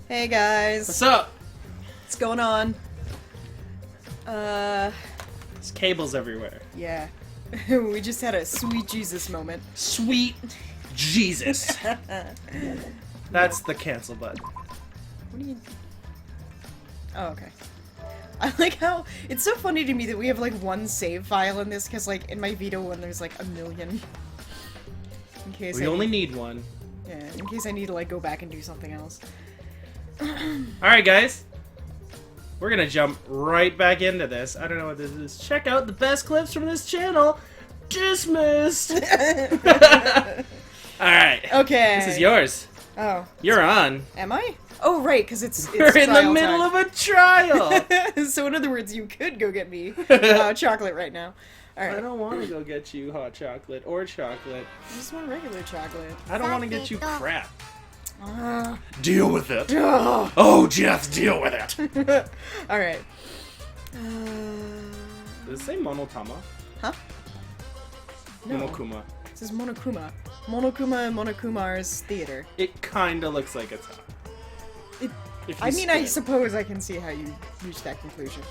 Hey guys. What's up? What's going on? There's cables everywhere. Yeah. We just had a sweet Jesus moment. Sweet Jesus. That's the cancel button. What do you... Oh, okay. I like how... It's so funny to me that we have, like, one save file in this, because, like, in my Vita one, there's, like, a million. In case We only need one. Yeah, in case I need to, like, go back and do something else. Alright, guys. We're gonna jump right back into this. I don't know what this is. Check out the best clips from this channel. Dismissed. Alright. Okay. This is yours. Oh. You're on. Am I? Oh, right, because it's We're in the trial middle time. of a trial. So in other words, you could go get me chocolate right now. Alright. I don't want to go get you hot chocolate or chocolate. I just want regular chocolate. I don't want to get you crap. Uh, Deal with it. ugh. Oh, Jess, deal with it. Alright. Does it say Monotama? Huh? No. Monokuma. This is Monokuma. Monokuma and Monokuma's theater. It kinda looks like it's It, if I you mean, I squint. suppose I can see how you reached that conclusion.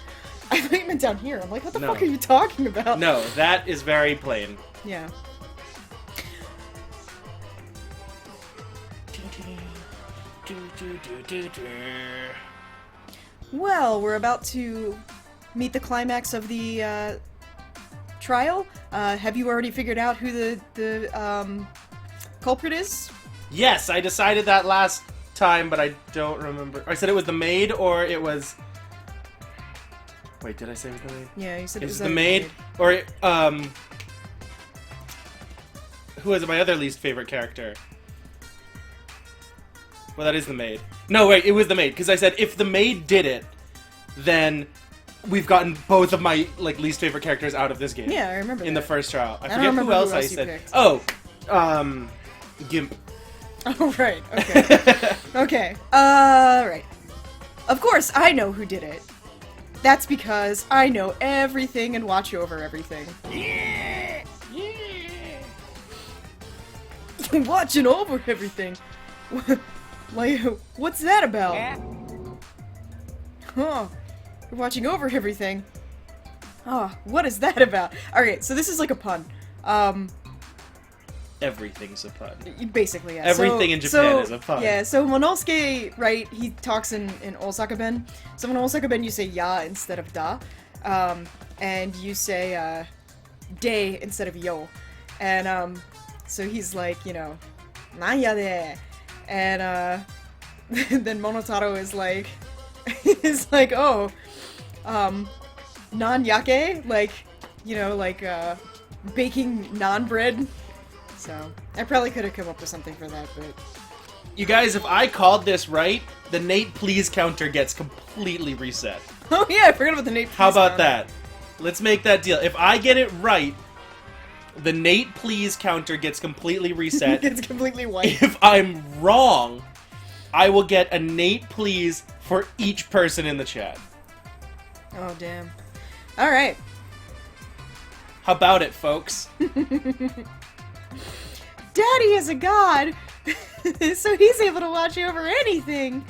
I thought you meant down here. I'm like, what the No. fuck are you talking about? No, that is very plain. Yeah. Well, we're about to meet the climax of the trial. Have you already figured out who the culprit is? Yes, I decided that last time, but I don't remember. I said it was the maid, or it was... Wait, did I say it was the maid? Yeah, you said It it was was the maid, or, who is my other least favorite character? Well, that is the maid. No, wait, it was the maid, because I said if the maid did it, then we've gotten both of my, like, least favorite characters out of this game. Yeah, I remember In that. the first trial. I don't forget remember who else who I else you said. picked. Oh, Gimp. Oh, right. Okay. Okay. Right. Of course, I know who did it. That's because I know everything and watch over everything. Yeah! Watching over everything. Like, what's that about? Huh. You're watching over everything. Oh, what is that about? Alright, so this is like a pun. Everything's a pun. Basically, yeah. Everything in Japan is a pun. Yeah, so Monosuke, right, he talks in Osaka-ben. So in Osaka-ben, you say ya instead of da. And you say, de instead of yo. And, so he's like, you know, nanya de. And, then Monotaro is like, oh, non-yake? Like, you know, like, baking non-bread? So, I probably could have come up with something for that, but... You guys, if I called this right, the Nate Please counter gets completely reset. Oh yeah, I forgot about the Nate Please How about counter. that? Let's make that deal. If I get it right, the Nate Please counter gets completely reset. It's completely white. If I'm wrong, I will get a Nate Please for each person in the chat. Oh, damn. Alright. How about it, folks? Daddy is a god! So he's able to watch over anything!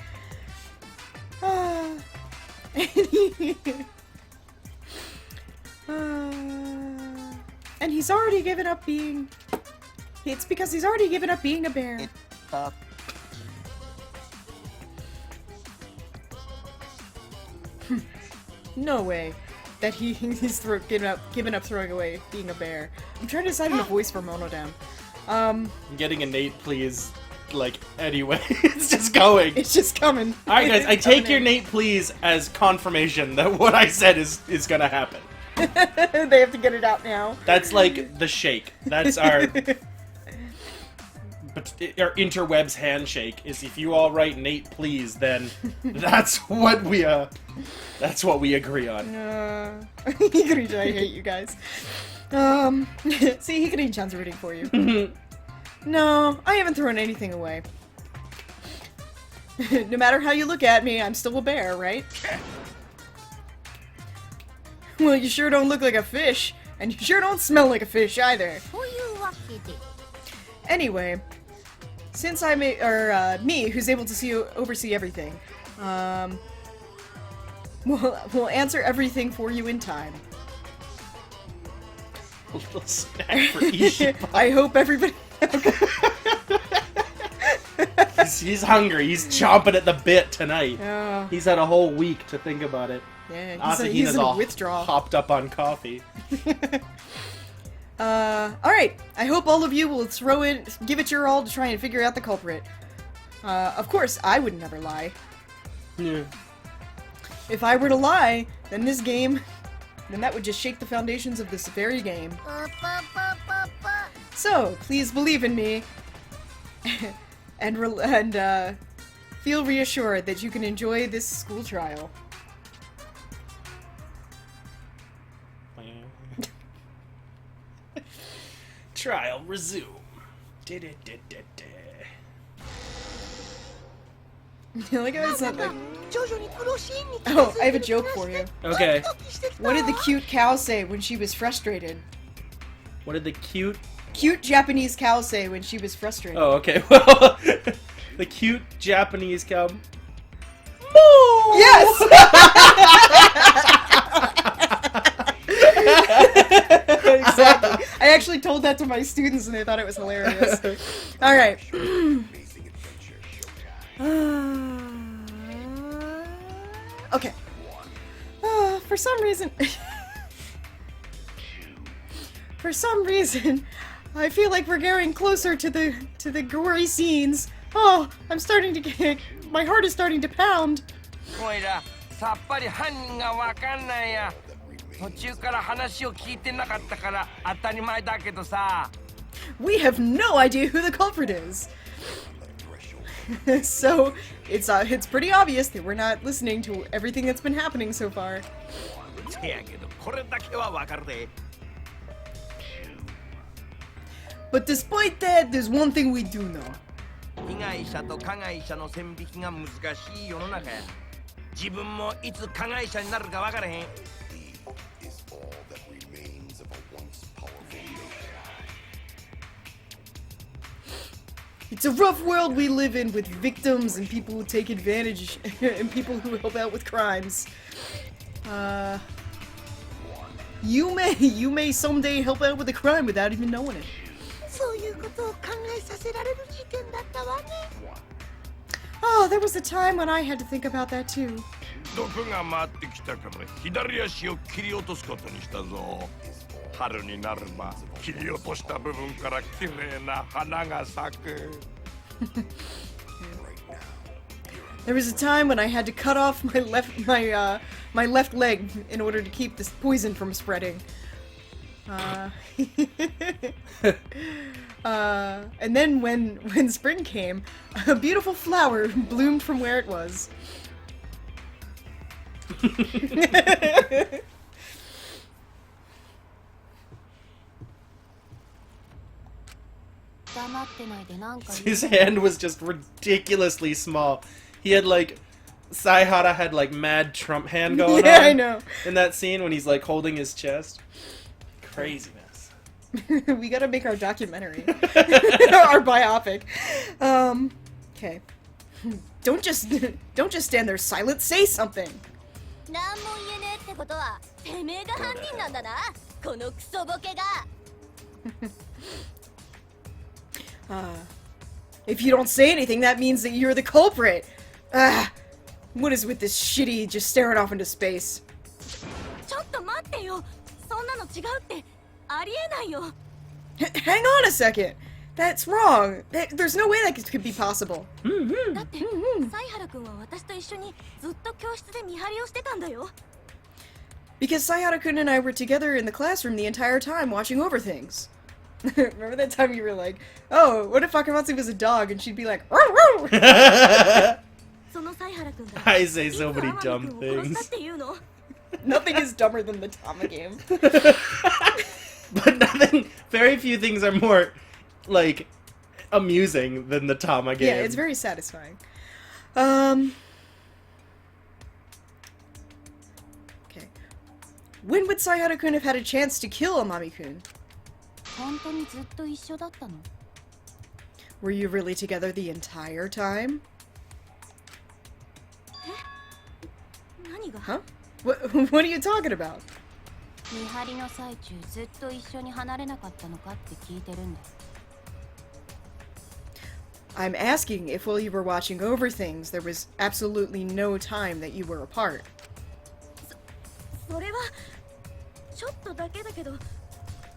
And he's already given up being... It's because he's already given up being a bear. No way. That he's given up throwing away being a bear. I'm trying to decide on a voice for Monodam. I'm getting a Nate Please, like, anyway. It's just going. It's just coming. Alright, guys, I It's take coming your in. Nate Please as confirmation that what I said is gonna happen. They have to get it out now. That's like the shake. That's our... But our interwebs handshake is if you all write Nate Please, then that's what we agree on. Hikarin-chan, I hate you guys. See, Hikarin-chan's rooting for you. No, I haven't thrown anything away. No matter how you look at me, I'm still a bear, right? Well, you sure don't look like a fish, and you sure don't smell like a fish either. Anyway, since me, who's able to oversee everything, we'll answer everything for you in time. A little snack for Ishiba. I hope everybody. He's hungry. He's chomping at the bit tonight. Oh. He's had a whole week to think about it. Yeah, he's in a all withdrawal. hopped up on coffee. Alright. I hope all of you will give it your all to try and figure out the culprit. Of course, I would never lie. Yeah. If I were to lie, then that would just shake the foundations of this very game. So, please believe in me, and feel reassured that you can enjoy this school trial. Trial resume. Look at it, like... Oh, I have a joke for you. Okay. What did the cute cow say when she was frustrated? What did the cute Japanese cow say when she was frustrated? Oh, okay. Well, the cute Japanese cow. Moo! Yes! Exactly. I actually told that to my students and they thought it was hilarious. Alright. Okay. For some reason, I feel like we're getting closer to the gory scenes. Oh, my heart is starting to pound. We have no idea who the culprit is. So, it's pretty obvious that we're not listening to everything that's been happening so far. But despite that, there's one thing we do know. It's a rough world we live in with victims and people who take advantage and people who help out with crimes. You may someday help out with a crime without even knowing it. Oh, there was a time when I had to think about that too. There was a time when I had to cut off my left leg in order to keep this poison from spreading. And then when spring came, a beautiful flower bloomed from where it was. His hand was just ridiculously small. He had like... Saihara had like mad Trump hand going on. Yeah, I know. In that scene when he's like holding his chest. Craziness. We gotta make our documentary. Our biopic. Okay. Don't just stand there silent, say something. If you don't say anything, that means that you're the culprit. What is with this shitty just staring off into space? Hang on a second. That's wrong. There's no way that could be possible. Because Saihara-kun and I were together in the classroom the entire time watching over things. Remember that time you were like, oh, what if Akamatsu was a dog? And she'd be like, row, row! I say so many dumb things. Nothing is dumber than the Tama game. But very few things are more, like, amusing than the Tama game. Yeah, it's very satisfying. Okay. When would Saihara-kun have had a chance to kill Amami-kun? Were you really together the entire time? Huh? What are you talking about? 見張りの最中ずっと一緒に離れなかったのかって聞いてるんだ。 I'm asking if while you were watching over things, there was absolutely no time that you were apart. それはちょっとだけだけど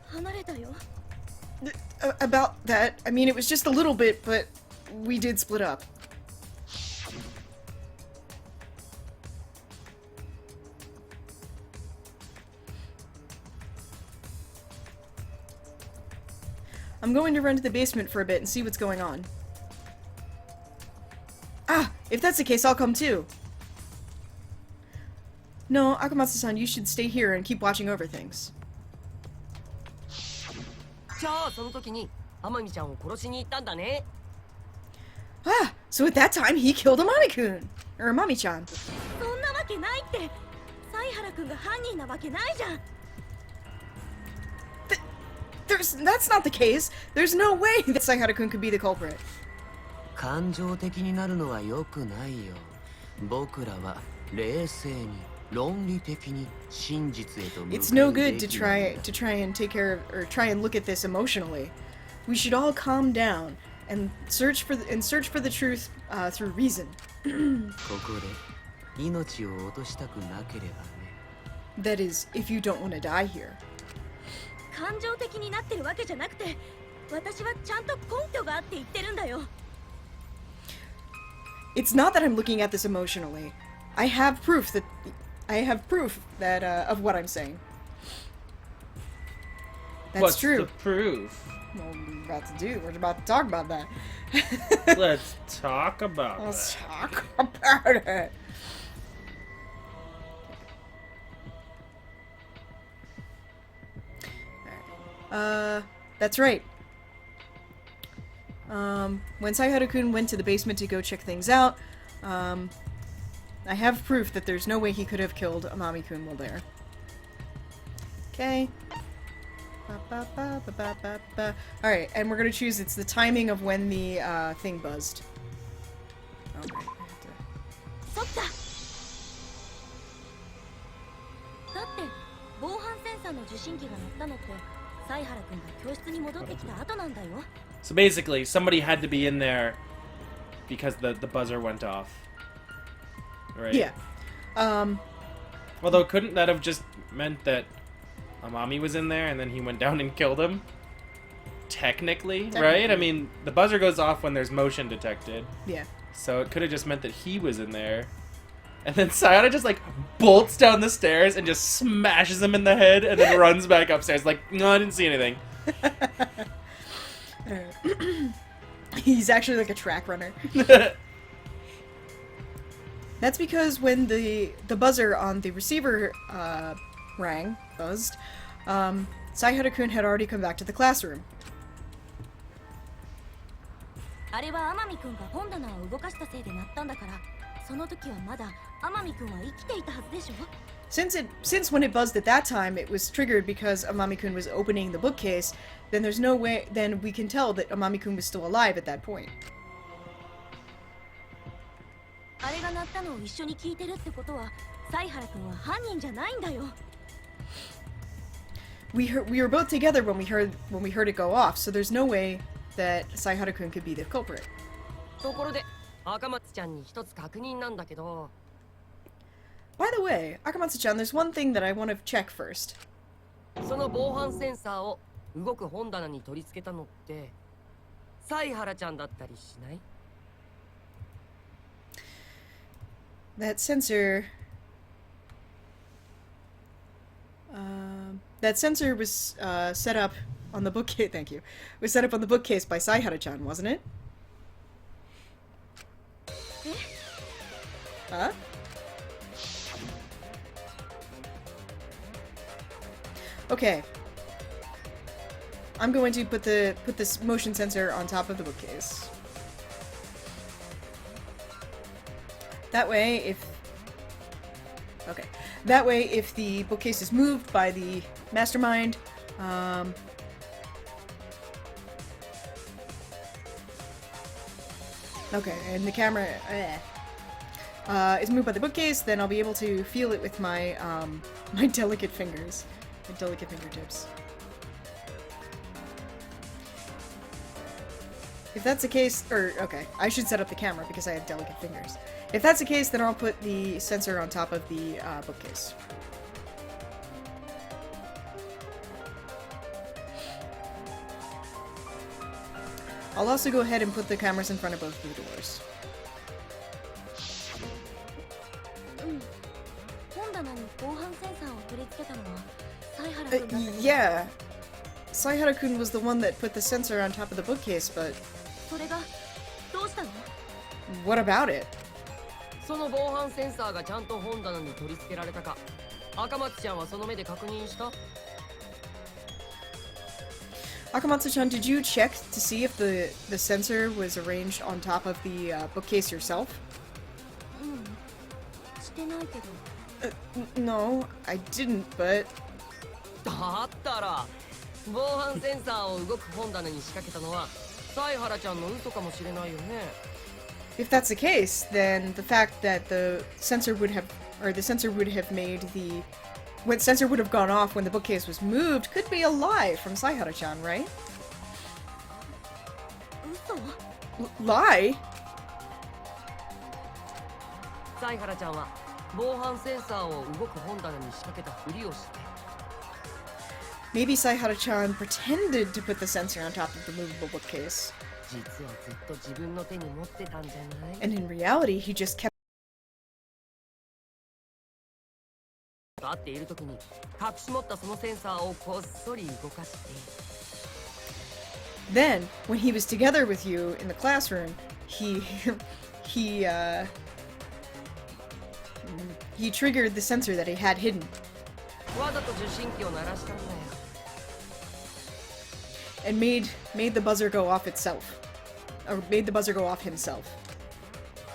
離れたよ。 About that, I mean, it was just a little bit, but we did split up. I'm going to run to the basement for a bit and see what's going on. Ah, if that's the case, I'll come too. No, Akamatsu-san, you should stay here and keep watching over things. じゃあその時に天海ちゃんを殺しに行ったんだね。 Ah, so at that time, he killed Amami-kun. Or Amami-chan. そんなわけないって。犀原くんが犯人なわけないじゃん。 That's not the case. There's no way that Saihara-kun could be the culprit. 感情的になるのは良くないよ。僕らは冷静に論理的に真実へと向かうべき。 It's no good to try and take care of, or try and look at this emotionally. We should all calm down and search for the truth through reason. ここで命を落としたくなければね。 That is, if you don't want to die here. 感情的になってるわけじゃなくて、私はちゃんと根拠があって言ってるんだよ。 It's not that I'm looking at this emotionally. I have proof that of what I'm saying. That's What's true. the proof? Well, we're about to talk about that. Let's talk about Let's that. talk about it. That's right. When Saihara-kun went to the basement to go check things out, I have proof that there's no way he could have killed Amami-kun while there. Okay. Alright, and we're gonna choose, it's the timing of when the thing buzzed. Okay, I have to... そっか。だって防犯センサーの受信機が鳴ったのって犀原くんが教室に戻ってきた後なんだよ。 So basically, somebody had to be in there because the buzzer went off. Right? Yeah. Although, couldn't that have just meant that Amami was in there and then he went down and killed him? Technically, right? I mean, the buzzer goes off when there's motion detected. Yeah. So it could have just meant that he was in there. And then Sayana just, like, bolts down the stairs and just smashes him in the head and then runs back upstairs. Like, no, I didn't see anything. He's actually like a track runner. That's because when the buzzer on the receiver buzzed, Saihara-kun had already come back to the classroom. あれは天海くんが本棚を動かしたせいで鳴ったんだから、その時はまだ天海くんは生きていたはずでしょ。 Since when it buzzed at that time, it was triggered because Amami-kun was opening the bookcase, then there's no way, then we can tell that Amami-kun was still alive at that point. あれが鳴ったのを一緒に聞いてるってことは、犀原くんは犯人じゃないんだよ。 We were both together when we heard it go off, so there's no way that Saihara-kun could be the culprit. ところで赤松ちゃんに一つ確認なんだけど。 By the way, Akamatsu-chan, there's one thing that I want to check first. その防犯センサーを動く本棚に取り付けたのって犀原ちゃんだったりしない？ That sensor was set up on the bookcase. Thank you. Was set up on the bookcase by Saihara-chan, wasn't it? Huh? Okay. I'm going to put this motion sensor on top of the bookcase. That way, if the bookcase is moved by the mastermind, Okay, and the camera is moved by the bookcase, then I'll be able to feel it with my my delicate fingers, my delicate fingertips. If that's the case, okay, I should set up the camera because I have delicate fingers. If that's the case, then I'll put the sensor on top of the bookcase. I'll also go ahead and put the cameras in front of both of the doors. Yeah. Saihara-kun was the one that put the sensor on top of the bookcase, but... What about it? その防犯センサーがちゃんと本棚に取り付けられたか、赤松ちゃんはその目で確認した？ Akamatsu-chan, did you check to see if the sensor was arranged on top of the bookcase yourself? No, I didn't, but... だったら防犯センサーを動く本棚に仕掛けたのは犀原ちゃんの嘘かもしれないよね。 If that's the case, then the fact that the sensor would have made the... When sensor would have gone off when the bookcase was moved could be a lie from Saihara-chan, right? Lie? 犀原ちゃんは防犯センサーを動く本棚に仕掛けたふりをして。 Maybe Saihara-chan pretended to put the sensor on top of the movable bookcase. 実はずっと自分の手に持ってたんじゃない？ And in reality, he just kept... 会っている時に隠し持ったそのセンサーをこっそり動かして。 Then, when he was together with you in the classroom, he triggered the sensor that he had hidden. わざと受信機を鳴らしたんだよ。 And made the buzzer go off itself. Or made the buzzer go off himself.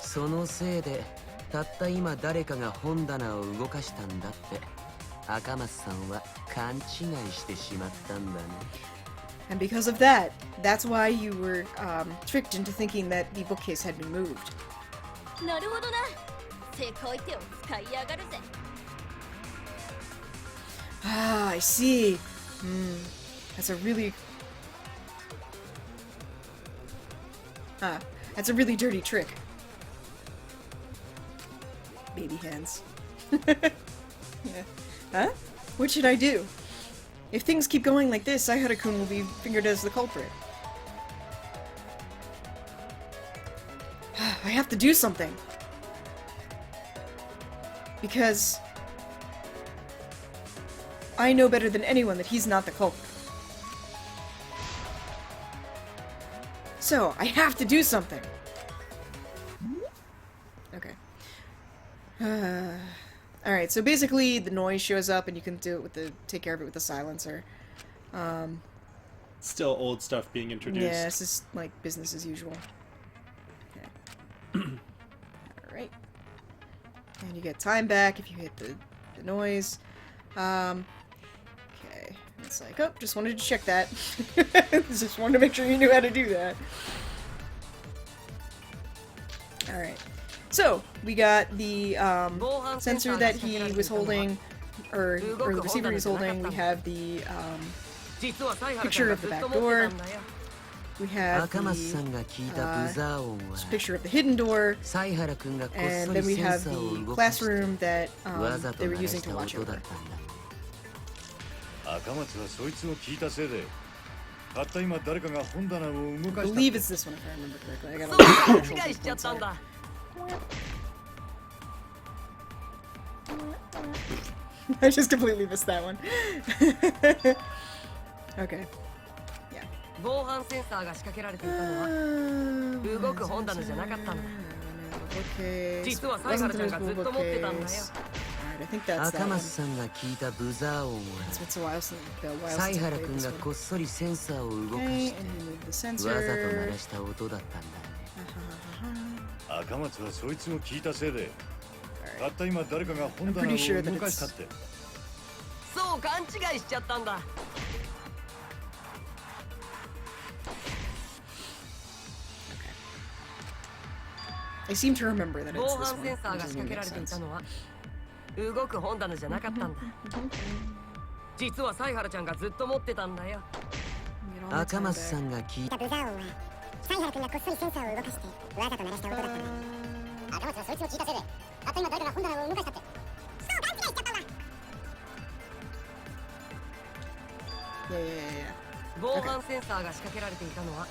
そのせいでたった今誰かが本棚を動かしたんだって赤松さんは勘違いしてしまったんだね。 And because of that, that's why you were tricked into thinking that the bookcase had been moved. なるほどな。せこい手を使いやがるぜ。 Ah, I see. That's a really dirty trick. Baby hands. Yeah. Huh? What should I do? If things keep going like this, Saihara-kun will be fingered as the culprit. I have to do something. Because I know better than anyone that he's not the culprit. So, I have to do something. Okay. Alright, so basically the noise shows up and you can do it with take care of it with the silencer. Still old stuff being introduced. Yeah, it's just like business as usual. Okay. Alright. And you get time back if you hit the noise. Okay. It's like, oh, just wanted to check that. Just wanted to make sure you knew how to do that. Alright. So, we got the sensor that he was holding, or the receiver he's holding. We have the picture of the back door. We have the picture of the hidden door. And then we have the classroom that they were using to watch over. I believe it's this one if I remember correctly. I gotta I just completely missed that one. Okay. Yeah. 防犯センサーが仕掛けられていたのは動く本棚じゃなかったんだ。実は犀原ちゃんがずっと持ってたんだよ。赤松さんが聞いたブザー音は犀原くんがこっそりセンサーを動かしてわざと鳴らした音だったんだね。赤松はそいつを聞いたせいでたった今誰かが本棚を動かしたって。そう勘違いしちゃったんだ。I seem to remember that it's 防 this 犯 one. センサーが It 仕 doesn't 掛け make られてい sense. たのは動く本棚じゃなかったんだ。実はサイハラちゃんがずっと持ってたんだよ。赤松さんが聞いたブザー音はサイハラ君がこっそりセンサーを動かしてわざと鳴らした音だったの。赤松はそいつを聞いたせいでたった今誰かが本棚を動かしたってそう勘違いしちゃったわ。 Yeah. 防犯センサーが仕掛けられていたのは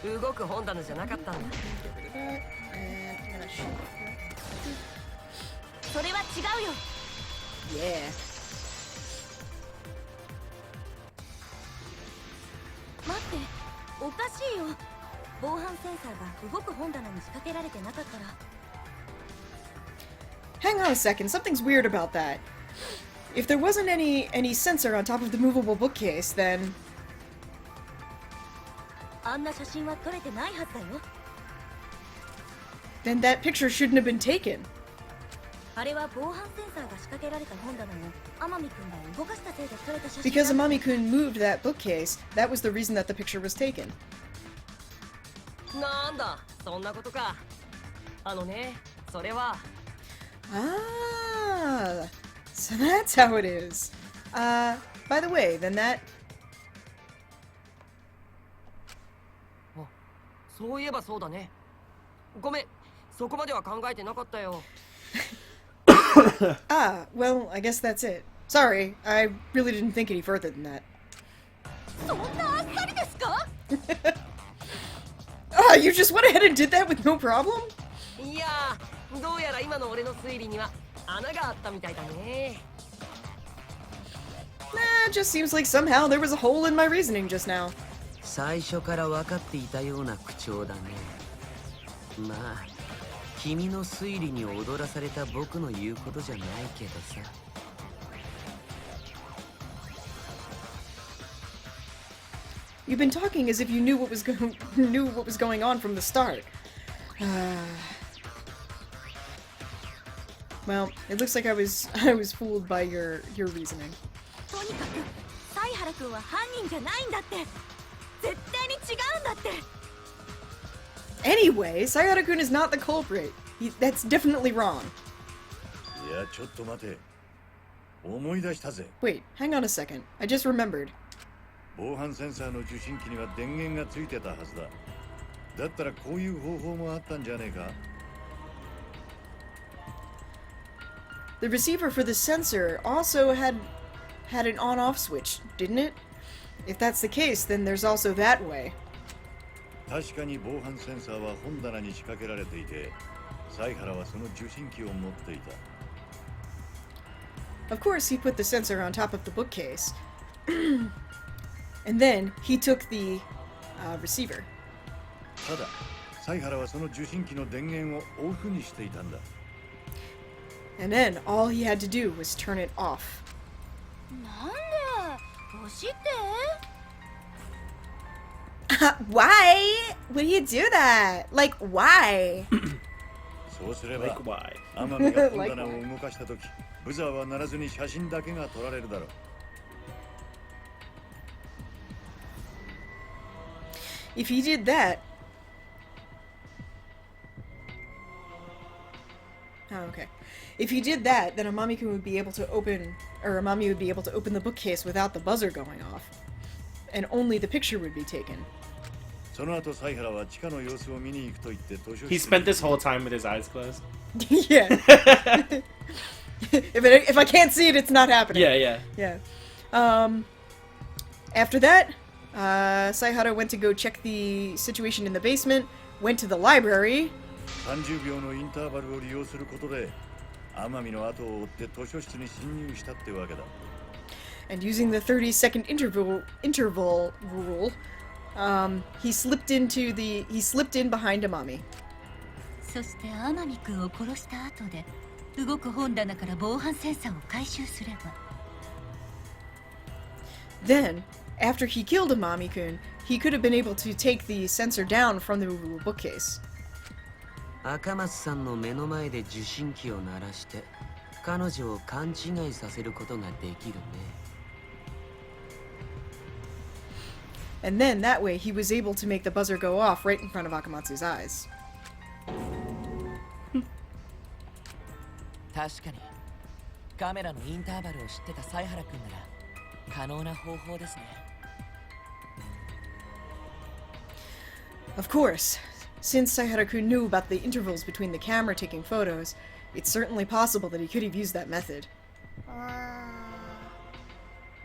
動く本棚じゃなかったんだ。それは違うよ。 Yeah. 待って、おかしいよ。防犯センサーが動く本棚に仕掛けられてなかったら。 Hang on a second, something's weird about that. If there wasn't any sensor on top of the movable bookcase, then あんな写真は撮れてないはずだよ。 that picture shouldn't have been taken. あれは防犯センサーが仕掛けられた本棚を天海くんが動かしたせいで撮れた写真 Because だ。 Amami-kun moved that bookcase, that was the reason that the picture was taken. なんだ、そんなことか。それは Ah, so that's how it is. By the way, then that... そういえばそうだね。ごめん、そこまでは考えてなかったよ。Ah, well, I guess that's it. Sorry, I really didn't think any further than that. そんなあっさりですか？ Ah, you just went ahead and did that with no problem? いやー、どうやら今の俺の推理には穴があったみたいだね。 Nah, it just seems like somehow there was a hole in my reasoning just now. 最初から分かっていたような口調だね。まあ君の推理に踊らされた僕の言うことじゃないけどさ。You've been talking as if you knew what was going on from the start. Well, it looks like I was fooled by your reasoning. とにかくサイハラくんは犯人じゃないんだって。絶対に違うんだって。 Anyway, Sayara-kun is not the culprit. That's definitely wrong. いやちょっと待て思い出したぜ Wait, hang on a second. I just remembered. 防犯センサーの受信機には電源がついてたはずだだったらこういう方法もあったんじゃねえか The receiver for the sensor also had an on-off switch, didn't it? If that's the case, then there's also that way. 確かに防犯センサーは本棚に仕掛けられていて犀原はその受信機を持っていた Of course, he put the sensor on top of the bookcase. And then he took the receiver. ただ犀原はその受信機の電源をオフにしていたんだ And then all he had to do was turn it off. なんで？押して？ Why would he do that? Like, why? そうすれば Like why? 天海が本棚を動かした時ブザーは鳴らずに写真だけが撮られるだろう If he did that... Oh, okay. If he did that, then Amami-kun would be able to open... Or Amami would be able to open the bookcase without the buzzer going off. And only the picture would be taken. その後犀原は地下の様子を見に行くと言って図書室 He spent this whole time with his eyes closed. Yeah. if I can't see it, it's not happening. Yeah. Yeah. After that, Saihara went to go check the situation in the basement, went to the library. 30秒のインターバルを利用することで天海の後を追って図書室に侵入したってわけだ And using the 30-second interval rule, he slipped in behind Amami. そして天海くんを殺した後で動く本棚から防犯センサーを回収すれば。 Then, after he killed Amami-kun, he could have been able to take the sensor down from the movable bookcase. 赤松さんの目の前で受信機を鳴らして彼女を勘違いさせることができるね。And then, that way, he was able to make the buzzer go off right in front of Akamatsu's eyes. 確かにカメラのインターバルを知ってた犀原君なら可能な方法ですね。 Of course, since Saihara-kun knew about the intervals between the camera taking photos, it's certainly possible that he could have used that method.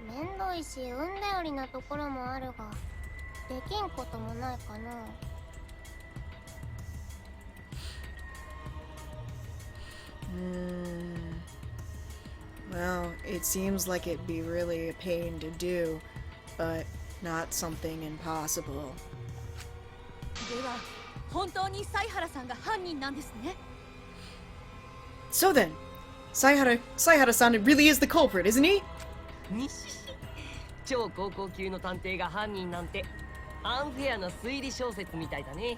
めんどいし運頼りなところもあるが、できんこともないかな。Well, it seems like it'd be really a pain to do, but not something impossible. では本当に犀原さんが犯人なんですね。 So then, Saihara-san really is the culprit, isn't he? 超高校級の探偵が犯人なんてアンフェアな推理小説みたいだね。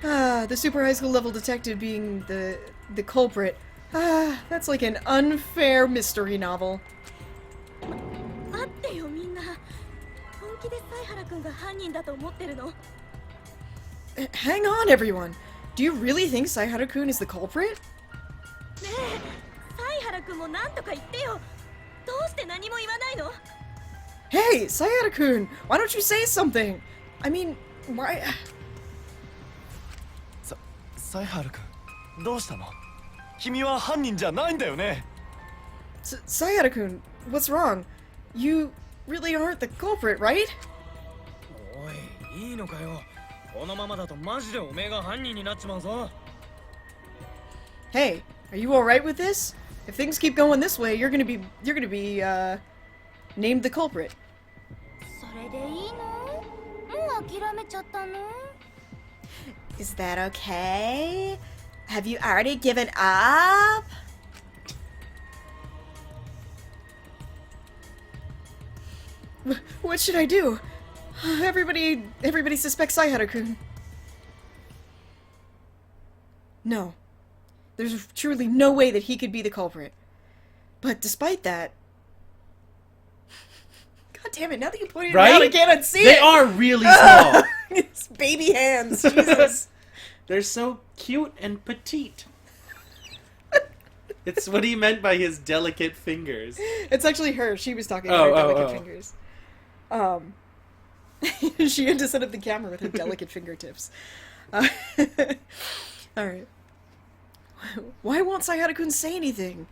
The super high school level detective being the culprit. That's like an unfair mystery novel. 待ってよみんな。本気で犀原くんが犯人だと思ってるの？ Hang on, everyone. Do you really think Saihara-kun is the culprit? ねえ、犀原くんもなんとか言ってよ。どうして何も言わないの？ Hey, Saihara-kun, why don't you say something? I mean, why? 犀原君、どうしたの？君は犯人じゃないんだよね。Saihara-kun, what's wrong? You really aren't the culprit, right? おい、いいのかよ。このままだとマジでおめえが犯人になっちまうぞ。 Hey, are you alright with this? If things keep going this way, you're gonna be named the culprit. それでいいの？もう諦めちゃったの？ Is that okay? Have you already given up? What should I do? Everybody suspects Saihara-kun. No. There's truly no way that he could be the culprit. But despite that... God damn it, now that you pointed it out, I can't unsee it! They are really small! It's baby hands, Jesus. They're so cute and petite. It's what he meant by his delicate fingers. It's actually her. She was talking about her delicate fingers. She had to set up the camera with her delicate fingertips. Alright. Why won't Saihara-kun say anything?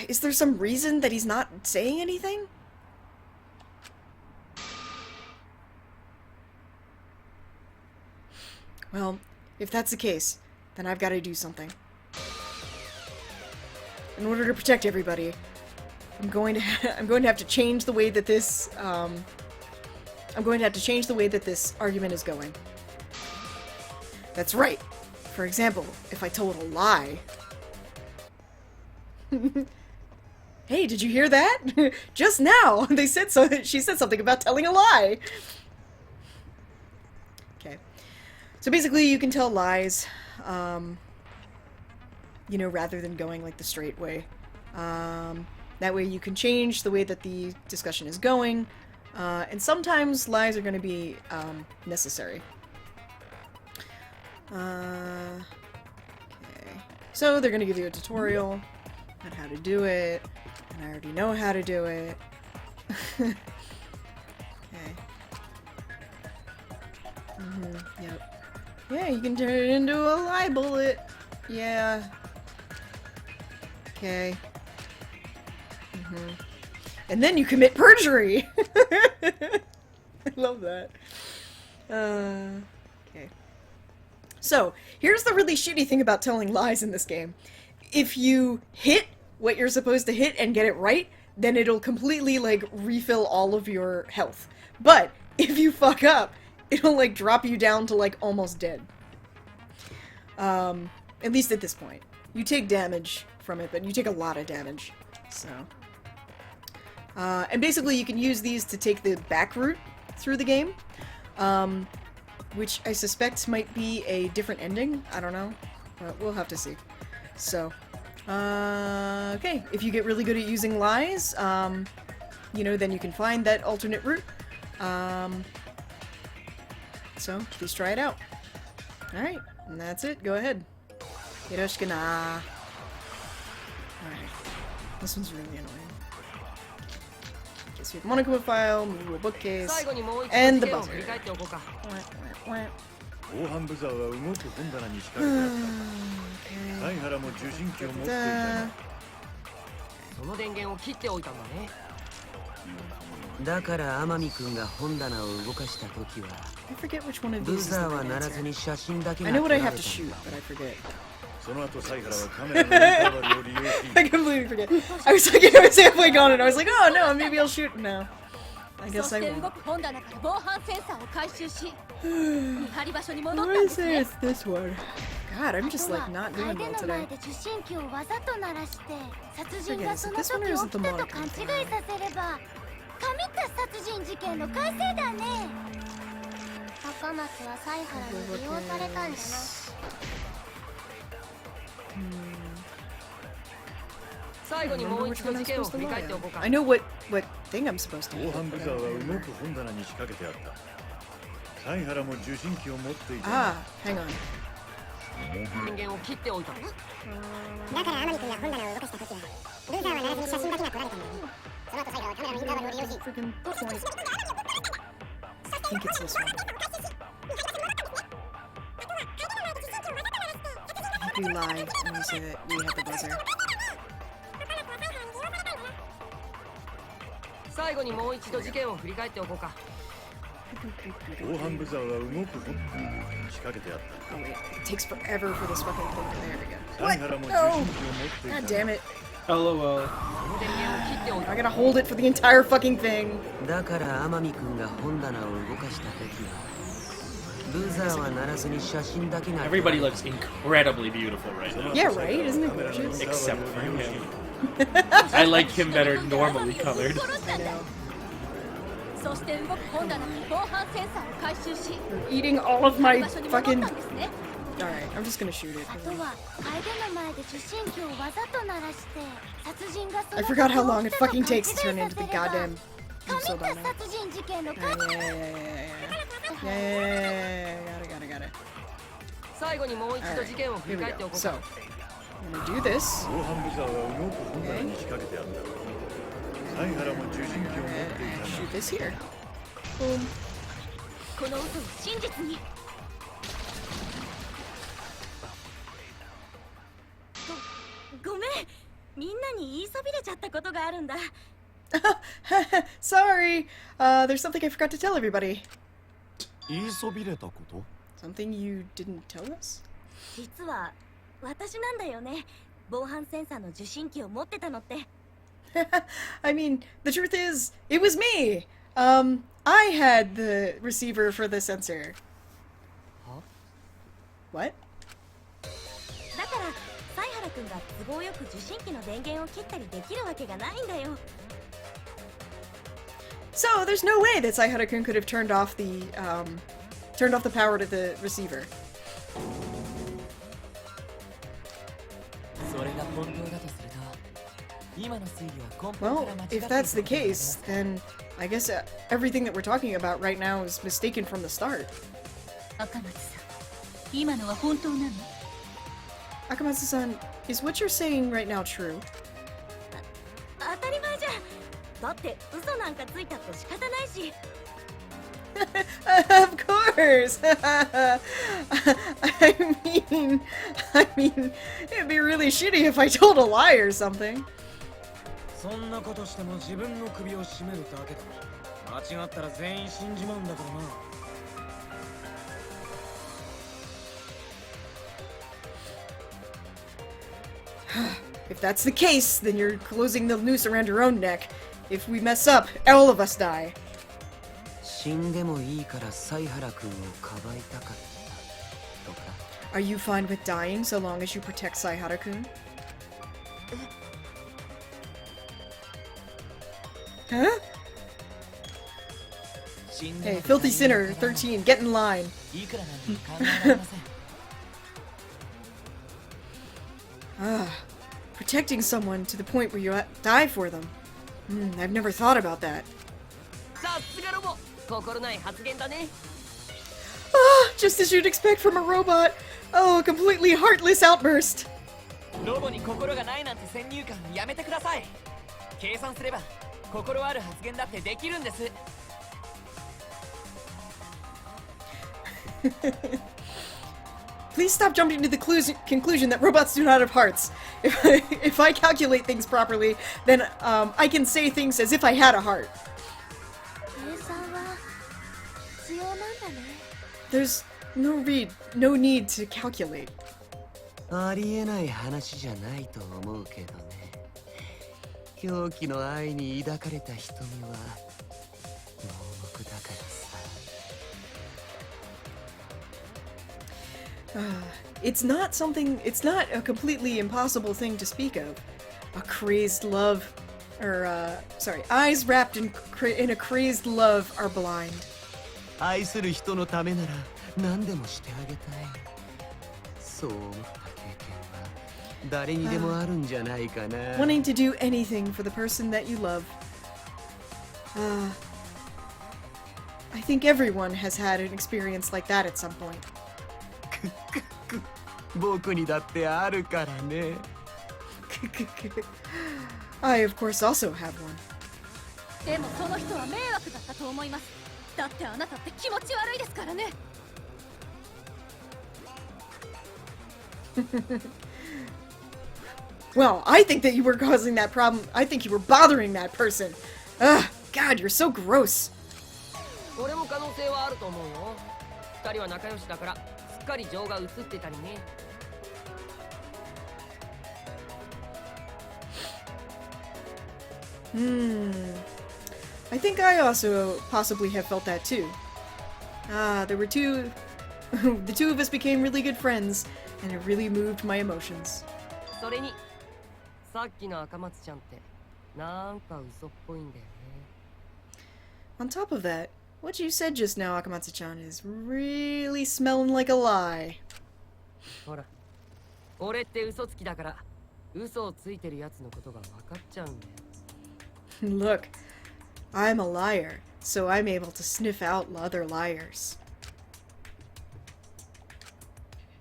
Is there some reason that he's not saying anything? Well, if that's the case, then I've got to do something. In order to protect everybody, I'm going to have to change the way that this argument is going. That's right. For example, if I told a lie. Hey, did you hear that? Just now, she said something about telling a lie. Okay. So basically, you can tell lies, you know, rather than going like the straight way. That way you can change the way that the discussion is going, and sometimes lies are going to be necessary. Okay. So they're going to give you a tutorial on how to do it, and I already know how to do it. Okay. Yep. Yeah, you can turn it into a lie bullet. Yeah. Okay. And then you commit perjury! I love that. Okay. So, here's the really shitty thing about telling lies in this game. If you hit what you're supposed to hit and get it right, then it'll completely, like, refill all of your health. But, if you fuck up, it'll, like, drop you down to, like, almost dead. At least at this point. You take damage from it, but you take a lot of damage. So... and basically you can use these to take the back route through the game, which I suspect might be a different ending. I don't know, but we'll have to see. So, okay, if you get really good at using lies, you know, then you can find that alternate route. So, please try it out. Alright, and that's it. Go ahead. Hiroshika. Alright. This one's really annoying. Okay, so you have Monokuma file, move to a bookcase, and the buzzer. Okay. 防犯ブザーは動く本棚に仕掛けてあった。サイハラも受信機を持っていたな。その電源を切っておいたんだね。だから天海君が本棚を動かした時は I forget which one of ブ these is ザー the は right ならず answer. に写真だけ I が know 撮 what ら I れ have to た shoot, んだ。 but I forget. その後サイハラはカメラのインターバルを利用し I completely forget. I was like, I was halfway gone, and I was like, oh no, maybe I'll shoot now. I guess I そして won't. 動く本棚から防犯センサーを回収し見張り場所に戻った What ん is ですね this? This one. God, I'm just like not あ doing と well は相手の前 today. で受信機をわざと鳴らして殺人 Forget が it. そ So の this 時 one 起 isn't き the たと Monica 勘違い thing. させれば神田殺人事件の完成だね。赤松はサイハラに利用されたんだな。最後に I も don't う know 一 which 度 one I'm 事件を supposed 振 to り lie 返ってお on. こうか。 I know what thing I'm supposed to 防 do. 犯ブ but ザ I ー don't は動 remember. く本棚に仕掛けてあったサイハラも受信機を持っていた Ah, hang on. 電源を切っておいたの。だから天海君が本棚を動かした時はブザーは鳴らずに写真だけが撮られたんだよね。その後サイハラはカメラのインターバルを利用し Freaking point. I think it's this one. I think we lie when we say that we have the buzzer. 最後にもう一度事件を振り返っておこうか。防犯ブザーは動く本棚に仕掛けてあった Oh wait, it takes forever for this fucking thing. There we go. サイハラも受 No! 信機を持ってい God た damn it. LOL. その電源を切っておいた I gotta hold it for the entire fucking thing. だから天海君が本棚を動かした時はブザーは鳴らずに写真だけが撮られた Everybody looks incredibly beautiful right now. Yeah, right? Isn't it gorgeous? Except for him. I like him better normally colored. 殺したんだ。そして動く本棚から防犯センサーを回収し Eating all of my 場所に戻った fucking. んですね。 Alright, I'm just gonna shoot it. あとは相手の前で受信機をわざと鳴らして殺人がそ I の forgot how long 時 it 起きたと fucking takes to 勘 turn 違い into さ the せれば goddamn 神 episode 田 on that. 殺人事件の Yeah, 完 yeah, yeah, yeah, yeah. Got it. 最後にもう一度事件を振 Here り we 返ってお go. こう So, か。 I'm gonna do this. 防犯ブザーは動く本棚に仕掛けてあったサイハラも受信機を持ってい And た shoot this here. Boom. この嘘を真実にごめんみんなに言いそびれちゃったことがあるんだ Sorry. There's something I forgot to tell everybody. 言いそびれたこと Something you didn't tell us? 実は私なんだよね防犯センサーの受信機を持ってたのって I mean, the truth is, it was me. I had the receiver for the sensor. Huh? What? だからサイハラ君が都合よく受信機の電源を切ったりできるわけがないんだよ So there's no way that Saihara-kun could have turned off the power to the receiver. それが本当だとすると今の推理は根本 Well, から間違ってい if た that's the case, then I guess everything that we're talking about right now is mistaken from the start. 赤松さん今のは本当なの Akamatsu-san, is what you're saying right now true? 当たり前じゃんだって嘘なんかついたって仕方ないし Of course. I mean, it'd be really shitty if I told a lie or something. そんなことしても自分の首を絞めるだけだ間違ったら全員死んじまうんだからな If that's the case, then you're closing the noose around your own neck. If we mess up, all of us die. 死んでもいいからサイハラ君をかばいたかったとか Are you fine with dying so long as you protect Saihara-kun? Huh? Hey, Filthy Sinner, 13, get in line. いくらなんて考えられません Ah, protecting someone to the point where you die for them. I've never thought about that. さすがロボ心ない発言だね Ah, Just as you'd expect from a robot. Oh, a completely heartless outburst. ロボに心がないなんて先入観やめてください。計算すれば心ある発言だってできるんです。Please stop jumping to the conclusion that robots do not have hearts. If I calculate things properly, then I can say things as if I had a heart. There's no need to calculate. ありえない話じゃないと思うけどね。狂気の愛に抱かれた瞳は盲目だからさ。It's not a completely impossible thing to speak of. A crazed love, eyes wrapped in a crazed love are blind. 愛する人のためなら何でもしてあげたい。そう思った経験は誰にでもあるんじゃないかな。Wanting to do anything for the person that you love. I think everyone has had an experience like that at some point. 僕にだってあるからね。I of course also have one. でもその人は迷惑だったと思います。だってあなたって気持ち悪いですからね。Well, I think that you were causing that problem. I think you were bothering that person. Ugh, God, you're so gross. 俺も可能性はあると思うよ。二人は仲良しだからすっかり情が移ってたりね。I think I also possibly have felt that too. There were the two of us became really good friends, and it really moved my emotions. それにさっきの赤松ちゃんってなんか嘘っぽいんだよね。On top of that, what you said just now, Akamatsu-chan, is really smelling like a lie. ほら、俺って嘘つきだから嘘をついてるやつのことが分かっちゃうんだよ。Look, I'm a liar, so I'm able to sniff out other liars.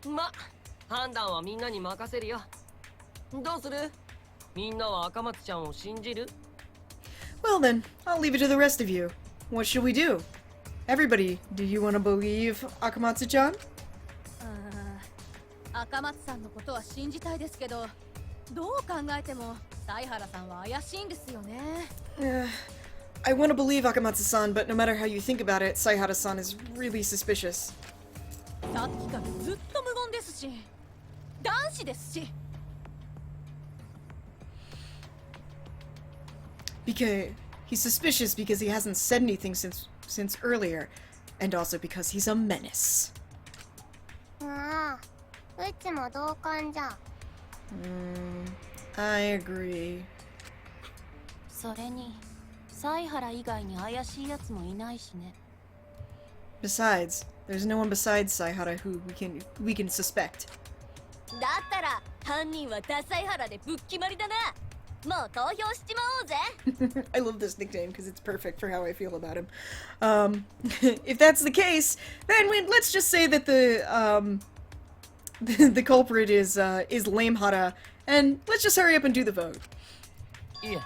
ま、判断はみんなに任せるよ。どうする？みんなは赤松ちゃんを信じる？ Well then, I'll leave it to the rest of you. What should we do? Everybody, do you want to believe Akamatsu-chan? 赤松さんのことは信じたいですけど、どう考えても犀原さんは怪しいんですよね。I want to believe Akamatsu-san, but no matter how you think about it, Saihara-san is really suspicious. さっきからずっと無言ですし、男子ですし。Because he's suspicious because he hasn't said anything since earlier, and also because he's a menace. うちも同感じゃ。I agree. それに、犀原以外に怪しいやつもいないしね。Besides, there's no one besides Saihara who we can suspect. だったら犯人はダサイハラでぶっ決まりだな。もう投票しちまおうぜ。I love this nickname because it's perfect for how I feel about him. If that's the case, then let's just say that the culprit is Lame Hara, and let's just hurry up and do the vote. いえ、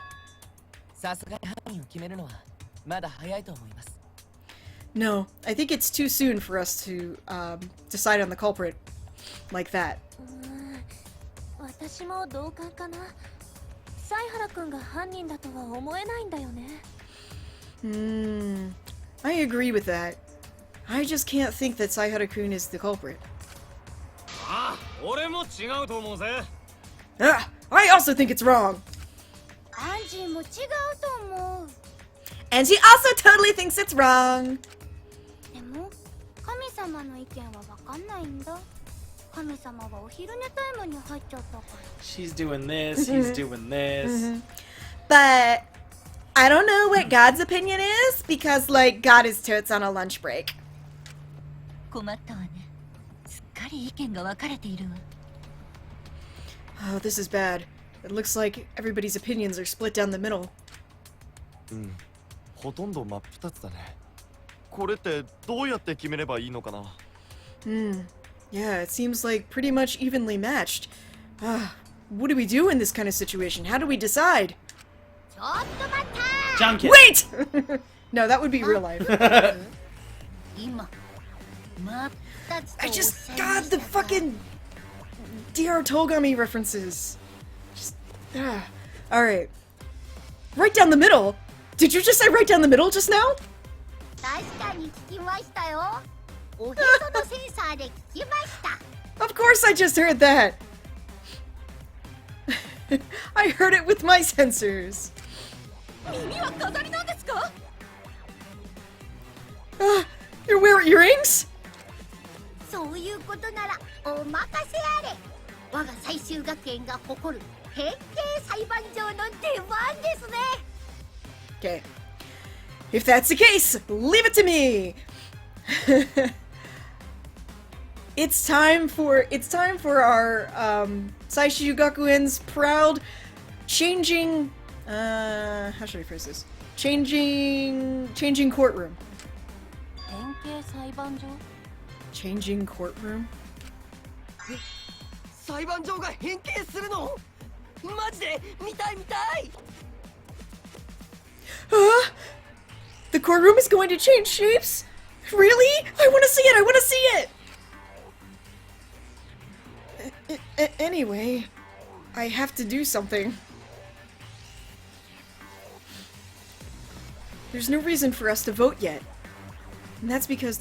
さすがに犯人を決めるのはまだ早いと思います。No, I think it's too soon for us to decide on the culprit like that. 私も同感かな。犀原くんが犯人だとは思えないんだよね。I agree with that. I just can't think that Saihara-kun is the culprit. 俺も違うと思うぜ。I also think it's wrong. アンジーも違うと思う。 And she also totally thinks it's wrong. でも神様の意見はわかんないんだ。神様はお昼寝タイムに入っちゃったから。 She's doing this, he's doing this. But I don't know what God's opinion is because, like, God is totes on a lunch break. 困ったわね。すっかり意見が分かれているわ。Oh, this is bad. It looks like everybody's opinions are split down the middle. ほとんど真っ二つだね。これってどうやって決めればいいのかな。Yeah, it seems like pretty much evenly matched. What do we do in this kind of situation? How do we decide? John Kidd. Wait! No, that would be real life. I just got the fucking DR Togami references. Alright. Right down the middle? Did you just say right down the middle just now? Of course I just heard that! I heard it with my sensors. You're wearing earrings? Okay. If that's the case, leave it to me! It's time for our Saishu Gakuen's proud changing how should I phrase this? Changing courtroom. Changing courtroom? 裁判場が変形するの？マジで見たい見たい。 The courtroom is going to change shapes? Really? I want to see it! I want to see it! Anyway, I have to do something. There's no reason for us to vote yet. And that's because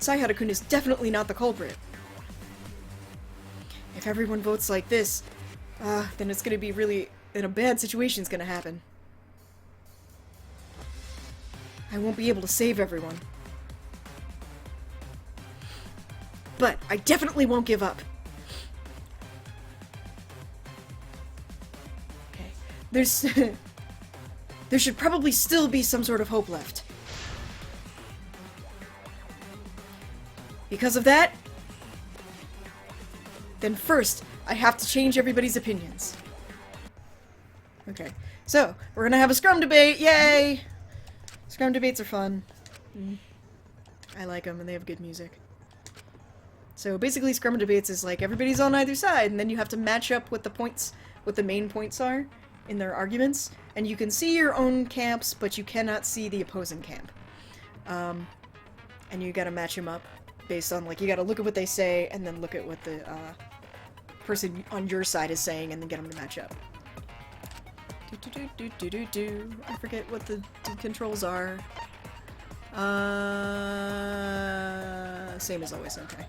Saihara-kun is definitely not the culprit. If everyone votes like this, then it's gonna be really... then a bad situation's gonna happen. I won't be able to save everyone. But I definitely won't give up. Okay. There should probably still be some sort of hope left. Because of that, then first, I have to change everybody's opinions. Okay, so, we're gonna have a scrum debate, yay! Scrum debates are fun. I like them, and they have good music. So basically, scrum debates is like, everybody's on either side, and then you have to match up what the main points are in their arguments, and you can see your own camps, but you cannot see the opposing camp. And you gotta match them up based on, like, you gotta look at what they say, and then look at what the, person on your side is saying, and then get them to match up. I forget what the controls are. Same as always, okay.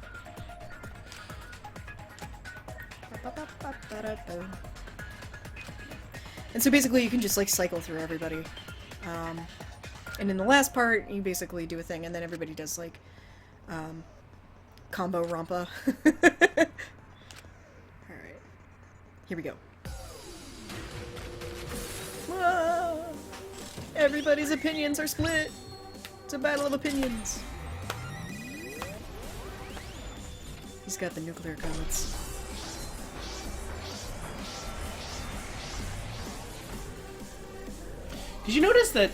And so basically you can just, like, cycle through everybody. And in the last part, you basically do a thing, and then everybody does, like, combo rompa. Alright. Here we go. Whoa! Everybody's opinions are split! It's a battle of opinions! He's got the nuclear codes. Did you notice that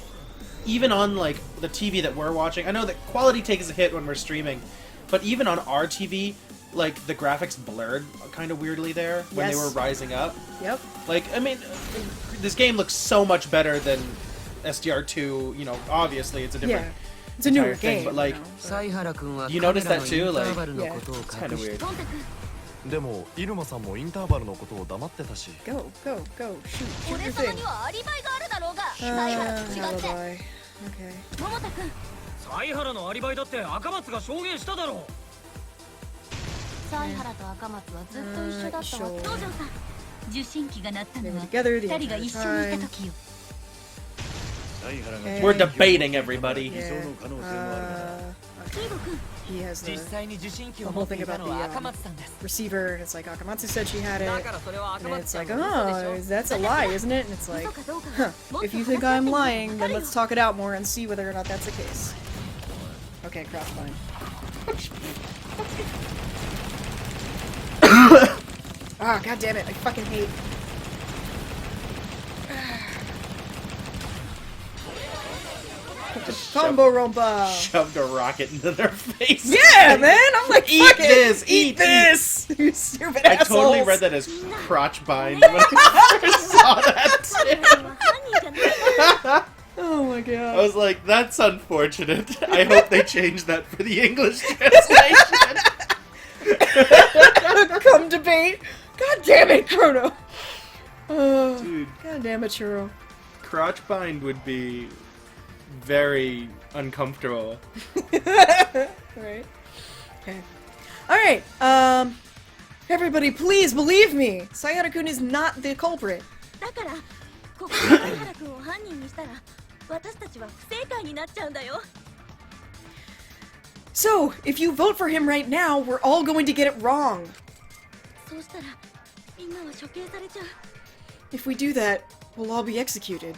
even on, like, the TV that we're watching, I know that quality takes a hit when we're streaming, but even on our TV, like, the graphics blurred kind of weirdly there when they were rising up. Yep. Like, I mean, this game looks so much better than SDR2, you know, obviously it's a different it's a newer thing, game, but, like, you notice that too? Like, yeah. it's kind of weird. でもイルマさんもインターバルのことを黙ってたし Go, go, go, shoot, shoot 俺 your 様 thing. にはアリバイがあるだろうがサイハラと違って alibi. Okay. 桃田君サイハラのアリバイだって赤松が証言しただろうサイハラと赤松はずっと一緒だったわ道場さん受信機が鳴ったの They were は together the 二人が entire 一緒にい time. た時よ We're debating, everybody. Yeah. キード君 He has 実 the 際に受信機 the を whole 持って thing いた about の the は赤松さんです receiver, and it's like Akamatsu said she had it. だからそれは赤 And 松 it's さん like, の嘘でし oh, ょ that's a lie, isn't it? And it's like, huh, if you think I'm lying, then let's talk it out more and see whether or not that's the case. Okay, crash fine. Ah, god damn it, I fucking hate. Combo Rompa! Shoved a rocket into their face. Yeah, man! I'm like, eat this! Eat this! You stupid I assholes! totally read that as crotch bind when I first saw that. Oh my god. I was like, that's unfortunate. I hope they change that for the English translation. Come debate. God damn it, Chrono. Oh, dude. God damn it, Churro. Crotch bind would be very uncomfortable. Right. Okay. Alright, everybody please believe me! Sayara-kun is not the culprit. だからここで相原君を犯人にしたら私たちは不正解になっちゃうんだよ So, if you vote for him right now, we're all going to get it wrong. そうしたらみんなは処刑されちゃう If we do that, we'll all be executed. だ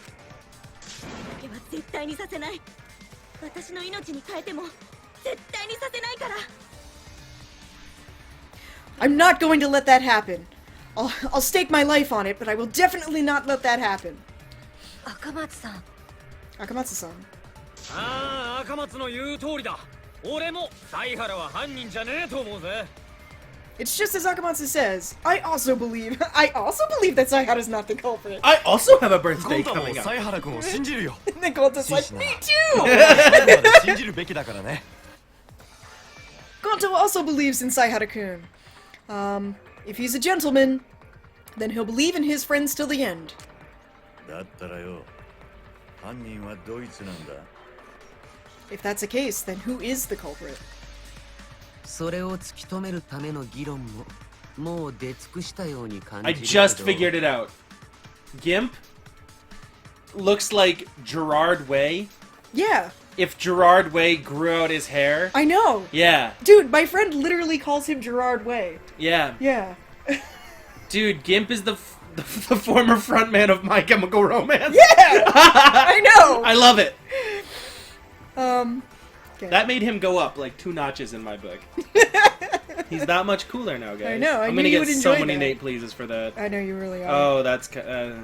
けは絶対にさせない私の命に変えても絶対にさせないから I'm not going to let that happen. I'll stake my life on it, but I will definitely not let that happen. 赤松さん Akamatsu-san. ああ、赤松の言う通りだ。俺も犀原は犯人じゃねえと思うぜ。 It's just as Akamatsu says. I also believe that Sayhara's not the culprit. I also have a birthday ゴンタも coming up. 犀原君を信じるよ。 And then Gonta's like, me too! 信じるべきだからね。 Gonta also believes in Sayhara-kun. If he's a gentleman, then he'll believe in his friends till the end. だったらよ、犯人はドイツなんだ。 If that's the case, then who is the culprit? それを突き止めるための議論ももう出尽くしたように感じ I るけど just figured it out. Gimp looks like Gerard Way. Yeah, If Gerard Way grew out his hair. I know. Yeah, Dude, my friend literally calls him Gerard Way. yeah. Yeah. Dude, Gimp is the former frontman of My Chemical Romance. Yeah! I know! I love it. Okay. That made him go up like 2 notches in my book. He's that much cooler now, guys. I know, I I'm knew gonna you get would so enjoy many that. Nate pleases for that. I know you really are. Oh, that's... Yeah.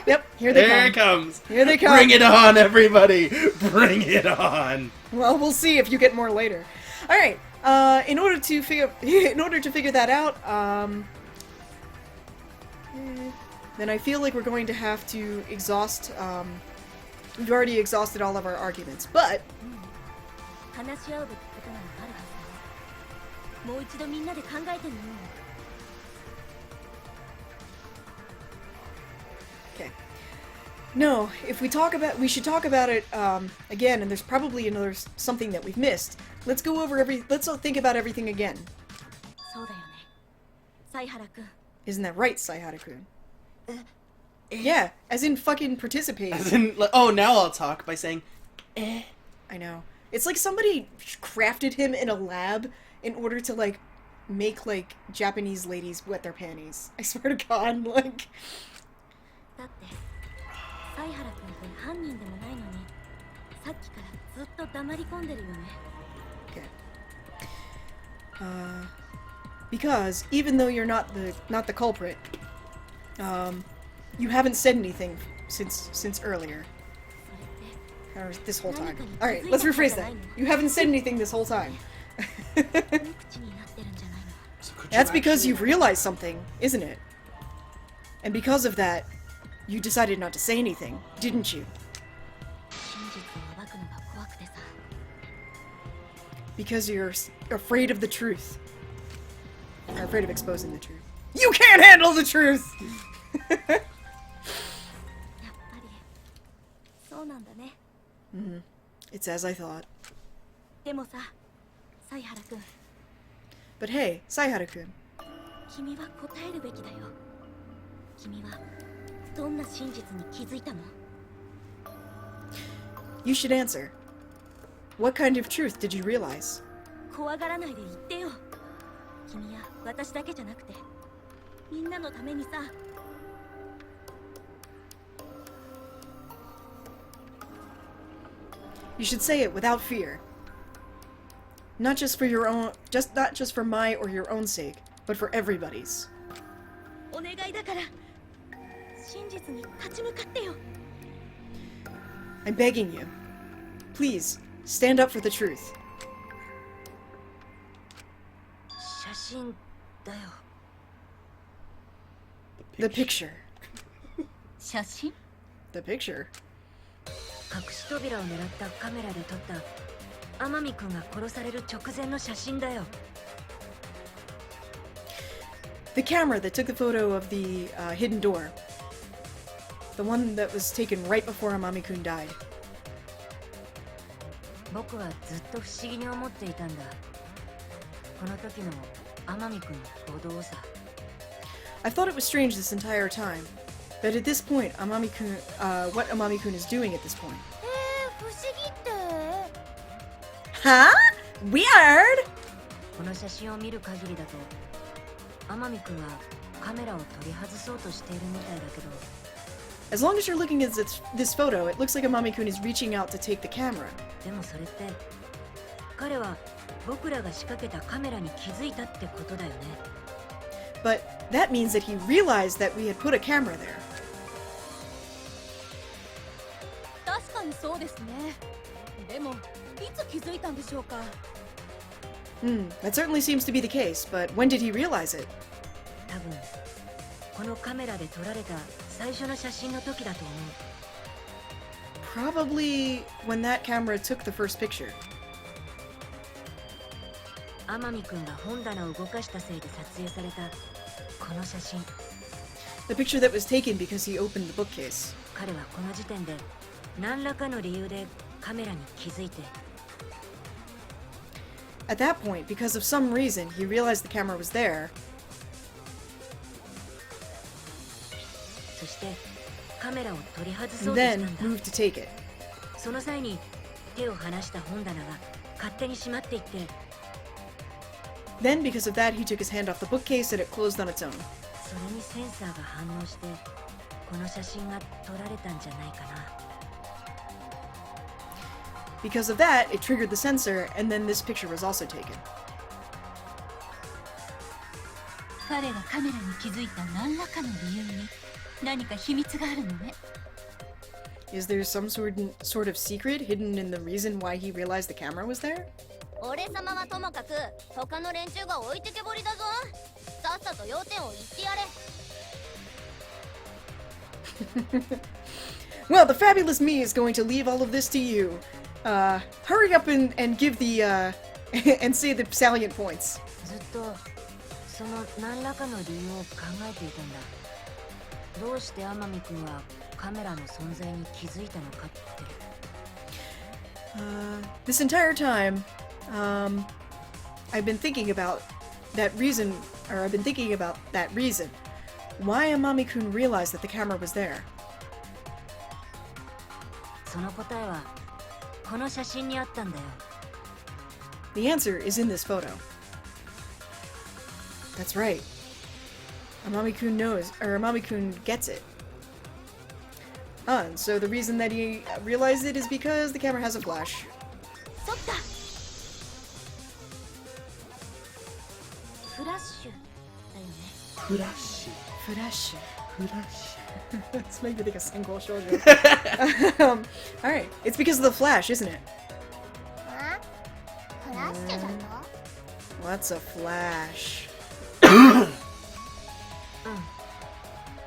Yep, here they There come. it comes. Here they come. Bring it on, everybody. Bring it on. Well, we'll see if you get more later. All right. In order to figure that out, then I feel like we're going to have to exhaust. We've already exhausted all of our arguments, but 話し合うべきことならあるはずだもう一度みんなで考えてみよう okay. No, if we should talk about it again, and there's probably something that we've missed. Let's think about everything again. そうだよね犀原君 Isn't that right, Sayhara-kun? Yeah, as in fucking participate. As in, oh, now I'll talk by saying, eh. I know. It's like somebody crafted him in a lab in order to, like, make, like, Japanese ladies wet their panties. I swear to God, like... だって犀原君って犯人でもないのにさっきからずっと黙り込んでるよね Okay. Because, even though you're not the culprit, you haven't said anything since earlier. Or this whole time. Alright, let's rephrase that. You haven't said anything this whole time. That's because you've realized something, isn't it? And because of that, you decided not to say anything, didn't you? 真実を暴くのが怖くてさ Because you're afraid of the truth. Or afraid of exposing the truth. You can't handle the truth! やっぱりそうなんだね Mm-hmm. It's as I thought. でもさ犀原君 But hey, Sayhara-kun. 君は答えるべきだよ君はどんな真実に気づいたの You should answer. What kind of truth did you realize? 怖がらないで言ってよ君や私だけじゃなくてみんなのためにさ You should say it without fear. Not just for my or your own sake, but for everybody's. お願いだから真実に立ち向かってよ I'm begging you. Please, stand up for the truth. 写真だよ。 The picture. 写真 The picture. 隠し扉を狙ったカメラで撮った天海君が殺される直前の写真だよ。 The camera that took the photo of the hidden door. The one that was taken right before Amami-kun died. 僕はずっと不思議に思っていたんだ。この時の天海君の行動をさ。 I've thought it was strange this entire time. That at this point, Amami-kun, what Amami-kun is doing at this point. 不思議って Huh? Weird! この写真を見る限りだと天海君はカメラを取り外そうとしているみたいだけど。 As long as you're looking at this photo, it looks like Amami-kun is reaching out to take the camera. でもそれって彼は僕らが仕掛けたカメラに気づいたってことだよね。 But that means that he realized that we had put a camera there. 確かにそうですね。でもいつ気づいたんでしょうか。 That certainly seems to be the case, but when did he realize it? 多分このカメラで撮られた最初の写真の時だと思う。 Probably when that camera took the first picture. 天海君が本棚を動かしたせいで撮影されたこの写真。 The picture that was taken because he opened the bookcase. 彼はこの時点で何らかの理由でカメラに気づいて。 At that point, because of some reason, he realized the camera was there. そしてカメラを取り外 And そうとしたん then だ。 moved to take it. その際に手を離した本棚が勝手に閉まっていって。 Then, because of that, he took his hand off the bookcase and it closed on its own. それにセンサーが反応してこの写真が撮られたんじゃないかな。 Because of that, it triggered the sensor, and then this picture was also taken. 彼がカメラに気づいた何らかの理由に何か秘密があるのね。 Is there some sort of secret hidden in the reason why he realized the camera was there? 俺様はともかく他の連中が置いてけぼりだぞ。さっさと要点を言ってやれ。 Well, the fabulous me is going to leave all of this to you. Hurry up and give the, and say the salient points. ずっとその何らかの理由を考えていたんだ。どうして天海君はカメラの存在に気づいたのかって。This entire time, I've been thinking about that reason, or I've been thinking about that reason. Why Amami-kun realized that the camera was there. その答えはこの写真にあったんだよ。 The answer is in this photo. That's right. Amami-kun knows, or Amami-kun gets it. And so the reason that he realized it is because the camera has a flash. そっか。フラッシュだよね。Flash. This made me think of Sengoku Shoujo. Alright, it's because of the flash, isn't it? フラッシュだと What's a flash?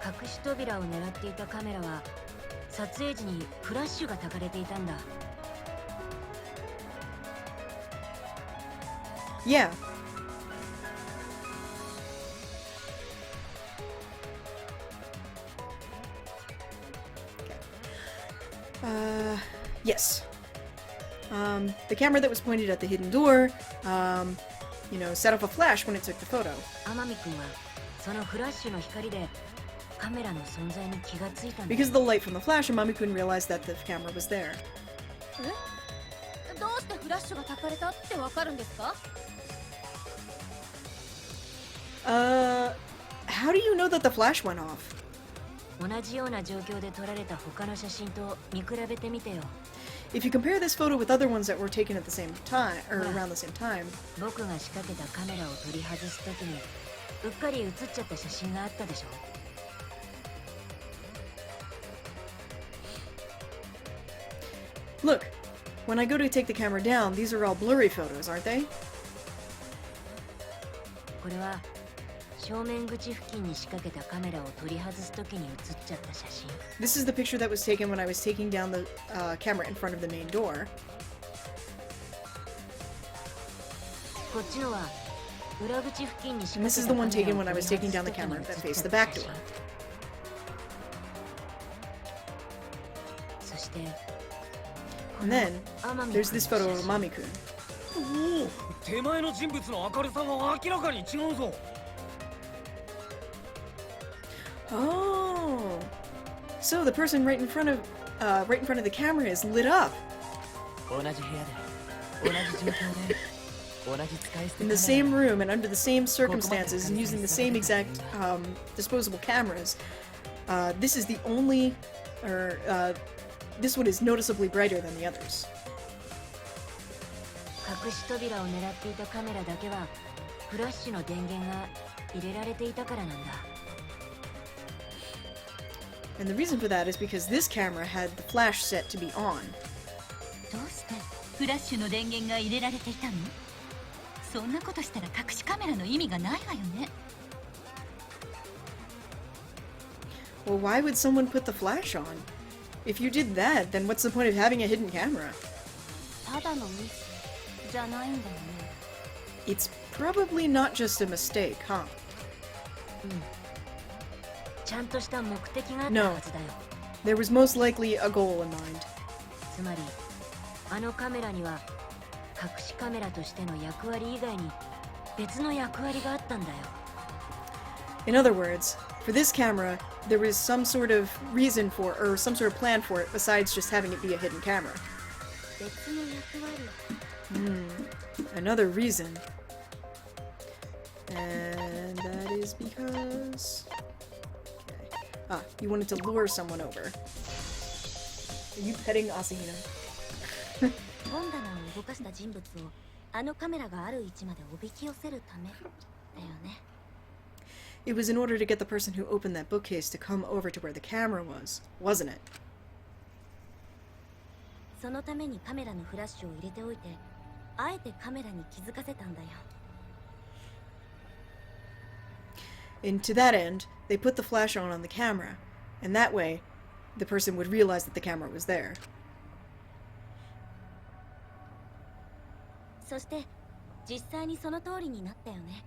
隠し扉を狙っていたカメラは撮影時にフラッシュが焚かれていたんだ。 Yeah. Yes. The camera that was pointed at the hidden door, set off a flash when it took the photo. 天海君はそのフラッシュの光でカメラの存在に気がついたんだ。 Because of the light from the flash, Amami-kun realized that the camera was there. どうしてフラッシュが焚かれたってわかるんですか？ How do you know that the flash went off? 同じような状況で撮られた他の写真と見比べてみてよ。 If you compare this photo with other ones that were taken at the same time, or around the same time, 僕が仕掛けたカメラを取り外すときにうっかり写っちゃった写真があったでしょ。Look, when I go to take the camera down, these are all blurry photos, aren't they? これは正面口付近に仕掛けたカメラを取り外すときに写っちゃった写真。 This is the picture that was taken when I was taking down the camera in front of the main door. こっちのは裏口付近に仕 And 掛 this け is た the カ one メラ taken を when I 取 was り taking 外 down す the ときに camera that 写っ faced ち the ゃった back 写 door. 真。そして And then, there's this photo of Amami-kun. おお、手前の人物の明るさが明らかに違うぞ。 Oh, so the person right in front of the camera is lit up 同じ部屋で同じ状況で同じ使い捨て in カ the メラ same room and under the same circumstances and using the same exact disposable cameras. This is the only, or this one is noticeably brighter than the others. 隠し扉を狙っていたカメラだけはフラッシュの電源が入れられていたからなんだ。 And the reason for that is because this camera had the flash set to be on. どうしてフラッシュの電源が入れられていたの？そんなことしたら隠しカメラの意味がないわよね。 Well, why would someone put the flash on? If you did that, then what's the point of having a hidden camera? ただのミスじゃないんだよね。 It's probably not just a mistake, huh? ちゃんとした目的があったはずだよ。 There was most likely a goal in mind. つまりあのカメラには隠しカメラとしての役割以外に別の役割があったんだよ。 In other words, for this camera, there was some sort of reason for, or some sort of plan for it, besides just having it be a hidden camera. 別の役割。Another reason. And that is because... Okay. Ah, you wanted to lure someone over. Are you petting Asahina? 本棚を動かした人物をあのカメラがある位置までおびき寄せるためだよね。 It was in order to get the person who opened that bookcase to come over to where the camera was, wasn't it? そのためにカメラのフラッシュを入れておいて、あえてカメラに気づかせたんだよ。 And to that end, they put the flash on the camera, and that way, the person would realize that the camera was there. そして実際にその通りになったよね。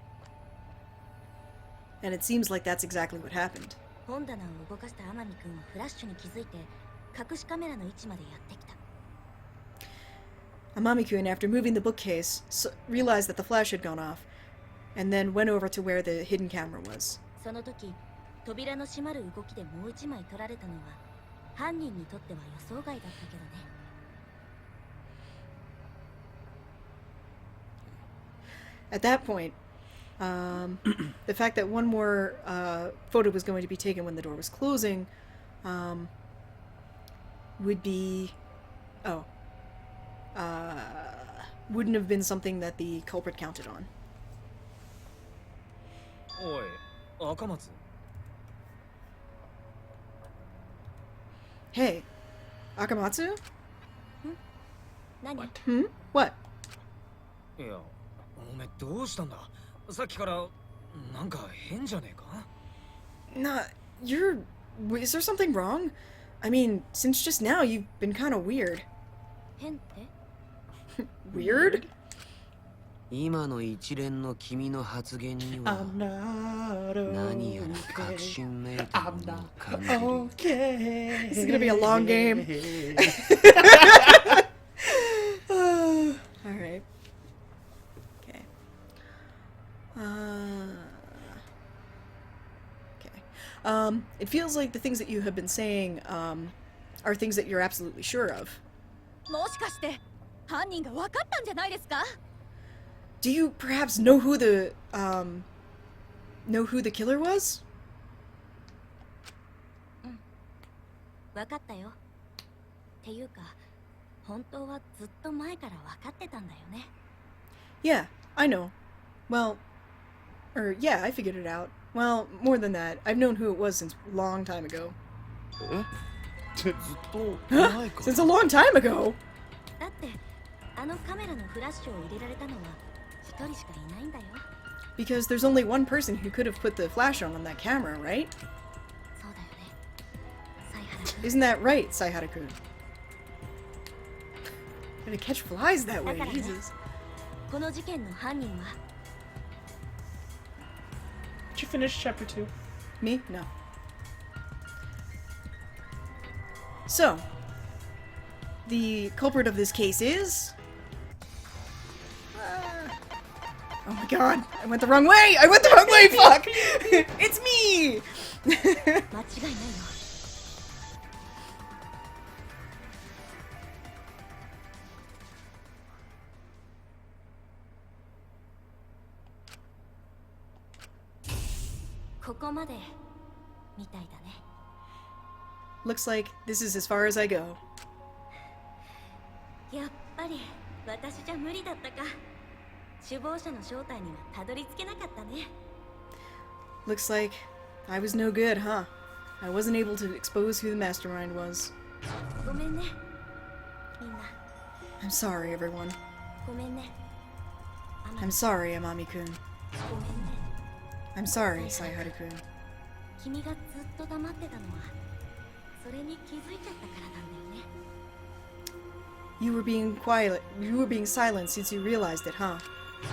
And it seems like that's exactly what happened. 本棚を動かした天海君はフラッシュに気づいて隠しカメラの位置までやってきた。 Amami-kun, after moving the bookcase, realized that the flash had gone off, and then went over to where the hidden camera was. その時、扉の閉まる動きでもう一枚撮られたのは犯人にとっては予想外だったけどね。 At that point, the fact that one more photo was going to be taken when the door was closing would be... wouldn't have been something that the culprit counted on. おい、赤松。 Hey, Akamatsu? 何？ Hmm? What? いや、おめえどうしたんだ。さっきからなんか変じゃねえか。Nah, you're... Is there something wrong? I mean, since just now, you've been kind of weird. 変って？ Weird? 今の一連の君の発言には何やら確信めいたものを感じる。 Okay. This is gonna be a long game. Alright. Okay. Okay. It feels like the things that you have been saying, are things that you're absolutely sure of. もしかして犯人が分かったんじゃないですか？ Do you perhaps know who the killer was? 分かったよ。っていうか、本当はずっと前から分かってたんだよね。 Yeah, I know. Well, yeah, I figured it out. Well, more than that, I've known who it was since a long time ago. Since a long time ago. だってあのカメラのフラッシュを入れられたのは一人しかいないんだよ。 Because there's only one person who could have put the flash on that camera, right? そうだよね。サイハラ君。 Isn't that right, Saihara-kun? Gonna catch flies that way, だからね Jesus. この事件の犯人は Did you finish chapter 2? Me? No. So, the culprit of this case is... oh my god, I went the wrong way! I went the wrong way, fuck! It's me! 間違いないよ。ここまでみたいだね。 Looks like this is as far as I go. やっぱり私じゃ無理だったか。首謀者の正体にはたどり着けなかったね。 Looks like I was no good, huh? I wasn't able to expose who the mastermind was. ごめんね、みんな。 I'm sorry, everyone. ごめんね。 I'm sorry, Amami-kun. ごめんね。 I'm sorry, Saihara-kun. 君がずっと黙ってたのはそれに気づいちゃったからなんだよね。 You were being quiet. You were being silent since you realized it, huh? そ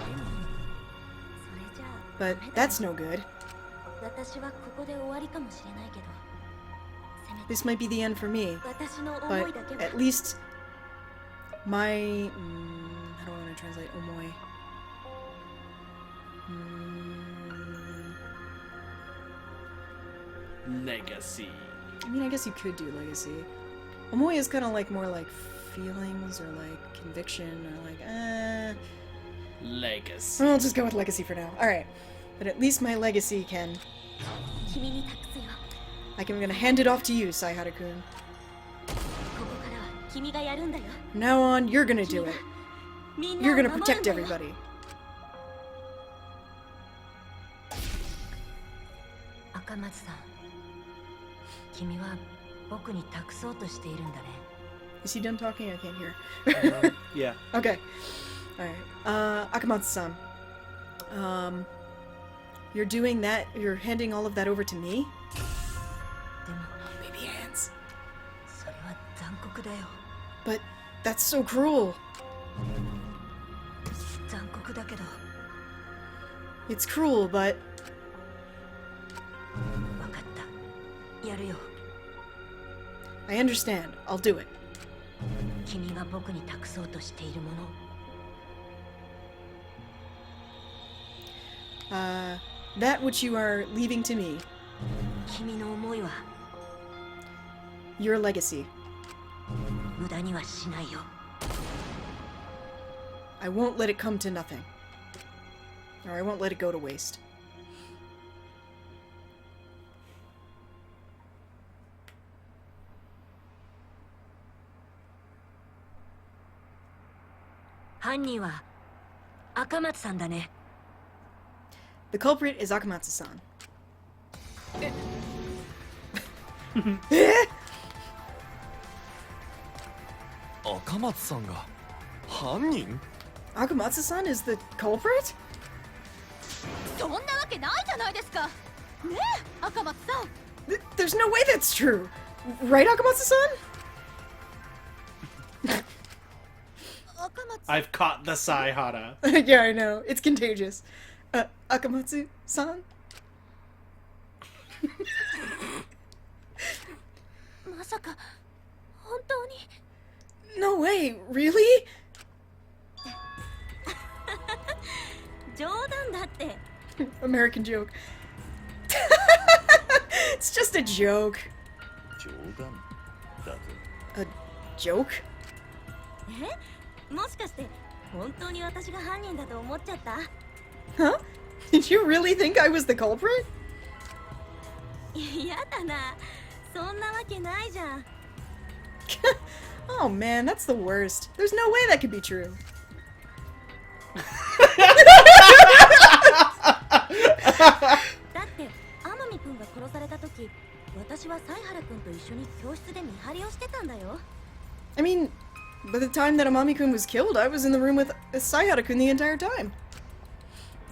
れじゃあ But that's no good. 私はここで終わりかもしれないけど、せめて This might be the end for me. 私の思 But いだけは at least my how do I want to translate omoi? Legacy. I mean, I guess you could do legacy. Omoi is kind of like more like feelings or like conviction or like Legacy. Well, I'll just go with legacy for now. All right, but at least my legacy can. 君に託すよ。 I'm gonna hand it off to you, Saihara-kun. ここからは君がやるんだよ。 From now on, you're gonna do it. みんな You're を gonna 守るん protect だよ。 everybody. 赤松さん、君は僕に託そうとしているんだね。 Is he done talking? I can't hear. Yeah. Okay. Alright. Akamatsu-san. You're doing that? You're handing all of that over to me? でも Baby hands. それは残酷だよ。 But that's so cruel. 残酷だけど。 It's cruel, but わかった。やるよ。 I understand. I'll do it. 君が僕に託そうとしているもの。 That which you are leaving to me. 君の思いは Your legacy. 無駄にはしないよ。 I won't let it come to nothing. Or I won't let it go to waste. The culprit is Akamatsu-san. 赤松さんが犯人？ Akamatsu-san is the culprit? そんなわけないじゃないですか。ねえ、赤松さん。 There's no way that's true. Right, Akamatsu-san? I've caught the Saihara. Yeah, I know. It's contagious. Akamatsu-san? まさか本当に No way, really? 冗談だって。 American joke. It's just a joke. 冗談だと。 A joke? え？もしかして本当に私が犯人だと思っちゃった？ Huh? Did you really think I was the culprit? やだな。そんなわけないじゃん。Oh man, that's the worst. There's no way that could be true. だって天海くんが殺された時私は犀原君と一緒に教室で見張りをしてたんだよ。I mean, by the time that Amami-kun was killed, I was in the room with Sayhara-kun the entire time.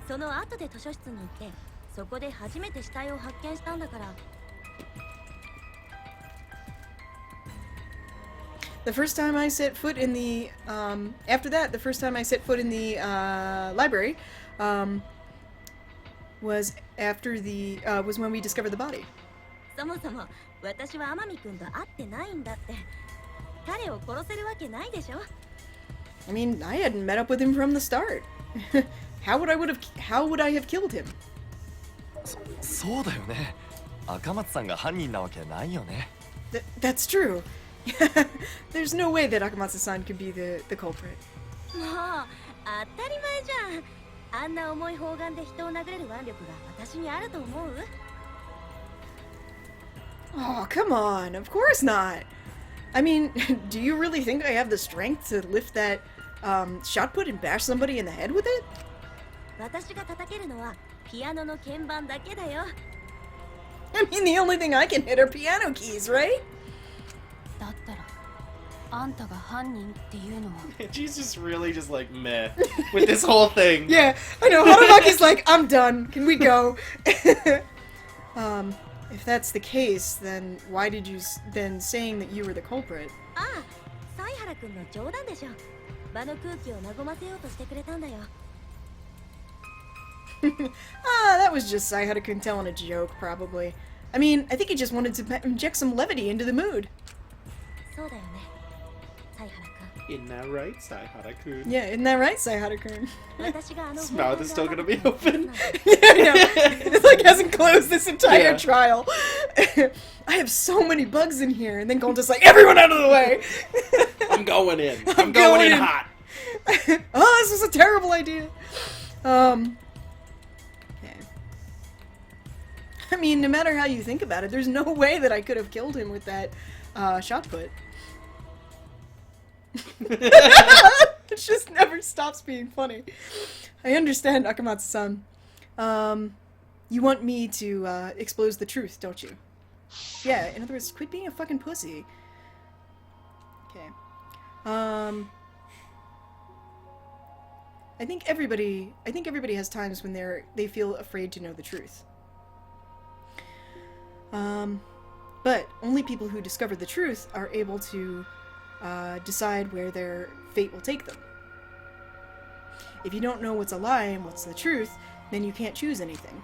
その後で図書室に行って、そこで初めて死体を発見したんだから。The first time I set foot in the, after that, the first time I set foot in the, library, was after the, was when we discovered the body. そもそも、私は天海君と会ってないんだって。彼を殺せるわけないでしょ。I mean, I hadn't met up with him from the start. How would I have killed him? そうだよね。赤松さんが犯人なわけないよね。That's true. There's no way that Akamatsu-san could be the culprit. もう、当たり前じゃん。あんな重い砲丸で人を殴れる腕力が私にあると思う？ Oh, come on. Of course not. I mean, do you really think I have the strength to lift that shot put and bash somebody in the head with it? 私が叩けるのはピアノの鍵盤だけだよ。I mean, the only thing I can hit are piano keys, right? だったらあんたが犯人っていうのは She's just really just like meh with this whole thing. Yeah, I know. Harumaki's like, I'm done. Can we go? If that's the case, then why did you then saying that you were the culprit? ああ、犀原君の冗談でしょ。場の空気を和ませようとしてくれたんだよ。That was just Sayhara-kun telling a joke, probably. I mean, I think he just wanted to inject some levity into the mood. そうだよね、犀原君。 Isn't that right, Sayhara-kun? Yeah, isn't that right, Sayhara-kun? His mouth is still gonna be open. Yeah, I know. It like hasn't closed this entire Yeah. trial. I have so many bugs in here, and then Gon just like, everyone out of the way! I'm going in. I'm going in hot. Oh, this was a terrible idea. Okay. I mean, no matter how you think about it, there's no way that I could have killed him with that shot put. It just never stops being funny. I understand, Akamatsu-san. You want me to expose the truth, don't you? Yeah, in other words, quit being a fucking pussy. Okay. I think everybody has times when they feel afraid to know the truth. But only people who discover the truth are able to decide where their fate will take them. If you don't know what's a lie and what's the truth, then you can't choose anything.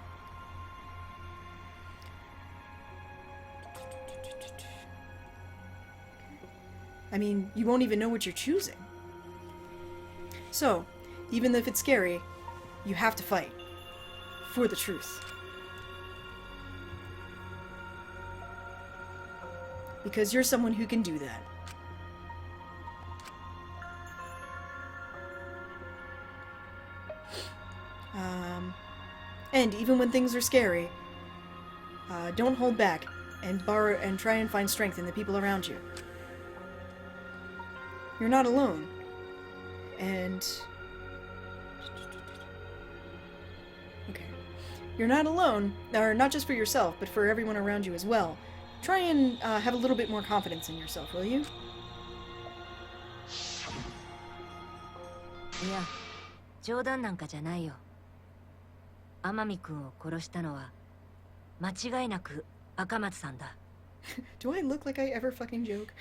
I mean, you won't even know what you're choosing. So, even if it's scary, you have to fight for the truth. Because you're someone who can do that. And even when things are scary, don't hold back and try and find strength in the people around you. You're not alone. And okay. You're not alone, or not just for yourself, but for everyone around you as well. Try and have a little bit more confidence in yourself, will you? いや、冗談なんかじゃないよ。天海君を殺したのは間違いなく赤松さんだ。Do I look like I ever fucking joke?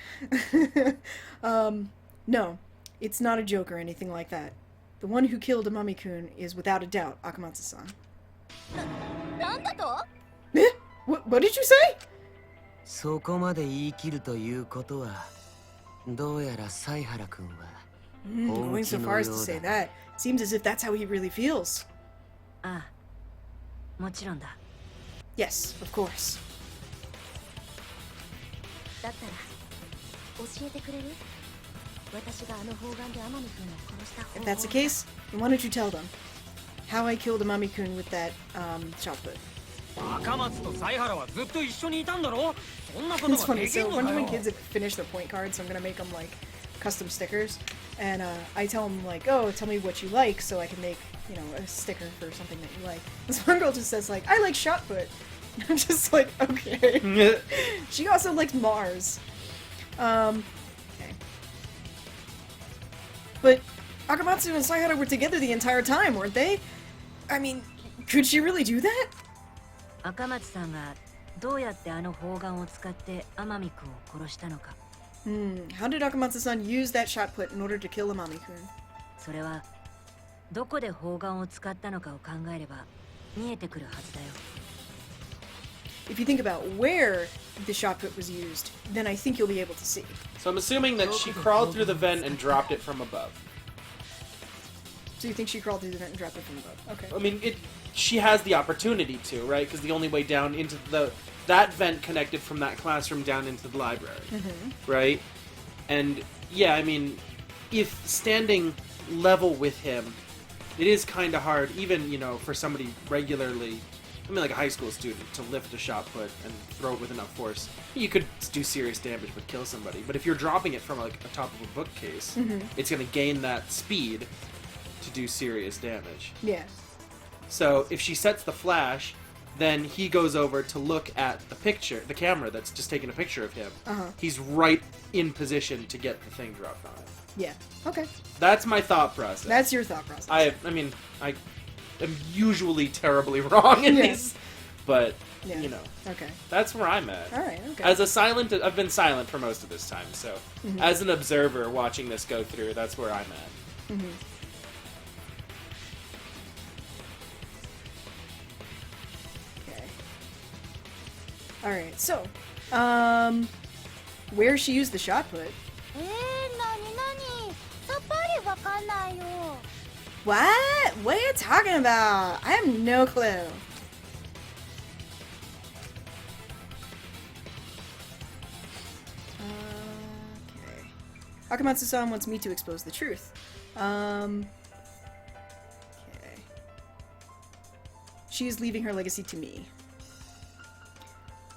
No, it's not a joke or anything like that. The one who killed Amami-kun is without a doubt Akamatsu-san. なんだと？ What did you say? そこまで言い切るということは、どうやら犀原君は going so far as to say that. Seems as if that's how he really feels. ああ、もちろんだ。Yes, of course. だったら教えてくれる？私があの砲丸で天海君を殺した方法。 If that's the case, then why don't you tell them how I killed Amami-kun with that shot put? 赤松と犀原はずっと一緒にいたんだろ？そんなこと It's が funny. できる So の when かよ。 kids have finished their point cards, so I'm gonna make them like custom stickers, and I tell them like, oh, tell me what you like, so I can make a sticker for something that you like. This one girl just says like, I like shot put, I'm just like, okay. She also liked Mars. Okay. But Akamatsu and Saihara were together the entire time, weren't they? I mean, could she really do that? 赤松さんがどうやってあの砲丸を使って天海君を殺したのか。How did Akamatsu-san use that shot put in order to kill Amami-kun? それはどこで砲丸を使ったのかを考えれば見えてくるはずだよ。If you think about where the shot put was used, then I think you'll be able to see. So I'm assuming that she crawled through the vent and dropped it from above. So you think she crawled through the vent and dropped it from above? Okay. I mean, she has the opportunity to, right? Because the only way down into that vent connected from that classroom down into the library, right? And yeah, I mean, if standing level with him, it is kind of hard, even, you know, for somebody regularly, I mean, like a high school student, to lift a shot put and throw it with enough force. You could do serious damage but kill somebody. But if you're dropping it from like the top of a bookcase, it's going to gain that speed to do serious damage. Yeah. So if she sets the flash, then he goes over to look at the picture, the camera that's just taking a picture of him. He's right in position to get the thing dropped on him. Yeah. Okay. That's my thought process. That's your thought process. I mean, I am usually terribly wrong in these, but you know, okay, that's where I'm at. All right, okay. As a silent, I've been silent for most of this time, so as an observer watching this go through, that's where I'm at. Okay. All right, so, where she used the shot put? What? What are you talking about? I have no clue. Okay. Akamatsu-san wants me to expose the truth. Okay. She is leaving her legacy to me.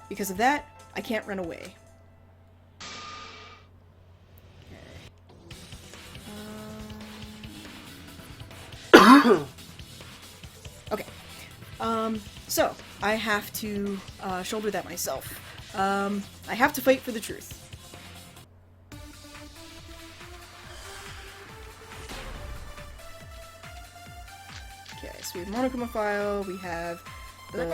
Because of that, I can't run away. Okay. So, I have to shoulder that myself. I have to fight for the truth. Okay, so we have monochroma file, we have the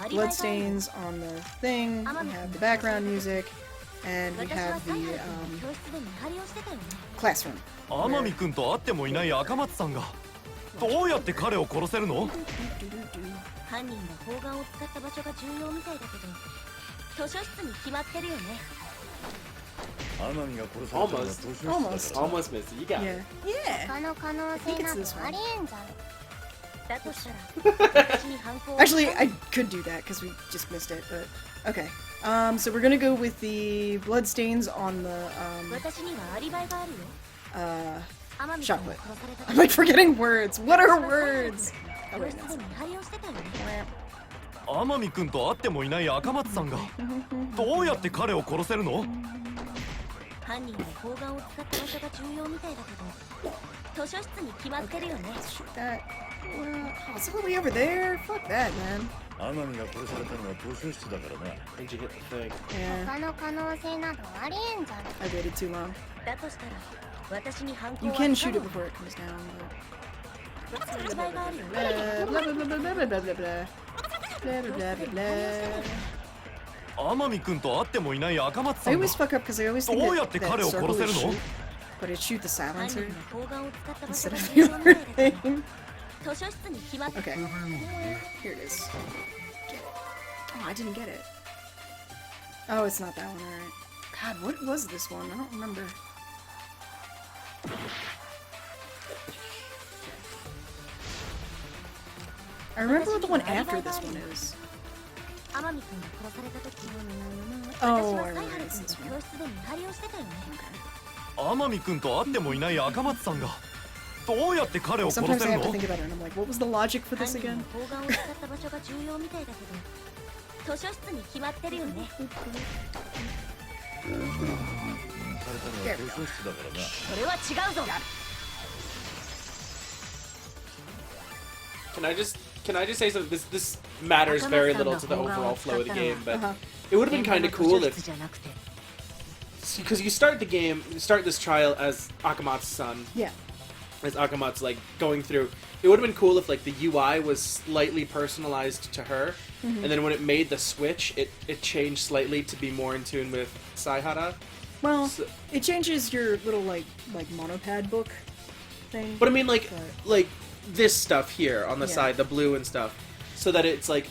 bloodstains on the thing, we have the background music, and we have the classroom. 天海君と会ってもいない赤松さんがどうやって彼を殺せるの？犯人が砲丸を使った場所が重要みたいだけど、図書室に決まってるよね。天海が殺されたのは図書室だから。Almost missed it. You got it. Yeah. I think it's this one. Actually, I could do that because we just missed it, but okay. So we're gonna go with the bloodstains on the shot put. I'm like forgetting words. What are words? Oh wait, no. 天海君と会ってもいない赤松さんがどうやって彼を殺せるの？犯人が砲丸を使った場所が重要みたいだけど、図書室に決まってるよね。Oh, it's all the way over there? Fuck that, man. 天海が殺されたのは図書室だからな。Did you hit the thing? Yeah. 他の可能性などありえんじゃろ。 I waited too long. だとしたら、私に犯行 You は can 不可 shoot 能 it before it comes down, but... アリバイがあるよね。 Blah, blah, blah, blah, blah, blah, blah, blah, blah. Blah, blah, blah, blah, blah. 天海君と会ってもいない赤松さ I んが always fuck up because I always think どうや that, って that 彼を circle 殺せ is るの？ shoot, but it shoot the 犯人 silencer が砲丸を使った場所 instead が of 重 the 要み other たいだけど、 thing. 図書室に決まって Okay. Here it is. Get it. Oh, I didn't get it. Oh, it's not that one, alright. God, what was this one? I don't remember. I remember what the one after this one is. 天海君が殺された時、 Oh, 私は I サイハ remember ル this 君の one. 教室で見張りをしてたよね。天海君と会ってもいない赤松さんがどうやって彼を殺 Sometimes せ I る have to の？ think about it and I'm like, what was the logic for 犯 this 人 again? が砲丸を使った場所が重要みたいだけど、図書室に決まってるよね。殺されたのは図書室だからな。それは違うぞ。 Can I just can I just say something? This matters very little to the overall flow of the game, but it would have been kind of cool if, because you start the game, you start this trial as Akamatsu's son. Yeah. As Akamatsu's like going through. It would have been cool if like the UI was slightly personalized to her, and then when it made the switch, it changed slightly to be more in tune with Saihara. Well, so, it changes your little like monopad book thing. But I mean like this stuff here on the side, the blue and stuff, so that it's like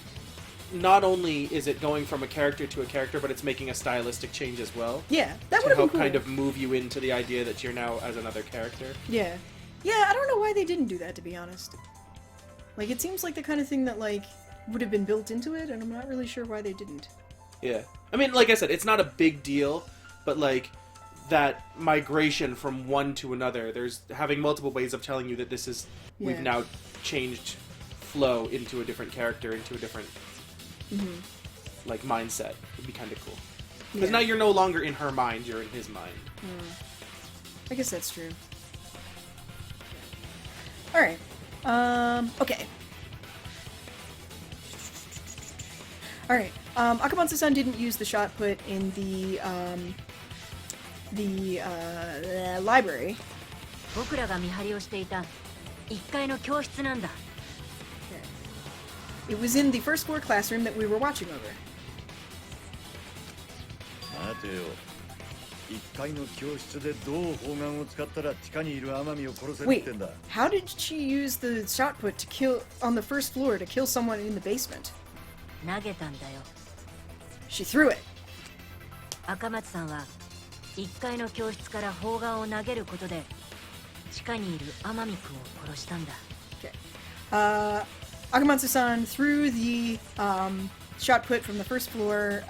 not only is it going from a character to a character, but it's making a stylistic change as well. Yeah, that would help kind of move you into the idea that you're now as another character. Yeah. Yeah, I don't know why they didn't do that, to be honest. Like, it seems like the kind of thing that, like, would have been built into it, and I'm not really sure why they didn't. Yeah. I mean, like I said, it's not a big deal, but, like, that migration from one to another, there's having multiple ways of telling you that this is, we've now changed flow into a different character, into a different, like, mindset. Would be kind of cool. Because now you're no longer in her mind, you're in his mind. I guess that's true. Alright. Okay. Alright. Akamatsu-san didn't use the shot put in the library. It was in the first floor classroom that we were watching over. Wait, how did she use the shot put to kill on the first floor to kill someone in the basement? She threw it. Akamatsu-sanは1階の教室から砲丸を投げることで地下にいる天海君を殺したんだ。Akamatsu-san threw the shot put from the first floor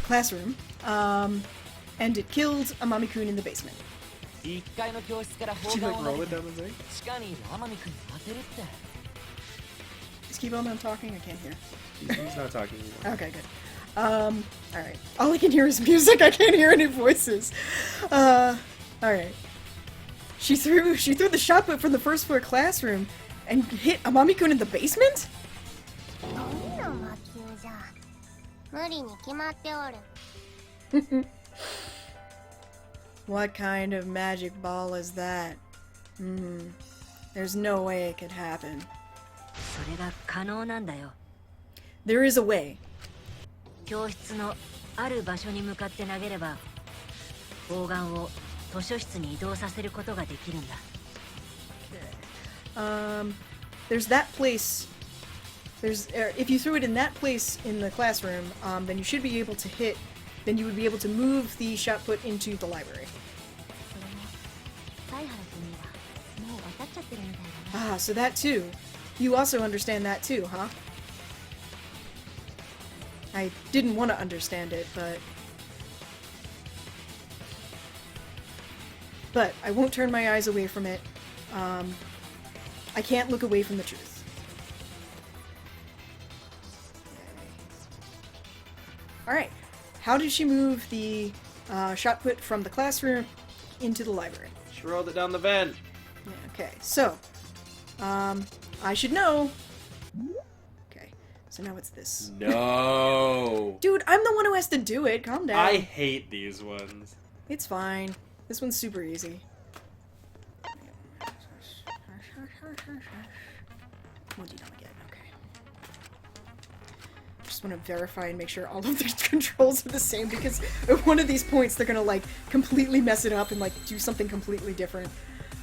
classroom, and it killed Amami-kun in the basement. 1階の教室から砲丸を投げて地下にいる天海君に当てるって。Is Keybone not talking? I can't hear. He's not talking anymore. Okay, good. Alright. All I can hear is music. I can't hear any voices. Alright. She threw the shot put from the first floor classroom and hit Amami-kun in the basement? What kind of magic ball is that? There's no way it could happen. There is a way. There's that place. If you threw it in that place in the classroom, then you should be able to hit. Then you would be able to move the shot put into the library. Ah, so that too. You also understand that too, huh? I didn't want to understand it, but I won't turn my eyes away from it. I can't look away from the truth. Alright, how did she move the shot put from the classroom into the library? She rolled it down the vent. Yeah, okay, so, I should know. Okay, so now it's this. No! Dude, I'm the one who has to do it, calm down. I hate these ones. It's fine. This one's super easy. What did I get? Okay. Just want to verify and make sure all of the controls are the same, because at one of these points they're gonna like completely mess it up and like do something completely different.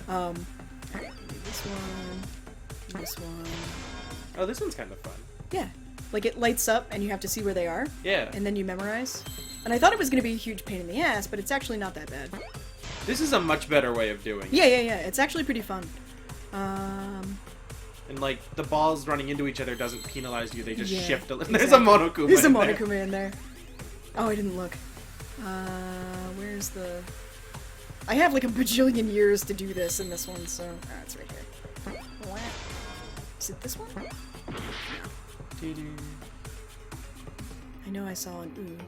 This one. This one. Oh, this one's kind of fun. Yeah. Like it lights up and you have to see where they are. Yeah. And then you memorize. And I thought it was gonna be a huge pain in the ass, but it's actually not that bad. This is a much better way of doing it. Yeah. It's actually pretty fun. And like the balls running into each other doesn't penalize you; they just shift a little. Exactly. There's a Monokuma. There's a Monokuma in there. Oh, I didn't look. Where's the? I have like a bajillion years to do this in this one, so it's right here. Is it this one? I know I saw an ooh.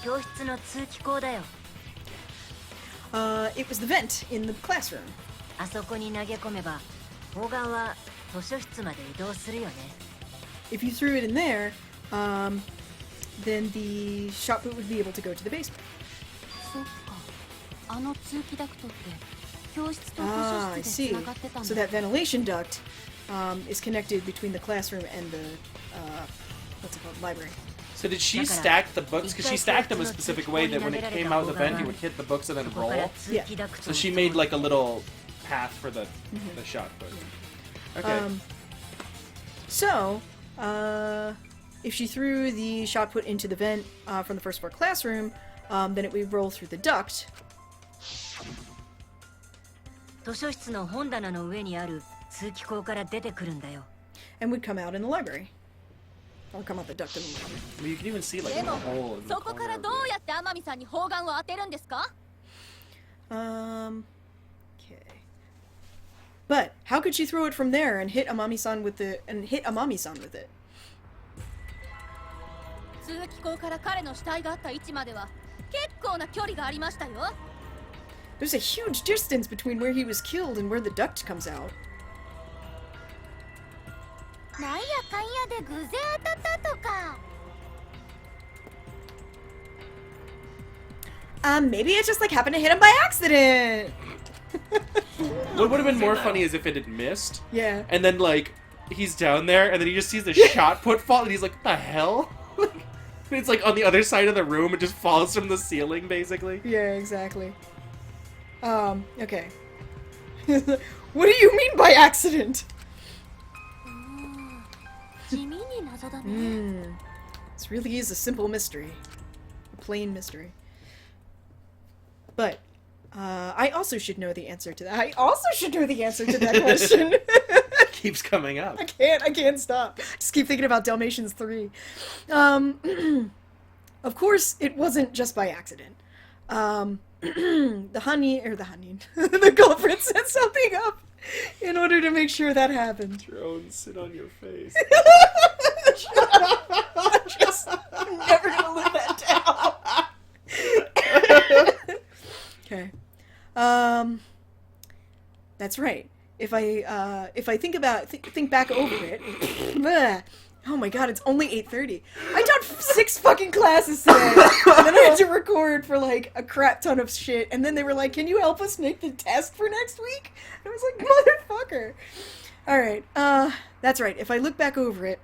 教室の通気口だよ。It was the vent in the classroom. あそこに投げ込めば砲丸は図書室まで移動するよね。 If you threw it in there, then the shot put would be able to go to the basement. そっか。あの通気ダクトって教室と図 Ah, 書 I 室で see. つながってたん So だ。 that ventilation duct is connected between the classroom and the what's it called, library. So did she stack the books? Because she stacked them a specific way that when it came out the vent, you would hit the books and then roll. Yeah. So she made like a little path for the shot put. Okay. So, if she threw the shot put into the vent from the first floor classroom, then it would roll through the duct. 図書室の本棚の上にある通気口から出てくるんだよ。 And would come out in the library. Or come out the duct in the library. I mean, you can even see like a でも hole in the そこから corner. どうやって天海さんに砲丸を当てるんですか？ Okay. But how could she throw it from there and hit Amami-san with it? 通気口から彼の死体があった位置までは結構な距離がありましたよ。 There's a huge distance between where he was killed and where the duct comes out. なんやかんやで偶然当たったとか。 Maybe it just like happened to hit him by accident. What would have been more funny is if it had missed. Yeah. And then like he's down there and then he just sees the shot put fall and he's like, what the hell? It's like on the other side of the room. It just falls from the ceiling basically. Yeah, exactly. Okay. What do you mean by accident? 地味に謎だね。 This really is a simple mystery. A plain mystery. But, I also should know the answer to that. I also should know the answer to that question. Keeps coming up. I can't stop. Just keep thinking about Dalmatians 3. Of course, it wasn't just by accident. The culprit set something up in order to make sure that happened. Drone, sit on your face. I'm just never gonna live that down. Okay. That's right. If I think back over it, oh my god, it's only 8:30. I taught 6 fucking classes today, and then I had to record for like a crap ton of shit, and then they were like, "Can you help us make the test for next week?" And I was like, "Motherfucker!" All right, that's right. If I look back over it,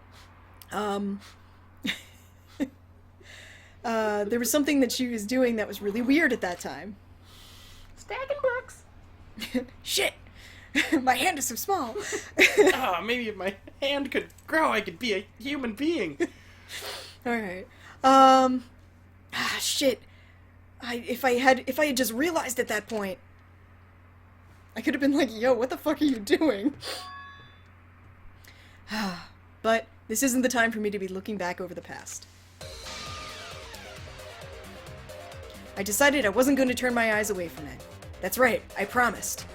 there was something that she was doing that was really weird at that time. Stacking books. Shit! My hand is so small. Maybe if my hand could grow, I could be a human being. Alright. Shit. If I had just realized at that point, I could have been like, yo, what the fuck are you doing? But this isn't the time for me to be looking back over the past. I decided I wasn't going to turn my eyes away from it. That's right, I promised.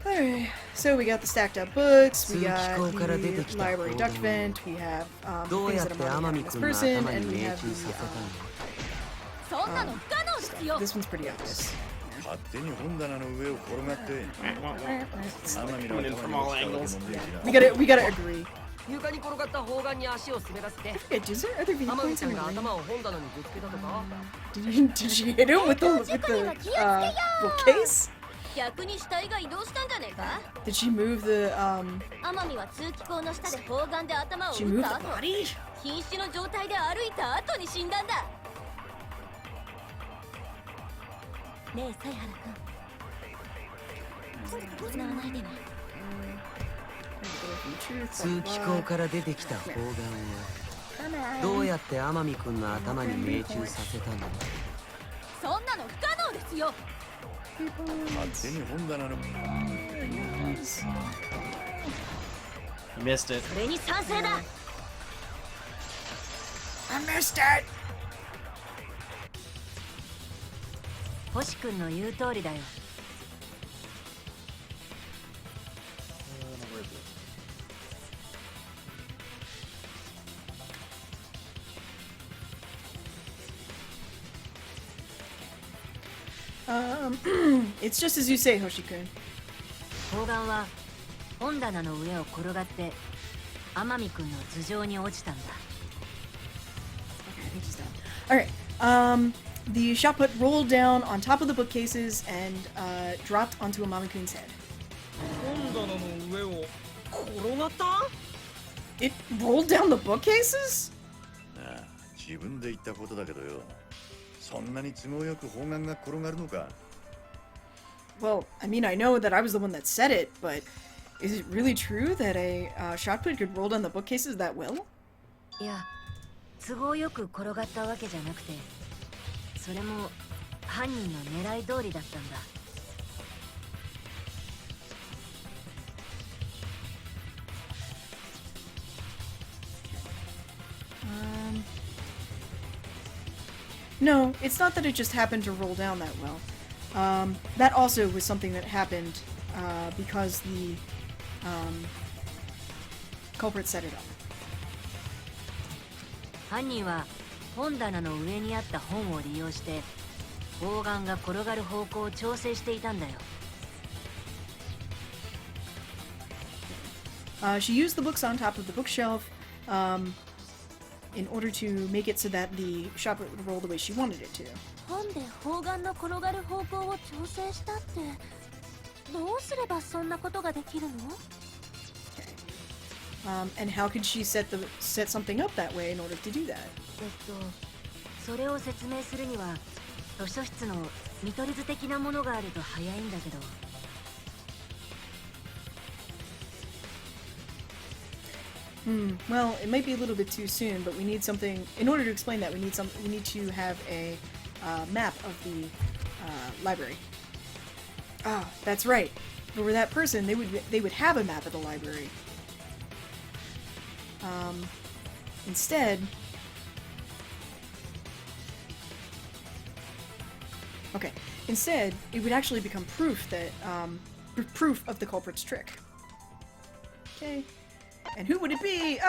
Alright, so we got the stacked up books, we got the library duct vent, we have things that are marked on this person, and we have the, this one's pretty obvious. Coming in from all angles. We gotta agree. 床に転がった砲丸に足を滑らせて Is there other 天海 viewpoints さん in が the 頭を本棚にぶつけたとか Did she hit him with the case? 逆に死体が移動したんじゃねえか？ Did she move the 天海は通気口の下で砲丸で頭を she 打っ moved た the 後、 body? 瀕死の状態で歩いた後に死んだんだ。ねえ、犀原君。失わないでね。通気口から出てきた砲丸はどうやって天海君の頭に命中させたの？そんなの不可能ですよ。 Missed it. それに賛成だ。 I missed it! 星君の言う通りだよ。It's just as you say, Hoshi-kun. 砲丸は本棚の上を転がって天海君の頭上に落ちたんだ。 Alright, the shot put rolled down on top of the bookcases and dropped onto Amami-kun's head. 本棚の上を転がった？ It rolled down the bookcases? なあ、自分で言ったことだけどよ。そんなに都合よく砲丸が転がるのか? Well, I mean, I know that I was the one that said it, but is it really true that a shot put could roll down the bookcases that well? いや、都合よく転がったわけじゃなくて、それも犯人の狙い通りだったんだ。No, it's not that it just happened to roll down that well. That also was something that happened because the culprit set it up. 犯人は本棚の上にあった本を利用して砲丸が転がる方向を調整していたんだよ。She used the books on top of the bookshelf in order to make it so that the shot put would roll the way she wanted it to. 本で砲丸の転がる方向を調整したってどうすればそんなことができるの？ And how could she set something up that way in order to do that? それを説明するには図書室の見取り図的なものがあると早いんだけど。Well, it might be a little bit too soon, but we need something. In order to explain that, we need to have a map of the library. Ah, that's right. If it were that person, they would have a map of the library. Instead, it would actually become proof that proof of the culprit's trick. Okay. And who would it be?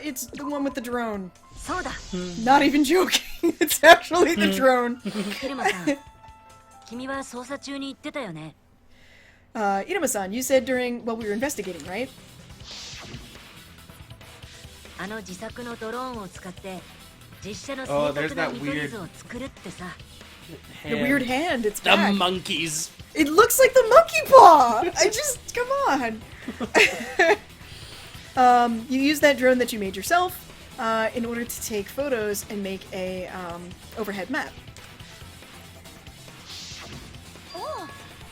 It's the one with the drone. Not even joking. It's actually the drone. 君は捜査中に言ってたよね。Iruma-san, you said while we were investigating, right? あの自作のドローンを使って実写の正確な見取り図を作るってさ。The weird hand, it's the back. monkeys. It looks like the monkey paw! Come on! You use that drone that you made yourself in order to take photos and make a overhead map.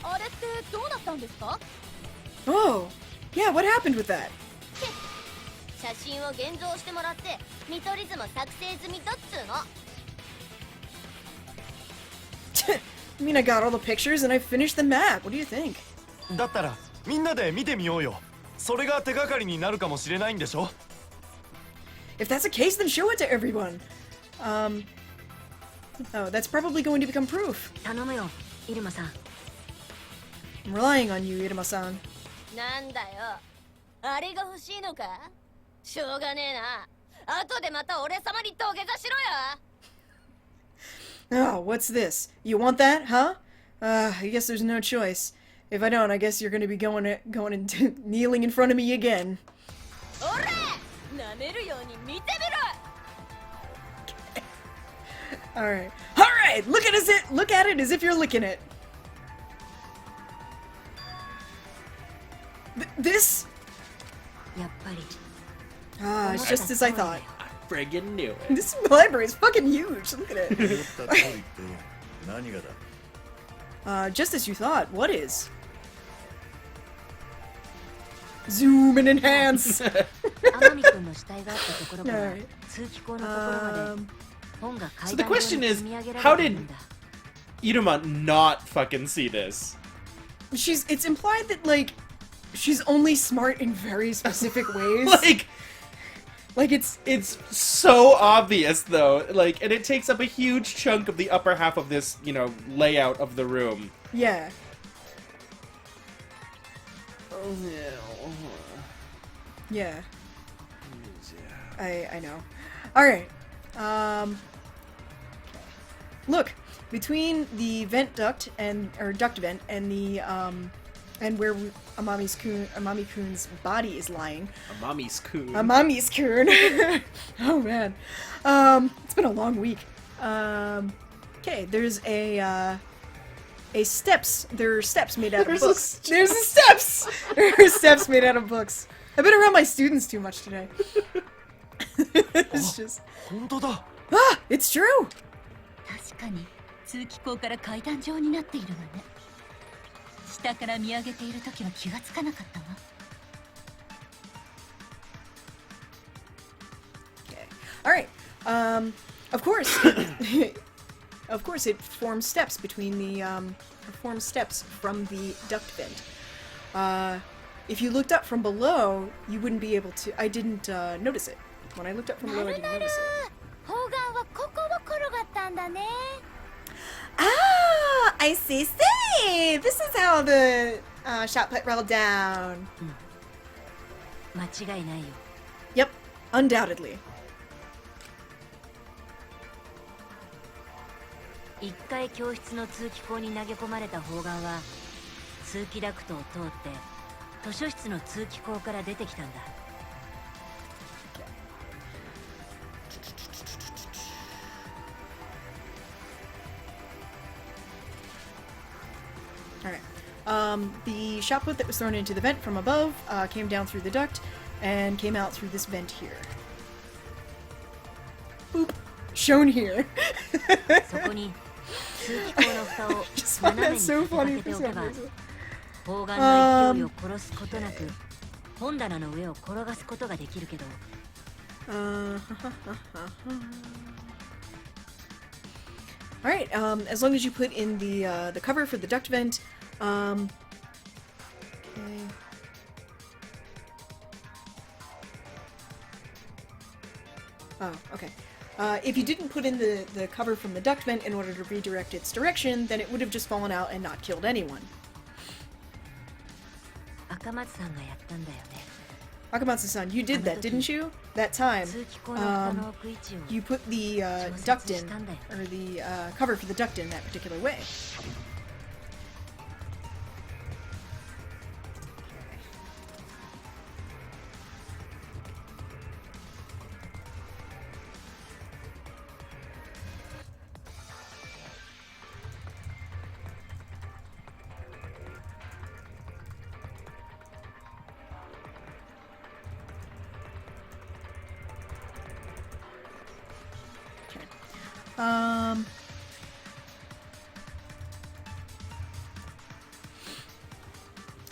あれってどうなったんですか？ Oh, yeah, what happened with that? 写真を現像してもらって見取り図も作成済みだっつーの。 I mean, I got all the pictures and I finished the map. What do you think? だったらみんなで見てみようよ。それが手がかりになるかもしれないんでしょ? If that's the case, then show it to everyone. Oh, that's probably going to become proof. 頼むよ、イルマさん。 I'm relying on you, Iruma-san. なんだよ。あれが欲しいのか？しょうがねえな。後でまた俺様に土下座しろよ。 Oh, what's this? You want that, huh? I guess there's no choice. If I don't, I guess you're gonna be going and kneeling in front of me again. おら！舐めるように見てみろ。 Alright. Alright! Look at it as if you're licking it. This? やっぱり。 Ah, it's just as I thought. I friggin' knew it. This library is fucking huge. Look at it. Just as you thought. What is? Zoom and enhance. 天海君の死体があったところから通気口のところまで本が So 階 the 段状 question に is, 積み上げら how れてい did るんだ。 Iruma not fucking see this? It's implied that, like, she's only smart in very specific ways. Like it's so obvious though. Like, and it takes up a huge chunk of the upper half of this, layout of the room. Yeah. Yeah. I know. Alright. Look, between the vent duct or duct vent and the and where Amami-kun's body is lying. Amami's-kun. Oh man. It's been a long week. Okay, there's a steps. There are steps made out of books. There's steps! There are steps made out of books. I've been around my students too much today. It's just... Ah! It's true! 確かに通気口から階段状になっているわね。下から見上げているときは気がつかなかったわ。Okay. All right. Of course, of course, it forms steps between the forms steps from the duct vent. If you looked up from below, you wouldn't be able to. I didn't notice it when I looked up from below. I didn't notice it. Ah, I see. Say, this is how the shot put rolled down. 間違いないよ。 Yep, undoubtedly. 一回教室の通気口に投げ込まれた砲丸は通気ダクトを通って図書室の通気口から出てきたんだ。Alright. The shot put that was thrown into the vent from above came down through the duct and came out through this vent here. Boop. Shown here. そこに通気口の蓋を斜めに立てかけておけば砲丸の勢いを殺すことなく本棚の上を転がすことができるけど。Alright, as long as you put in the cover for the duct vent, okay. Oh, okay. If you didn't put in the cover from the duct vent in order to redirect its direction, then it would have just fallen out and not killed anyone. Akamatsu-san, you did that, didn't you? That time. You put the duct in, or the cover for the duct in that particular way.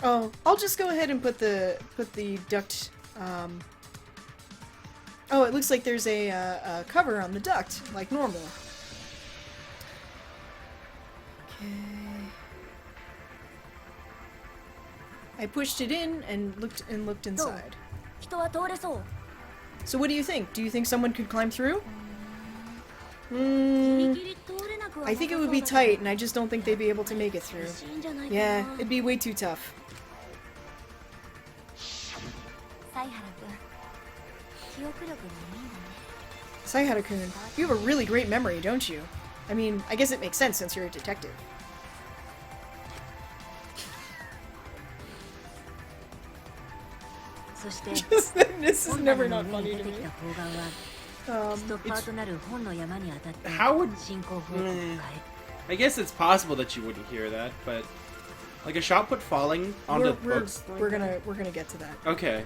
Oh, I'll just go ahead and put the duct. Oh, it looks like there's a cover on the duct, like normal. Okay. I pushed it in and looked inside. So what do you think? Do you think someone could climb through? I think it would be tight, and I just don't think they'd be able to make it through. Yeah, it'd be way too tough. Saihara-kun, you have a really great memory, don't you? I mean, I guess it makes sense since you're a detective. This is never not funny to me. How would... I guess it's possible that you wouldn't hear that, but... Like a shot put falling onto books? We're gonna get to that. Okay.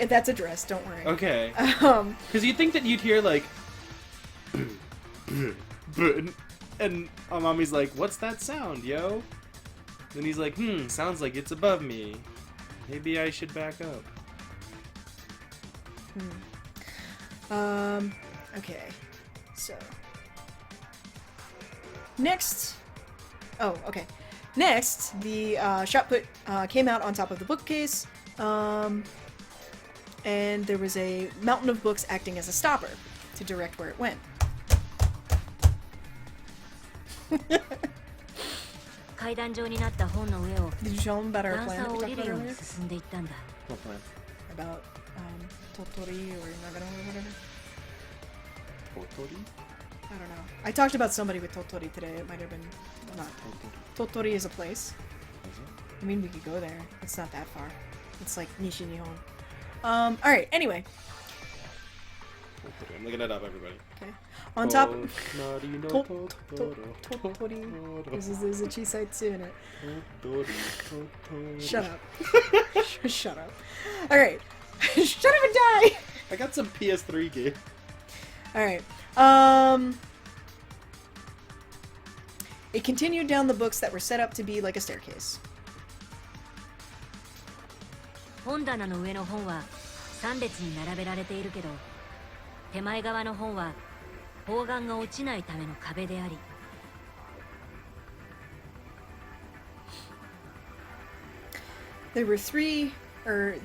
That's addressed, don't worry. Okay. Because you'd think that you'd hear like... and Amami's like, what's that sound, yo? And he's like, sounds like it's above me. Maybe I should back up. Okay. So. Next. Oh, okay. Next, the shot put came out on top of the bookcase, and there was a mountain of books acting as a stopper to direct where it went. Did you tell him about our plan that we talked about earlier? What plan? About Totori or Nagano or whatever? Totori? I don't know. I talked about somebody with Tottori today. It might have been not Tottori is a place. I mean, we could go there. It's not that far. It's like Nishi Nihon. Alright, anyway. I'm looking it up, everybody. Okay. On top... Tottori. There's a Chisaitsu in it. Shut up. Shut up. Alright. Shut up and die! I got some PS3 game. Alright. It continued down the books that were set up to be like a staircase. 本棚の上の本は3列に並べられているけど、手前側の本は砲丸が落ちないための壁であり。There were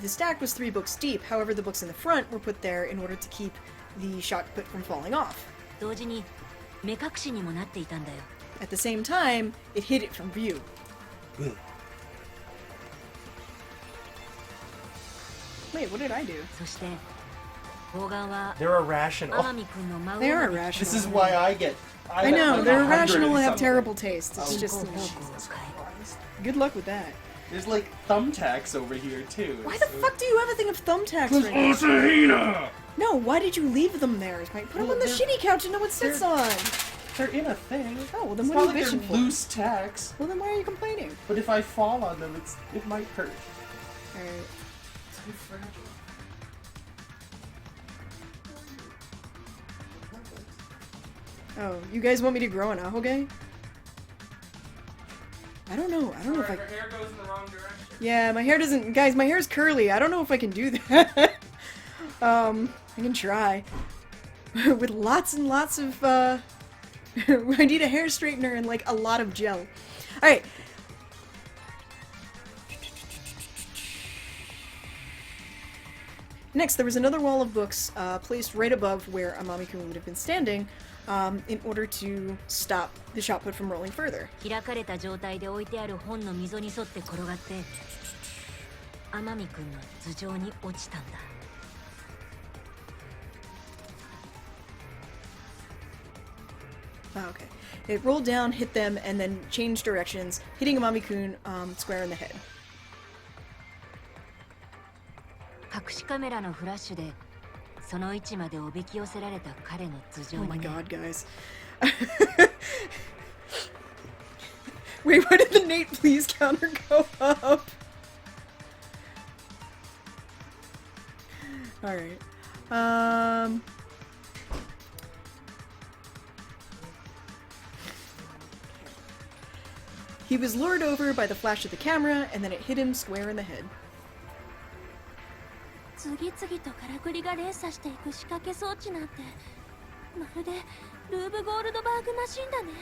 the stack was 3 books deep. However, the books in the front were put there in order to keep the shot put from falling off. 同時に目隠しにもなっていたんだよ。At the same time, it hid it from view. Wait, what did I do? そして砲丸は They're irrational. 天海君の真 They 上 are に irrational. This is why I get. I know, have they're like 100 irrational and have something. terrible taste. It's just... 方向を変え Good luck with that. There's like thumbtacks over here too. Why the fuck do you have a thing of thumbtacks right now? No, why did you leave them there? Put them on the shitty couch and no one sits on. They're in a thing. Oh, well then It's what are not you like bitching they're for? loose tacks. Well then why are you complaining? But if I fall on them, it might hurt. Alright. So fragile. Oh, you guys want me to grow an ahoge? I don't know. I don't know if I... Her hair goes in the wrong direction. Yeah, my hair doesn't... Guys, my hair's curly. I don't know if I can do that. I can try. With lots and lots of, I need a hair straightener and, like, a lot of gel. Alright. Next, there was another wall of books placed right above where Amami-kun would have been standing in order to stop the shot put from rolling further. 開かれた状態で置いてある本の溝に沿って転がって天海君の頭上に落ちたんだ。 Oh, okay. It rolled down, hit them, and then changed directions, hitting Amami-kun square in the head. 隠しカメラのフラッシュでその位置までおびき寄せられた彼の頭上 Oh に my god, guys. Wait, why did the Nate please counter go up? Alright. He was lured over by the flash of the camera, and then it hit him square in the head. 次々とからくりが連鎖していく仕掛け装置なんてまるでルーブ・ゴールドバーグマシンだね。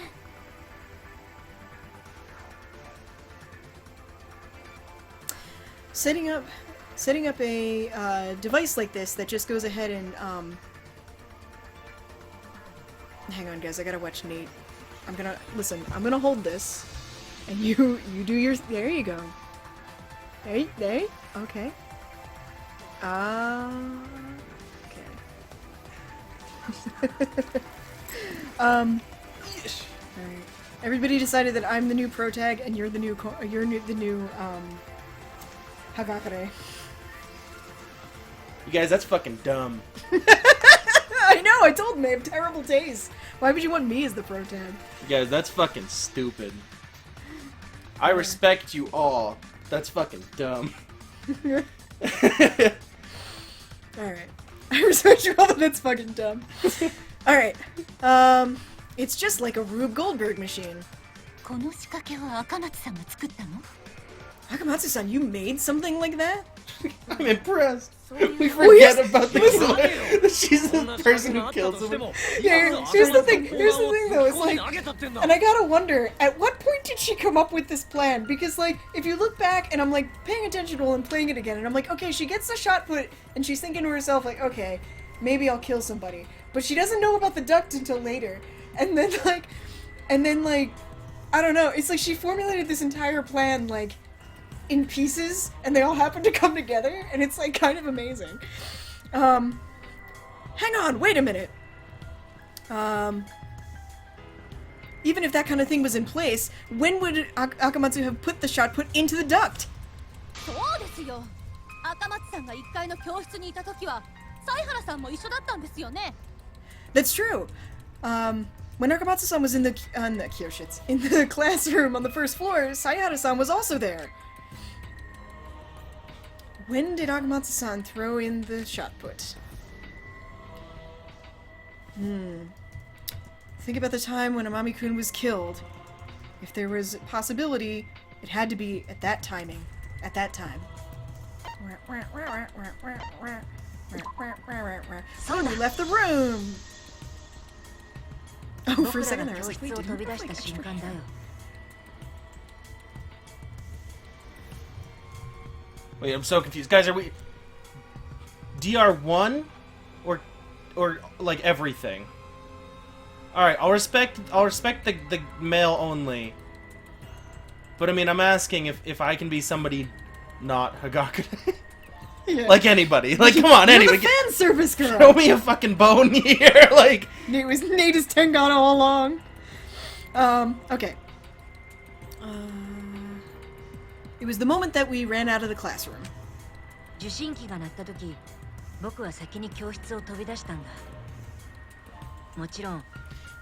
Setting up a device like this that just goes ahead and hang on, guys. I gotta watch Nate. I'm gonna hold this, and you do your. There you go. There. Okay. Okay. Alright. Everybody decided that I'm the new protag and you're the new Hagakure. You guys, that's fucking dumb. I know, I told him they have terrible taste. Why would you want me as the protag? You guys, that's fucking stupid. I respect you all. That's fucking dumb. Alright. I respect you all, but that's fucking dumb. Alright. It's just like a Rube Goldberg machine. この仕掛けは赤松さんが作ったの? Akamatsu-san, you made something like that? I'm impressed. We forget about this. She's the person who kills him. Yeah, here's the thing though, it's like, and I gotta wonder, at what point did she come up with this plan? Because like, if you look back and I'm like paying attention while I'm playing it again, and I'm like, okay, she gets the shot put, and she's thinking to herself like, okay, maybe I'll kill somebody. But she doesn't know about the duct until later. And then like, I don't know, it's like she formulated this entire plan like, in pieces, and they all happen to come together, and it's like kind of amazing. Hang on, wait a minute. even if that kind of thing was in place, when would Akamatsu have put the shot put into the duct? そうですよ。赤松さんが1階の教室にいた時は、犀原さんも一緒だったんですよね。That's true. When Akamatsu-san was in the classroom on the first floor, Sayahara-san was also there. When did Akamatsu-san throw in the shot put? Think about the time when Amami-kun was killed. If there was a possibility, it had to be at that timing. At that time. Oh, we left the room! Oh, for a second there, I was like, wait, did he like extra hair? Wait, I'm so confused. Guys, are we... DR1? Or like, everything? Alright, I'll respect the male only. But, I mean, I'm asking if I can be somebody not Hagakure. Yeah. Like anybody. Like, come on, You're anyway. the fan service girl! Show me a fucking bone here, like... Nate is Tengan all along. Okay. It was the moment that we ran out of the classroom. 受信機が鳴った時、僕は先に教室を飛び出したんだ。もちろん。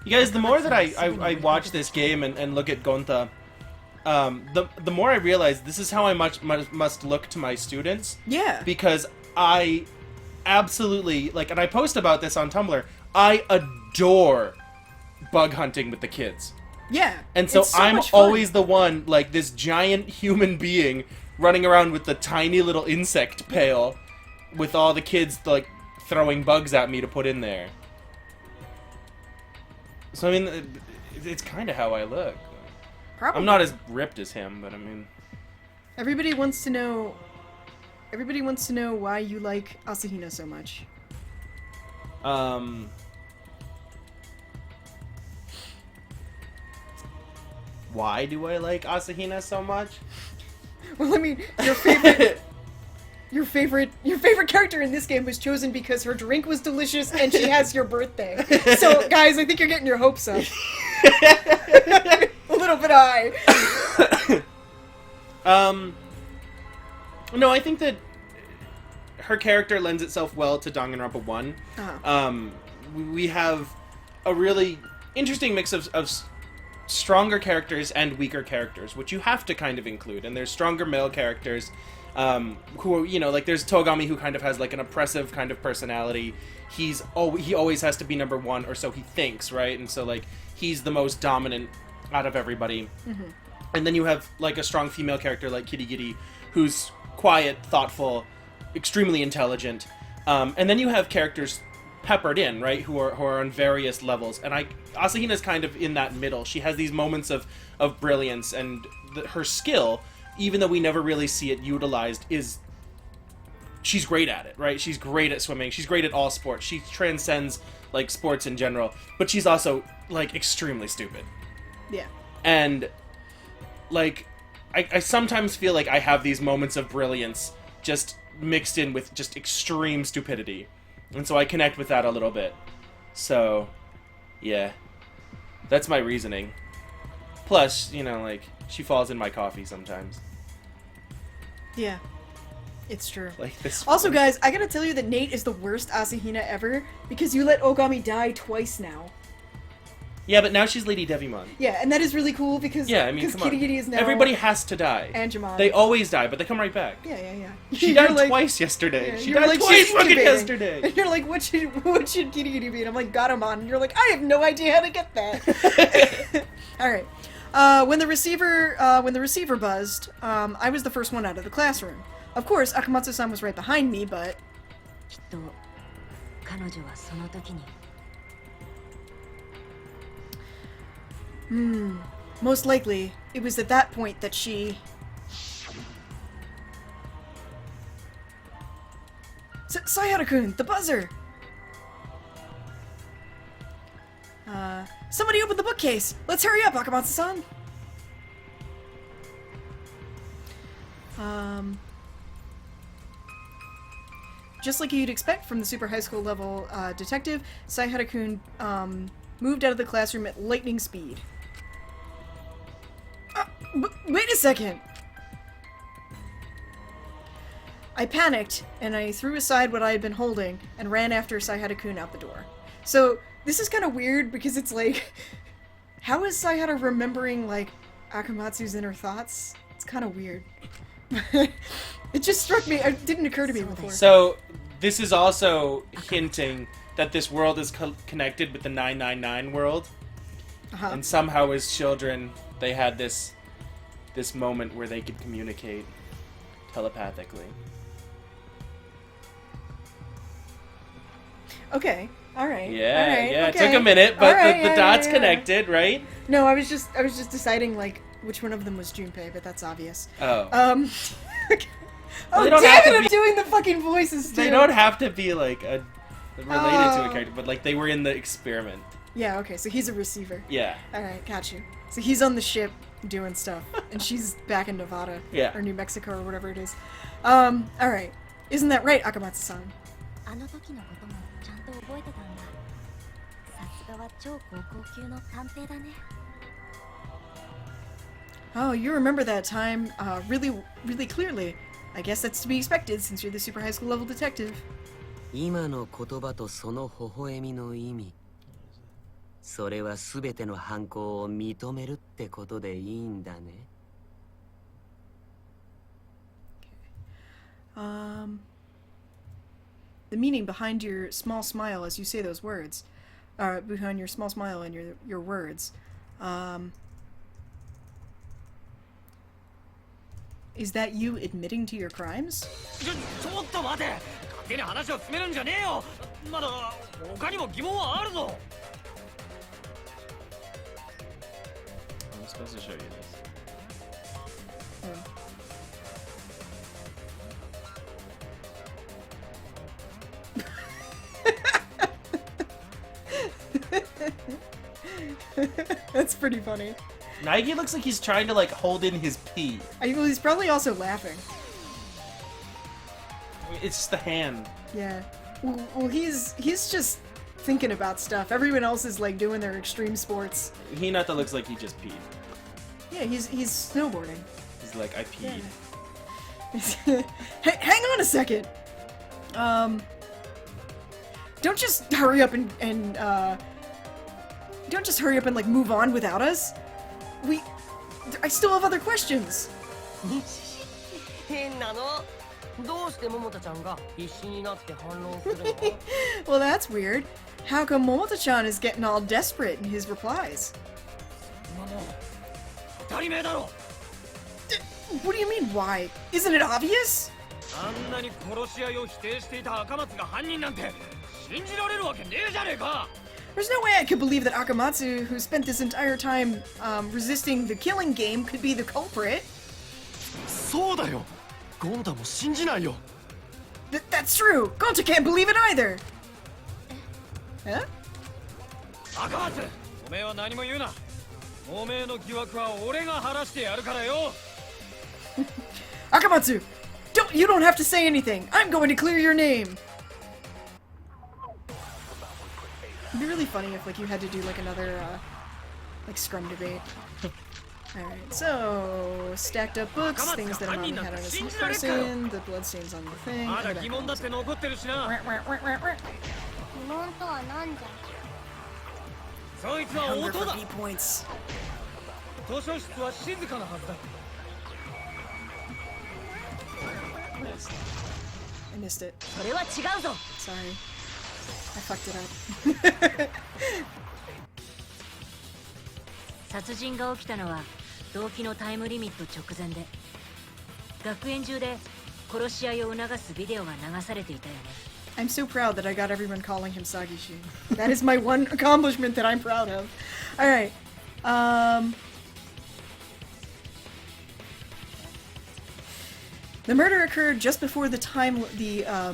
You guys, the more that I watch this game and look at Gonta, the more I realize this is how I must look to my students. Yeah. Because I absolutely, like, and I post about this on Tumblr, I adore bug hunting with the kids. Yeah. And so I'm always the one, like, this giant human being running around with the tiny little insect pail with all the kids, like, throwing bugs at me to put in there. So, I mean, it's kind of how I look. Probably. I'm not as ripped as him, but I mean... Everybody wants to know why you like Asahina so much. Why do I like Asahina so much? Well, I mean, your favorite character in this game was chosen because her drink was delicious and she has your birthday. So, guys, I think you're getting your hopes up. A little bit high. No, I think that her character lends itself well to Danganronpa 1. Uh-huh. We have a really interesting mix of stronger characters and weaker characters, which you have to kind of include. And there's stronger male characters who are, you know, like there's Togami, who kind of has like an oppressive kind of personality. He always has to be number one, or so he thinks, right? And so like he's the most dominant out of everybody. Mm-hmm. And then you have like a strong female character like Kirigiri, who's quiet, thoughtful, extremely intelligent. And then you have characters peppered in, right, who are on various levels. And Asahina's kind of in that middle. She has these moments of brilliance, and her skill, even though we never really see it utilized, she's great at it, right? She's great at swimming. She's great at all sports. She transcends, like, sports in general. But she's also, like, extremely stupid. Yeah. And, like, I sometimes feel like I have these moments of brilliance just mixed in with just extreme stupidity. And so I connect with that a little bit. So, yeah. That's my reasoning. Plus, you know, like, she falls in my coffee sometimes. Yeah. It's true. Like this also, one. guys, I gotta tell you that Nate is the worst Asahina ever, because you let Ogami die twice now. Yeah, but now she's Lady Devimon. Yeah, and that is really cool because Kirigiri is now... Everybody has to die. And Jamon. They always die, but they come right back. Yeah. She died twice yesterday. Yeah, she died twice fucking yesterday. And you're like, what should Kirigiri be? And I'm like, Garamon. And you're like, I have no idea how to get that. Alright. When the receiver buzzed, I was the first one out of the classroom. Of course, Akamatsu-san was right behind me, but... Most likely, it was at that point that she... Sayara-kun, the buzzer! Somebody open the bookcase! Let's hurry up, Akamatsu-san! Just like you'd expect from the super high school level detective, Sayara-kun moved out of the classroom at lightning speed. Wait a second! I panicked, and I threw aside what I had been holding, and ran after Saihara-kun out the door. So, this is kind of weird, because it's like... How is Saihara remembering, like, Akamatsu's inner thoughts? It's kind of weird. It just struck me, it didn't occur to me before. So, this is also hinting that this world is connected with the 999 world. And somehow as children, they had this moment where they could communicate telepathically. Okay. Alright. Yeah, okay. it took a minute, but the dots connected, right? No, I was just deciding, like, which one of them was Junpei, but that's obvious. Oh. Oh, damn it, I'm doing the fucking voices, too! They don't have to be, like, related to a character, but, like, they were in the experiment. Yeah, okay, so he's a receiver. Yeah. Alright, got you. So he's on the ship doing stuff, and she's back in Nevada. Yeah. Or New Mexico, or whatever it is. Alright. Isn't that right, Akamatsu-san? Oh, you remember that time, really, really clearly. I guess that's to be expected since you're the super high school level detective. 今の言葉とその微笑みの意味。それはすべての犯行を認めるってことでいいんだね。The meaning behind your small smile as you say those words, behind your small smile and your words, is that you admitting to your crimes? ちょっと待て。勝手に話を進めるんじゃねえよ。まだ他にも疑問はあるぞ。I'm supposed to show you this. That's pretty funny. Naegi looks like he's trying to, like, hold in his pee. Well, he's probably also laughing. It's just the hand. Yeah. Well, he's just thinking about stuff. Everyone else is, like, doing their extreme sports. Hinata looks like he just peed. Yeah, he's snowboarding. He's like, I peed. Yeah. Hang on a second! Don't just hurry up and don't just hurry up and, like, move on without us. I still have other questions. 変なの。どうして桃田ちゃんが必死になって反論するの？ Well, that's weird. How come Momota-chan is getting all desperate in his replies? 当たり前だろ。 What do you mean, why? Isn't it obvious? あんなに殺し合いを否定していた赤松が犯人なんて信じられるわけねえじゃねえか。 There's no way I could believe that Akamatsu, who spent this entire time resisting the killing game, could be the culprit. そうだよ。ゴンタも信じないよ。That's true. Gonta can't believe it either. Huh? 赤松、おめえは何も言うな。おめえの疑惑は俺が晴らしてやるからよ。Akamatsu, you don't have to say anything. I'm going to clear your name. It'd be really funny if, like, you had to do, like, another, like, scrum debate. Alright, so... Stacked up books, things that Amami had on his person, the bloodstains on the thing... 疑問とは何じゃ。そいつは音だ。 points. 図書室は静かなはずだ。 I missed it. それは違うぞ。 Sorry. I fucked it up. 殺人が起きたのは動機のタイムリミット直前で、学園中で殺し合いを促すビデオが流されていたよね。I'm so proud that I got everyone calling him Sagishi. That is my one accomplishment that I'm proud of. Alright. The murder occurred just before the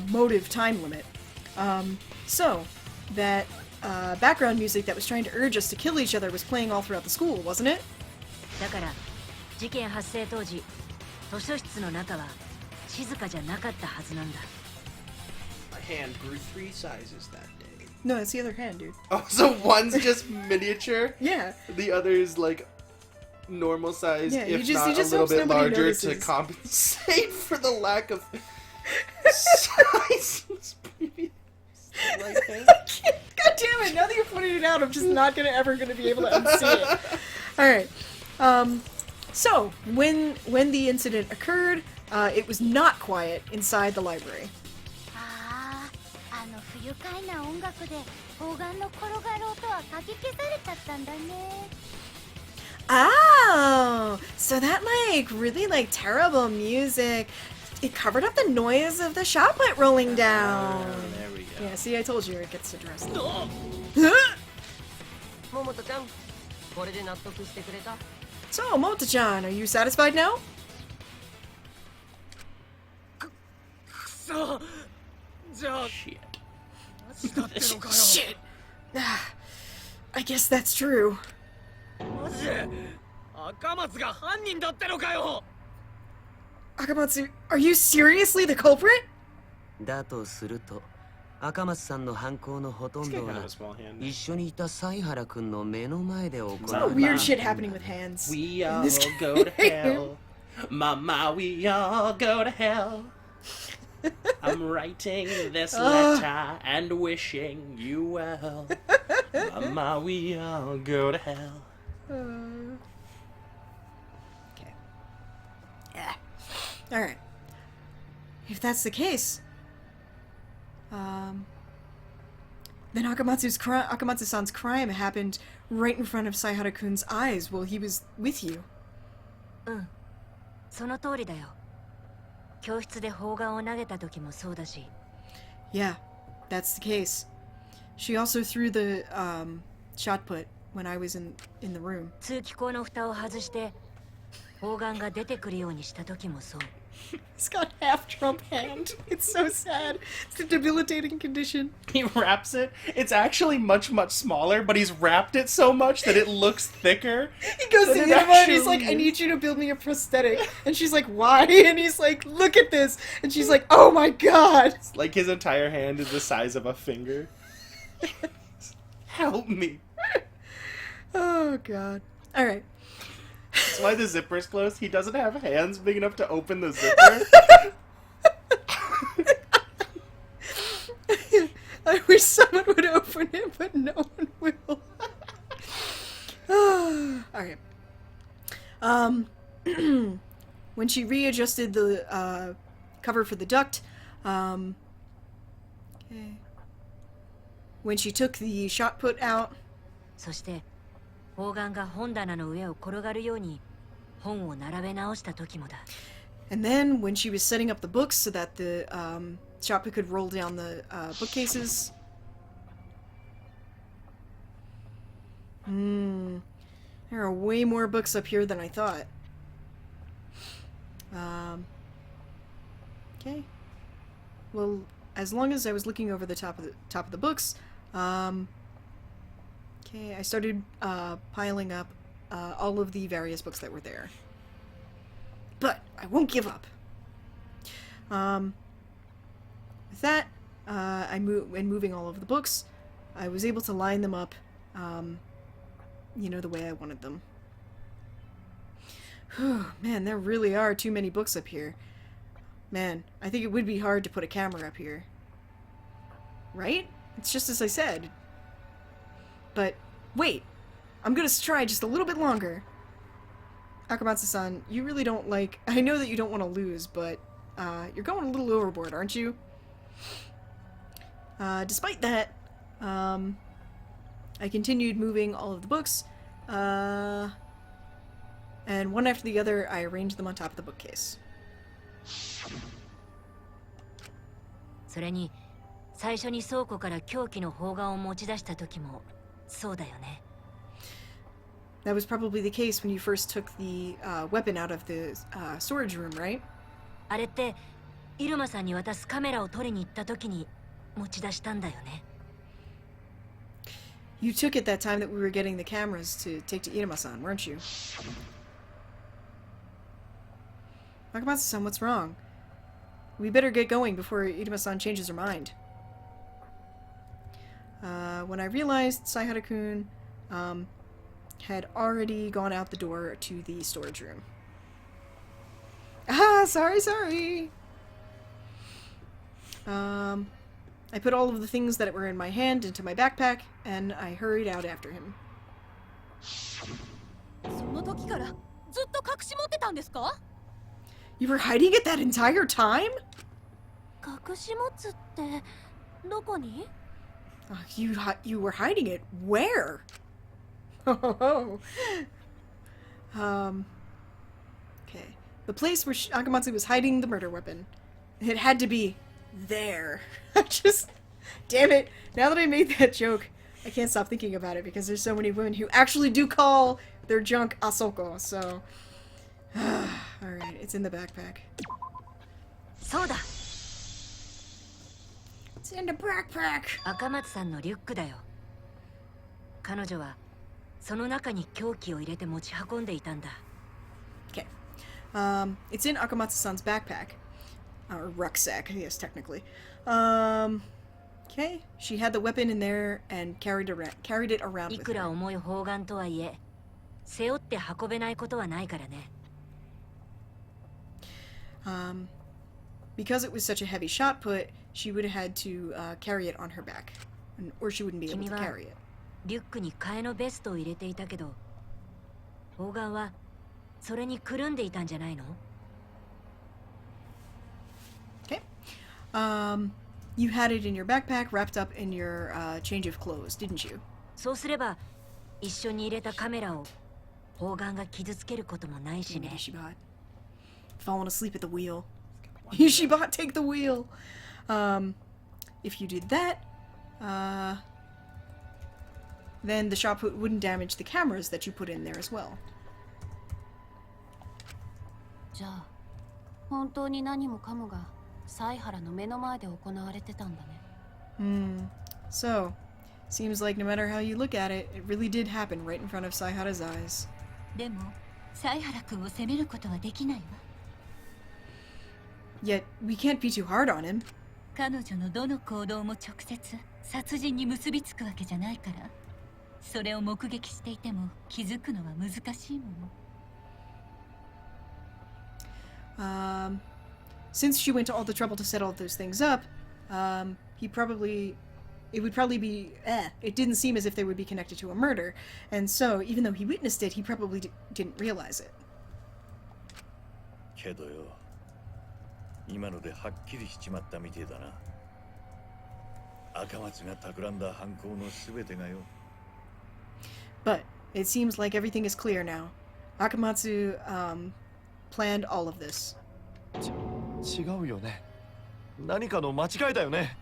motive time limit. So, that background music that was trying to urge us to kill each other was playing all throughout the school, wasn't it? だから事件発生当時、図書室の中は静かじゃなかったはずなんだ。My hand grew 3 sizes that day. No, it's the other hand, dude. Oh, so one's just miniature? Yeah. The other is like normal size, Yeah, if he not just a little hopes bit nobody larger notices. to compensate for the lack of size. Like that. God damn it! Now that you're pointing it out, I'm just not ever gonna be able to unsee it. All right. So when the incident occurred, it was not quiet inside the library. あの不愉快な音楽で砲丸の転がる音はかき消されちゃったんだね。Oh, so that really terrible music. It covered up the noise of the shot put rolling down. There we go. Yeah, see, I told you it gets addressed. 桃子ちゃん、これで納得してくれた？ So, Moto-chan, are you satisfied now? くそ、じゃあ Shit. マジだってのかよ。 Shit. I guess that's true. マジで赤松が犯人だってのかよ。 Akamatsu, are you seriously the culprit? だとすると、赤松さんの犯行のほとんど Kind は of a small hand. 一緒にいた犀原くんの目の前で行 There's わ a lot れ of weird た。 shit happening with hands. We in all this go to game. hell. Mama, we all go to hell. I'm writing this letter and wishing you well. Mama, we all go to hell. Okay. Yeah. All right. If that's the case, then Akamatsu-san's crime happened right in front of Saihara-kun's eyes while he was with you. その通りだよ。教室で砲丸を投げた時もそうだし。 Yeah, that's the case. She also threw the shot put when I was in the room. 通気口の蓋を外して砲丸が出てくるようにした時もそう。 He's got half Trump hand. It's so sad. It's a debilitating condition. He wraps it. It's actually much, much smaller, but he's wrapped it so much that it looks thicker. He goes to than it Inaba and he's actually like, I is. need you to build me a prosthetic. And she's like, why? And he's like, look at this. And she's like, oh my god. Like his entire hand is the size of a finger. Help me. Oh god. Alright. That's why the zipper's closed. He doesn't have hands big enough to open the zipper. I wish someone would open it, but no one will. Alright. When she readjusted the cover for the duct, okay. When she took the shot put out, そして砲丸が本棚の上を転がるように本を並べ直した時もだ。 and then when she was setting up the books so that the shot put could roll down the bookcases. There are way more books up here than I thought. Okay. Well, as long as I was looking over the top of the books, okay, I started piling up all of the various books that were there. But I won't give up. With that, moving all of the books, I was able to line them up, you know, the way I wanted them. Whew, man, there really are too many books up here. Man, I think it would be hard to put a camera up here. Right? It's just as I said. But, wait! I'm gonna try just a little bit longer. Akamatsu-san, you really don't like... I know that you don't want to lose, but you're going a little overboard, aren't you? Despite that, I continued moving all of the books, and one after the other, I arranged them on top of the bookcase. それに最初に倉庫から凶器の砲丸を持ち出した時もそうだよね。 That was probably the case when you first took the weapon out of the storage room, right? あれって入間さんに渡すカメラを取りに行った時に持ち出したんだよね。 You took it that time that we were getting the cameras to take to Iruma-san, weren't you? Akamatsu-san, what's wrong? We better get going before Iruma-san changes her mind. When I realized Saihara-kun had already gone out the door to the storage room. Ah, sorry. I put all of the things that were in my hand into my backpack, and I hurried out after him. You were hiding it that entire time? You were hiding it where? Okay. The place where Akamatsu was hiding the murder weapon. It had to be there. Damn it. Now that I made that joke, I can't stop thinking about it because there's so many women who actually do call their junk Asoko, so... Alright, it's in the backpack. Soda. It's in the backpack. Akamatsu-sanのリュックだよ。彼女はその中に凶器を入れて持ち運んでいたんだ。Okay. It's in Akamatsu-san's backpack. Or rucksack, yes, technically. Okay. She had the weapon in there and carried it around with her. いくら重い砲丸とはいえ、背負って運べないことはないからね。Because it was such a heavy shot put, she would have had to carry it on her back, or she wouldn't be able to carry it. リュックに替えのベストを入れていたけど、砲丸はそれにくるんでいたんじゃないの？ Okay. You had it in your backpack, wrapped up in your change of clothes, didn't you? そうすれば、一緒に入れたカメラを砲丸が傷つけることもないしね。Falling asleep at the wheel. Yeshibot, take the wheel! If you did that, then the shot put wouldn't damage the cameras that you put in there as well. じゃあ、本当に何もかもが犀原の目の前で行われてたんだね。So, seems like no matter how you look at it, it really did happen right in front of Saihara's eyes. でも、犀原君を責めることはできないわ。Yet, we can't be too hard on him. 彼女のどの行動も直接殺人に結びつくわけじゃないから、それを目撃していても気づくのは難しいもの。Since she went to all the trouble to set all those things up, it would probably be, it didn't seem as if they would be connected to a murder, and so, even though he witnessed it, he probably didn't realize it. けどよ、今のではっきりしちまったみてえだな。赤松が企んだ犯行のすべてがよ。But it seems like everything is clear now. Akamatsu planned all of this. 違うよね。何かの間違いだよね。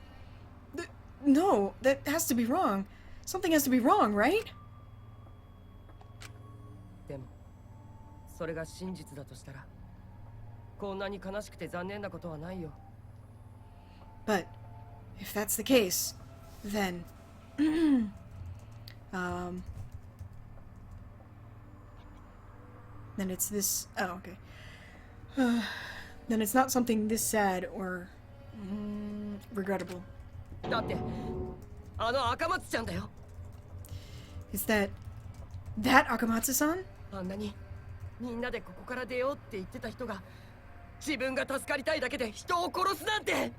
No, that has to be wrong. Something has to be wrong, right? でも、それが真実だとしたら、こんなに悲しくて残念なことはないよ。But if that's the case, then then it's this. Oh, okay. Then it's not something this sad or regrettable. だって、あの赤松ちゃんだよ。Is that Akamatsu-san? あんなにみんなでここから出ようって言ってた人が、自分が助かりたいだけで人を殺すなんて。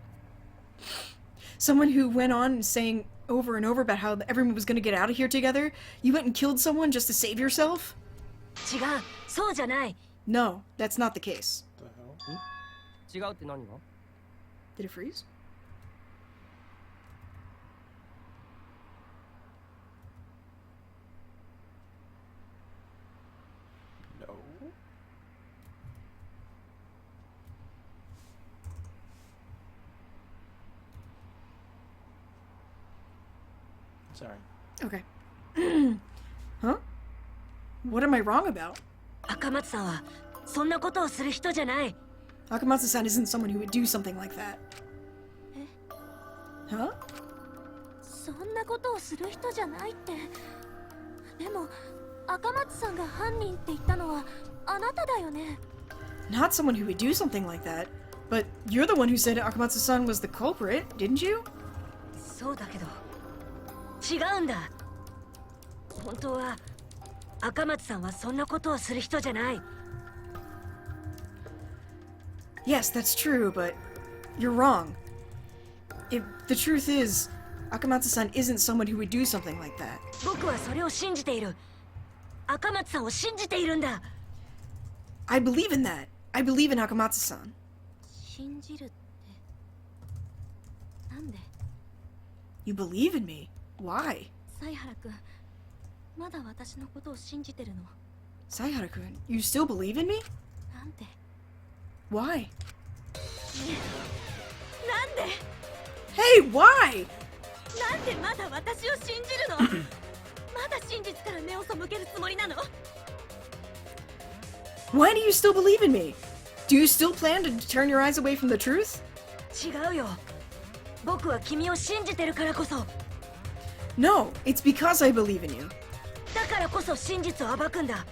Someone who went on saying over and over about how everyone was going to get out of here together. You went and killed someone just to save yourself? 違う、そうじゃない。No, that's not the case. 違うって何が？ Did it freeze? No. Sorry. Okay. Huh? What am I wrong about? 赤松さんはそんなことをする人じゃない。Akamatsu-san isn't someone who would do something like that. Huh? そんなことをする人じゃないって。でも、赤松さんが犯人って言ったのはあなただよね。Not someone who would do something like that. But you're the one who said Akamatsu-san was the culprit, didn't you? そうだけど、違うんだ。本当は赤松さんはそんなことをする人じゃない。 Yes, that's true, but you're wrong. If the truth is, Akamatsu-san isn't someone who would do something like that. 僕はそれを信じている。赤松さんを信じているんだ。 I believe in that. I believe in Akamatsu-san. 信じるってなんで？ You believe in me? Why? 犀原くん、まだ私のことを信じてるの？ Saihara-kun, you still believe in me? なんで？ Why? なんで？ Hey, why? なんでまだ私を信じるの？まだ真実から目を背けるつもりなの？ Why do you still believe in me? Do you still plan to turn your eyes away from the truth? 違うよ。僕は君を信じてるからこそ。 No, it's because I believe in you. だからこそ真実を暴くんだ。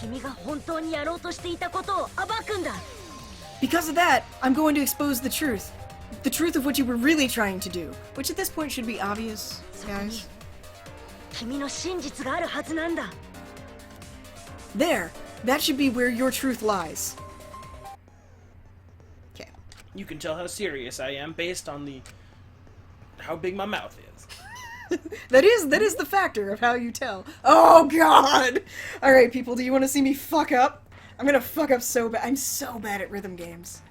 君が本当にやろうとしていたことを暴くんだ。 Because of that, I'm going to expose the truth. The truth of what you were really trying to do. Which at this point should be obvious, guys. 君の真実があるはずなんだ。 There. That should be where your truth lies. Okay. You can tell how serious I am based on the how big my mouth is. that is the factor of how you tell. Oh god! Alright people, do you want to see me fuck up? I'm gonna fuck up so bad. I'm so bad at rhythm games.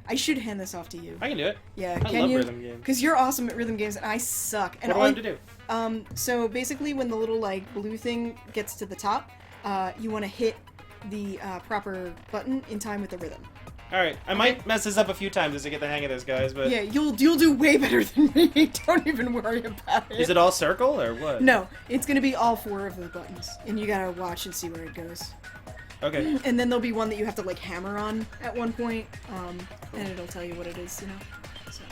I should hand this off to you. I can do it. Yeah, I love rhythm games. Because you're awesome at rhythm games and I suck. And what do I have to do? So basically when the little like blue thing gets to the top, you want to hit the proper button in time with the rhythm. Alright, I might mess this up a few times as I get the hang of this, guys, but... Yeah, you'll do way better than me. Don't even worry about it. Is it all circle, or what? No, it's gonna be all 4 of the buttons, and you gotta watch and see where it goes. Okay. And then there'll be one that you have to, like, hammer on at one point, and it'll tell you what it is, you know? So.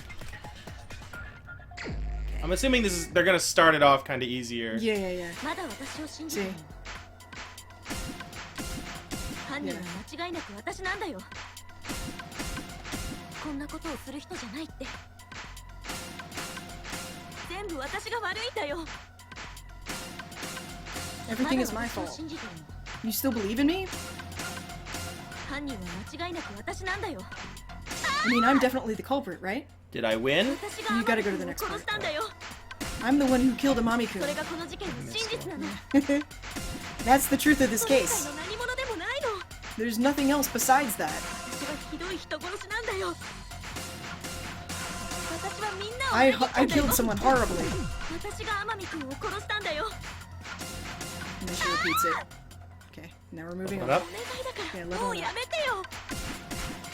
Okay. I'm assuming they're gonna start it off kind of easier. Yeah. まだ私を信じてるの？ 犯人は間違いなく私なんだよ。こんなことをする人じゃないって。全部私が悪いんだよ。 Everything is my fault. You still believe in me? 犯人は間違いなく私なんだよ。 I mean, I'm definitely the culprit, right? Did I win? You gotta go to the next part. I'm the one who killed Amami-kun. それがこの事件の真実なの。 That's the truth of this case. 何者でもないの。 There's nothing else besides that. 私はひどい人殺しなんだよ。私はみんなを裏切ったんだよ。 I killed someone horribly. 私が天海君を殺したんだよ。 And then she repeats it. Okay, now we're moving on. Yeah, level もうやめてよ。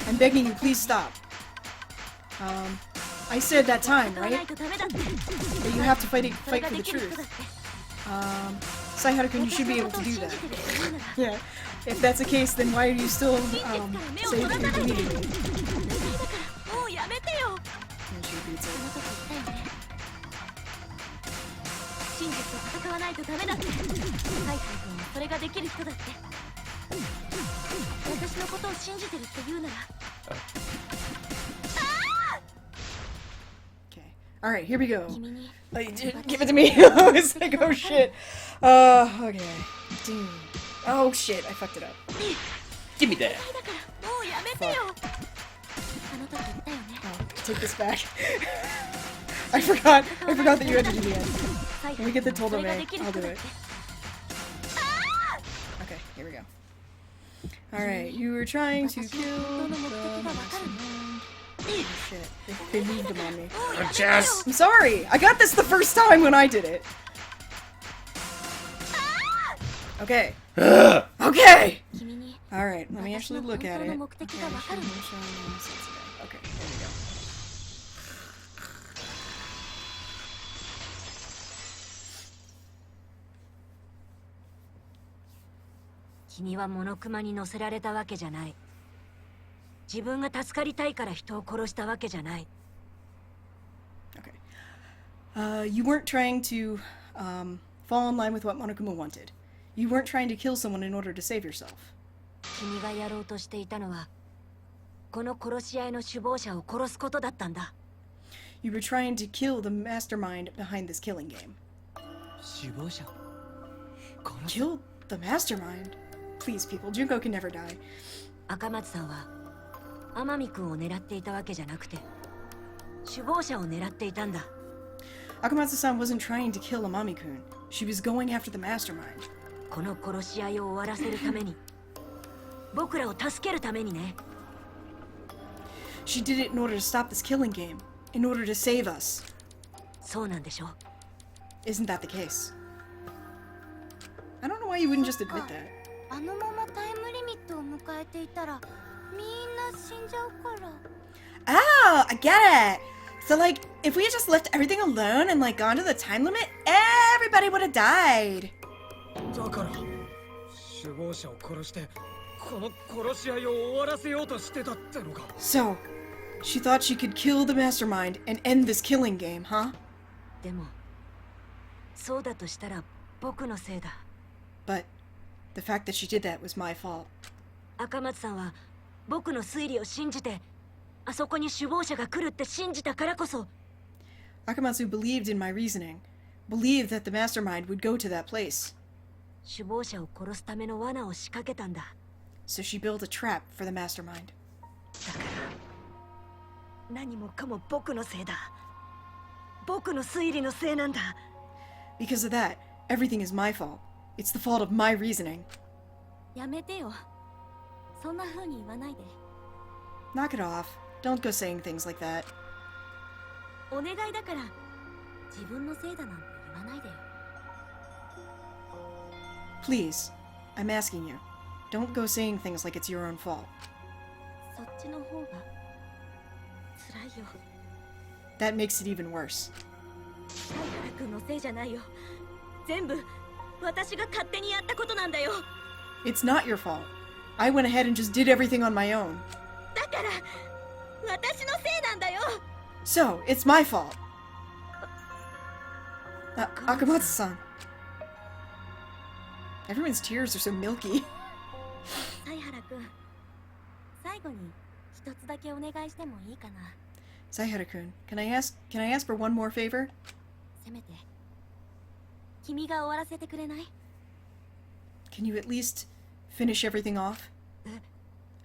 I'm begging you, please stop. I said that time, right? That you have to fight for the truth. Saihara-kun, you should be able to do that. Yeah. If that's the case, then why are you still saying that you're defeating me? And she repeats it. 真実と戦わないとダメだって。サイハル君はそれができる人だって。私のことを信じてるって言うなら。Alright, here we go. Give it to me. It's like, oh shit. Okay. Dude. Oh shit, I fucked it up. Give me that. Oh, take this back. I forgot that you had to do the end. When we get the Toldo May, I'll do it. Okay, here we go. Alright, you were trying to kill the... Oh shit, they moved him on me. Oh, Jess! I'm sorry! I got this the first time when I did it! Okay. Okay! Alright, let me actually look at it. Okay, there we go. Kimi wa monokumaに乗せられたわけじゃない。自分が助かりたいから人を殺したわけじゃない。 Okay. You weren't trying to fall in line with what Monokuma wanted. You weren't trying to kill someone in order to save yourself. 君がやろうとしていたのは、この殺し合いの首謀者を殺すことだったんだ。You were trying to kill the mastermind behind this killing game. 首謀者？ Killed the mastermind? Please, people, Junko can never die. 赤松さんは天海君を狙っていたわけじゃなくて首謀者を狙っていたんだ。 Akamatsu-san wasn't trying to kill Amami-kun. She was going after the mastermind. この殺し合いを終わらせるために僕らを助けるためにね。 She did it in order to stop this killing game. In order to save us. そうなんでしょ。 Isn't that the case? I don't know why you wouldn't just admit that. あのままタイムリミットを迎えていたらみんな死んじゃうから。 Oh, I get it! So like, if we had just left everything alone and like gone to the time limit, everybody would have died. だから首謀者を殺してこの殺し合いを終わらせようとしてたってのか。 So, she thought she could kill the mastermind and end this killing game, huh? でもそうだとしたら僕のせいだ。 But the fact that she did that was my fault. 赤松さんは僕の推理を信じてあそこに首謀者が来るって信じたからこそ。 Akamatsu believed in my reasoning, believed that the mastermind would go to that place. 首謀者を殺すための罠を仕掛けたんだ。 So she built a trap for the mastermind. だから何もかも僕のせいだ。僕の推理のせいなんだ。 Because of that, everything is my fault. It's the fault of my reasoning. やめてよ。そんな風に言わないで。 Knock it off. Don't go saying things like that. お願いだから自分のせいだなんて言わないでよ。 Please, I'm asking you. Don't go saying things like it's your own fault. そっちの方が辛いよ。 That makes it even worse. 相原君のせいじゃないよ。全部私が勝手にやったことなんだよ。 It's not your fault. I went ahead and just did everything on my own. だから私のせいなんだよ。 So, it's my fault. Akamatsu-san. Everyone's tears are so milky. 相原君、最後に一つだけお願いしてもいいかな。 Saihara-kun, can I ask for one more favor? せめて君が終わらせてくれない？ Can you at least finish everything off?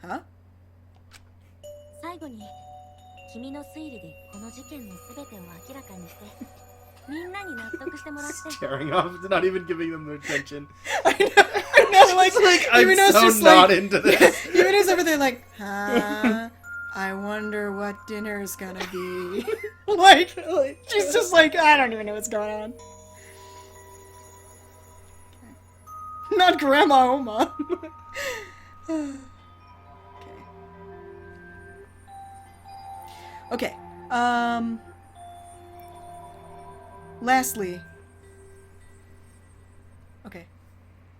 Huh? 最後に君の推理でこの事件のすべてを明らかにしてみんなに納得してもらって。 Staring off, not even giving them their attention. I know, like I'm Yumina's so just not like, into this. Yumina's over there like, huh? I wonder what dinner's gonna be. like, she's just like, I don't even know what's going on. Not Grandma Oma. Okay.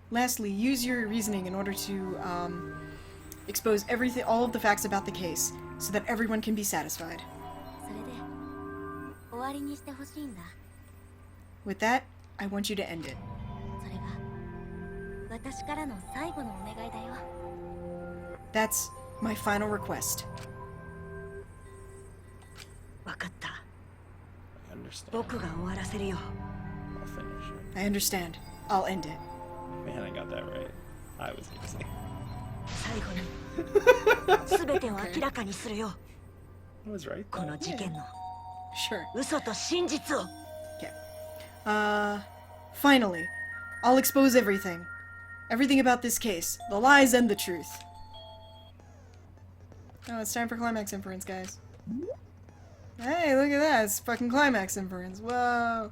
Lastly, use your reasoning in order to expose everything, all of the facts about the case, so that everyone can be satisfied. それで終わりにしてほしいんだ。 With that, I want you to end it. それが私からの最後のお願いだよ。 That's my final request. わかった。 I understand. 僕が終わらせるよ。 I'll finish it. I understand. I'll end it. Man, I got that right. I was gonna say. 最後に全てを明らかにするよ。 I was right. この事件の Sure. 嘘と真実を。 Finally, I'll expose everything. Everything about this case. The lies and the truth. Oh, it's time for climax inference, guys. Hey, look at that. It's fucking climax inference. Whoa.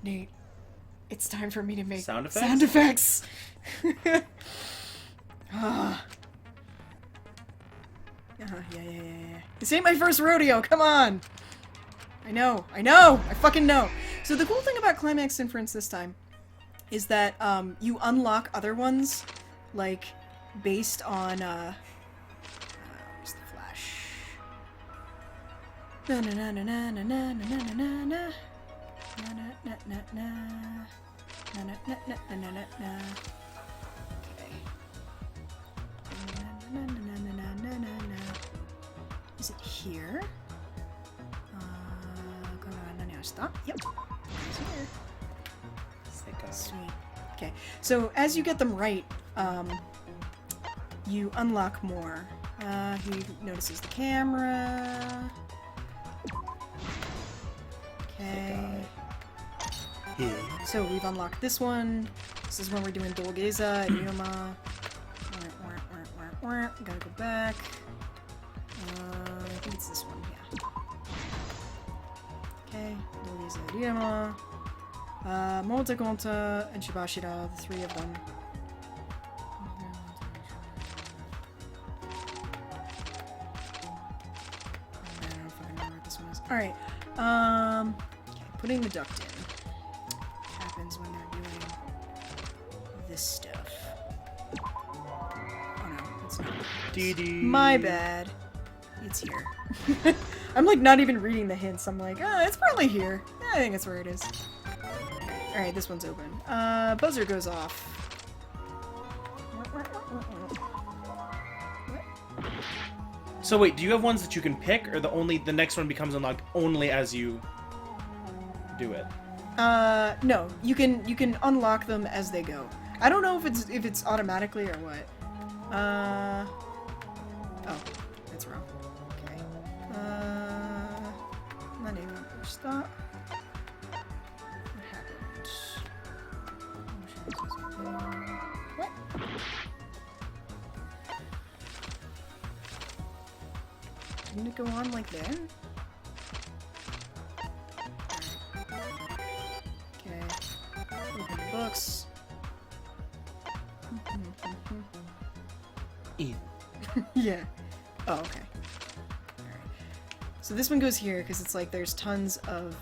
Nate, it's time for me to make sound effects. Sound effects. Yeah. This ain't my first rodeo. Come on. I know. I fucking know. So the cool thing about climax inference this time is that you unlock other ones, like based on where's the flash? Na na na na na na na na na na na na na na na na. Is it here? Yep. It's here. Sweet. Okay, so as you get them right, you unlock more. He notices the camera. Okay. So we've unlocked this one. This is when we're doing Dolgeza and Ryoma. Gotta go back. I think it's this one, yeah. Okay, Dolgeza and Ryoma. Momota Gonta and Shibashira, the three of them. I don't know if I remember what this one is. Alright, okay, putting the duct in. Happens when they're doing this stuff. Oh no, it's not. My bad. It's here. I'm like not even reading the hints. I'm like, oh, it's probably here. I think that's where it is. Alright, this one's open. Buzzer goes off. So wait, do you have ones that you can pick, or the next one becomes unlocked only as you do it? No. You can unlock them as they go. I don't know if it's automatically or what. Oh, that's wrong. Okay. Stop. What happened? What? Didn't it go on like that? Okay. Open the books. Yeah. Oh, okay. Alright. So this one goes here because it's like there's tons of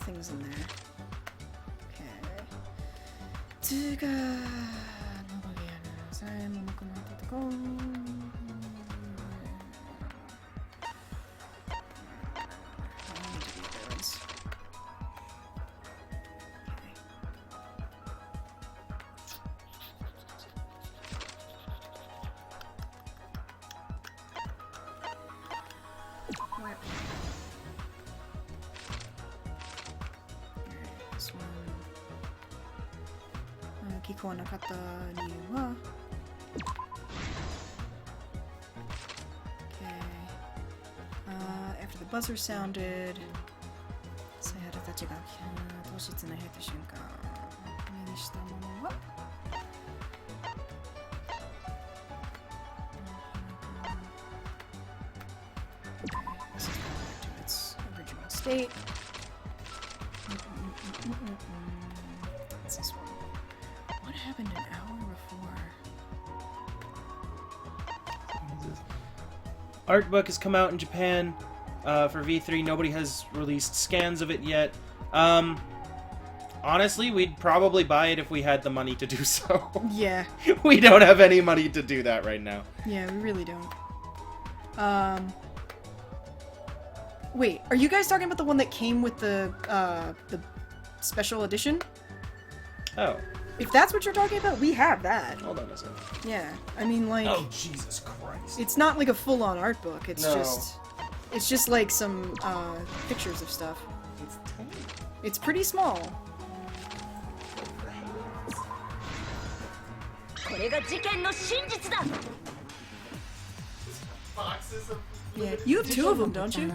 things in there. Okay. After the buzzer sounded, this is back to its original state. What's this one? What happened an hour before? Art book has come out in Japan for V3. Nobody has released scans of it yet. Honestly, we'd probably buy it if we had the money to do so. Yeah. We don't have any money to do that right now. Yeah, we really don't. Wait, are you guys talking about the one that came with the special edition? Oh. If that's what you're talking about, we have that. Hold on a second. Yeah, I mean, like... Oh, Jesus Christ. It's not like a full-on art book, it's just like some, pictures of stuff. It's tiny. It's pretty small. Yeah, you have two of them, don't you?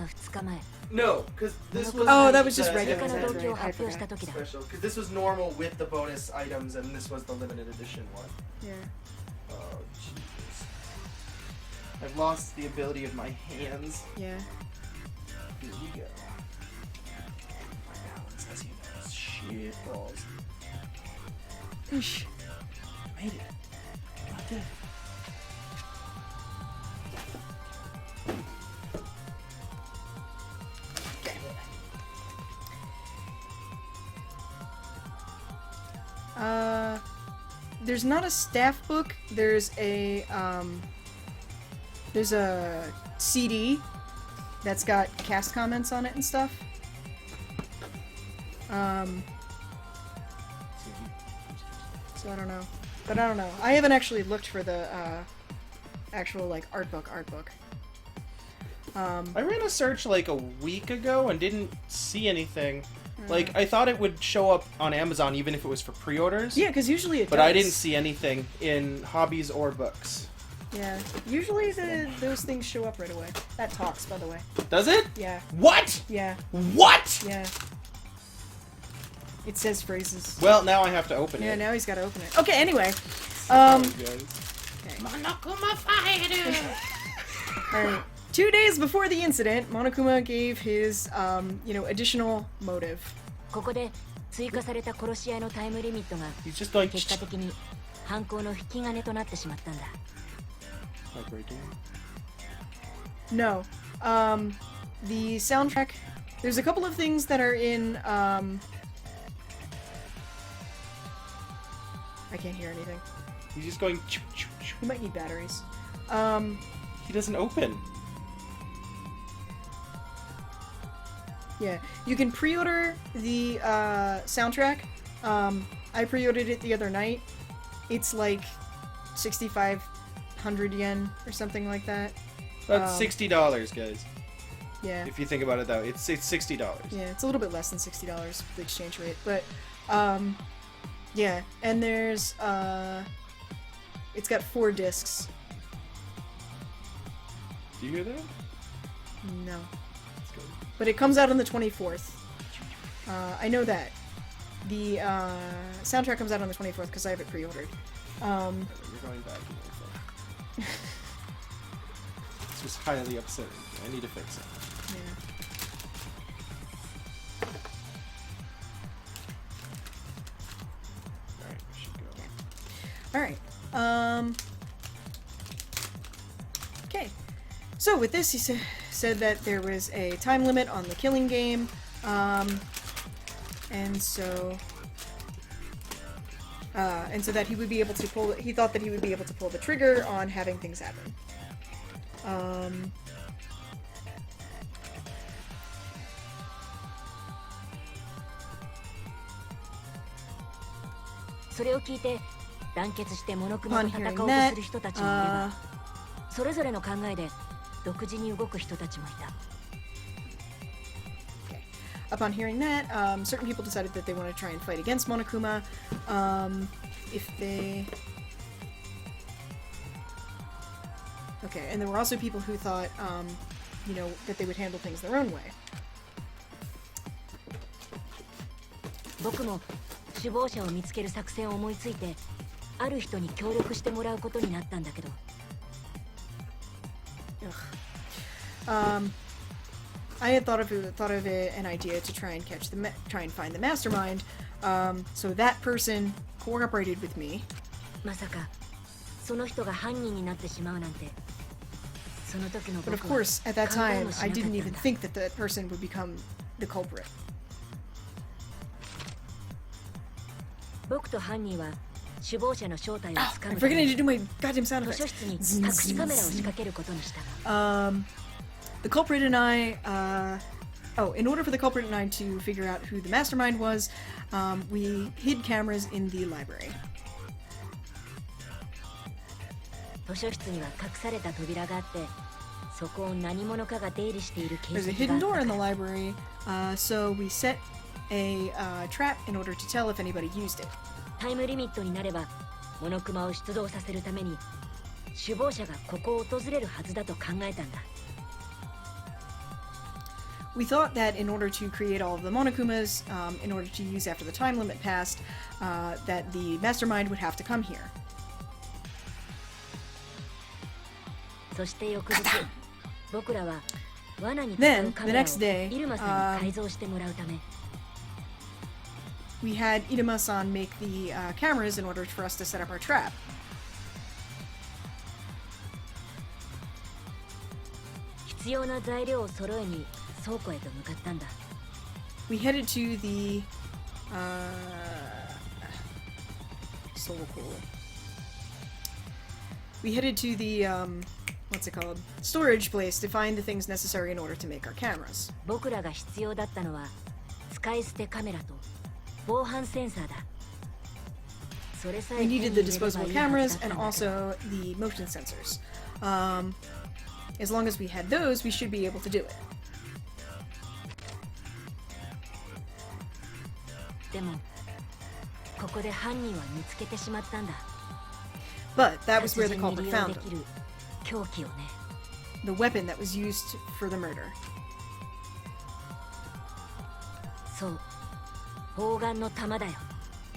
No, because this was... Oh, that was just regular. Special, because this was normal with the bonus items, and this was the limited edition one. Yeah. Oh, Jesus. I've lost the ability of my hands. Yeah. Here we go. My balance, as you know, is shit balls. Ish. I made it. I did. There's not a staff book. There's a CD that's got cast comments on it and stuff. So I don't know. But I don't know. I haven't actually looked for the actual like art book. I ran a search like a week ago and didn't see anything. Like, I thought it would show up on Amazon even if it was for pre-orders. Yeah, because usually it does. But I didn't see anything in hobbies or books. Yeah, usually those things show up right away. That talks, by the way. Does it? Yeah. What? Yeah. What? Yeah. It says phrases. Well, now I have to open it. Yeah, now he's got to open it. Okay, anyway. Monokuma fighter! Alright. 2 days before the incident, Monokuma gave his, additional motive. ここで追加された殺し合いのタイムリミットが He's just going 結果的に犯行の引き金となってしまったんだ。No. The soundtrack. There's a couple of things that are in. I can't hear anything. He's just going. Choo, choo, choo. He might need batteries. He doesn't open. Yeah, you can pre-order the soundtrack. I pre-ordered it the other night. It's like 6,500 yen or something like that. That's $60, guys. Yeah. If you think about it, though, it's $60. Yeah, it's a little bit less than $60 the exchange rate, but yeah. And there's it's got 4 discs. Do you hear that? No. But it comes out on the 24th. I know that. The soundtrack comes out on the 24th because I have it pre-ordered. You're going back. This was highly upsetting. I need to fix it. Yeah. Alright, we should go. Alright. Okay. So with this, he said that there was a time limit on the killing game, and so that he would be able to pull. He thought that he would be able to pull the trigger on having things happen. それを聞いて団結してモノクマと戦おうとする人たちもいれば、それぞれの考えで独自に動く人たちもいた。Upon hearing that, certain people decided that they want to try and fight against Monokuma. If they... Okay, and there were also people who thought, that they would handle things their own way. 僕も首謀者を見つける作戦を思いついて、ある人に協力してもらうことになったんだけど。I had thought of an idea to try and find the mastermind. So that person cooperated with me. まさかその人が犯人になってしまうなんて。その時の But of 僕は course, at that time, I didn't even think that that person would become the culprit. 僕と犯人は首謀者の正体をつか I'm むため forgetting に to do my goddamn sound 図書 effects. 室に隠しカメラを仕掛けることにしたが。The culprit and I, in order for the culprit and I to figure out who the mastermind was, we hid cameras in the library. 図書室には隠された扉があって、そこを何者かが出入りしている形 There's a 跡があ hidden った door か in ら the library, so we set a trap in order to tell if anybody used it. タイムリミットになればモノクマを出動させるために首謀者がここを訪れるはずだと考えたんだ。We thought that in order to create all of the Monokumas, in order to use after the time limit passed, that the mastermind would have to come here. そして翌日、僕らは罠に使うカメラを Then, the next day, イルマさんに改造してもらうため、we had Iruma-san make the cameras in order for us to set up our trap. 必要な材料を揃えに倉庫へと向かったんだ。We headed to the We headed to the what's it called? Storage place to find the things necessary in order to make our cameras. 僕らが必要だったのは使い捨てカメラと防犯センサーだ。それさえ We 手に needed 入 the れれば disposable いいはずだ cameras ったん and だけど。 also the motion sensors. As long as we had those, we should be able to do it. But that was where the culprit found him. The weapon that was used for the murder.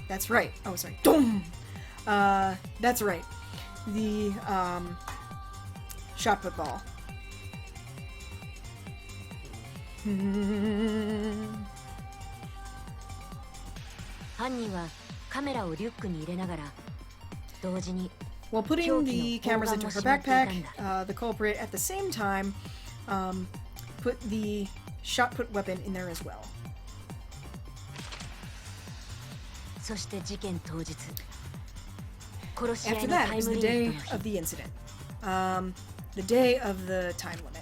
That's right. Oh, sorry. Dum! That's right. The, shot put ball. While putting the cameras into her backpack, the culprit at the same time put the shot put weapon in there as well. After that, it was the day of the incident. The day of the time limit.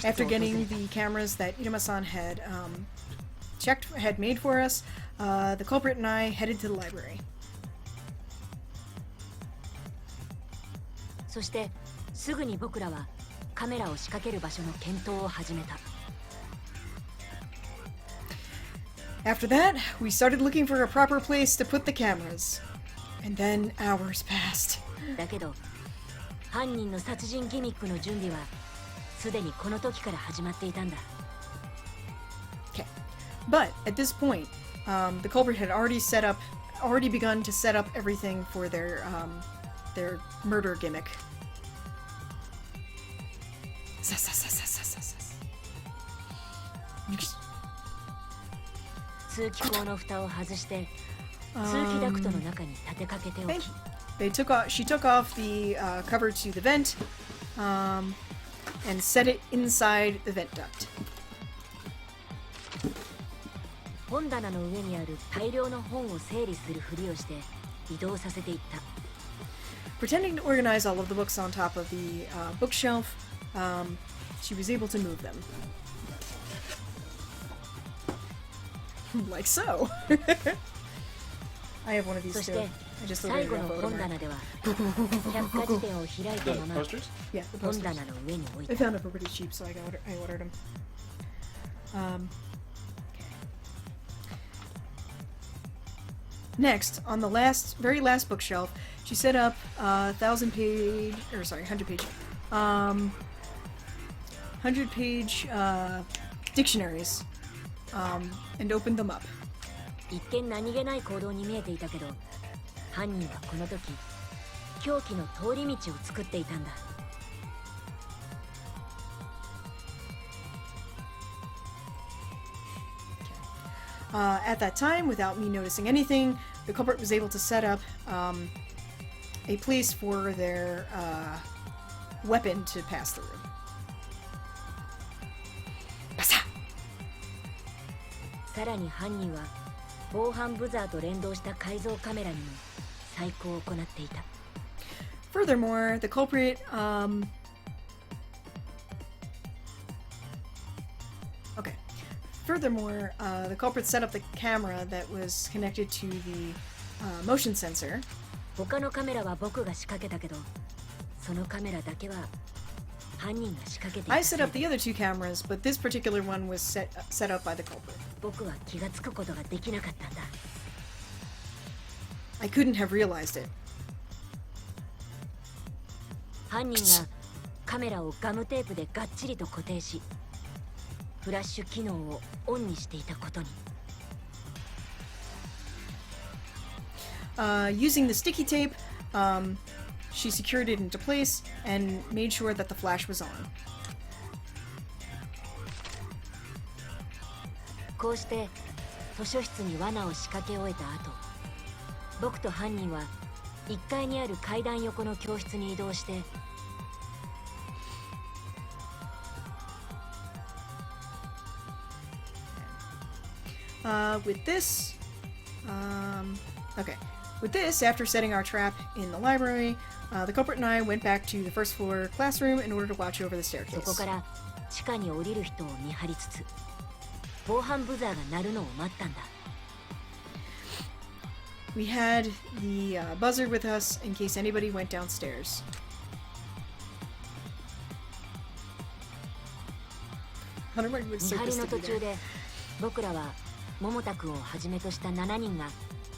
After getting the cameras that Iruma-san had had made for us, the culprit and I headed to the library. After that, we started looking for a proper place to put the cameras. And then hours passed. Okay. But at this point, the culprit had already begun to set up everything for their murder gimmick. She took off the cover to the vent and set it inside the vent duct. Pretending to organize all of the books on top of the bookshelf, she was able to move them. Like so. I have one of these too. I just looked at it The posters? Yeah, the posters. I found them for pretty cheap, so I ordered them. Okay. Next, on the very last bookshelf, she set up 100-page dictionaries and opened them up. At that time, without me noticing anything, the culprit was able to set up a place for their weapon to pass through. Furthermore, the culprit the culprit set up the camera that was connected to the motion sensor. I set up the other two cameras, but this particular one was set up by the culprit. I couldn't have realized it. Using the sticky tape, she secured it into place and made sure that the flash was on. With this, after setting our trap in the library, the culprit and I went back to the first floor classroom in order to watch over the staircase. we had the buzzer with us in case anybody went downstairs. I don't know, it was so pissed to be there. 僕らは桃田くんをはじめとした7人が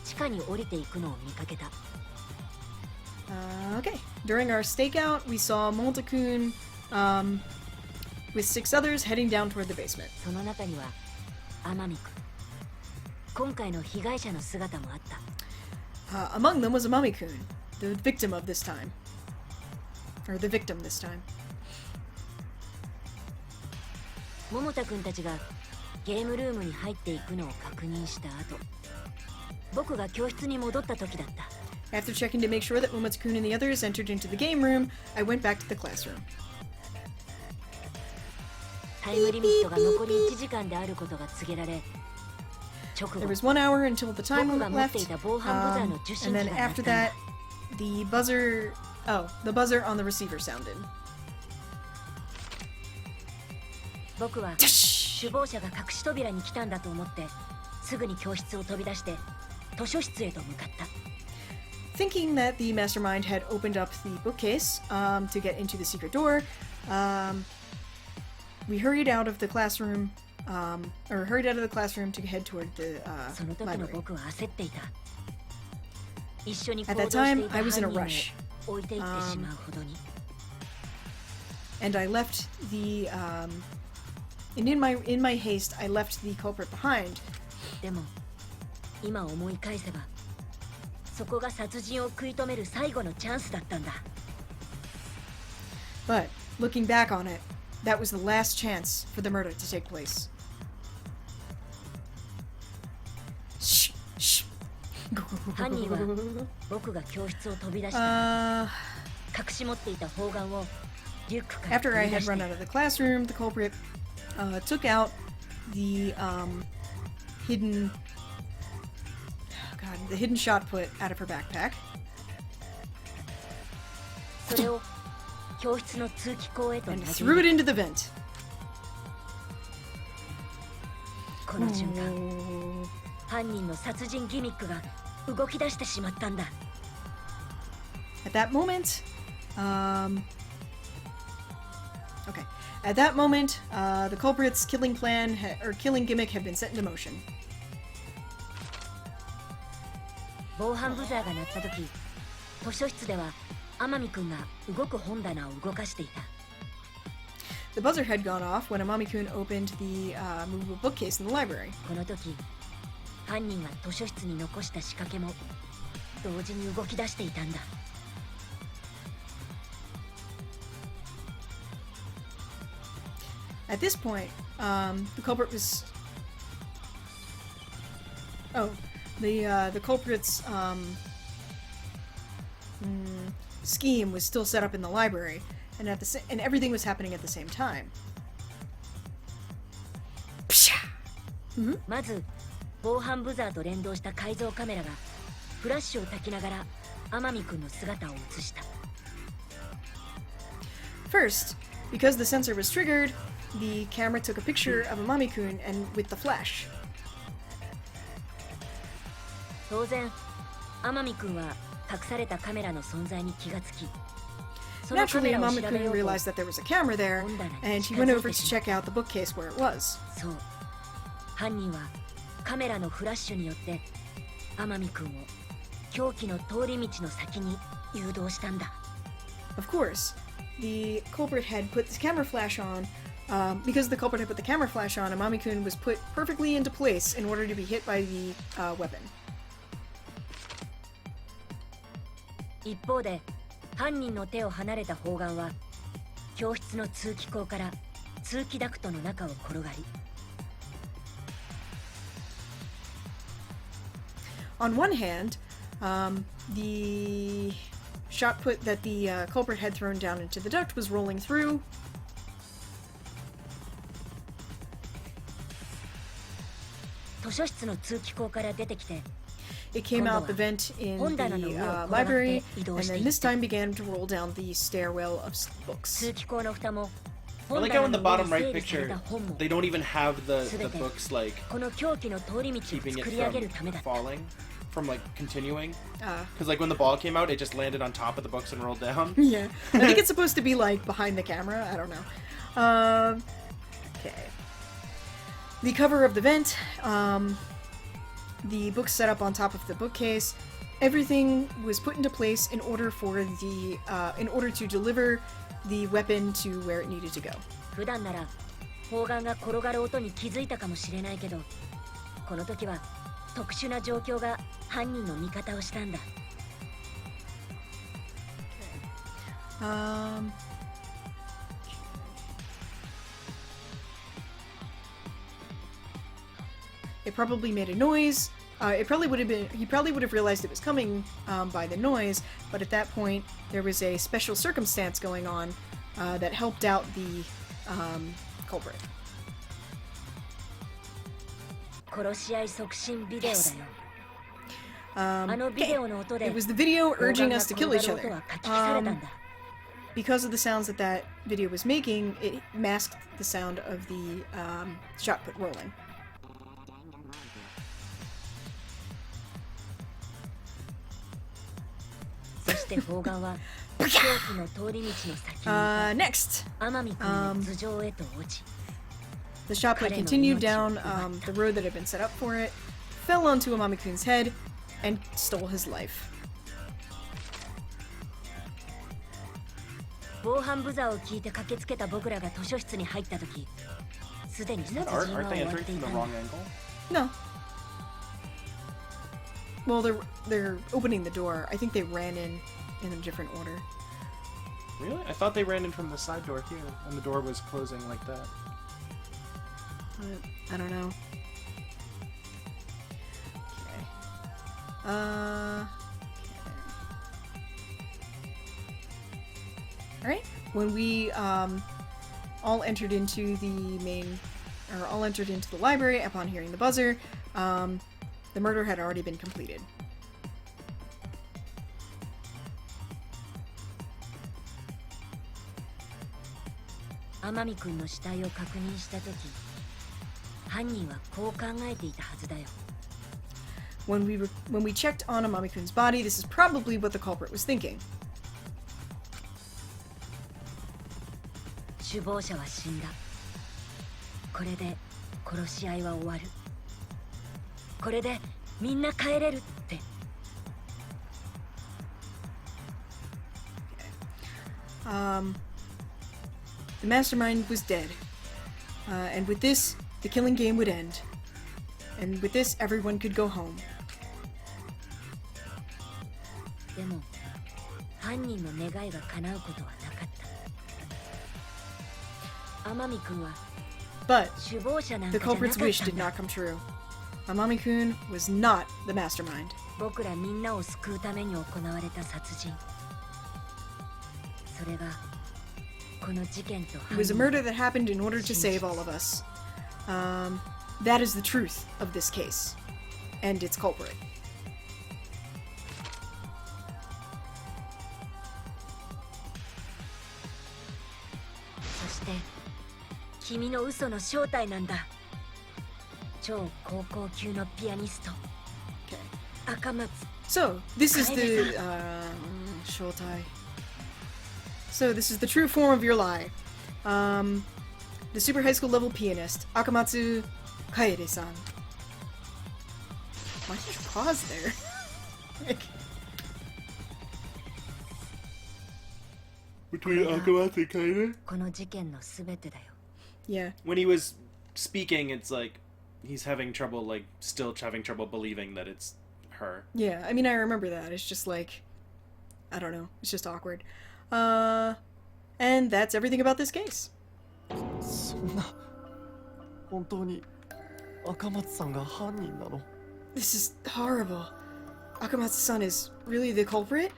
地下に降りていくのを見かけた。Okay. During our stakeout, we saw Momota-kun with 6 others heading down toward the basement. その中には天海くん、今回の被害者の姿もあった。Among them was Amami-kun, the victim of this time. Or the victim this time. 桃田くんたちがゲームルームに入っていくのを確認した後、僕が教室に戻った時だった。After checking to make sure that Momota-kun and the others entered into the game room, I went back to the classroom. タイムリミットが残り1時間であることが告げられ、There was 1 hour until the time limit left, and then after that, the buzzer on the receiver sounded. 僕は首謀者が隠し扉に来たんだと思ってすぐに教室を飛び出して図書室へと向かった。Thinking that the mastermind had opened up the bookcase to get into the secret door, we hurried out of the classroom, to head toward the library. At that time, I was in a rush, and I left the. And in my haste, I left the culprit behind. でも今思い返せばそこが殺人を食い止める最後のチャンスだったんだ。But looking back on it, that was the last chance for the murder to take place. Shh, shh. 犯人は僕が教室を飛び出した隠し持っていた砲丸をリュックから取 After I り出 had して run out of the classroom, the culprit took out the hidden shot put out of her backpack. それを教室の通気口へと投 and げ threw it into the vent. この瞬間犯人の殺人ギミックが動き出してしまったんだ。 At that moment, okay. At that moment, the culprit's killing plan killing gimmick had been set into motion. 防犯ブザーが鳴った時、図書室では天海くんが動く本棚を動かしていた。 The buzzer had gone off when Amami-kun opened the movable bookcase in the library. この時、犯人が図書室に残した仕掛けも同時に動き出していたんだ。 At this point, the culprit was. Oh, the culprit's scheme was still set up in the library, and and everything was happening at the same time. まず防犯ブザーと連動した改造カメラがフラッシュを焚きながら天海くんの姿を映した。 First, because the sensor was triggered, the camera took a picture of Amami-kun and with the flash. 当然、天海くんは隠されたカメラの存在に気がつき、そのカメ Naturally, ラを調べ Amami-kun ようと realized that there was a camera there, and he went over to check out the bookcase where it was. そう、犯人はカメラのフラッシュによって天海くんを凶器の通り道の先に誘導したんだ。 Of course, the culprit had put the camera flash on. Because the culprit had put the camera flash on, Amami-kun was put perfectly into place in order to be hit by the weapon. 一方で、犯人の手を離れた砲丸は教室の通気口から通気ダクトの中を転がり。 On one hand, the shot put that the culprit had thrown down into the duct was rolling through. 図書室の通気口から出てきて、 It came out the vent in the library, and then this time began to roll down the stairwell of books. 通気口の蓋も I like how in the bottom right picture, they don't even have the books like この凶器の通り道を keeping it 作り上げる from ためだった。 falling. from like continuing. Because like when the ball came out, it just landed on top of the books and rolled down. Yeah, I think it's supposed to be like behind the camera. I don't know. Okay. The cover of the vent. The books set up on top of the bookcase. Everything was put into place in order for the in order to deliver the weapon to where it needed to go. 普段なら砲丸が転がる音に気づいたかもしれないけど、この時は特殊な状況が犯人の味方をしたんだ。It probably made a noise. It probably would have been. He probably would have realized it was coming by the noise. But at that point, there was a special circumstance going on that helped out the culprit. 殺し合い促進ビデオだよ。 It was the video urging us to kill each other. Because of the sounds that that video was making, it masked the sound of the shot put rolling. Next, the shot put continued down the road that had been set up for it, fell onto Amami-kun's head, and stole his life. Aren't they entering from the wrong angle? No. Well, they're opening the door. I think they ran in a different order. Really? I thought they ran in from the side door here, and the door was closing like that. I don't know. Okay. Alright. When we all entered into the library upon hearing the buzzer, the murder had already been completed. Amami-kunの死体を確認したとき、犯人はこう考えていたはずだよ。When we checked on Amami-kun's body, this is probably what the culprit was thinking. 首謀者は死んだ。これで殺し合いは終わる。これでみんな帰れるって。The mastermind was dead. And with this, the killing game would end. And with this, everyone could go home. でも、犯人の願いが叶うことはなかった。Amami-kunは But 首謀者なん the かじゃなか culprit's った wish ん did だ。 not come true. Amami-kun was not the mastermind. 僕らみんなを救うために行われた殺人。それがこの事件と It was a murder that happened in order to save all of us. That is the truth of this case. And its culprit. そして君の嘘の正体なんだ。超高校級のピアニスト。赤松。 So, this is the, Shotai. So, this is the true form of your lie. The super high school level pianist, Akamatsu Kaede-san. Why did you pause there? Between Akamatsu and Kaede? この事件のすべてだよ。 Yeah. When he was speaking, it's like he's having trouble, like, still having trouble believing that it's her. Yeah, I mean, I remember that. It's just like, I don't know. It's just awkward. And that's everything about this case. そんな本当に赤松さんが犯人なの？ This is horrible. Akamatsu-san is really the culprit?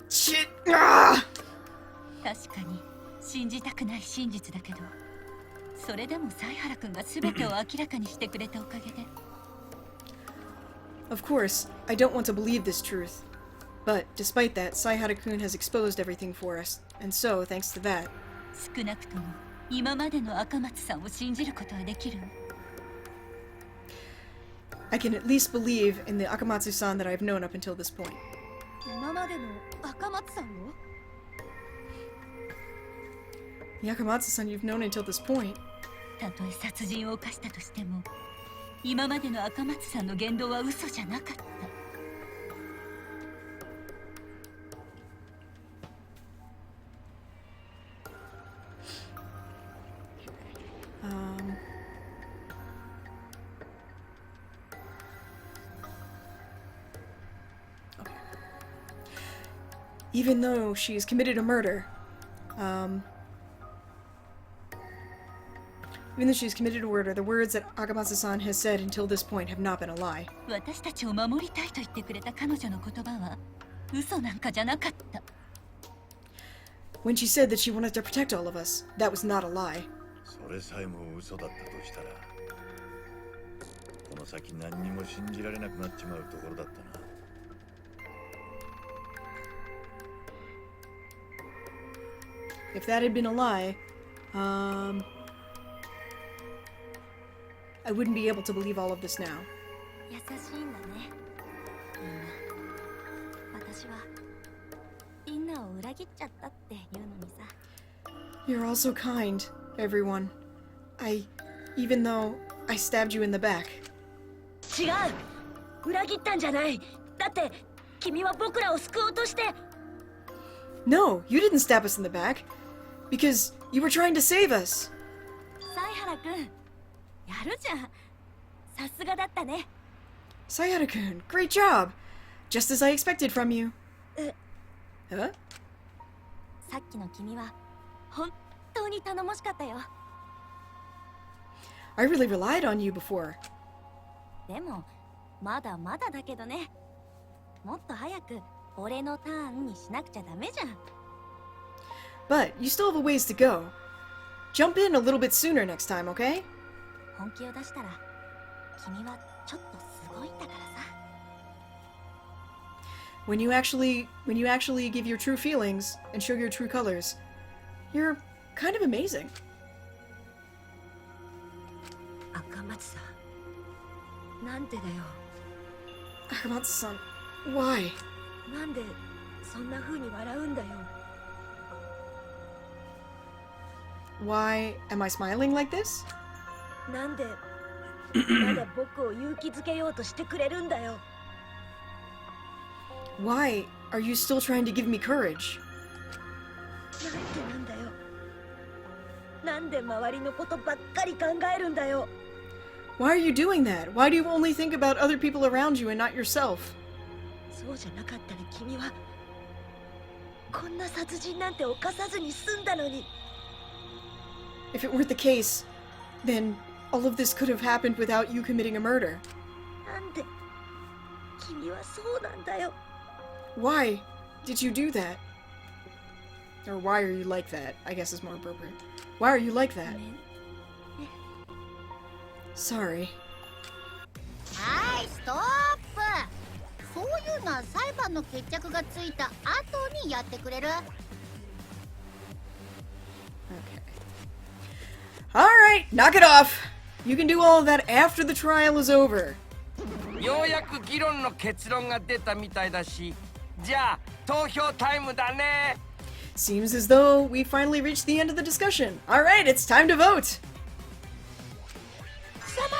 Shit! 確かに信じたくない真実だけど、それでも犀原くんが全てを明らかにしてくれたおかげで。Of course, I don't want to believe this truth. But despite that, Saihara-kun has exposed everything for us. And so, thanks to that... 少なくとも今までの赤松さんを信じることはできる。I can at least believe in the Akamatsu-san that I've known up until this point. The Akamatsu-san you've known until this point. たとえ殺人を犯したとしても、今までの赤松さんの言動は嘘じゃなかった。Even though she's committed a murder, the words that Akamatsu-san has said until this point have not been a lie. 私たちを守りたいと言ってくれた彼女の言葉は嘘なんかじゃなかった。When she said that she wanted to protect all of us, that was not a lie. それさえも嘘だったとしたら、この先何にも信じられなくなっちまうところだったな。If that had been a lie, I wouldn't be able to believe all of this now. 優しいんだね。私はみんなを裏切っちゃったっていうのにさ。You're all so kind, everyone. Even though I stabbed you in the back. 違う。裏切ったんじゃない。だって君は僕らを救おうとして。No, you didn't stab us in the back. Because you were trying to save us. 犀原くん、やるじゃん。さすがだったね。Sayada-kun, great job. Just as I expected from you. Huh? さっきの君は本当に頼もしかったよ。I really relied on you before. でもまだまだだけどね。もっと早く俺のターンにしなくちゃダメじゃん。But you still have a ways to go. Jump in a little bit sooner next time, okay? 本気を出したら君はちょっとすごいんだからさ。When you actually give your true feelings and show your true colors, you're kind of amazing. 赤松さん、なんでだよ。Akamatsu-san, why? なんでそんな風に笑うんだよ。Why am I smiling like this? なんでまだ僕を勇気づけようとしてくれるんだよ。Why are you still trying to give me courage? なんでなんだよ。なんで周りのことばっかり考えるんだよ。Why are you doing that? Why do you only think about other people around you and not yourself? そうじゃなかったら君はこんな殺人なんて犯さずに済んだのに。If it weren't the case, then all of this could have happened without you committing a murder. なんで君はそうなんだよ。Why did you do that? Or why are you like that? I guess is more appropriate. Why are you like that? Sorry. はい、ストップ。そういうのは裁判の決着がついた後にやってくれる。Alright, knock it off! You can do all of that after the trial is over. ようやく議論の結論が出たみたいだし、じゃあ投票タイムだね。Seems as though we finally reached the end of the discussion. Alright, it's time to vote! 貴様ら、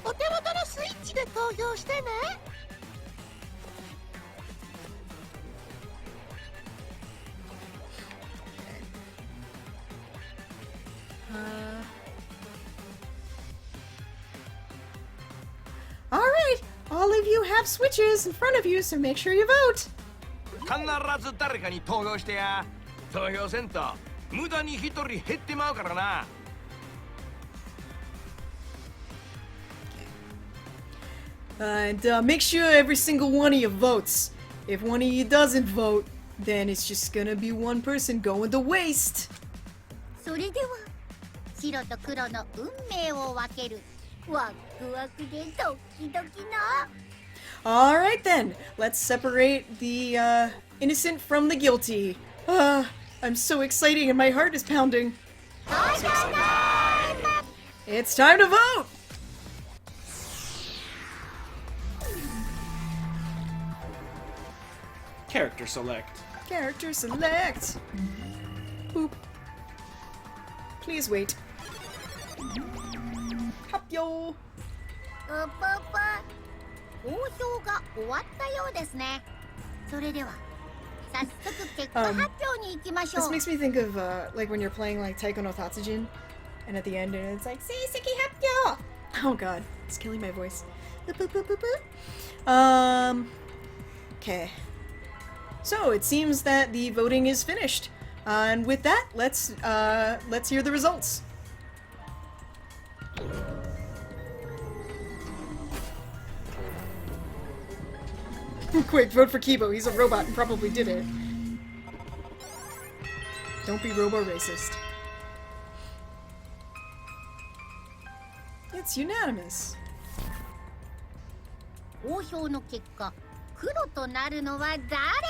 お手元のスイッチで投票してね。Alright, all of you have switches in front of you, so make sure you vote! 必ず誰かに投票してや。投票せんと無駄に一人減ってまうからな。And make sure every single one of you votes. If one of you doesn't vote, then it's just gonna be one person going to waste. それでは白と黒の運命を分けるワクワクでドキドキな。Alright then, let's separate the innocent from the guilty. I'm so excited and my heart is pounding. It's time to vote! Character select. Character select. Boop. Please wait. Hapyo. 投票が終わったようですね。それでは早速結果発表に行きましょう。 This makes me think of like when you're playing like Taiko no Tatsujin, and at the end it's like Seiseki Happyo. Oh god, it's killing my voice. Okay. So it seems that the voting is finished, and with that, let's hear the results. Quick, vote for Kibo. He's a robot and probably did it. Don't be robo-racist. It's unanimous. 投票の結果、黒となるのは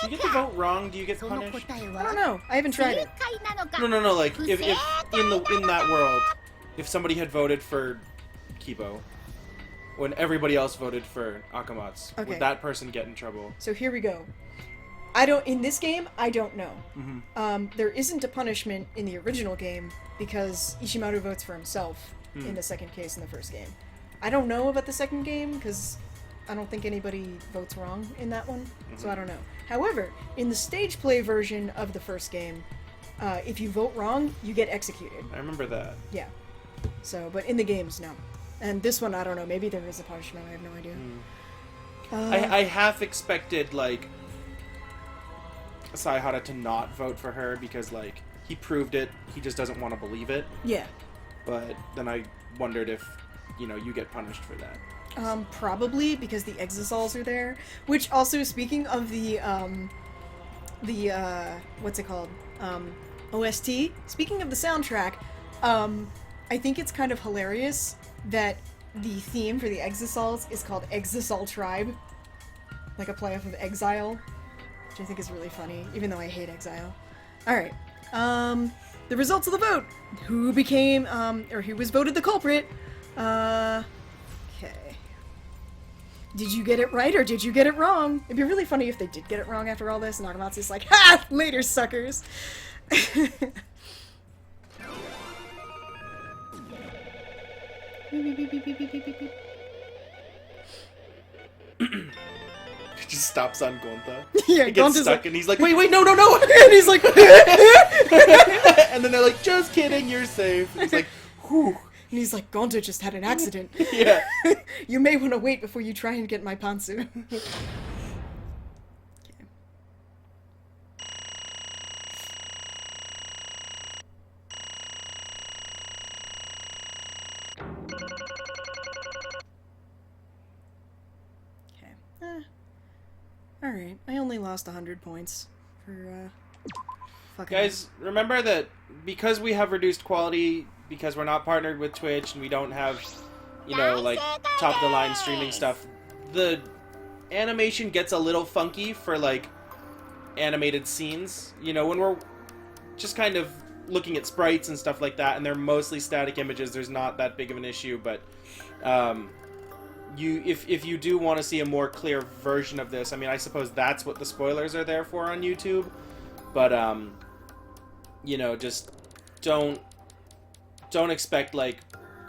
If you 誰 get the か。 vote wrong, do you get その punished? 答え I は don't know. I haven't tried 正 it. 解なのか。 No, like if 不正 in that world, if somebody had voted for Kibo, when everybody else voted for Akamatsu, Okay. would that person get in trouble? So here we go. In this game, I don't know. There isn't a punishment in the original game because Ishimaru votes for himself in the second case in the first game. I don't know about the second game because I don't think anybody votes wrong in that one, so I don't know. However, in the stage play version of the first game, if you vote wrong, you get executed. I remember that. Yeah. So, but in the games, no. And this one, I don't know. Maybe there is a punishment. I have no idea. I half expected like Saihara to not vote for her because like he proved it. He just doesn't want to believe it. Yeah. But then I wondered if you get punished for that. Probably because the Exosols are there. Which also, speaking of the what's it called? OST. Speaking of the soundtrack, I think it's kind of hilarious that the theme for the Exosols is called Exosol Tribe. Like a play off of Exile. Which I think is really funny, even though I hate Exile. Alright. The results of the vote! Who became, or who was voted the culprit? Okay. Did you get it right or did you get it wrong? It'd be really funny if they did get it wrong after all this. Nakamatsu's like, ha! Later, suckers! He just stops on Gonta. Yeah, he gets Gonta's stuck like, and he's like, wait, no! And he's like, and then they're like, just kidding, you're safe. And he's like, whew. And he's like, Gonta just had an accident. Yeah. You may want to wait before you try and get my pantsu. Alright, I only lost 100 points for, fucking... Guys, remember that because we have reduced quality, because we're not partnered with Twitch, and we don't have, like, top-of-the-line streaming stuff, the animation gets a little funky for, like, animated scenes. When we're just kind of looking at sprites and stuff like that, and they're mostly static images, there's not that big of an issue, but, if you do want to see a more clear version of this, I mean, I suppose that's what the spoilers are there for on YouTube, but just don't expect like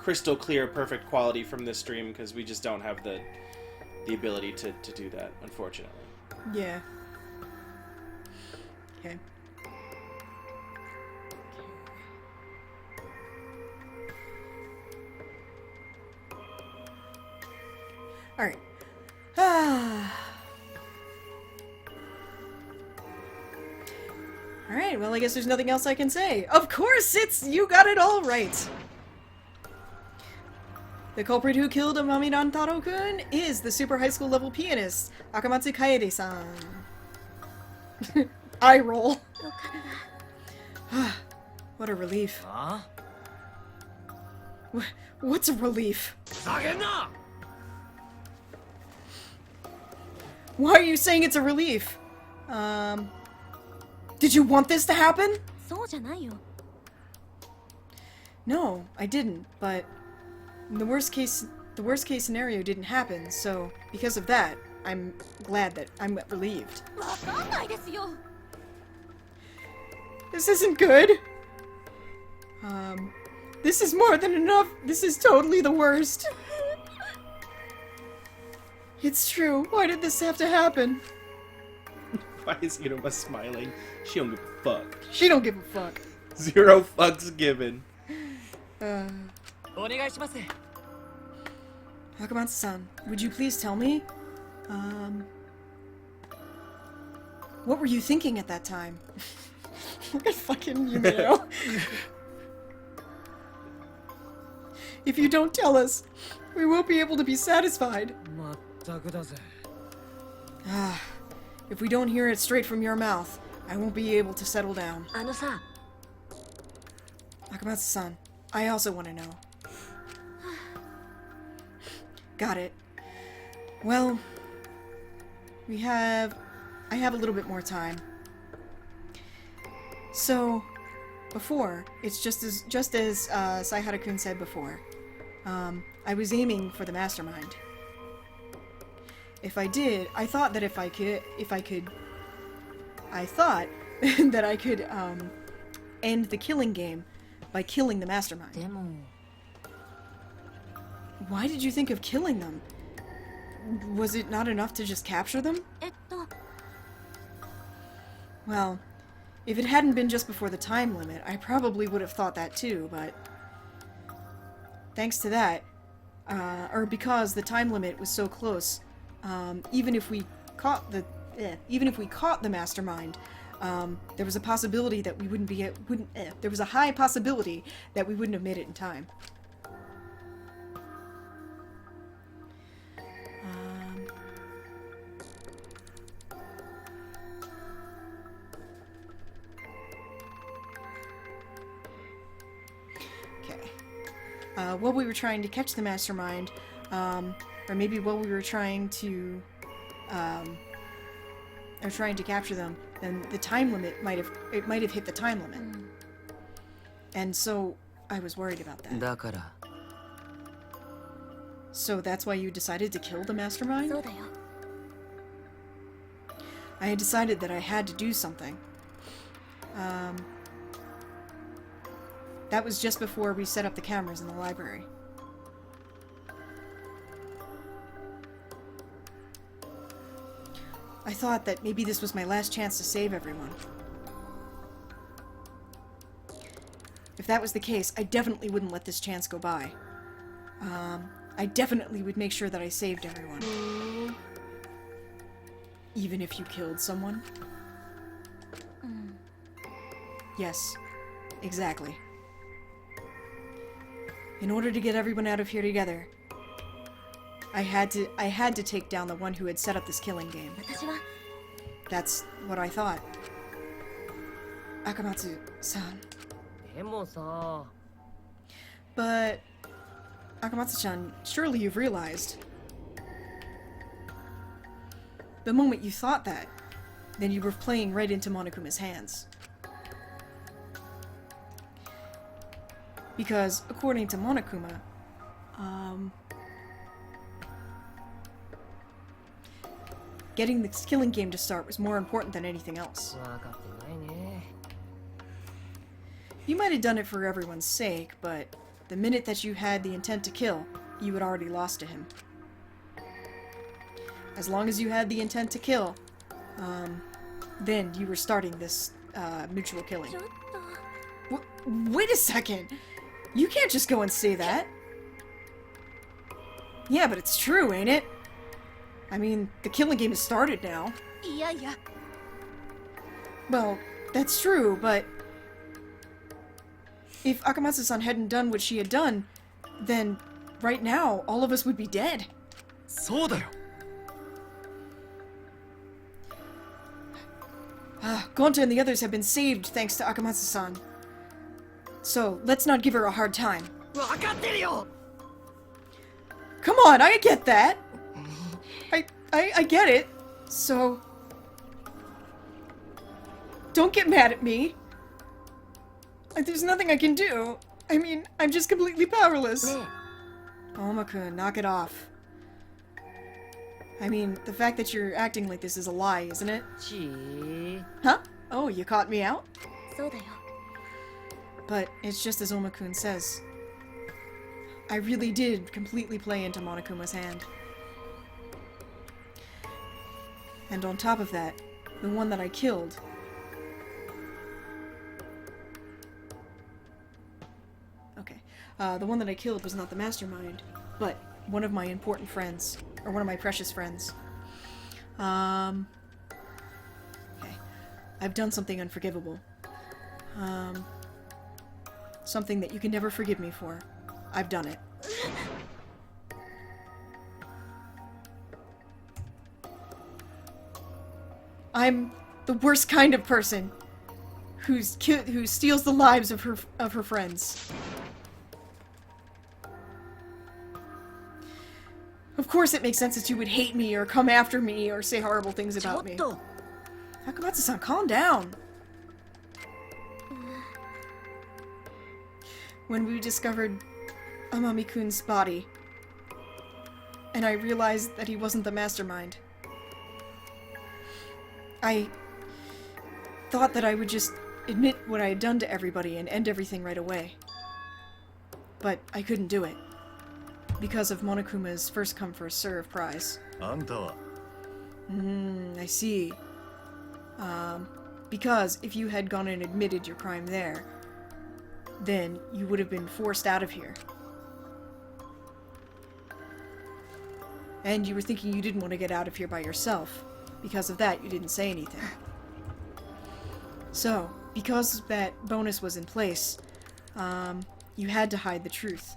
crystal clear perfect quality from this stream because we just don't have the ability to do that, unfortunately. Yeah. Okay. Alright. Alright, well I guess there's nothing else I can say. Of course you got it all right! The culprit who killed Amamidan Taro-kun is the super high school level pianist, Akamatsu Kaede-san. Eye roll. What a relief. Huh? What's a relief? Why are you saying it's a relief? Did you want this to happen? そうじゃないよ。 No, I didn't, but the worst case scenario didn't happen, so because of that, I'm glad that I'm relieved. This isn't good. This is more than enough. This is totally the worst. It's true. Why did this have to happen? Why is Iruma smiling? She don't give a fuck. She don't give a fuck. 0 fucks given. Akamatsu-san, would you please tell me? What were you thinking at that time? Look at fucking Yumeo. If you don't tell us, we won't be able to be satisfied. If we don't hear it straight from your mouth, I won't be able to settle down. Akamatsu-san, I also want to know. Got it. Well, I have a little bit more time. So, before, it's just as Saihara-kun said before. I was aiming for the mastermind. If I did, I thought that I could end the killing game by killing the mastermind. Why did you think of killing them? Was it not enough to just capture them? Well, if it hadn't been just before the time limit, I probably would have thought that too, but thanks to that, or because the time limit was so close, even if we caught the mastermind, there was a possibility that we there was a high possibility that we wouldn't have made it in time. While we were trying to catch the mastermind, or maybe while we were trying to capture them, then the time limit might have hit the time limit. And so I was worried about that. So that's why you decided to kill the mastermind? I had decided that I had to do something. That was just before we set up the cameras in the library. I thought that maybe this was my last chance to save everyone. If that was the case, I definitely wouldn't let this chance go by. I definitely would make sure that I saved everyone. Even if you killed someone? Yes, exactly. In order to get everyone out of here together, I had to take down the one who had set up this killing game. That's what I thought. Akamatsu-san. But Akamatsu-chan, surely you've realized. The moment you thought that, then you were playing right into Monokuma's hands. Because, according to Monokuma, getting this killing game to start was more important than anything else. You might have done it for everyone's sake, but the minute that you had the intent to kill, you had already lost to him. As long as you had the intent to kill, then you were starting this mutual killing. Wait a second! You can't just go and say that. Yeah, but it's true, ain't it? I mean, the killing game has started now. Yeah. Well, that's true, but if Akamatsu-san hadn't done what she had done, then right now, all of us would be dead. そうだよ. Gonta and the others have been saved thanks to Akamatsu-san. So, let's not give her a hard time. Come on, I get that! I get it. So, don't get mad at me. There's nothing I can do. I mean, I'm just completely powerless. Oma-kun, knock it off. I mean, the fact that you're acting like this is a lie, isn't it? Huh? Oh, you caught me out? But it's just as Omakun says. I really did completely play into Monokuma's hand. And on top of that, the one that I killed... Okay. The one that I killed was not the mastermind, but one of my important friends. Or one of my precious friends. Okay. I've done something unforgivable. Something that you can never forgive me for. I've done it. I'm the worst kind of person who steals the lives of her friends. Of course it makes sense that you would hate me or come after me or say horrible things about me. Akamatsu-san, calm down. When we discovered Amami-kun's body, and I realized that he wasn't the mastermind, I thought that I would just admit what I had done to everybody and end everything right away. But I couldn't do it. Because of Monokuma's first come first serve prize. I see. Because if you had gone and admitted your crime there, then you would have been forced out of here. And you were thinking you didn't want to get out of here by yourself. Because of that, you didn't say anything. So, because that bonus was in place, you had to hide the truth.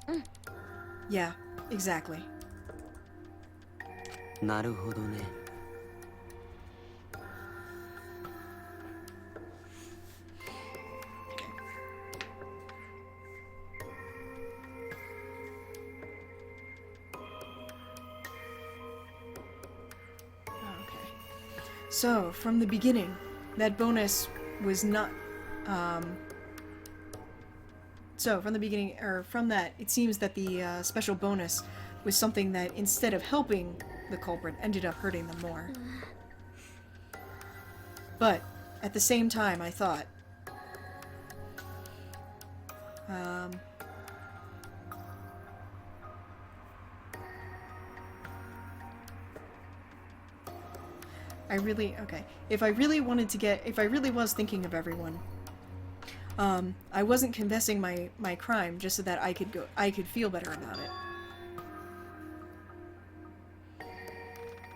Yeah. Exactly. Naruhodo ne. Okay. So, from the beginning, that bonus was not, So, from the beginning, or from that, it seems that the special bonus was something that, instead of helping the culprit, ended up hurting them more. But, at the same time, I thought... okay. If I really was thinking of everyone... I wasn't confessing my crime just so that I could feel better about it.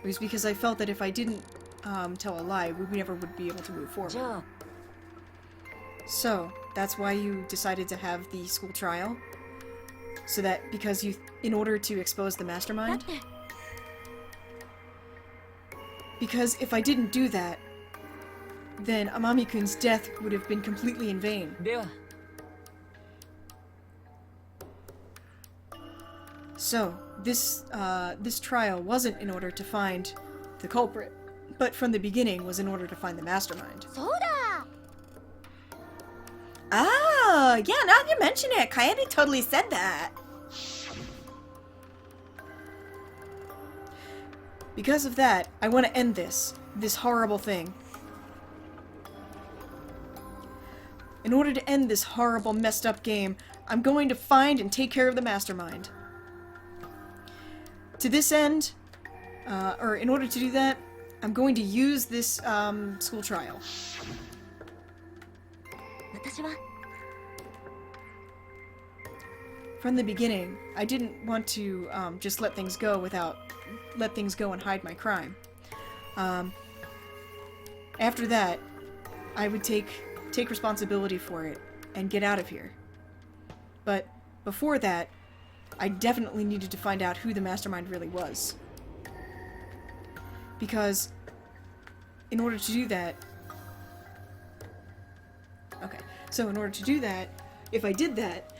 It was because I felt that if I didn't tell a lie, we never would be able to move forward. So, that's why you decided to have the school trial? So that, in order to expose the mastermind? Because if I didn't do that, then Amami-kun's death would have been completely in vain. So, this trial wasn't in order to find the culprit, but from the beginning was in order to find the mastermind. Ah, yeah, now that you mention it, Kaede totally said that. Because of that, I want to end this horrible thing. In order to end this horrible, messed up game, I'm going to find and take care of the mastermind. To this end, or in order to do that, I'm going to use this school trial. From the beginning, I didn't want to just let things go and hide my crime. After that, I would take responsibility for it and get out of here. But before that, I definitely needed to find out who the mastermind really was. Because in order to do that... Okay, so in order to do that, if I did that,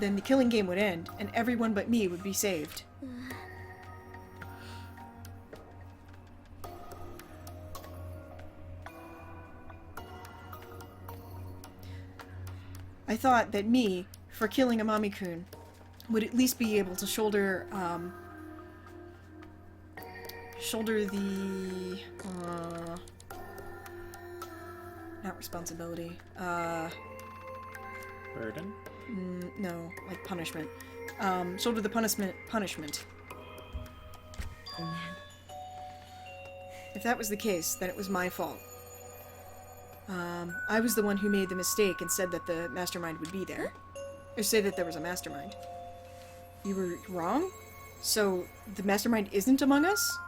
then the killing game would end, and everyone but me would be saved. I thought that me, for killing Amami-kun, would at least be able to shoulder shoulder the, not responsibility, Burden? No, like punishment. Shoulder the punishment. If that was the case, then it was my fault. I was the one who made the mistake and said that the mastermind would be there. Or say that there was a mastermind. You were wrong? So, the mastermind isn't among us?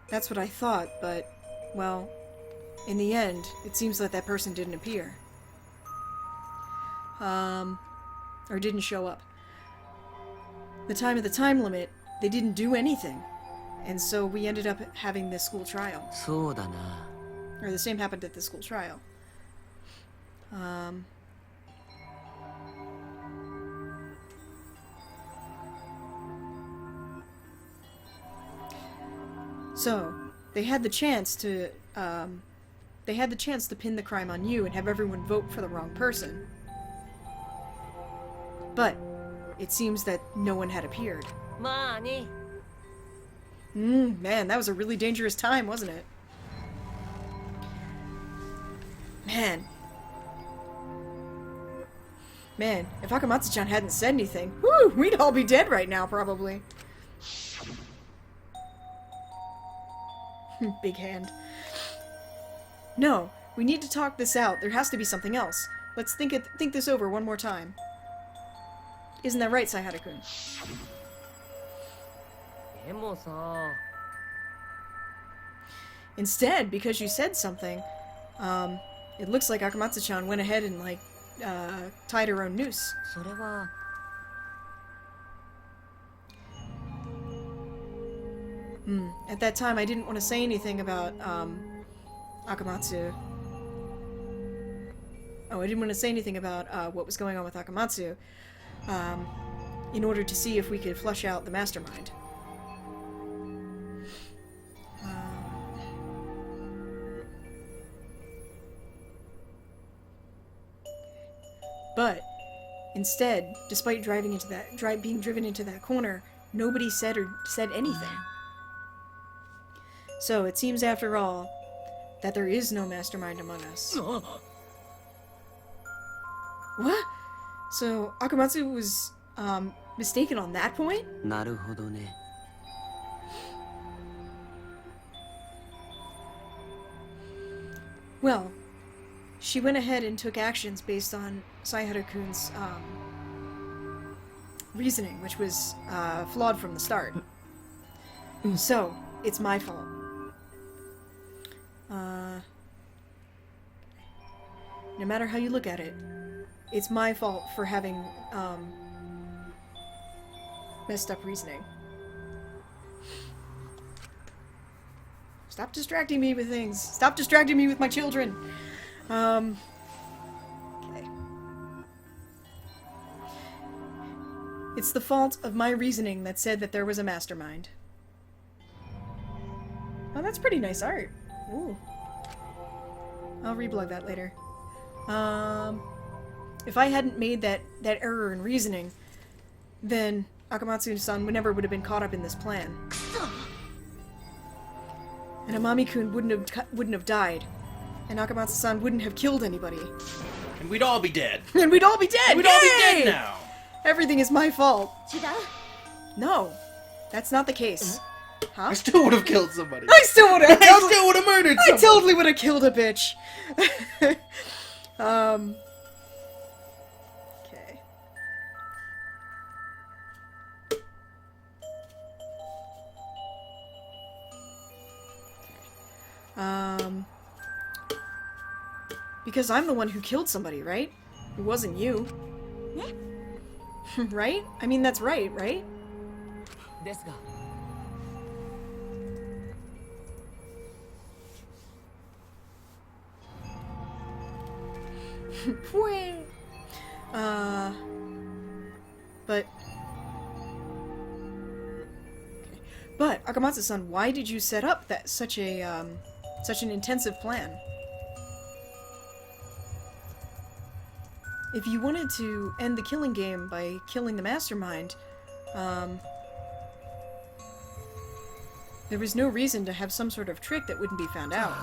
That's what I thought, but, well, in the end, it seems that that person didn't appear. Or didn't show up. The time of the time limit, they didn't do anything. And so we ended up having this school trial. Or the same happened at the school trial. So, they had the chance to pin the crime on you and have everyone vote for the wrong person. But, it seems that no one had appeared. Man, that was a really dangerous time, wasn't it? Man, if Akamatsu-chan hadn't said anything, whew, we'd all be dead right now, probably. Big hand. No, we need to talk this out. There has to be something else. Let's think this over one more time. Isn't that right, Saihara-kun? Instead, because you said something, it looks like Akamatsu-chan went ahead and, like, tied her own noose. At that time, I didn't want to say anything about, Akamatsu. Oh, I didn't want to say anything about, what was going on with Akamatsu, in order to see if we could flush out the mastermind. But instead, despite being driven into that corner, nobody said anything. So it seems, after all, that there is no mastermind among us. What? So Akamatsu was mistaken on that point? Well, she went ahead and took actions based on Saihara-kun's reasoning, which was flawed from the start. So, it's my fault. No matter how you look at it, it's my fault for having messed up reasoning. Stop distracting me with things. Stop distracting me with my children. Okay. It's the fault of my reasoning that said that there was a mastermind. Oh, that's pretty nice art. Ooh. I'll reblog that later. If I hadn't made that error in reasoning, then Akamatsu-san never would have been caught up in this plan. And Amami-kun wouldn't have died. And Akamatsu-san wouldn't have killed anybody. And we'd all be dead. And we'd all be dead! We'd all be dead now! Everything is my fault. No, that's not the case. Huh? I still would have killed somebody. I still would have murdered somebody! I totally would have killed a bitch. Okay. Because I'm the one who killed somebody, right? It wasn't you. Right? I mean, that's right? But Akamatsu-san, why did you set up such an intensive plan? If you wanted to end the killing game by killing the mastermind, There was no reason to have some sort of trick that wouldn't be found out.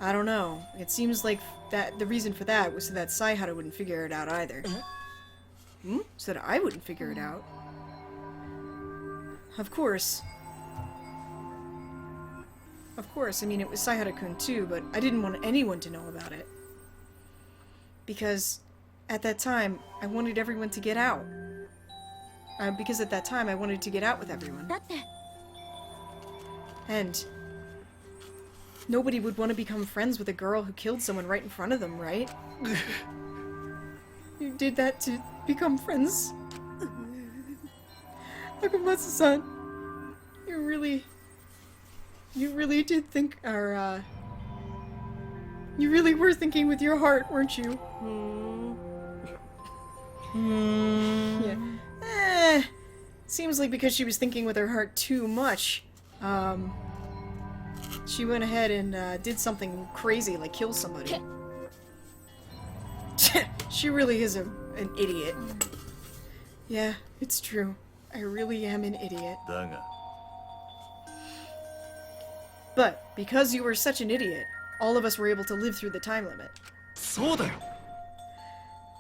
I don't know. It seems like that the reason for that was so that Saihara wouldn't figure it out either. So that I wouldn't figure it out. Of course. Of course, I mean, it was Saihara-kun too, but I didn't want anyone to know about it. Because at that time, I wanted everyone to get out. Because at that time, I wanted to get out with everyone. And nobody would want to become friends with a girl who killed someone right in front of them, right? You did that to become friends? Akamatsu-san, you really did think, or, you really were thinking with your heart, weren't you? Yeah. Seems like because she was thinking with her heart too much, she went ahead and, did something crazy, like kill somebody. She really is an idiot. Yeah, it's true. I really am an idiot. But, because you were such an idiot, all of us were able to live through the time limit.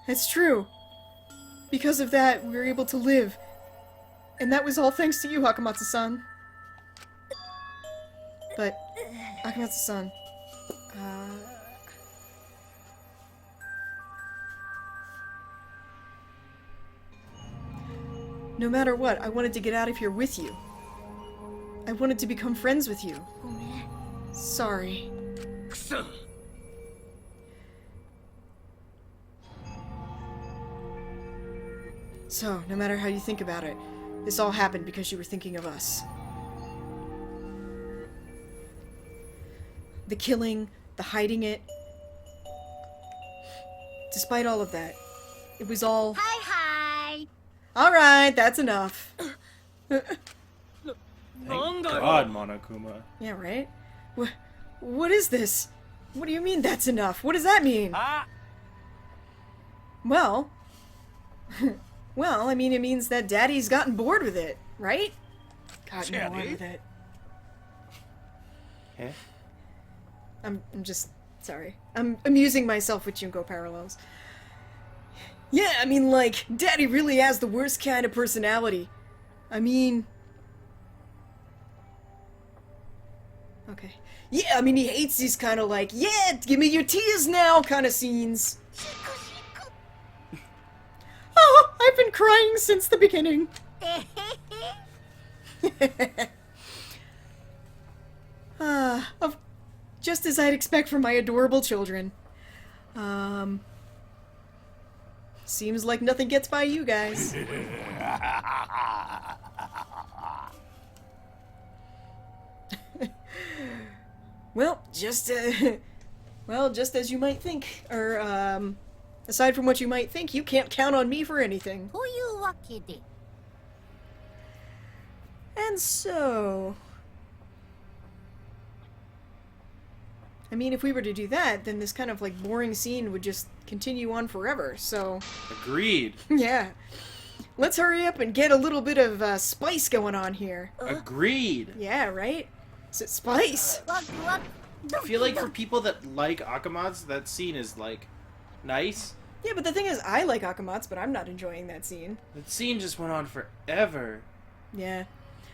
It's true. Because of that, we were able to live. And that was all thanks to you, Akamatsu-san. But, Akamatsu-san, no matter what, I wanted to get out of here with you. I wanted to become friends with you. Sorry. So, no matter how you think about it, this all happened because you were thinking of us. The killing, the hiding it. Despite all of that, it was all... Hi! Alright, that's enough. Thank God, Monokuma. Yeah, right? What is this? What do you mean that's enough? What does that mean? Well... well, I mean, it means that Daddy's gotten bored with it, right? Gotten bored with it. Eh? I'm just... sorry. I'm amusing myself with Junko parallels. Yeah, I mean, like, Daddy really has the worst kind of personality. I mean... okay. Yeah, I mean, he hates these kind of like, yeah, give me your tears now kind of scenes. Oh, I've been crying since the beginning. Just as I'd expect from my adorable children. Seems like nothing gets by you guys. Well, just as you might think, or, aside from what you might think, you can't count on me for anything. And so... I mean, if we were to do that, then this kind of, like, boring scene would just continue on forever, so... Agreed. Yeah. Let's hurry up and get a little bit of, spice going on here. Agreed. Yeah, right? Spice! I feel like for people that like Akamatsu, that scene is, like, nice. Yeah, but the thing is, I like Akamatsu, but I'm not enjoying that scene. That scene just went on forever. Yeah.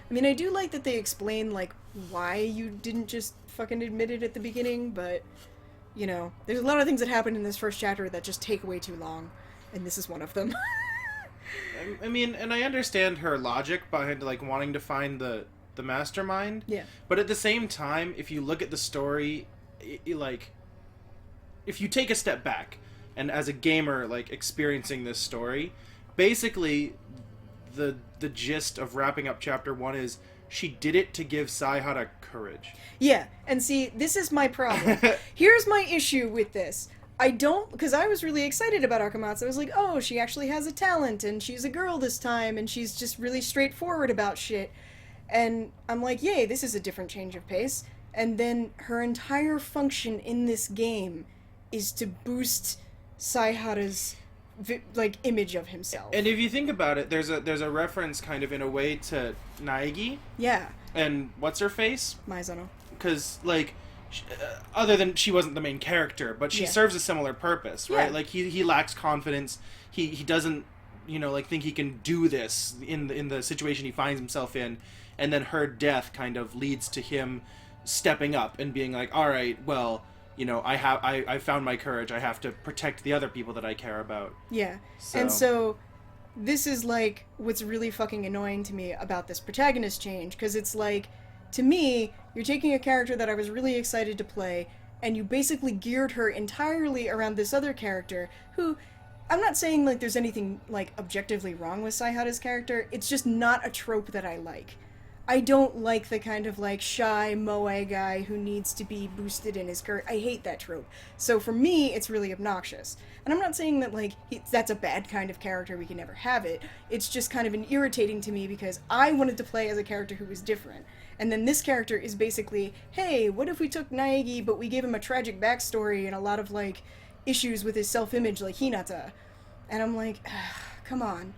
I mean, I do like that they explain, like, why you didn't just fucking admit it at the beginning, but, you know, there's a lot of things that happen in this first chapter that just take way too long, and this is one of them. I mean, and I understand her logic behind, like, wanting to find the mastermind. Yeah. But at the same time, if you look at the story, like, if you take a step back, and as a gamer, like, experiencing this story, basically, the gist of wrapping up Chapter 1 is, she did it to give Saihara courage. Yeah, and see, this is my problem. Here's my issue with this. Because I was really excited about Akamatsu. I was like, oh, she actually has a talent, and she's a girl this time, and she's just really straightforward about shit. And I'm like, yay, this is a different change of pace. And then her entire function in this game is to boost Saihara's image of himself. And if you think about it, there's a reference kind of in a way to Naegi. Yeah. And what's her face? Maizono. Because like, other than she wasn't the main character, but she serves a similar purpose, right? Yeah. Like he lacks confidence. He doesn't, like think he can do this in the situation he finds himself in, and then her death kind of leads to him stepping up and being like, all right, well, I found my courage. I have to protect the other people that I care about. Yeah. And so this is like what's really fucking annoying to me about this protagonist change, because it's like, to me, you're taking a character that I was really excited to play, and you basically geared her entirely around this other character who, I'm not saying like there's anything like objectively wrong with Saihara's character, it's just not a trope that I like. I don't like the kind of like shy moe guy who needs to be boosted in his courage. I hate that trope. So for me, it's really obnoxious. And I'm not saying that like that's a bad kind of character, we can never have it. It's just kind of irritating to me because I wanted to play as a character who was different. And then this character is basically, hey, what if we took Naegi but we gave him a tragic backstory and a lot of like issues with his self-image like Hinata. And I'm like, come on.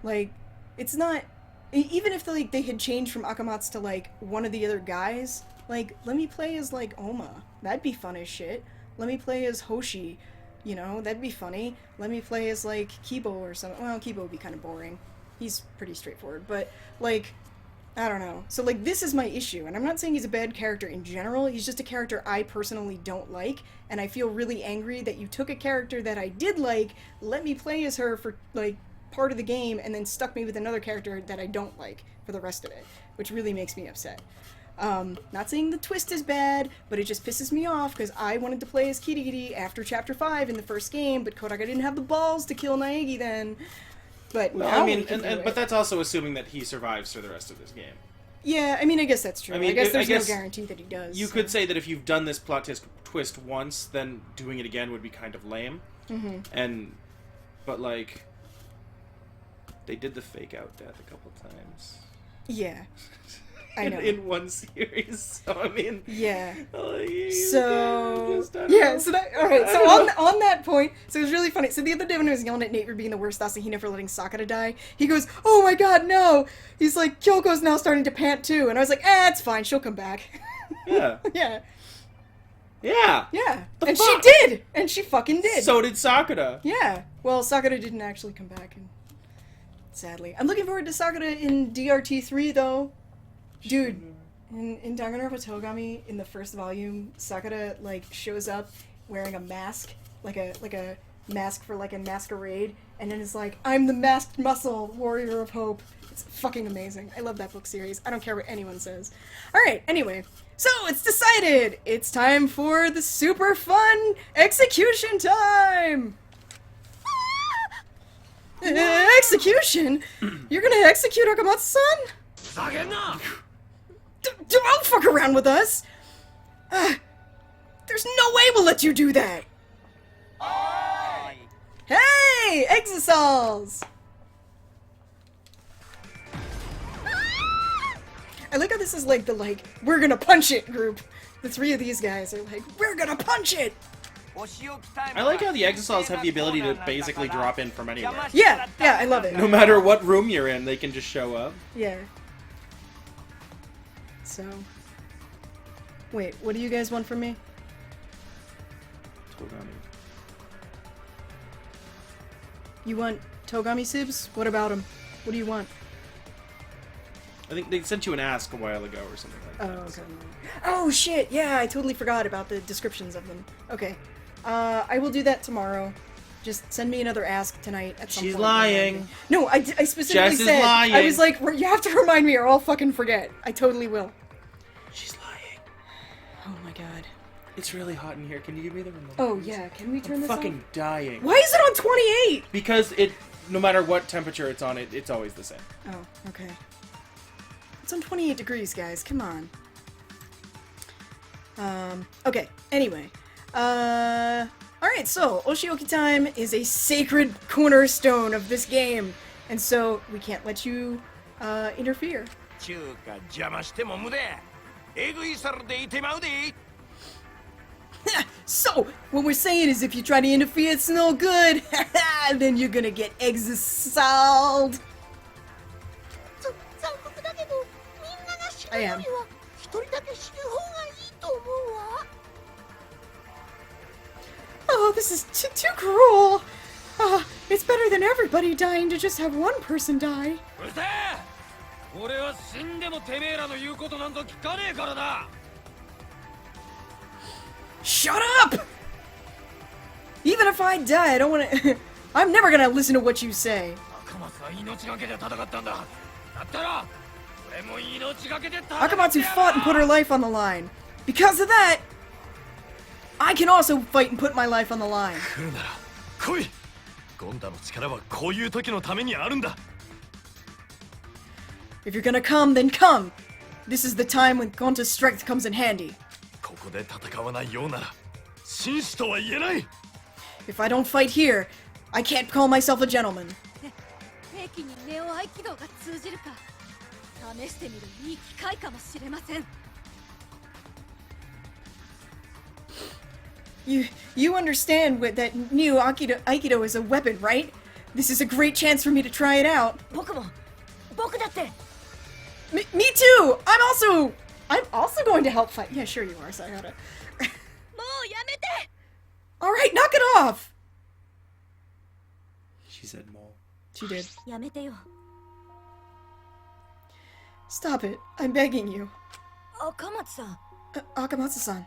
Like, it's not... Even if they had changed from Akamatsu to like one of the other guys, like, let me play as like Oma. That'd be fun as shit. Let me play as Hoshi. That'd be funny. Let me play as like Kibo or something. Well, Kibo would be kind of boring. He's pretty straightforward, but like, I don't know. So like, this is my issue, and I'm not saying he's a bad character in general. He's just a character I personally don't like, and I feel really angry that you took a character that I did like, let me play as her for like part of the game, and then stuck me with another character that I don't like for the rest of it, which really makes me upset. Not saying the twist is bad, but it just pisses me off because I wanted to play as Kirigiri after Chapter 5 in the first game, but Kodaka didn't have the balls to kill Naegi then. But well, now I mean, but that's also assuming that he survives for the rest of this game. Yeah, I mean, I guess that's true. I guess there's no guarantee that he does. You could say that if you've done this plot twist once, then doing it again would be kind of lame. Mm-hmm. But like, they did the fake out death a couple times. Yeah. I know. In one series, so I mean, yeah. Alright, so on that point, so it was really funny. So the other day when I was yelling at Nate for being the worst Asahina for letting Sakura die, he goes, "Oh my god, no!" He's like, "Kyoko's now starting to pant too," and I was like, it's fine, she'll come back. Yeah. Yeah. Yeah. Yeah. And she did, and she fucking did. So did Sakura. Yeah. Well, Sakura didn't actually come back, and sadly, I'm looking forward to Sakura in DRT3 though. Dude, in Danganronpa Togami, in the first volume, Sakura, like, shows up wearing a mask, like a mask for, like, a masquerade, and then is like, I'm the masked muscle, warrior of hope. It's fucking amazing. I love that book series. I don't care what anyone says. Alright, anyway, so it's decided! It's time for the super fun execution time! Execution? You're gonna execute Akamatsu-san? Don't fuck around with us! There's no way we'll let you do that! Hey! Exosols! I like how this is like the we're gonna punch it group. The three of these guys are like, we're gonna punch it! I like how the Exosols have the ability to basically drop in from anywhere. Yeah, I love it. No matter what room you're in, they can just show up. Yeah. So, wait, what do you guys want from me? Togami. You want Togami Sibs? What about him? What do you want? I think they sent you an ask a while ago or something like that. Oh, okay. Oh, shit! Yeah, I totally forgot about the descriptions of them. Okay. I will do that tomorrow. Just send me another ask tonight at some point. She's lying. No, I specifically Jess said... is lying. I was like, you have to remind me or I'll fucking forget. I totally will. She's lying. Oh my god. It's really hot in here. Can you give me the remote? Oh, yeah. Can we turn this fucking off? dying. Why is it on 28? Because no matter what temperature it's on, it's always the same. Oh, okay. It's on 28 degrees, guys. Come on. Okay. Anyway. Alright, so, Oshioki time is a sacred cornerstone of this game. And so, we can't let you, interfere. So, what we're saying is if you try to interfere, it's no good. Then you're gonna get exiled. I am. Oh, this is too cruel. It's better than everybody dying to just have one person die. Shut up! Even if I die, I don't want to. I'm never gonna listen to what you say. Akamatsu fought and put her life on the line. Because of that, I can also fight and put my life on the line. If you're gonna come, then come. This is the time when Gonta's strength comes in handy. If I don't fight here, I can't call myself a gentleman. You understand that new Aikido is a weapon, right? This is a great chance for me to try it out. Me too! I'm also going to help fight. Yeah, sure you are, Sayada. Alright, knock it off! She said more. She did. Stop it. I'm begging you. Akamatsu-san.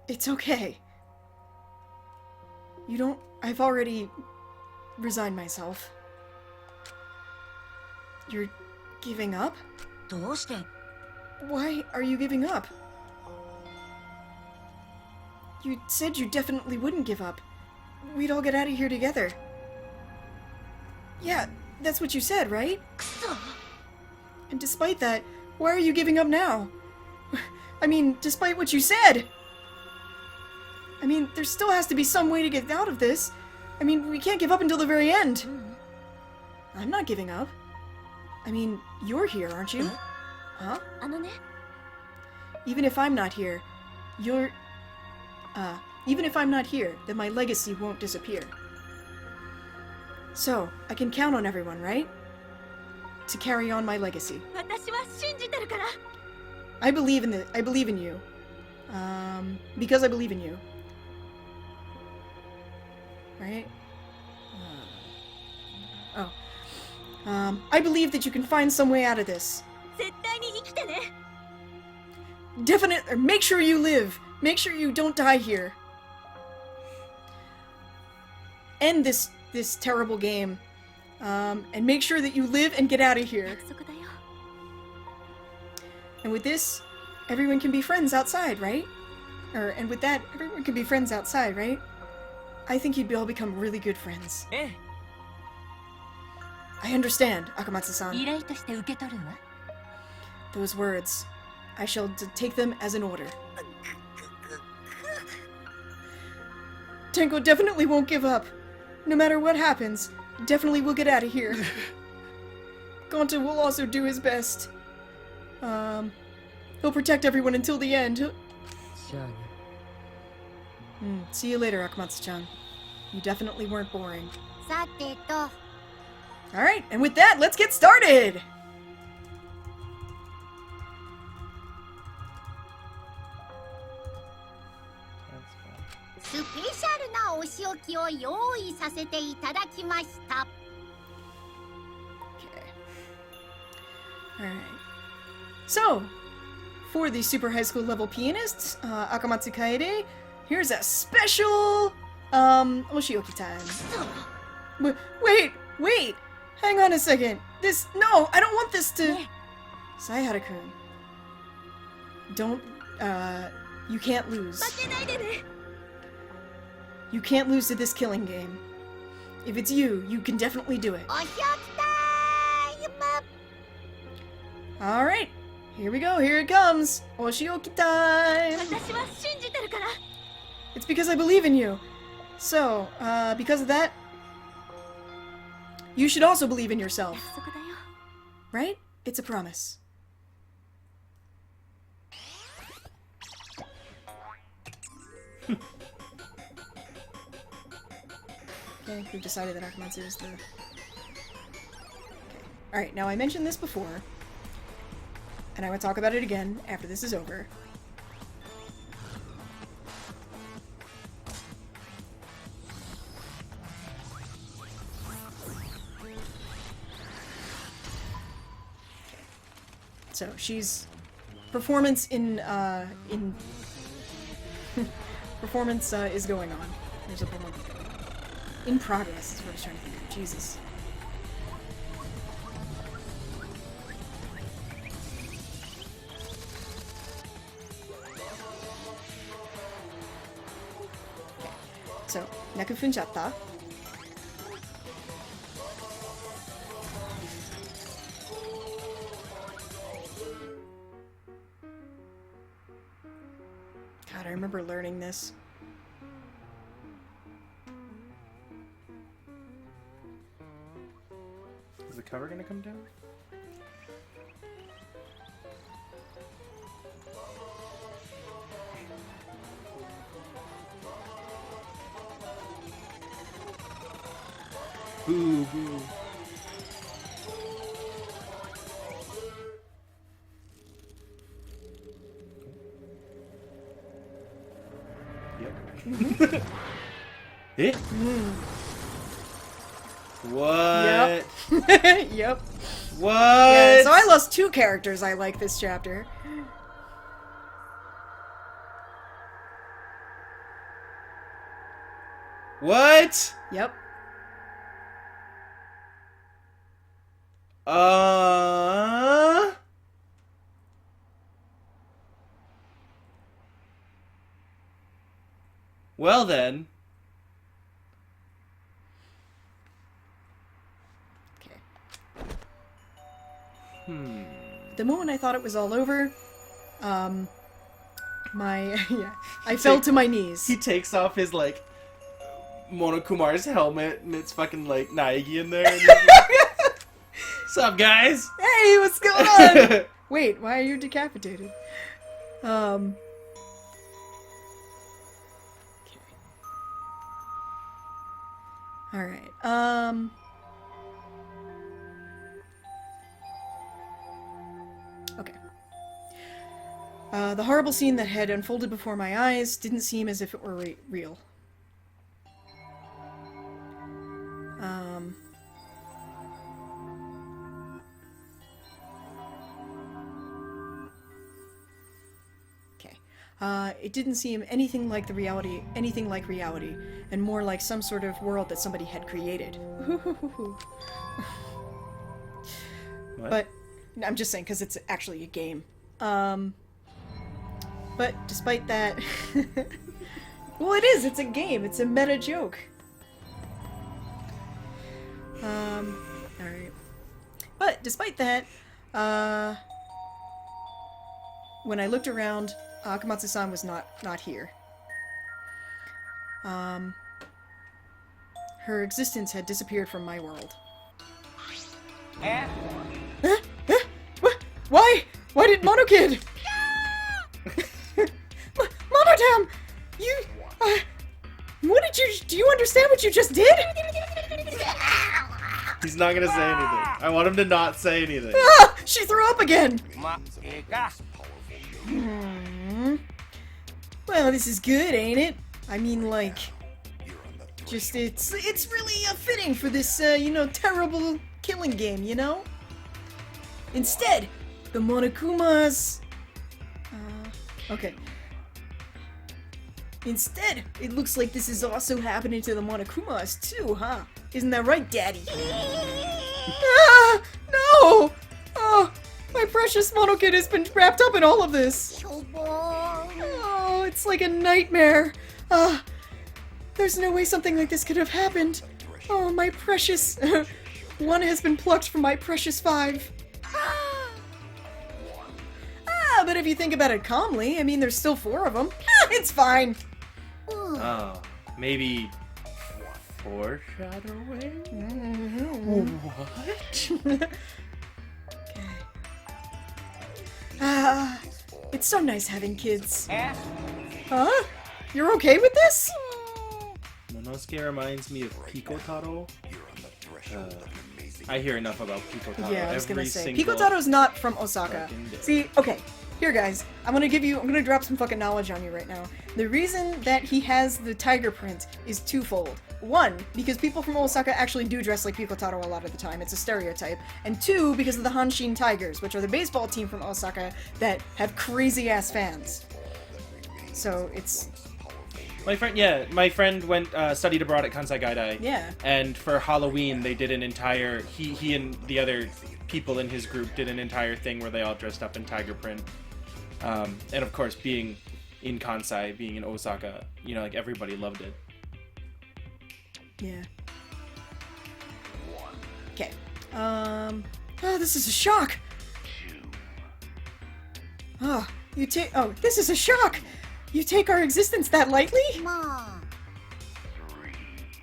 It's okay. I've already resigned myself. You're giving up? Why are you giving up? You said you definitely wouldn't give up. We'd all get out of here together. Yeah, that's what you said, right? And despite that, why are you giving up now? I mean, despite what you said! I mean, there still has to be some way to get out of this. I mean, we can't give up until the very end. I'm not giving up. I mean, you're here, aren't you? Huh? Even if I'm not here, even if I'm not here, then my legacy won't disappear. So, I can count on everyone, right? To carry on my legacy. I believe in you. Because I believe in you. Right? I believe that you can find some way out of this. Definitely, make sure you live. Make sure you don't die here. End this terrible game. And make sure that you live and get out of here. And with this, everyone can be friends outside, right? And with that, everyone can be friends outside, right? I think you'd all become really good friends. I understand, Akamatsu-san. Those words, I shall take them as an order. Tenko definitely won't give up. No matter what happens, definitely we'll get out of here. Gonta will also do his best. He'll protect everyone until the end. See you later, Akamatsu-chan. You definitely weren't boring. Alright, and with that, let's get started! Alright. So, for the Super High School level pianists, Akamatsu Kaede, here's a special, Oshioki time. Wait! Hang on a second. No, I don't want this to... Sayada-kun. Don't, you can't lose. You can't lose to this killing game. If it's you can definitely do it. Alright, here we go, here it comes. Oshioki time! It's because I believe in you. So, because of that, you should also believe in yourself. Right? It's a promise. Okay, we've decided that Akamatsu is the... Okay. Alright, now I mentioned this before, and I will talk about it again after this is over. So she's performance performance is going on. There's a performance going on. In progress is what I was trying to think of. Jesus. Okay. So, Nakufunjatta. God, I remember learning this. Is the cover gonna come down? Boo boo. Yep. Eh? What? Yep. Yep. What? Yeah, so I lost 2 characters I like this chapter. What? Yep. Well then. The moment I thought it was all over, I fell to my knees. He takes off his, like, Monokuma's helmet, and it's fucking, like, Naegi in there. What's up, guys? Hey, what's going on? Wait, why are you decapitated? Okay. Alright, okay. The horrible scene that had unfolded before my eyes didn't seem as if it were real. It didn't seem anything like reality, and more like some sort of world that somebody had created. But I'm just saying, because it's actually a game. But despite that, well, it is. It's a game. It's a meta joke. All right. But despite that, when I looked around, Akamatsu-san was not here. Her existence had disappeared from my world. Why? Why did Monokid? Monodam! You, what did you, do you understand what you just did? He's not gonna say anything. I want him to not say anything. Ah! She threw up again! Well, this is good, ain't it? I mean, like, just, it's really fitting for this, you know, terrible killing game, you know? Instead, the Monokumas... okay. Instead, it looks like this is also happening to the Monokumas, too, huh? Isn't that right, Daddy? Ah! No! Oh, my precious Monokid has been wrapped up in all of this! Oh, it's like a nightmare. There's no way something like this could have happened. Oh, my precious... One has been plucked from my precious 5. But if you think about it calmly, I mean, there's still 4 of them. It's fine. Oh, maybe foreshadowing? What? It's so nice having kids. Huh? You're okay with this? Monosuke reminds me of Pikotaro. I hear enough about Pikotaro. Yeah, I was gonna say. Pikotaro's not from Osaka. See, okay. Here, guys. I'm gonna drop some fucking knowledge on you right now. The reason that he has the tiger print is twofold. One, because people from Osaka actually do dress like Pikotaro a lot of the time. It's a stereotype. And two, because of the Hanshin Tigers, which are the baseball team from Osaka that have crazy-ass fans. So, it's... My friend went studied abroad at Kansai Gaidai. Yeah. And for Halloween, they did an entire he and the other people in his group did an entire thing where they all dressed up in tiger print. And of course, being in Kansai, being in Osaka, you know, like everybody loved it. Yeah. Okay. Oh, this is a shock. Oh, this is a shock. You take our existence that lightly? Well,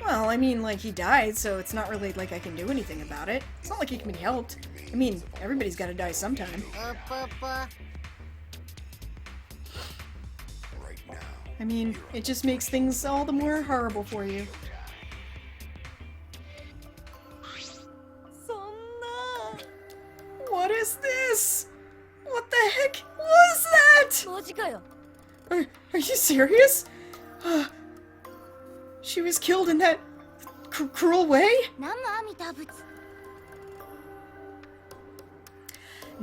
I mean, like, he died, so it's not really like I can do anything about it. It's not like he can be helped. I mean, everybody's gotta die sometime. I mean, it just makes things all the more horrible for you. What is this? What the heck was that? Are you serious? She was killed in that cruel way?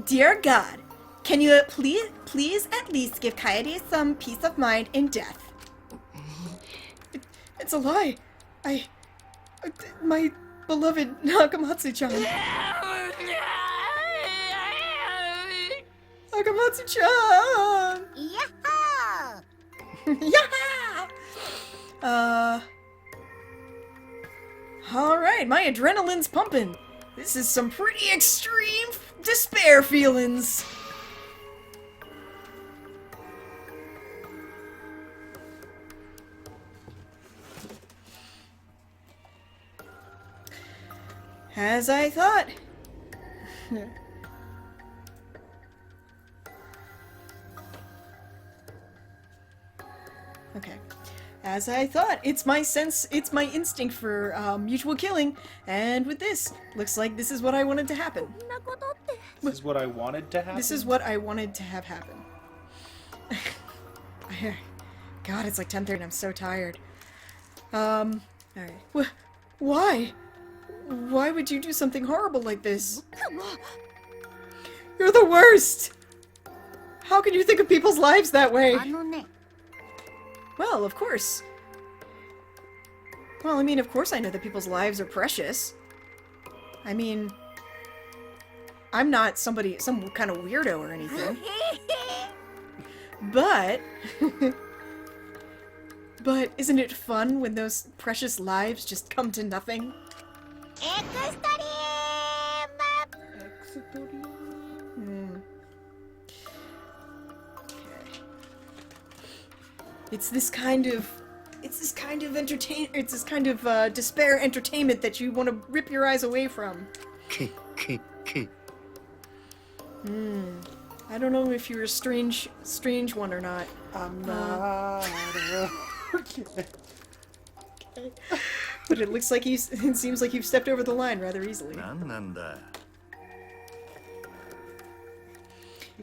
Dear God, can you please at least give Kaede some peace of mind in death? It's a lie. My beloved Nakamatsu-chan. Nakamatsu-chan! Yeah! Alright, my adrenaline's pumping. This is some pretty extreme despair feelings. As I thought. Okay. As I thought, it's my instinct for mutual killing, and with this, looks like this is what I wanted to happen. This is what I wanted to happen? This is what I wanted to have happen. God, it's like 10:30 and I'm so tired. Alright. Why? Why would you do something horrible like this? You're the worst! How can you think of people's lives that way? Well, of course. Well, I mean, of course I know that people's lives are precious. I mean, I'm not some kind of weirdo or anything. But... but isn't it fun when those precious lives just come to nothing? It's this kind of despair entertainment that you want to rip your eyes away from. I don't know if you're a strange one or not. I'm not. Okay. But it looks like it seems like you've stepped over the line rather easily.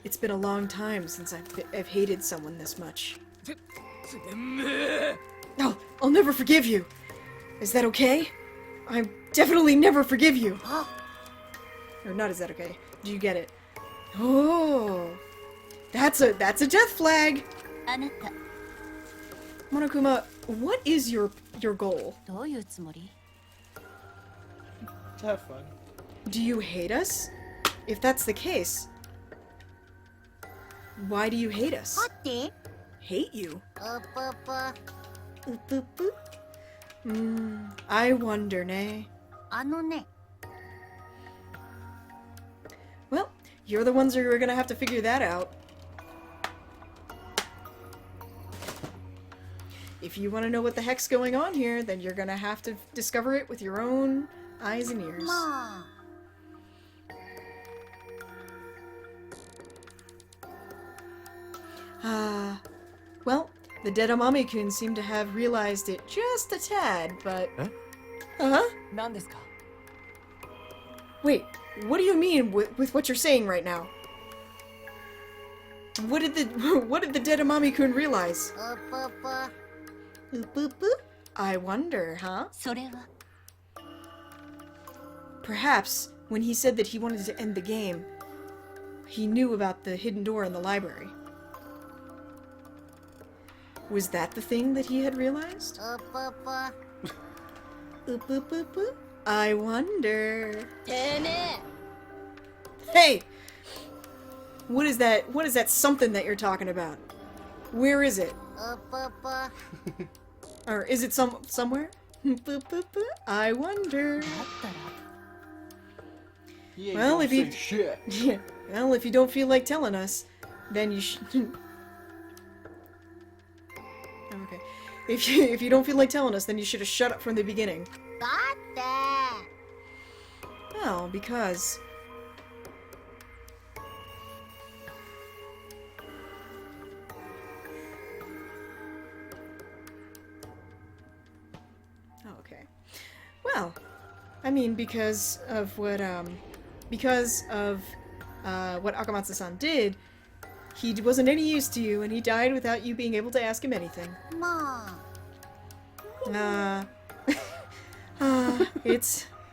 It's been a long time since I've hated someone this much. No, I'll never forgive you. Is that okay? I definitely never forgive you. Or not, is that okay? Do you get it? Oh, that's a death flag. Monokuma, what is your goal? To have fun. Do you hate us? If that's the case, why do you hate us? Hate you? I wonder, ne? Well, you're the ones who are gonna have to figure that out. If you want to know what the heck's going on here, then you're gonna have to discover it with your own eyes and ears. Well, The dead Amami-kun seemed to have realized it just a tad, but... Eh? Uh-huh. 何ですか? Wait, what do you mean with what you're saying right now? What did the dead Amami-kun realize? I wonder, huh? それは Perhaps, when he said that he wanted to end the game, he knew about the hidden door in the library. Was that the thing that he had realized? I wonder. Hey! What is that something that you're talking about? Where is it? Or is it somewhere? I wonder. Well, if you yeah, well, if you don't feel like telling us, then you should. Okay. If you don't feel like telling us, then you should have shut up from the beginning. Well, because okay. Well, I mean, because of what Akamatsu-san did, he wasn't any use to you, and he died without you being able to ask him anything.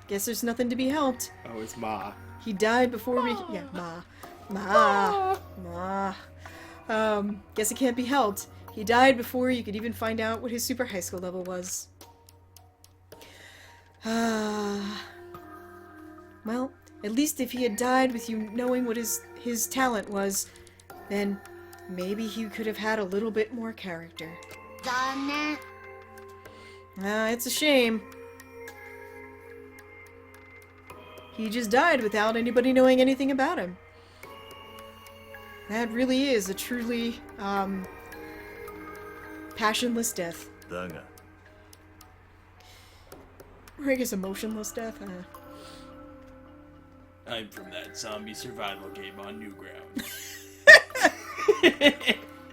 Guess there's nothing to be helped. Oh, it's Ma. He died before we... Yeah, Ma. Guess it can't be helped. He died before you could even find out what his super high school level was. Well, at least if he had died with you knowing what his talent was, then maybe he could have had a little bit more character. It's a shame. He just died without anybody knowing anything about him. That really is a truly, passionless death. Or I guess emotionless death. I'm from that zombie survival game on Newgrounds.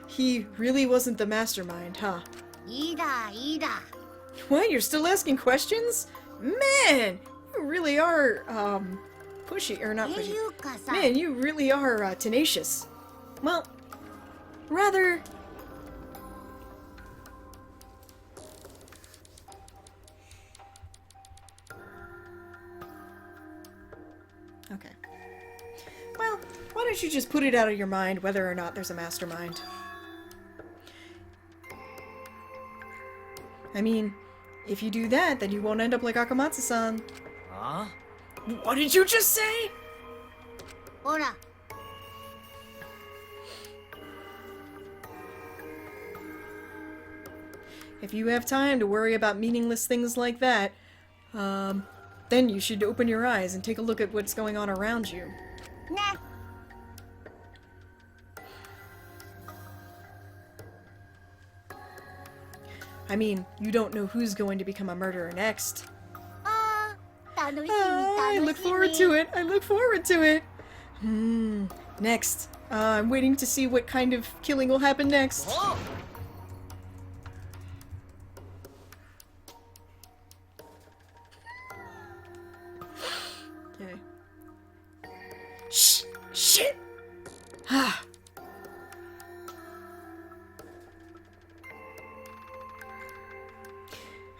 He really wasn't the mastermind, huh? What? You're still asking questions? Man, you really are, pushy, or not pushy. Man, you really are, tenacious. Well, rather... Okay. Well, why don't you just put it out of your mind whether or not there's a mastermind? I mean, if you do that, then you won't end up like Akamatsu-san. Huh? What did you just say? If you have time to worry about meaningless things like that, then you should open your eyes and take a look at what's going on around you. Nah. I mean, you don't know who's going to become a murderer next. I look forward to it. I look forward to it. Next. I'm waiting to see what kind of killing will happen next. Okay. Shh! Shit!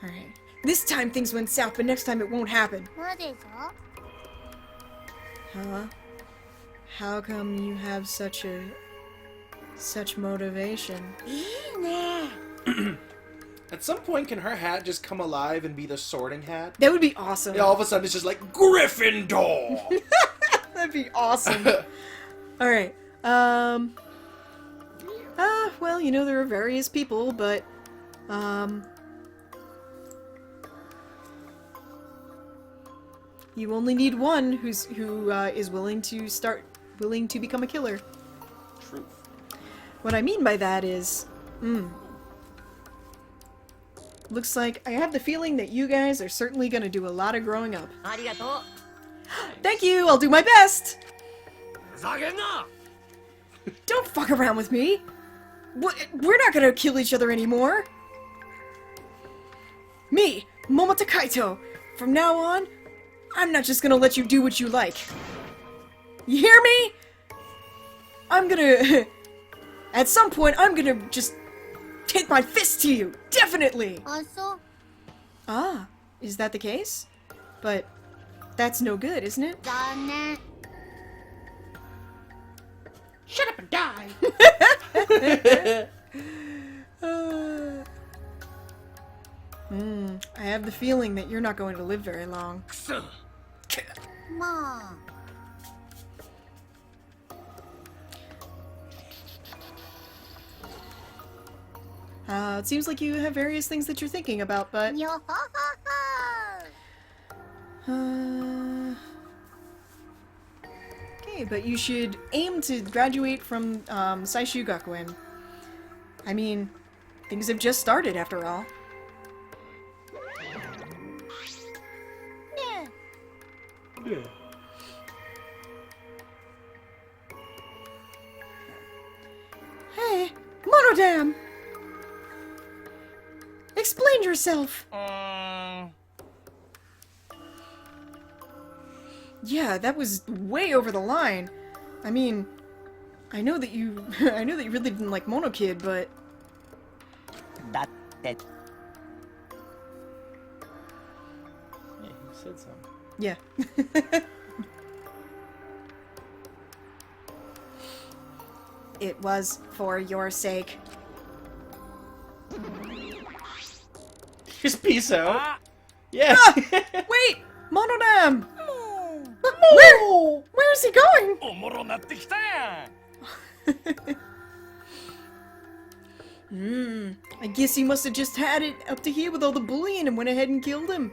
Alright. This time things went south, but next time it won't happen. Huh? How come you have such motivation? At some point, can her hat just come alive and be the sorting hat? That would be awesome. Yeah, all of a sudden it's just like, Gryffindor! That'd be awesome. Alright. Well, you know, there are various people, but, you only need one who is willing to become a killer. Truth. What I mean by that is, looks like I have the feeling that you guys are certainly gonna do a lot of growing up. Thank you, I'll do my best! Don't fuck around with me! We're not gonna kill each other anymore! Me, Momota Kaito! From now on, I'm not just gonna let you do what you like. You hear me? I'm gonna... At some point, I'm gonna just take my fist to you! Definitely! Also? Ah, is that the case? But that's no good, isn't it? Shut up and die! I have the feeling that you're not going to live very long. Mom. It seems like you have various things that you're thinking about, but... Okay, but you should aim to graduate from Saishu Gakuen. I mean, things have just started after all. Yeah. Hey, Monodam! Explain yourself! Yeah, that was way over the line. I mean, I know that you really didn't like Mono Kid, but... Yeah, he said so. Yeah. It was for your sake. Just peace out. Yeah. Wait! Monodam! Where's he going? I guess he must have just had it up to here with all the bullying and went ahead and killed him.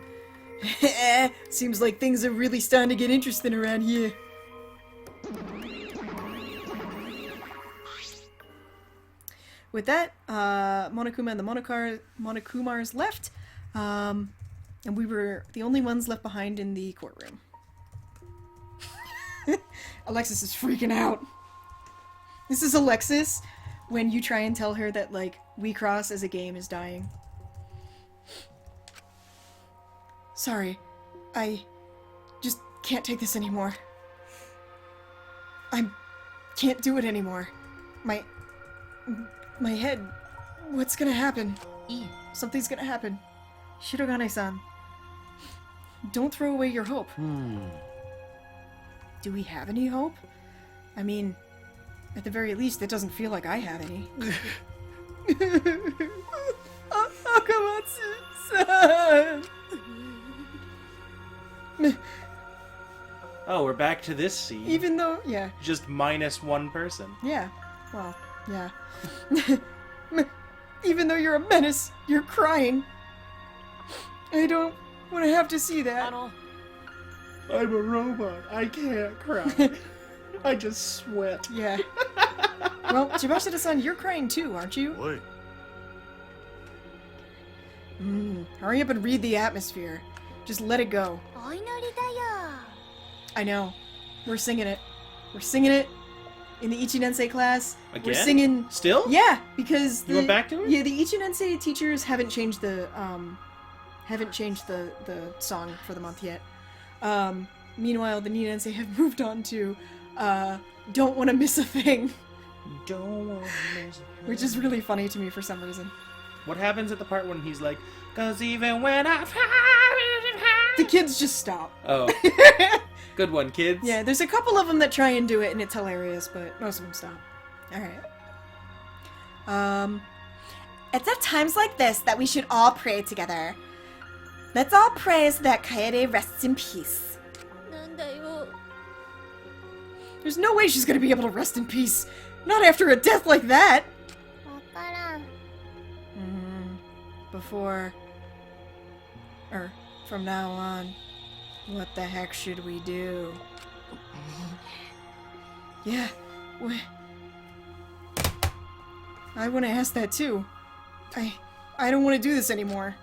Seems like things are really starting to get interesting around here. With that, Monokuma and the Monokumars left, and we were the only ones left behind in the courtroom. Alexis is freaking out. This is Alexis when you try and tell her that, like, We Cross as a game is dying. Sorry, I just can't take this anymore. I can't do it anymore. My head, what's gonna happen? Something's gonna happen. Shirogane-san, don't throw away your hope. Do we have any hope? I mean, at the very least, it doesn't feel like I have any. Akamatsu-san! Oh, we're back to this scene. Even though, yeah. Just minus one person. Yeah. Well, yeah. Even though you're a menace, you're crying. I don't want to have to see that. I'm a robot. I can't cry. I just sweat. Yeah. Well, Chibashida-san, you're crying too, aren't you? What? Hurry up and read the atmosphere. Just let it go. I know. We're singing it. We're singing it in the Ichinensei class. Again? We're singing... Still? Yeah, because You went back to it? Yeah, the Ichinensei teachers haven't changed the song for the month yet. Meanwhile, the Ninensei have moved on to Don't Wanna Miss a Thing. Don't wanna miss a thing. Which is really funny to me for some reason. What happens at the part when he's like, 'cause even when I... The kids just stop. Oh. Good one, kids. Yeah, there's a couple of them that try and do it, and it's hilarious, but most of them stop. Alright. It's at times like this that we should all pray together. Let's all pray so that Kaede rests in peace. There's no way she's gonna be able to rest in peace. Not after a death like that. From now on, what the heck should we do? Yeah, I want to ask that too. I don't want to do this anymore.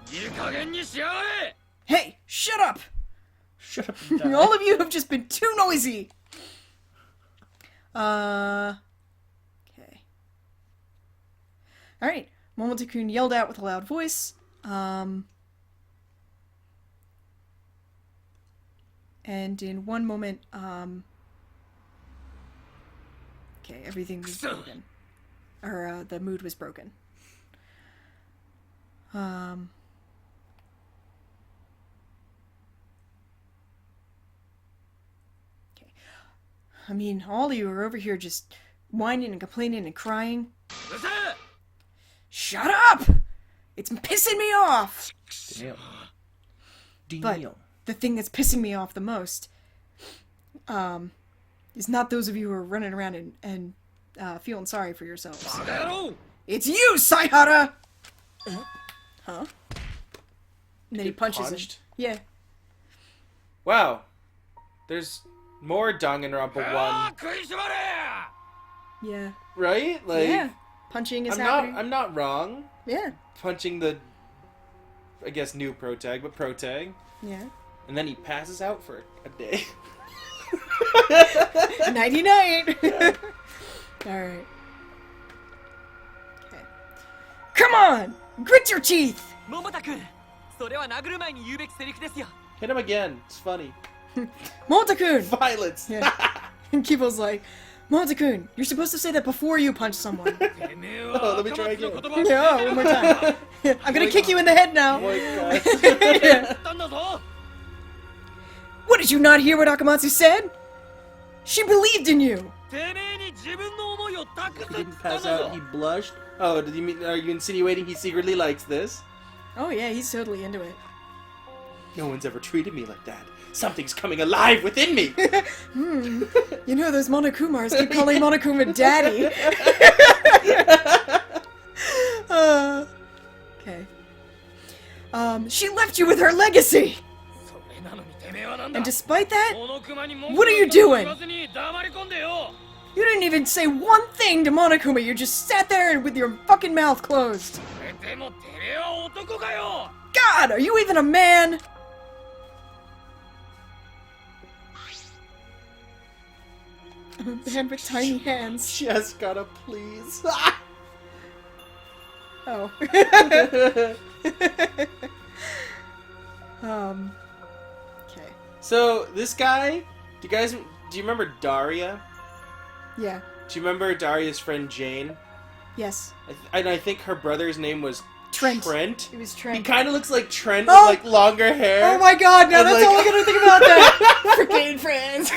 Hey, shut up! Shut up and die. All of you have just been too noisy! Okay. Alright. Momoto-kun yelled out with a loud voice. And in one moment, okay, everything was broken. Or, the mood was broken. Okay. I mean, all of you are over here just whining and complaining and crying. Shut up! It's pissing me off! Damn. But the thing that's pissing me off the most is not those of you who are running around and feeling sorry for yourselves. It's you, Saihara! Huh? And then he punches him. Yeah. Wow. There's more Danganronpa 1. Yeah. Right? Like, yeah. Punching is happening. I'm not wrong. Yeah. Punching the, I guess, new protag, but protag. Yeah. And then he passes out for a day. Nighty-night! Alright. Okay. Come on! Grit your teeth! Hit him again. It's funny. Momoto-kun! Violence! Yeah. And Kibo's like, Momoto-kun, you're supposed to say that before you punch someone. Oh, let me try again. Yeah, one more time. I'm gonna kick you in the head now. Yeah. What, did you not hear what Akamatsu said? She believed in you! He didn't pass out, he blushed. Oh, did you mean, are you insinuating he secretly likes this? Oh yeah, he's totally into it. No one's ever treated me like that. Something's coming alive within me! You know, those Monokumars keep calling Monokuma daddy. Okay. She left you with her legacy! And despite that, what are you doing? You didn't even say one thing to Monokuma, you just sat there with your fucking mouth closed. God, are you even a man? I'm a man with tiny hands. Jess, gotta please. Oh. Okay. So, this guy, do you remember Daria? Yeah. Do you remember Daria's friend Jane? Yes. And I think her brother's name was Trent. Trent? It was Trent. He kind of looks like Trent with, like, longer hair. Oh my god, now that's all I'm gonna think about that! Freaking friends!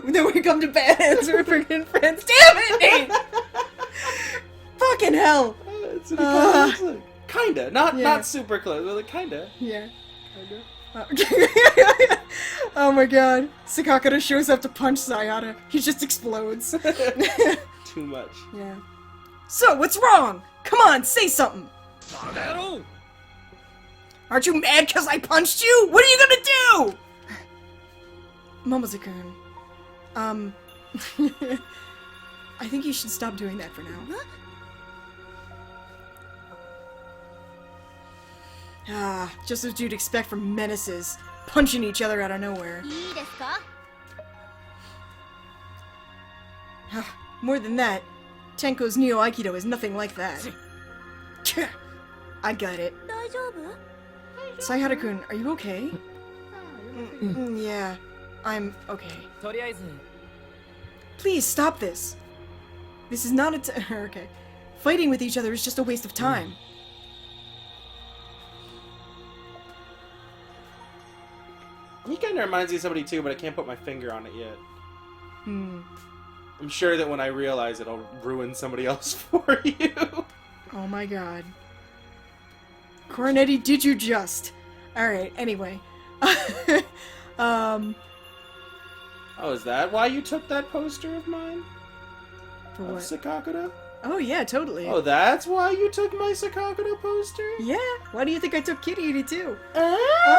Then we come to bands, we're freaking friends. Damn it, Nate! Fucking hell! That's what he kinda looks like. Kinda. Not super close, but like kinda. Yeah. Oh my god. Sakakura shows up to punch Sayada. He just explodes. Too much. Yeah. So, what's wrong? Come on, say something! Aren't you mad because I punched you? What are you gonna do? Momoto-kun. I think you should stop doing that for now. Just as you'd expect from menaces, punching each other out of nowhere. More than that, Tenko's Neo Aikido is nothing like that. I got it. Saihara-kun, are you okay? Yeah, I'm okay. Please stop this. This is not okay. Fighting with each other is just a waste of time. He kind of reminds me of somebody too, but I can't put my finger on it yet. I'm sure that when I realize it, I'll ruin somebody else for you. Oh my god. Coronetti, did you just? Alright, anyway. Oh, is that why you took that poster of mine? For what? Of Sakakura? Oh yeah, totally. Oh, that's why you took my Sakakura poster? Yeah. Why do you think I took Kitty too? Oh!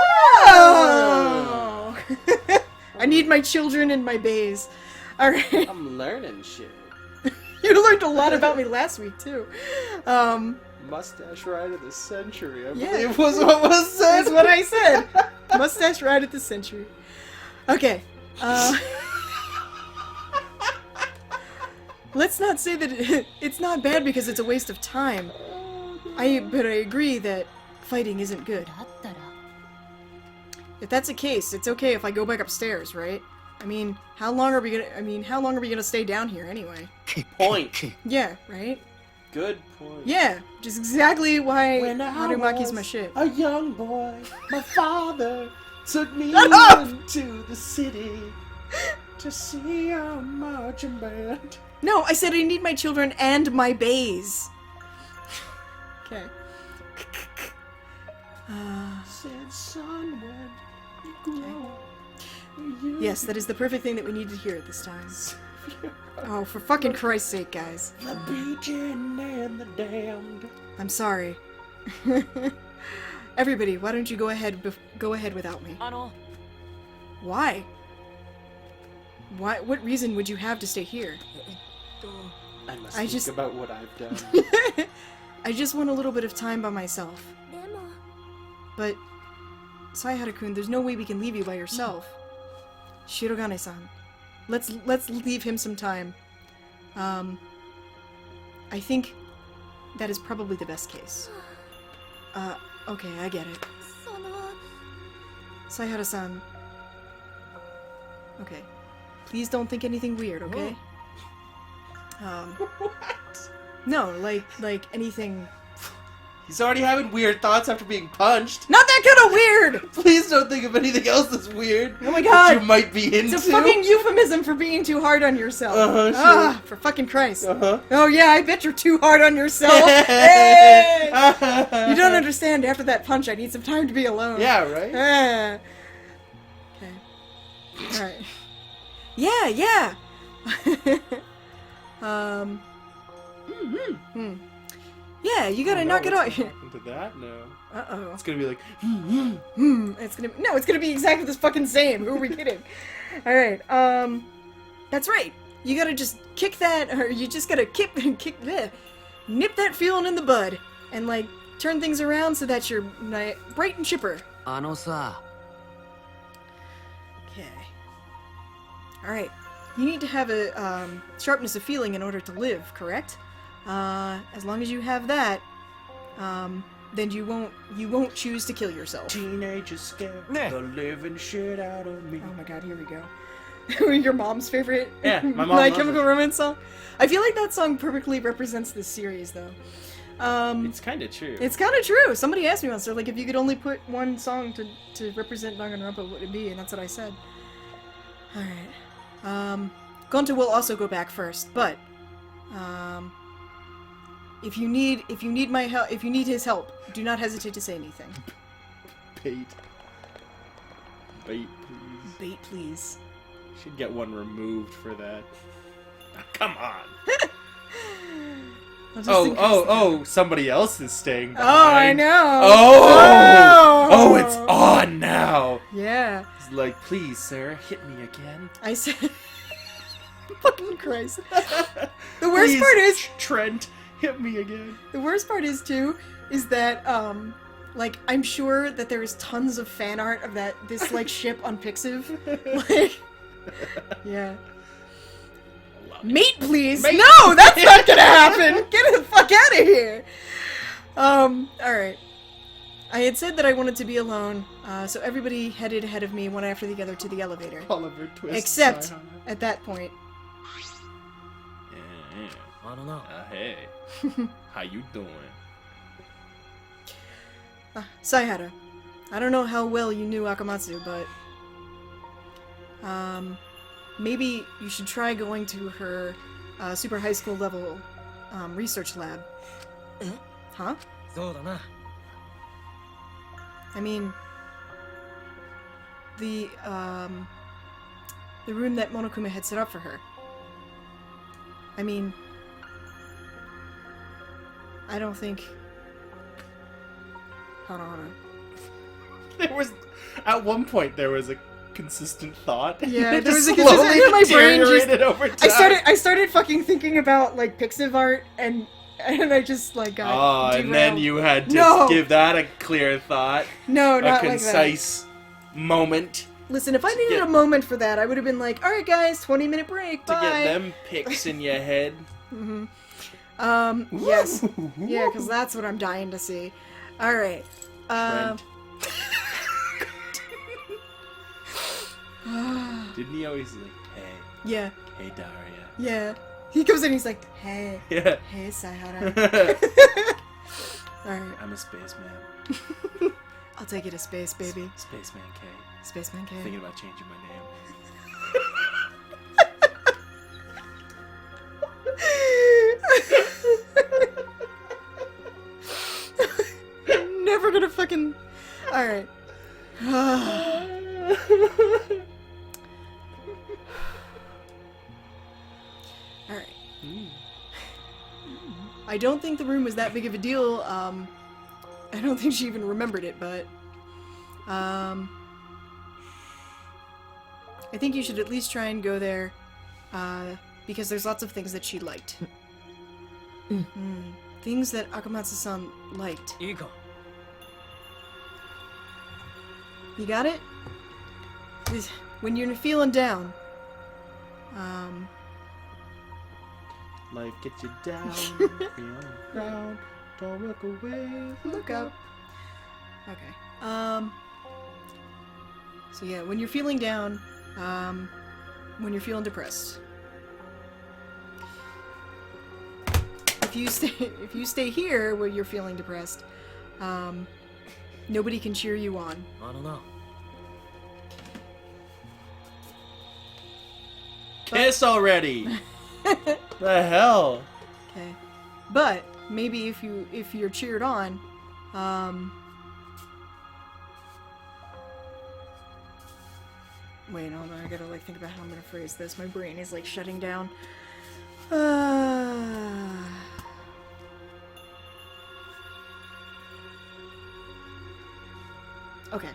I need my children and my bays. Alright. I'm learning shit. You learned a lot about me last week too. Mustache ride of the century, I Yeah. believe was what was said. That's what I said. Mustache ride of the century. Okay. let's not say that it's not bad because it's a waste of time. But I agree that fighting isn't good. If that's the case, it's okay if I go back upstairs, right? I mean, how long are we gonna stay down here anyway? Point. Yeah, right? Good point. Yeah, which is exactly why Harumaki's my shit. A young boy, my father took me into the city to see a marching band. No, I said I need my children and my bays. Okay. Said son, when you grow, yes, that is the perfect thing that we need to hear at this time. Oh, for fucking Christ's sake, guys. The beaten and the damned. I'm sorry. Everybody, why don't you go ahead without me? Why? What reason would you have to stay here? I must think about what I've done. I just want a little bit of time by myself. But, Saihara-kun, there's no way we can leave you by yourself. Shirogane-san, let's leave him some time. I think that is probably the best case. Okay, I get it. Saihara-san. Okay. Please don't think anything weird, okay? What? No, like anything... He's already having weird thoughts after being punched. Not that kind of weird! Please don't think of anything else that's weird. Oh my god! That you might be into. It's a fucking euphemism for being too hard on yourself. Sure. For fucking Christ. Uh-huh. Oh yeah, I bet you're too hard on yourself. Hey! You don't understand, after that punch I need some time to be alone. Yeah, right? Okay. Alright. Yeah! Yeah, you gotta knock it off. Into that? No. Uh-oh. It's gonna be like, it's gonna be exactly the fucking same. Who are we kidding? Alright, that's right. You gotta just kick that, or you just gotta nip that feeling in the bud, and like, turn things around so that you're bright and chipper. Okay. Alright. You need to have a, sharpness of feeling in order to live, correct? As long as you have that, then you won't choose to kill yourself. teenagers scared the living shit out of me. Oh my god, here we go. Your mom's favorite my mom My loves Chemical it. Romance song? I feel like that song perfectly represents this series, though. It's kind of true. It's kind of true. Somebody asked me once, they're like, if you could only put one song to represent Danganronpa, what would it be? And that's what I said. Alright. Gonta will also go back first, but if you need my help, if you need his help, do not hesitate to say anything. Bait, please. Bait, please. Should get one removed for that. Come on. Somebody else is staying behind. Oh, I know. Oh, it's on now. Yeah. It's like, please, sir, hit me again. I said, fucking Christ. The worst part is, Trent, hit me again. The worst part is too, is that like, I'm sure that there is tons of fan art of this like ship on Pixiv. Like, yeah. Mate, please! Mate. No, that's not gonna happen! Get the fuck out of here! Alright. I had said that I wanted to be alone, so everybody headed ahead of me one after the other to the elevator. Oliver Twist. Except, at that point... I don't know. Hey. How you doing? Saihara. I don't know how well you knew Akamatsu, but... maybe you should try going to her super high school level research lab. Huh? I mean, the room that Monokuma had set up for her. I mean, I don't think... Hold on. There was... At one point, there was a consistent thought. Yeah, there was a slowly consistent... My brain just... over time. I started fucking thinking about, like, Pixiv art, and I just, like, got derailed. And then you had to give that a clear thought. No, not a concise moment. Listen, if I needed a moment for that, I would have been like, alright guys, 20-minute break, bye! To get them pics in your head. Mm-hmm. Yes. Yeah, because that's what I'm dying to see. Alright. Didn't he always like, hey? Yeah. Hey, Daria. Yeah. He comes in and he's like, hey. Yeah. Hey, Sayhara. Alright. I'm a spaceman. I'll take you to space, baby. Spaceman K. Spaceman K. Thinking about changing my name. I'm never gonna fucking... Alright. Alright. I don't think the room was that big of a deal. I don't think she even remembered it, but... I think you should at least try and go there, because there's lots of things that she liked. Things that Akamatsu-san liked. You got it? When you're feeling down, life gets you down, feeling proud, don't look away, look up. Okay. So yeah, when you're feeling down, when you're feeling depressed, if you stay here where you're feeling depressed, nobody can cheer you on. I don't know. Kiss already. The hell. Okay, but maybe if you're cheered on, wait, hold on, I gotta think about how I'm gonna phrase this. My brain is shutting down. Okay,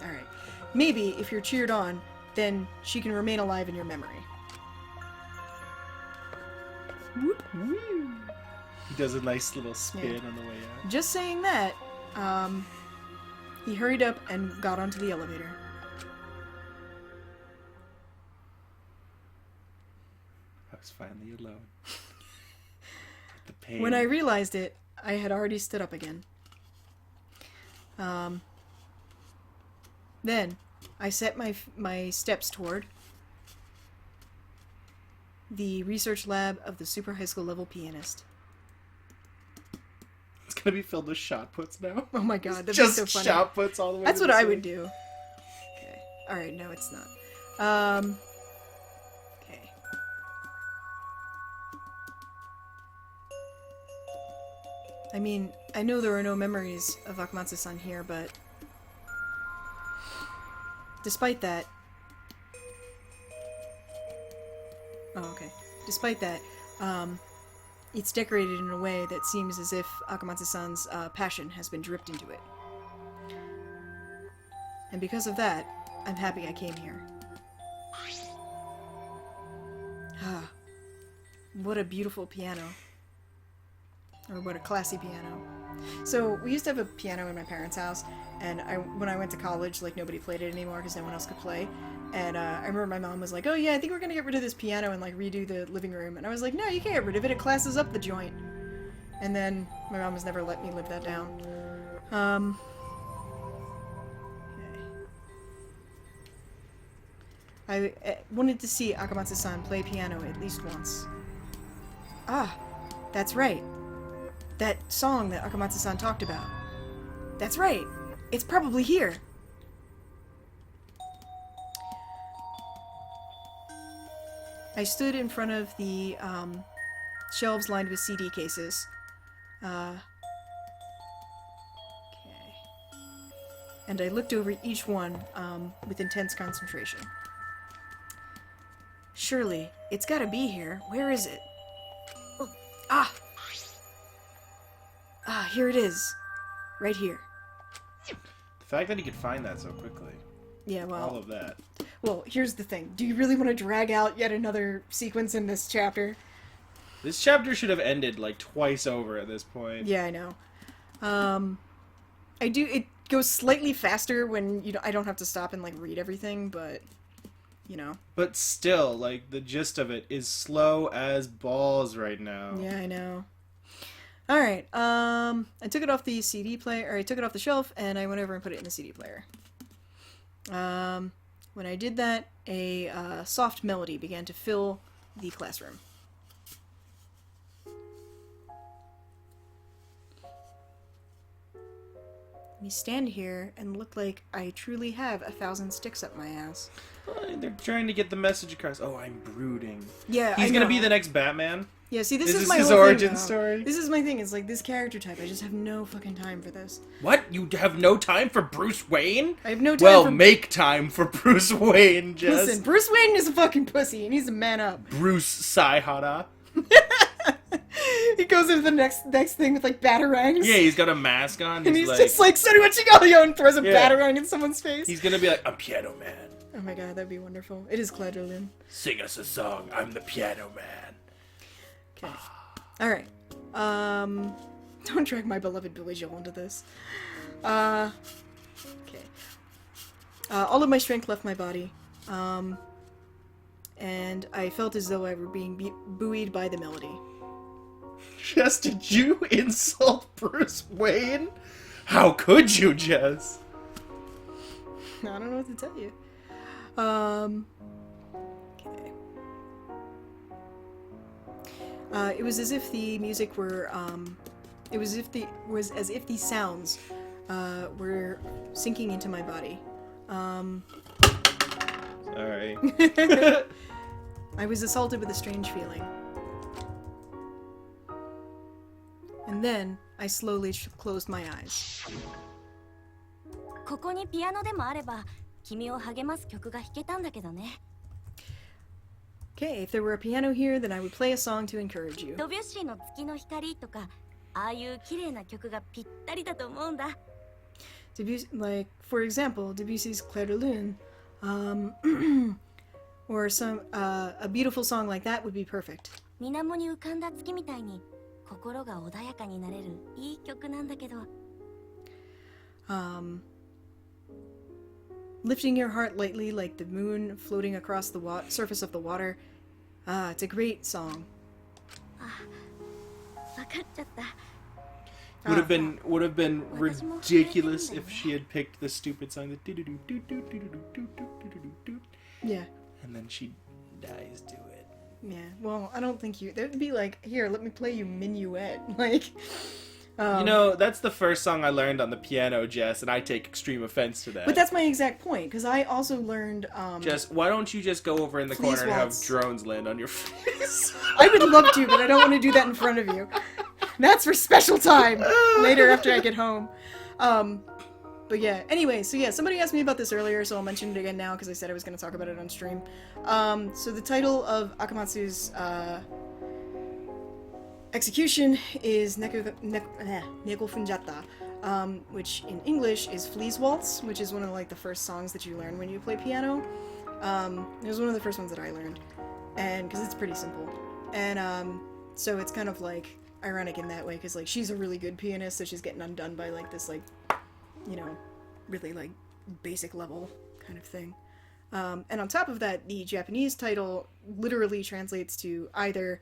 alright. Maybe if you're cheered on, then she can remain alive in your memory. Whoop, woo. He does a nice little spin on the way out. Just saying that, he hurried up and got onto the elevator. I was finally alone. The pain. When I realized it, I had already stood up again. Then, I set my steps toward the research lab of the super high school level pianist. It's gonna be filled with shot puts now. Oh my god, that'd just be so funny. Shot puts all the way. That's to what the I side. would do. Okay. Alright, no it's not. Okay. I mean, I know there are no memories of Akamatsu-san here, but despite that... Oh, okay. Despite that, it's decorated in a way that seems as if Akamatsu-san's passion has been dripped into it. And because of that, I'm happy I came here. Ah, what a beautiful piano. Or what a classy piano. So, we used to have a piano in my parents' house, and when I went to college, nobody played it anymore because no one else could play. And I remember my mom was like, oh yeah, I think we're gonna get rid of this piano and redo the living room. And I was like, no, you can't get rid of it, it classes up the joint. And then my mom has never let me live that down. Okay. I wanted to see Akamatsu-san play piano at least once. Ah, that's right. That song that Akamatsu-san talked about. That's right. It's probably here. I stood in front of the shelves lined with CD cases. Okay. And I looked over each one with intense concentration. Surely, it's gotta be here. Where is it? Oh, ah! Ah, here it is. Right here. The fact that he could find that so quickly. Yeah, well... all of that. Well, here's the thing. Do you really want to drag out yet another sequence in this chapter? This chapter should have ended twice over at this point. Yeah, I know. goes slightly faster when I don't have to stop and like read everything, but But still, like, the gist of it is slow as balls right now. Yeah, I know. All right. I took it off the CD player, or I took it off the shelf, and I went over and put it in the CD player. When I did that, a soft melody began to fill the classroom. You stand here and look like I truly have 1,000 sticks up my ass. They're trying to get the message across. Oh, I'm brooding. Yeah, he's gonna be the next Batman. Yeah, see, this is my his whole origin thing, story. This is my thing. It's like this character type. I just have no fucking time for this. What? You have no time for Bruce Wayne? I have no time. Well, make time for Bruce Wayne, Jess. Listen, Bruce Wayne is a fucking pussy. He needs to man up. Bruce Saihara. He goes into the next thing with like batarangs. Yeah, he's got a mask on. And he's like, just like, Sonny Machigalio, and throws a batarang in someone's face. He's gonna be like, I'm Piano Man. Oh my god, that'd be wonderful. It is Cladrillin. Sing us a song. I'm the Piano Man. Okay. Alright. Don't drag my beloved Billy Joel into this. Okay. All of my strength left my body. And I felt as though I were being buoyed by the melody. Jess, did you insult Bruce Wayne? How could you, Jess? I don't know what to tell you. Okay. It was as if the music were, it was as if the sounds, were sinking into my body. Sorry. I was assaulted with a strange feeling. And then, I slowly closed my eyes. ここにピアノでもあれば、君を励ます曲が弾けたんだけどね。Okay, if there were a piano here, then I would play a song to encourage you. ドビュッシーの月の光とか、ああいう綺麗な曲がぴったりだと思うんだ。Like, for example, Debussy's Clair de Lune, or a beautiful song like that would be perfect. 水面に浮かんだ月みたいに、心が穏やかになれるいい曲なんだけど。Lifting your heart lightly like the moon floating across the surface of the water. It's a great song. わかっちゃった。Would have been ridiculous if she had picked the stupid song that yeah, and then she dies to it. Yeah, well, I don't think that would be like, here, let me play you Minuet. Like, that's the first song I learned on the piano, Jess, and I take extreme offense to that. But that's my exact point, because I also learned, Jess, why don't you just go over in the corner and have drones land on your face? I would love to, but I don't want to do that in front of you. That's for special time later after I get home. But yeah, anyway, so yeah, somebody asked me about this earlier, so I'll mention it again now because I said I was going to talk about it on stream. So the title of Akamatsu's execution is Neko Funjata, which in English is Flea's Waltz, which is one of like the first songs that you learn when you play piano. It was one of the first ones that I learned, and because it's pretty simple, and so it's kind of like ironic in that way because like she's a really good pianist, so she's getting undone by like this like, really like basic level kind of thing. And on top of that, the Japanese title literally translates to either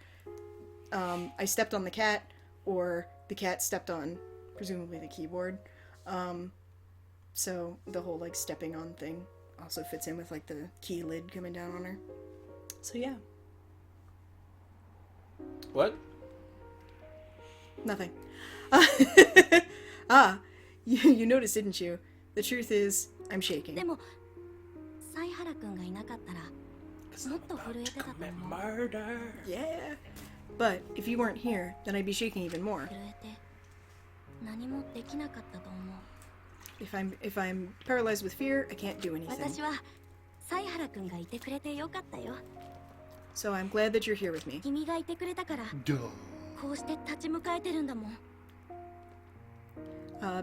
I stepped on the cat or the cat stepped on presumably the keyboard. So the whole like stepping on thing also fits in with like the key lid coming down on her. So yeah. What? Nothing. You noticed, didn't you? The truth is, I'm shaking. でも、サイハラ君がいなかったら、もっと震えてたと思う。 Murder. Yeah. But if you weren't here, then I'd be shaking even more. 震えて、何もできなかったと思う。If I'm paralyzed with fear, I can't do anything. 私はサイハラ君がいてくれてよかったよ。 So I'm glad that you're here with me. 君がいてくれたから、こうして立ち向かえてるんだもん。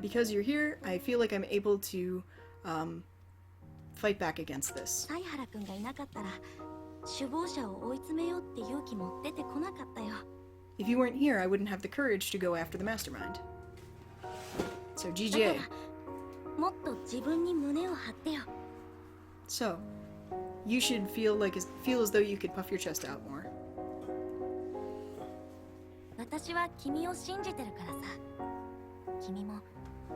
Because you're here, I feel like I'm able to fight back against this. サイハラ君がいなかったら、首謀者を追い詰めようって勇気も出てこなかったよ。 If you weren't here, I wouldn't have the courage to go after the mastermind. So GJ. ももっと自分に胸を張ってよ。 So, you should feel as though you could puff your chest out more. 私は君を信じてるからさ。君も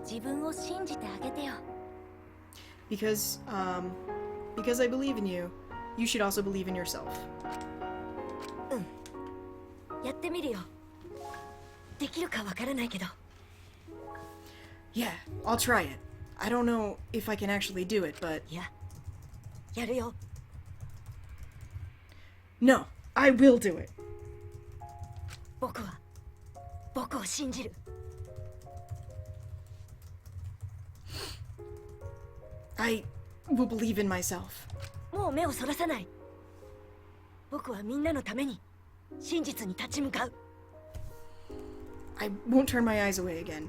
自分を信じてあげてよ。 Because I believe in you, you should also believe in yourself. やってみるよ。できるかわからないけど。 Yeah, I'll try it. I don't know if I can actually do it, but... やるよ。 No, I will do it. 僕を信じる。 I will believe in myself. もう目をそらさない。僕はみんなのために真実に立ち向かう。 I won't turn my eyes away again.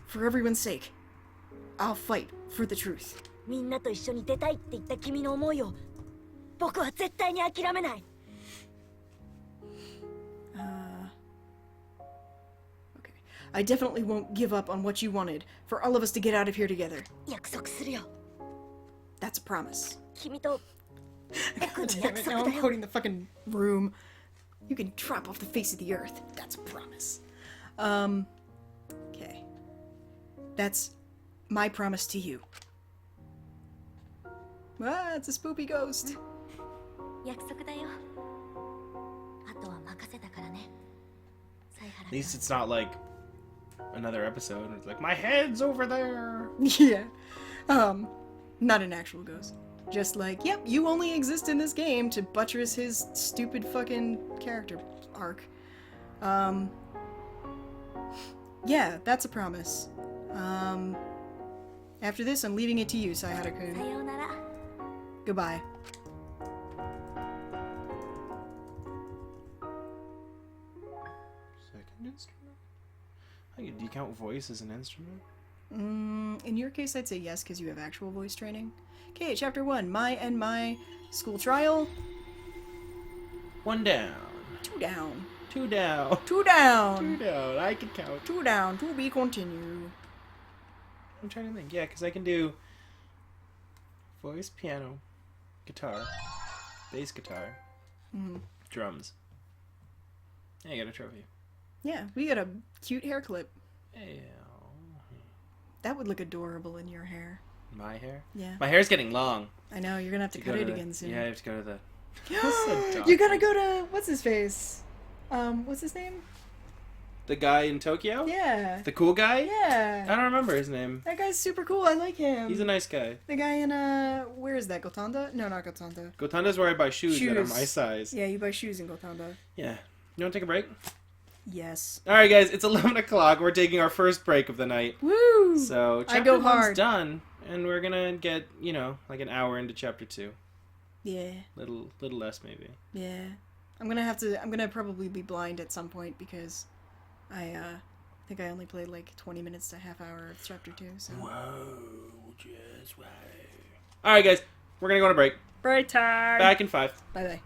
For everyone's sake, I'll fight for the truth. みんなと一緒に出たいって言った君の思いを僕は絶対に諦めない。 Okay. I definitely won't give up on what you wanted for all of us to get out of here together. 約束するよ。 That's a promise. 君と僕の Damn 約 it, 束 now だ I'm よ。 quoting the fucking room. You can drop off the face of the earth. That's a promise. Okay. That's my promise to you. Ah, it's a spoopy ghost. 約束だよ。あとは任せたからね。 At least it's not like another episode. It's like, my head's over there. Yeah. Not an actual ghost. Just like, yep, you only exist in this game to buttress his stupid fucking character arc. Yeah, that's a promise. After this, I'm leaving it to you, Sayhara-kun. さようなら。 Goodbye. Second instrument? Do you count voice as an instrument? In your case, I'd say yes, because you have actual voice training. Okay, chapter 1. My school trial. 1 down. 2 down. 2 down. 2 down. 2 down. I can count. 2 down. To be continued. I'm trying to think. Yeah, because I can do voice, piano, guitar, bass guitar, drums. Yeah, I got a trophy. Yeah, we got a cute hair clip. Yeah. That would look adorable in your hair. My hair? Yeah. My hair's getting long. I know, you're gonna have to cut it again soon. Yeah, I have to go to the... You're gonna go to... What's his face? What's his name? The guy in Tokyo? Yeah. The cool guy? Yeah. I don't remember his name. That guy's super cool. I like him. He's a nice guy. The guy in, where is that? Gotanda? No, not Gotanda. Gotanda's where I buy shoes that are my size. Yeah, you buy shoes in Gotanda. Yeah. You want to take a break? Yes. Alright, guys, it's 11 o'clock. We're taking our first break of the night. Woo! So, chapter 1's done, and we're gonna get, like an hour into chapter 2. Yeah. Little less, maybe. Yeah. I'm gonna probably be blind at some point, because I think I only played like 20 minutes to a half hour of chapter 2, so. Whoa, just wow. Alright, guys, we're gonna go on a break. Break time! Back in 5. Bye-bye.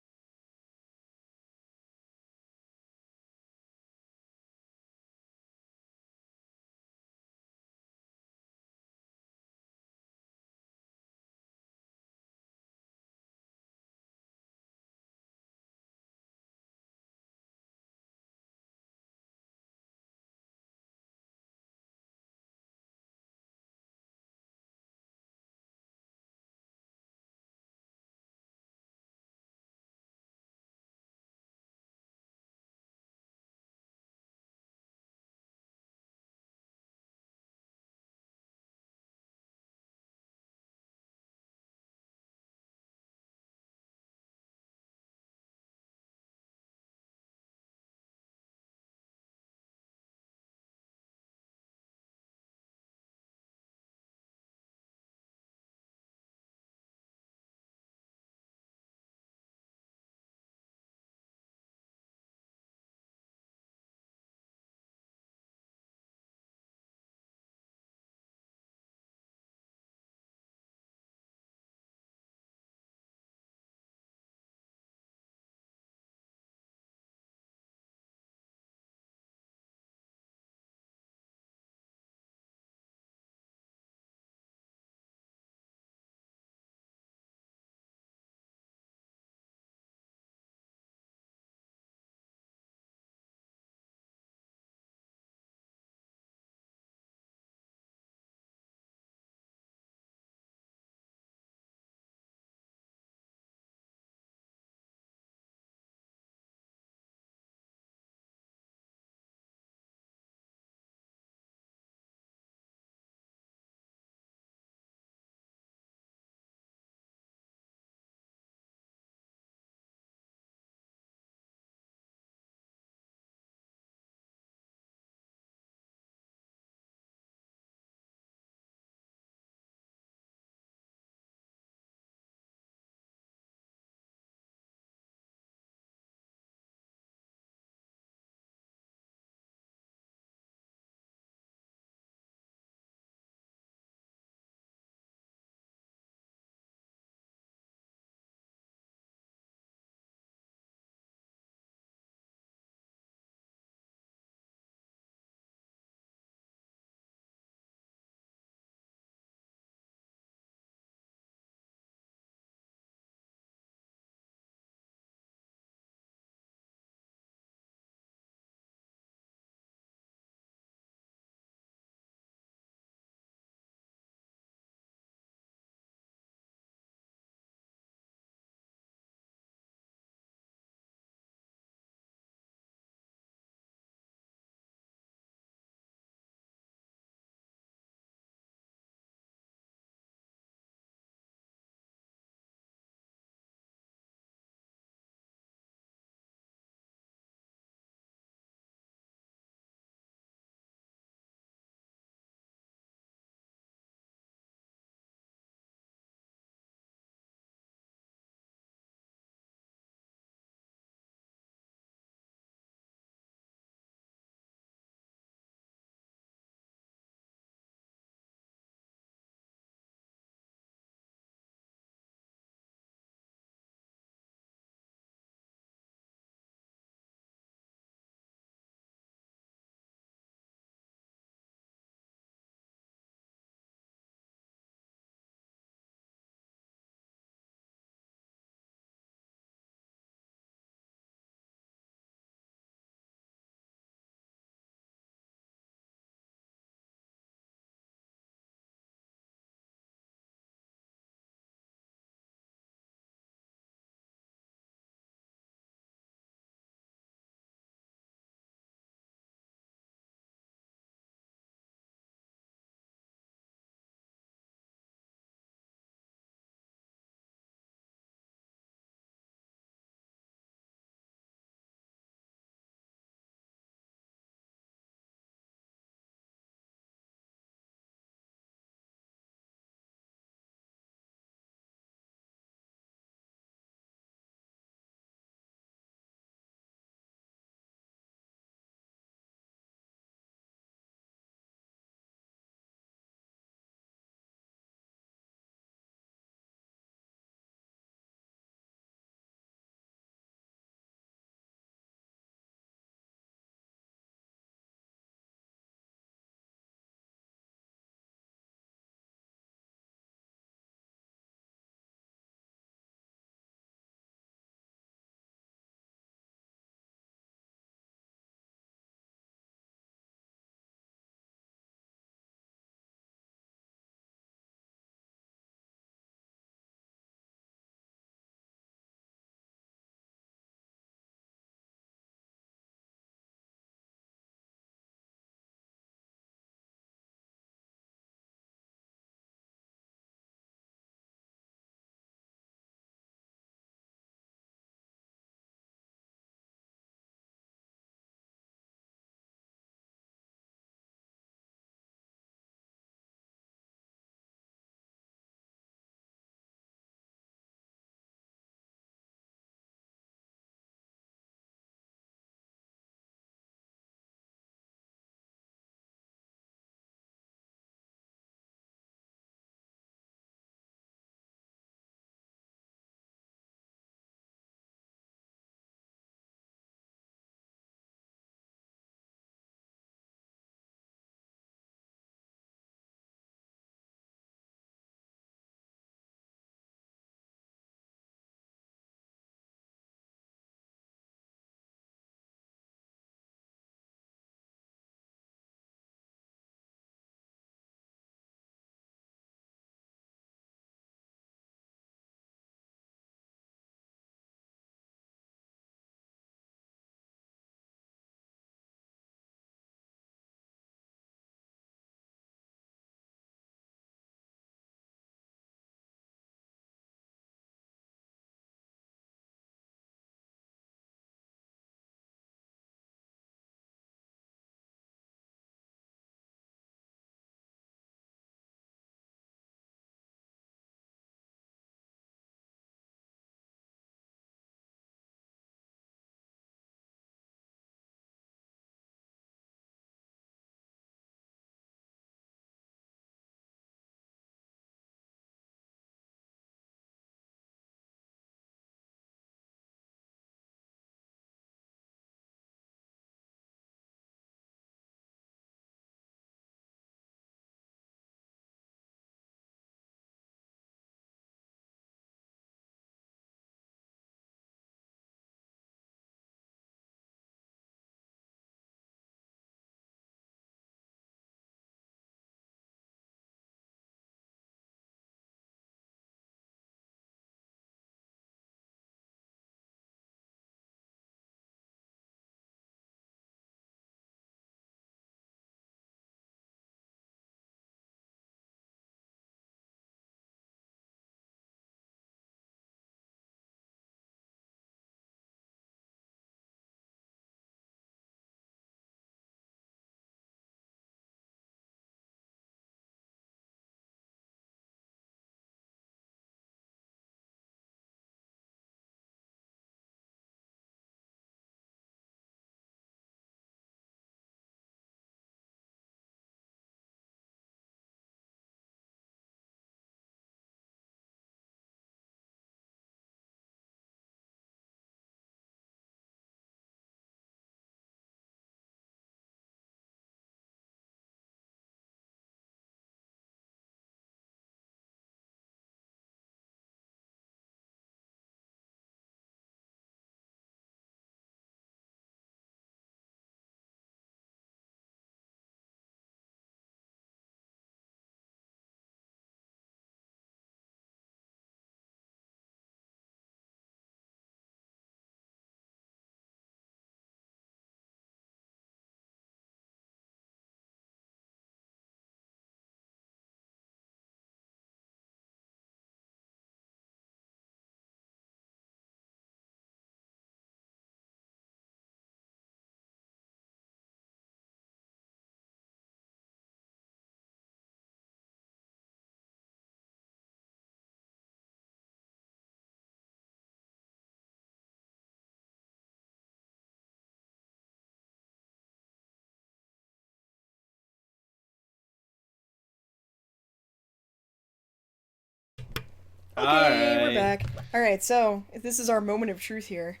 Okay, we're back. Alright, so, this is our moment of truth here.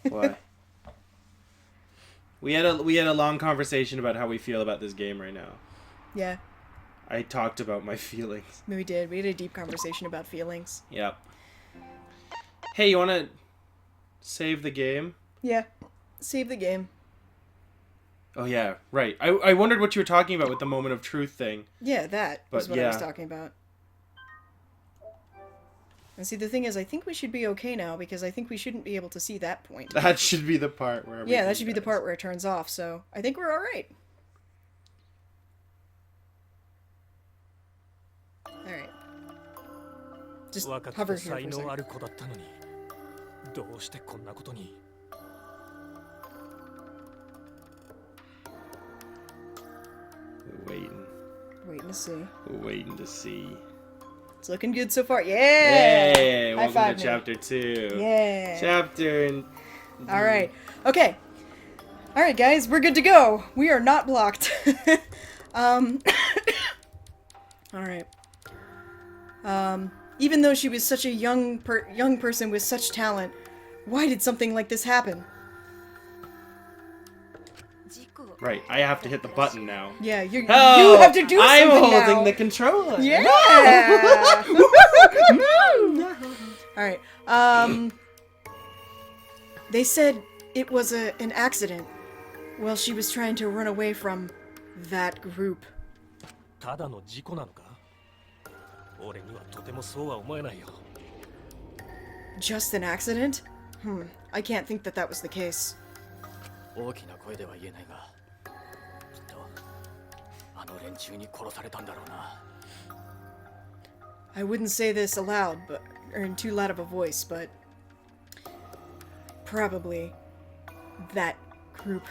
What? We had a long conversation about how we feel about this game right now. Yeah. I talked about my feelings. We did. We had a deep conversation about feelings. Yep. Hey, you wanna save the game? Yeah. Save the game. Oh yeah, right. I wondered what you were talking about with the moment of truth thing. Yeah, that was what yeah. I was talking about. And see, the thing is, I think we should be okay now, because I think we shouldn't be able to see that point. That should be the part where yeah, that should be the part where it turns off, so I think we're alright. Alright. Just hover here for a second. We're waiting. Waiting to see. We're waiting to see. It's looking good so far. Yeah! Yay! High Welcome five to me. chapter 2. Yeah! Chapter... Alright. Okay. Alright, guys, we're good to go. We are not blocked. Alright. Even though she was such a young person with such talent, why did something like this happen? Right, I have to hit the button now. Yeah, you Oh, have to do something I'm holding now. the controller. Yeah! Alright, they said it was an accident. Well, she was trying to run away from that group. Just an accident? I can't think that was the case. I wouldn't say this aloud, or in too loud of a voice, but probably that group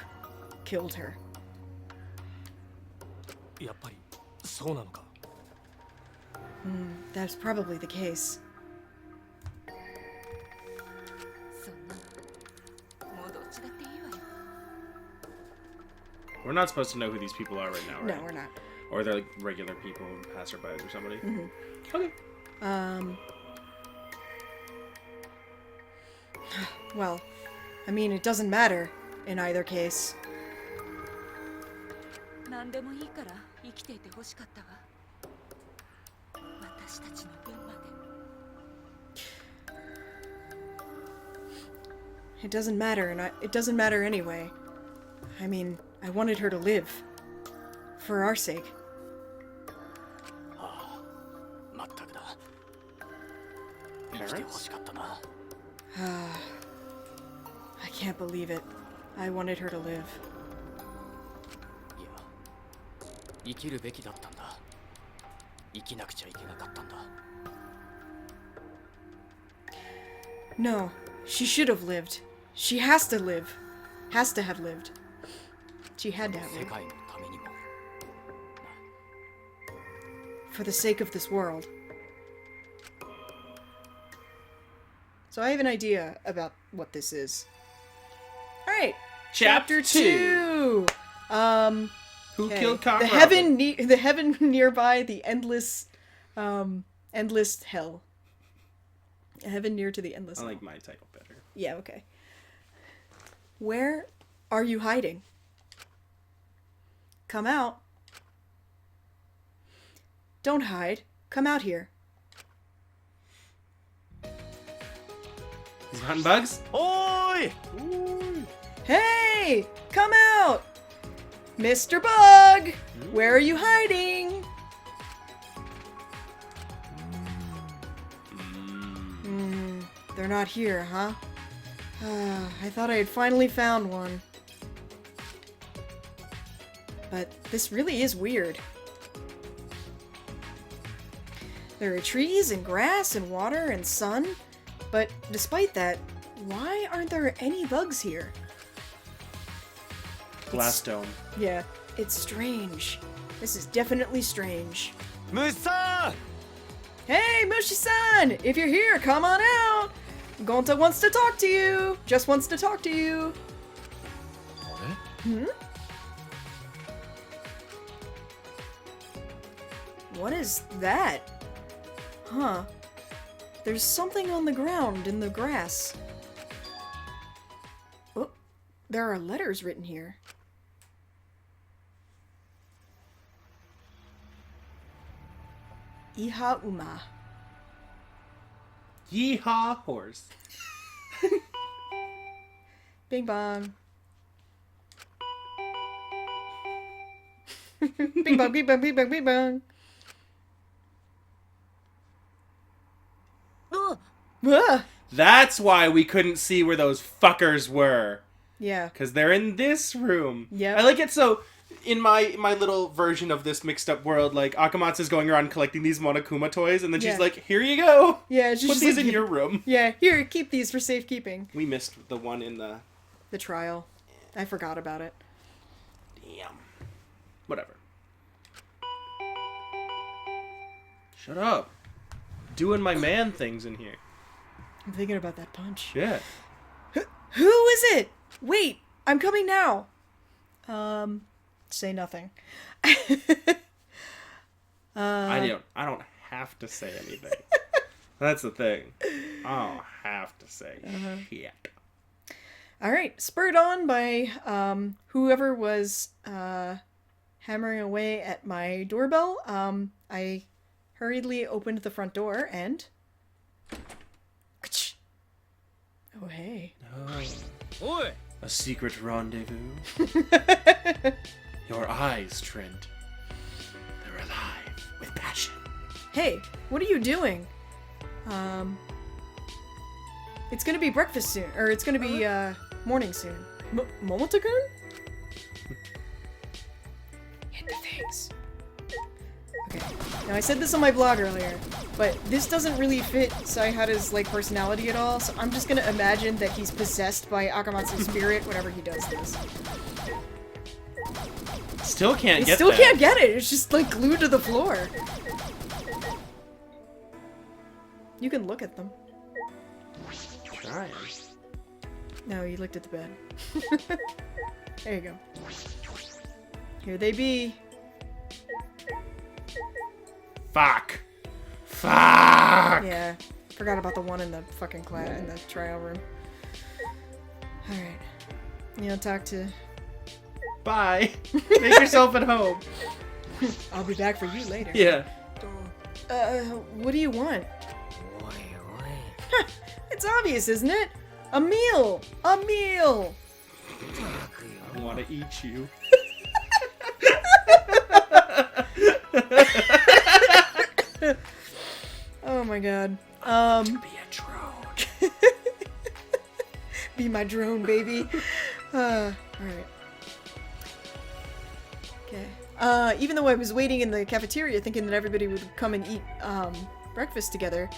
killed her. That's probably the case. We're not supposed to know who these people are right now, right? No, we're not. Or they're like regular people, passerbys or somebody. Okay. Well, I mean, it doesn't matter in either case. It doesn't matter, and it doesn't matter anyway. I mean, I wanted her to live. For our sake. Parents? I can't believe it. I wanted her to live. No, she should have lived. She has to live. Has to have lived. She had to have lived. For the sake of this world. So I have an idea about what this is. Alright. Chapter 2! Who killed Conrad? The heaven nearby, the endless endless hell. A heaven near to the endless hell. I like my title better. Yeah, okay. Where are you hiding? Come out. Don't hide. Come out here. He's hunting bugs? Oi! Hey! Come out! Mr. Bug! Where are you hiding? They're not here, huh? I thought I had finally found one. But this really is weird. There are trees and grass and water and sun, but despite that, why aren't there any bugs here? Glass dome. Yeah, it's strange. This is definitely strange. Musa! Hey, Mushi-san! If you're here, come on out! Gonta wants to talk to you! Just wants to talk to you! What is that? Huh. There's something on the ground in the grass. Oh, there are letters written here. Iha Uma. Yeehaw horse. Bing bong. Bing bong, bing bong, bing bong, bing bong. That's why we couldn't see where those fuckers were. Yeah. Because they're in this room. Yeah. I like it so... In my little version of this mixed up world, like, Akamatsu's going around collecting these Monokuma toys, and then she's like, here you go! Yeah, she's put just these like, in your room. Yeah, here, keep these for safekeeping. We missed the one in the... The trial. I forgot about it. Damn. Whatever. Shut up. Doing my man things in here. I'm thinking about that punch. Yeah. Who is it? Wait, I'm coming now. Say nothing. I don't have to say anything. That's the thing. I don't have to say shit. Alright, spurred on by whoever was hammering away at my doorbell, I hurriedly opened the front door and... Oh, hey. Oh. A secret rendezvous. Your eyes, Trent. They're alive with passion. Hey, what are you doing? It's gonna be breakfast soon, or it's gonna be, morning soon. Momota-kun? Hit the face. Okay, now I said this on my blog earlier, but this doesn't really fit Saihara's, like, personality at all, so I'm just gonna imagine that he's possessed by Akamatsu's spirit whenever he does this. Still can't get Still can't get it. It's just like glued to the floor. You can look at them. Trying. No, you looked at the bed. There you go. Here they be. Fuck. Fuck. Yeah, forgot about the one in the fucking in the trial room. All right, you know, talk to. Bye. Make yourself at home. I'll be back for you later. Yeah. What do you want? It's obvious, isn't it? A meal! A meal! I want to eat you. Oh my god. Be a drone. Be my drone, baby. Alright. Okay. Even though I was waiting in the cafeteria thinking that everybody would come and eat, breakfast together,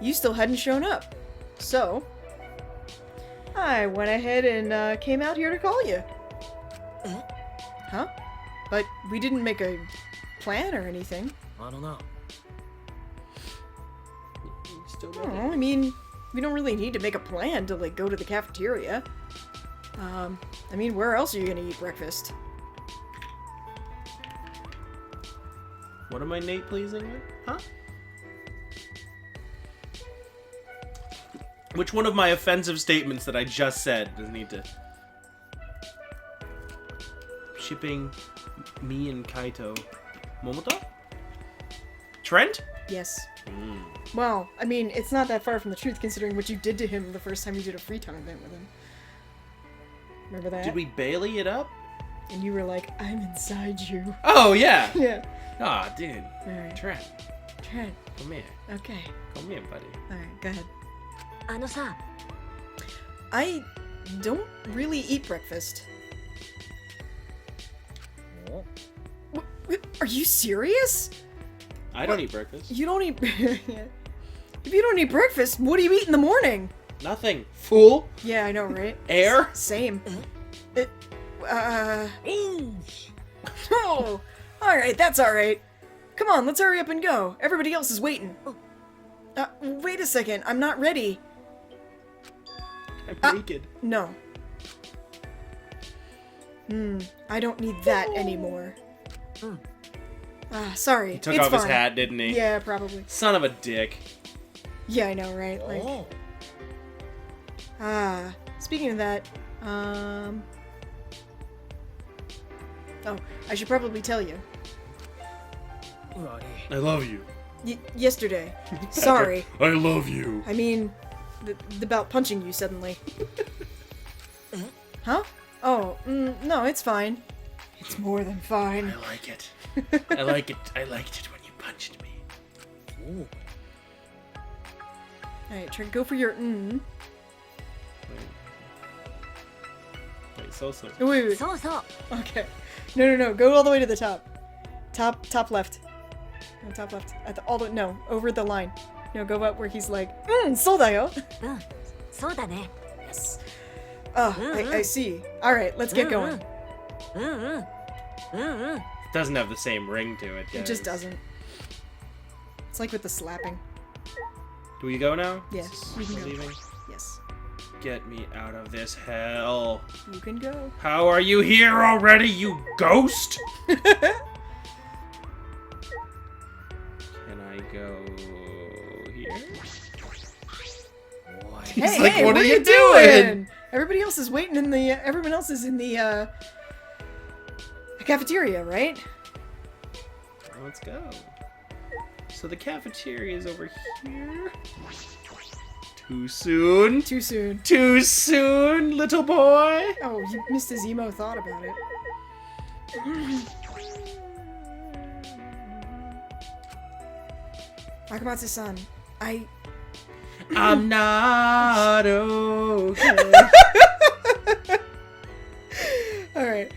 you still hadn't shown up. So, I went ahead and, came out here to call you. Huh? But we didn't make a plan or anything. I don't know. Oh, I mean, we don't really need to make a plan to, like, go to the cafeteria. I mean, where else are you gonna eat breakfast? What am I Nate pleasing with? Huh? Which one of my offensive statements that I just said does need to... Shipping me and Kaito. Momota? Trent? Yes. Well, I mean, it's not that far from the truth considering what you did to him the first time you did a free time event with him. Remember that? Did we Bailey it up? And you were like, I'm inside you. Oh, yeah! Yeah. Aw, oh, dude. Alright. Trent. Trent. Come here. Okay. Come here, buddy. Alright, go ahead. あのさ I don't really eat breakfast. Are you serious? I don't eat breakfast. You don't eat... If you don't eat breakfast, what do you eat in the morning? Nothing. Fool. Yeah, I know, right? Air? Same. Oh! Alright, that's alright. Come on, let's hurry up and go. Everybody else is waiting. Wait a second, I'm not ready. I'm naked. No. I don't need that anymore. Sorry. He took off his hat, didn't he? Yeah, probably. Son of a dick. Yeah, I know, right? Like. Speaking of that, oh, I should probably tell you. I love you. Yesterday. Sorry. I love you. I mean, about punching you suddenly. Huh? Oh, no, it's fine. It's more than fine. I like it. I like it. I liked it when you punched me. Ooh. Alright, go for your Wait, so. Wait. So. Okay. No. Go all the way to the top. Top left. No, top left. No, over the line. No, go up where he's like, so da yo. そうだね. Yes. Oh, I see. Alright, let's get going. It doesn't have the same ring to it, guys. It just doesn't. It's like with the slapping. Do we go now? Yes, we can go. Leaving? Yes. Get me out of this hell. You can go. How are you here already, you ghost? Can I go here? Hey, what are you doing? Everybody else is waiting in the. Everyone else is in the cafeteria, right? Let's go. So the cafeteria is over here. Too soon. Too soon. Too soon, little boy. Oh, Mr. Zemo thought about it. Akamatsu-san, I'm not okay. Alright.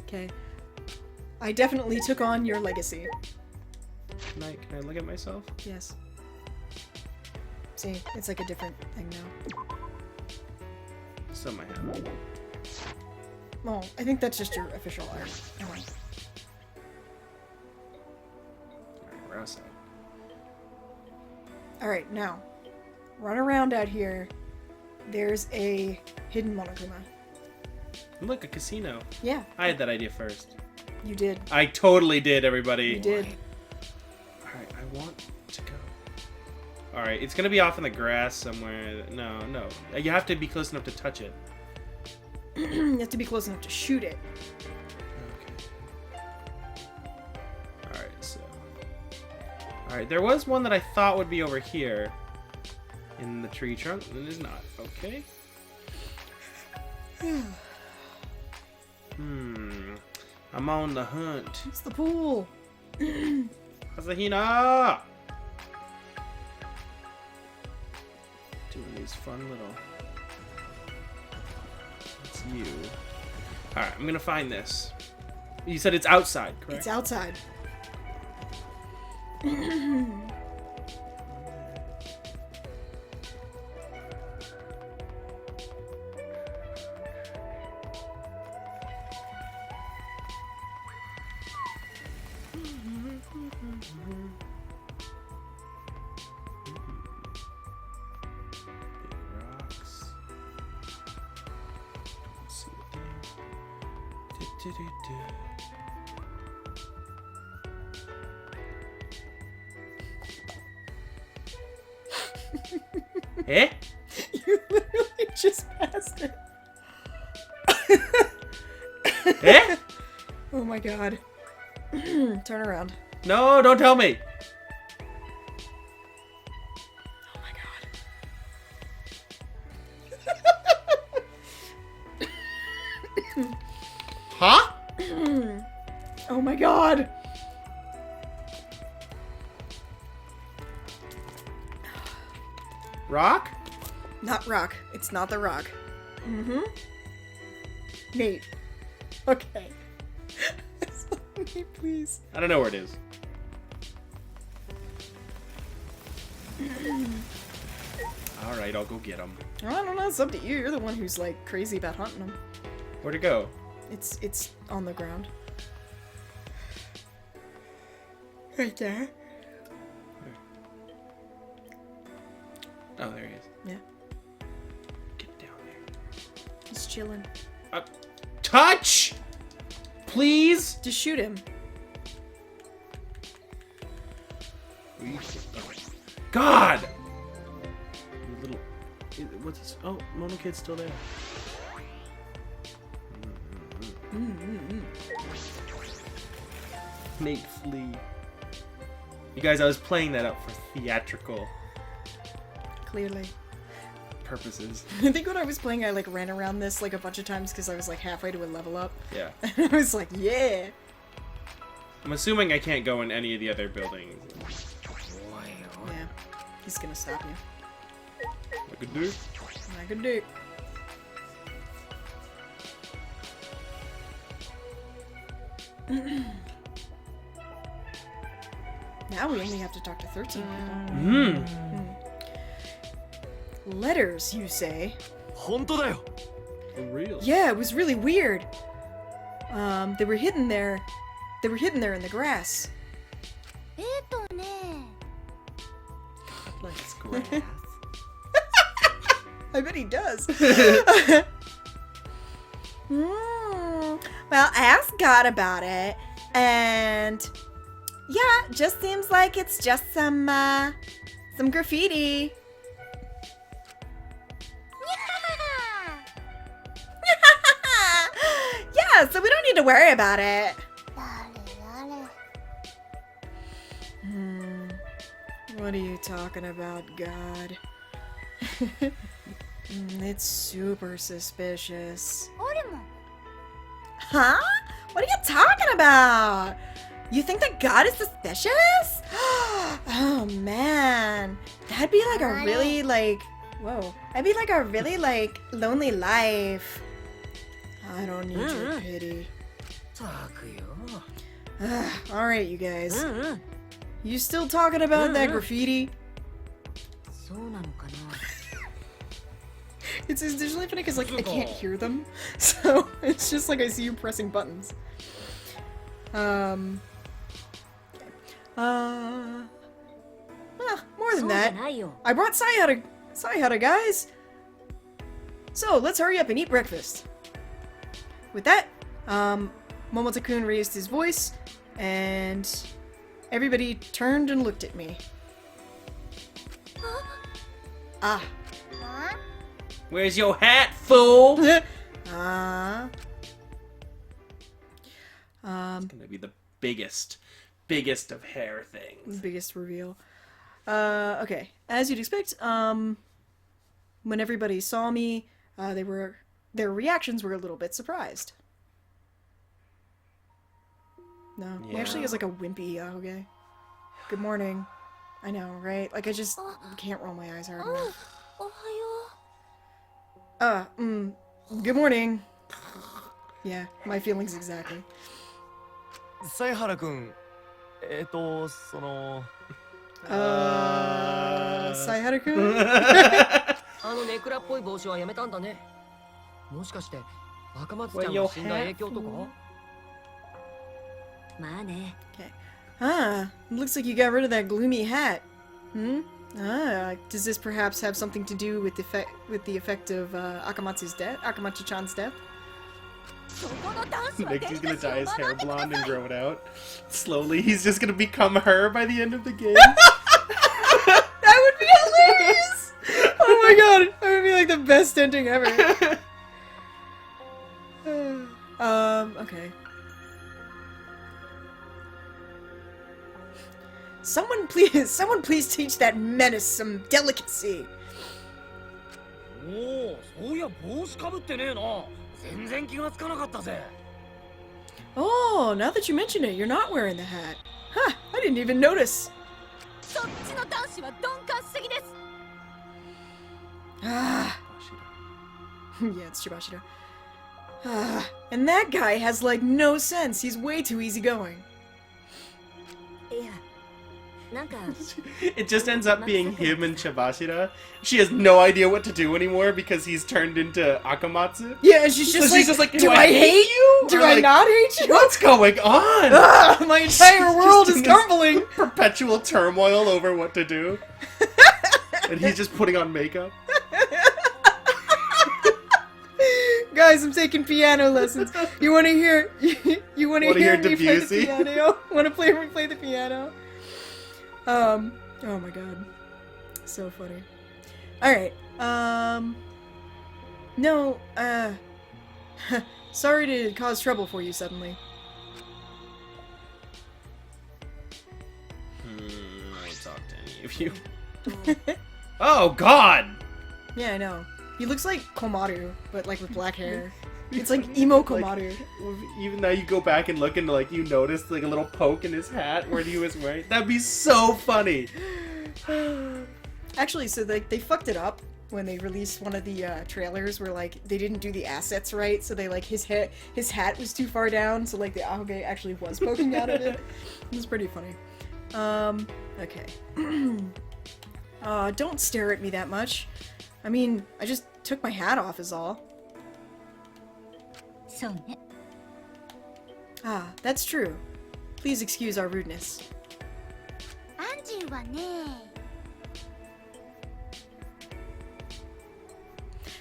Okay. I definitely took on your legacy. Can I look at myself? Yes. See, it's like a different thing now. So my hand. Well, I think that's just your official art. Alright, we're outside. Alright, now. Run around out here. There's a hidden monokuma. Look, a casino. Yeah. I had that idea first. You did. I totally did, everybody. You did. Alright, I want to go. Alright, it's gonna be off in the grass somewhere. No. You have to be close enough to touch it. You have to be close enough to shoot it. Okay. Alright, so. Alright, there was one that I thought would be over here. In the tree trunk, and it is not. Okay. I'm on the hunt. It's the pool. Hasahina! Doing these fun little. It's you. Alright, I'm gonna find this. You said it's outside, correct? It's outside. Eh? You literally just passed it. Eh? Oh my god. Turn around. No, don't tell me. Oh my god. Huh? Oh my god. Rock? Not rock. It's not the rock. Nate. Okay. Nate, please. I don't know where it is. Alright, I'll go get him. I don't know. It's up to you. You're the one who's like crazy about hunting them. Where'd it go? It's on the ground. Right there. Oh, there he is. Yeah. Get down there. He's chilling. Touch! Please? Just shoot him. God! You little... What's this? Oh, Monokid's still there. Nate Flea. You guys, I was playing that up for theatrical Clearly. purposes. I think when I was playing, I like ran around this like a bunch of times because I was like halfway to a level up. Yeah. And I was like, yeah. I'm assuming I can't go in any of the other buildings. Yeah. He's gonna stop you. I could do. I could do. Now we only have to talk to 13 people. Letters, you say? 本当だよ。 For real. Yeah, it was really weird. They were hidden there. They were hidden there in the grass. Nice grass. I bet he does. Well, I asked God about it, and yeah, just seems like it's just some graffiti. Yeah, so we don't need to worry about it. What are you talking about, God? It's super suspicious. Huh? What are you talking about? You think that God is suspicious? Oh man, that'd be like a really whoa. That'd be like a really lonely life. I don't need your pity. Alright, you guys. You still talking about that graffiti? It's really funny because like I can't hear them, so it's just like I see you pressing buttons. More than that, I brought Sayhara, guys. So let's hurry up and eat breakfast. With that, Momota-kun raised his voice, and everybody turned and looked at me. Ah. Where's your hat, fool? It's gonna be the biggest of hair things. Biggest reveal. Okay. As you'd expect, when everybody saw me, their reactions were a little bit surprised. No, he actually is like a wimpy Yahoge. Good morning. I know, right? Like I just can't roll my eyes hard enough. Good morning. Yeah, my feelings exactly. 犀原君、その。Sayhara-kun? あのネクラっぽい帽子はやめたんだね。もしかして赤松ちゃんが死んだ影響とか？まあね。 Ah, looks like you got rid of that gloomy hat. Does this perhaps have something to do with the effect of Akamatsu-chan's death? Next he's gonna dye his hair blonde and grow it out. Slowly, he's just gonna become her by the end of the game. That would be hilarious! Oh my god, that would be like the best ending ever. Okay. Someone please teach that menace some delicacy. おお、そういや帽子かぶってねえな。全然気がつかなかったぜ。 Oh, now that you mention it, you're not wearing the hat. Huh, I didn't even notice. そっちの男子は鈍感すぎです。 Ah. Yeah, it's Chibashida. And that guy has like no sense. He's way too easygoing. It just ends up being him and Chibashida. She has no idea what to do anymore because he's turned into Akamatsu. Yeah, and she's just like, do I hate you? Do I not hate you? What's going on? My entire world is crumbling. Perpetual turmoil over what to do. And he's just putting on makeup. guys, I'm taking piano lessons. You want to hear? You want to hear me play the piano? Want to play the piano? Oh my god, so funny. All right. No. Sorry to cause trouble for you suddenly. I won't talk to any of you. Oh God! Yeah, I know. He looks like Komaru, but like with black hair. It's like emo Komaru. Like, even now you go back and look and like you notice like a little poke in his hat where he was wearing. That'd be so funny. Actually, so like they fucked it up when they released one of the trailers where like they didn't do the assets right, so they like his hat was too far down, so like the ahoge actually was poking out of it. It was pretty funny. Okay. Don't stare at me that much. I mean, I just took my hat off is all. Ah, that's true. Please excuse our rudeness.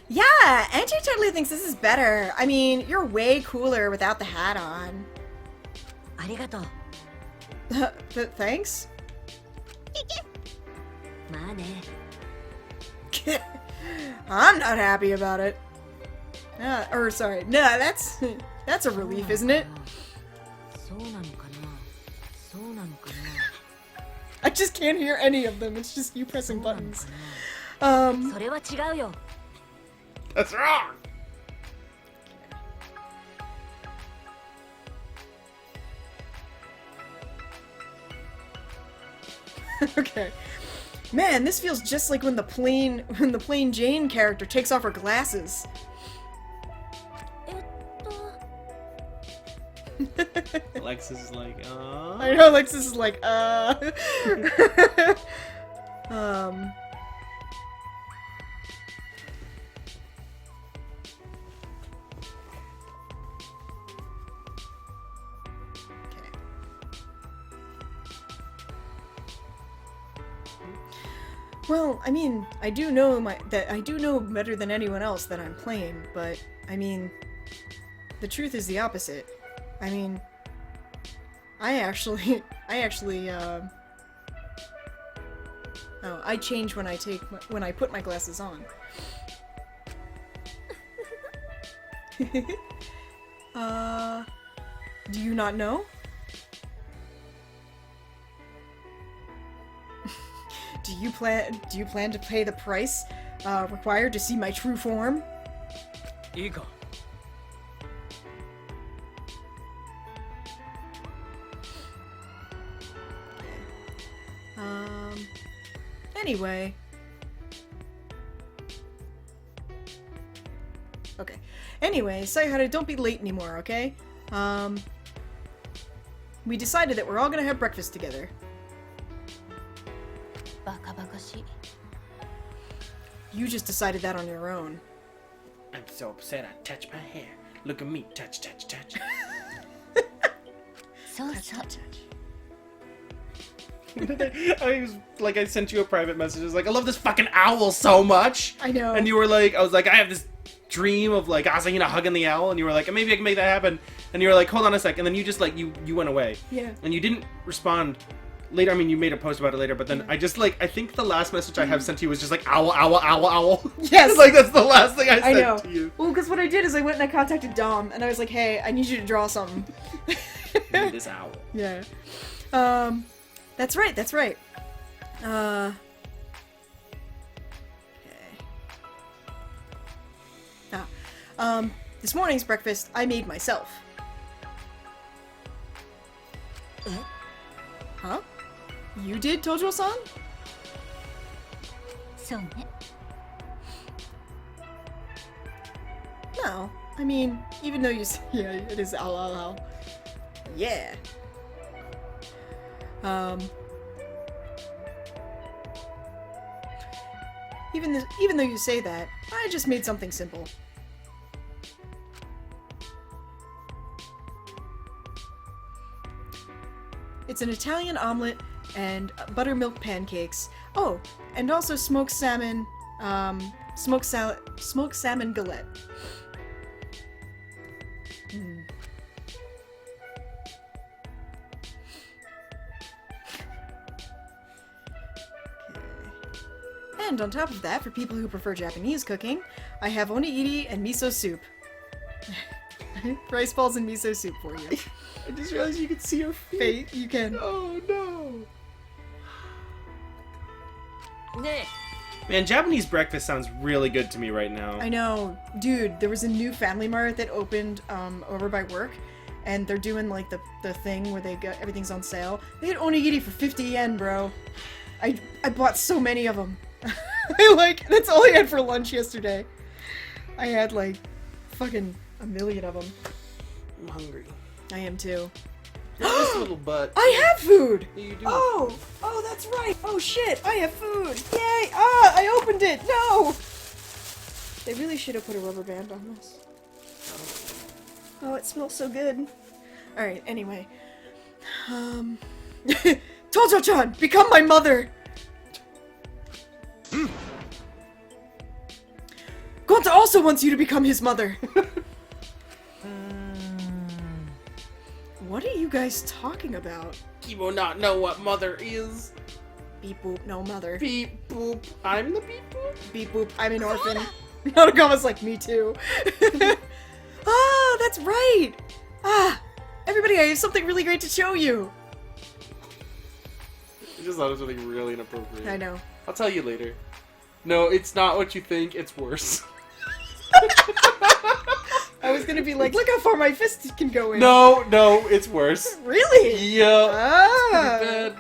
Yeah, Andrew totally thinks this is better. I mean, you're way cooler without the hat on. Arigato. Thanks? I'm not happy about it. Sorry. No, that's a relief, isn't it? I just can't hear any of them. It's just you pressing buttons. That's wrong! Okay. Man, this feels just like when the plain Jane character takes off her glasses. Alexis is like, I know Alexis is like, Well, I mean, I do know better than anyone else that I'm plain, but I mean, the truth is the opposite. I mean, I change when I put my glasses on. Do you not know? Do you plan to pay the price required to see my true form? Ika. Anyway. Okay. Anyway, Sayahara, don't be late anymore, okay? We decided that we're all gonna have breakfast together. You just decided that on your own. I'm so upset I touched my hair. Look at me. Touch, touch, touch. Touch. I sent you a private message. I was like, I love this fucking owl so much. I know. And you were like, I was like, I have this dream of like Asahina hugging the owl, and you were like, maybe I can make that happen. And you were like, hold on a sec. And then you just like you went away. Yeah. And you didn't respond later. I mean, you made a post about it later, but then I just like I think the last message I have sent to you was just like owl, owl, owl, owl. Yes. Like that's the last thing I sent to you. Well, because what I did is I went and I contacted Dom, and I was like, hey, I need you to draw something. This owl. Yeah. That's right. Okay. This morning's breakfast I made myself. Huh? You did, Tojo-san? No. I mean, even though you yeah, it is ow ow ow. Yeah. Even though you say that, I just made something simple. It's an Italian omelet and buttermilk pancakes. Oh, and also smoked salmon galette. Hmm. And on top of that, for people who prefer Japanese cooking, I have onigiri and miso soup. Rice balls and miso soup for you. I just realized you could see her face. You can. Oh no. Man, Japanese breakfast sounds really good to me right now. I know. Dude, there was a new Family Mart that opened over by work, and they're doing like the thing where they got everything's on sale. They had onigiri for 50 yen, bro. I bought so many of them. That's all I had for lunch yesterday. I had like fucking a million of them. I'm hungry. I am too. This little butt. I have food! Yeah, you do. Oh, that's right. Oh shit, I have food. Yay! Ah, I opened it. No! They really should have put a rubber band on this. Oh, it smells so good. Alright, anyway. Tojo-chan, become my mother! Gonta also wants you to become his mother. What are you guys talking about? He will not know what mother is. Beep boop, no mother. Beep boop, I'm the beep boop. Beep boop, I'm an orphan. Notagawa's like, me too. Ah, that's right! Ah, everybody, I have something really great to show you. I just thought it was something really inappropriate. I know. I'll tell you later. No, it's not what you think, it's worse. I was gonna be like, look how far my fist can go in. No, it's worse. Really? Yeah. Ah. It's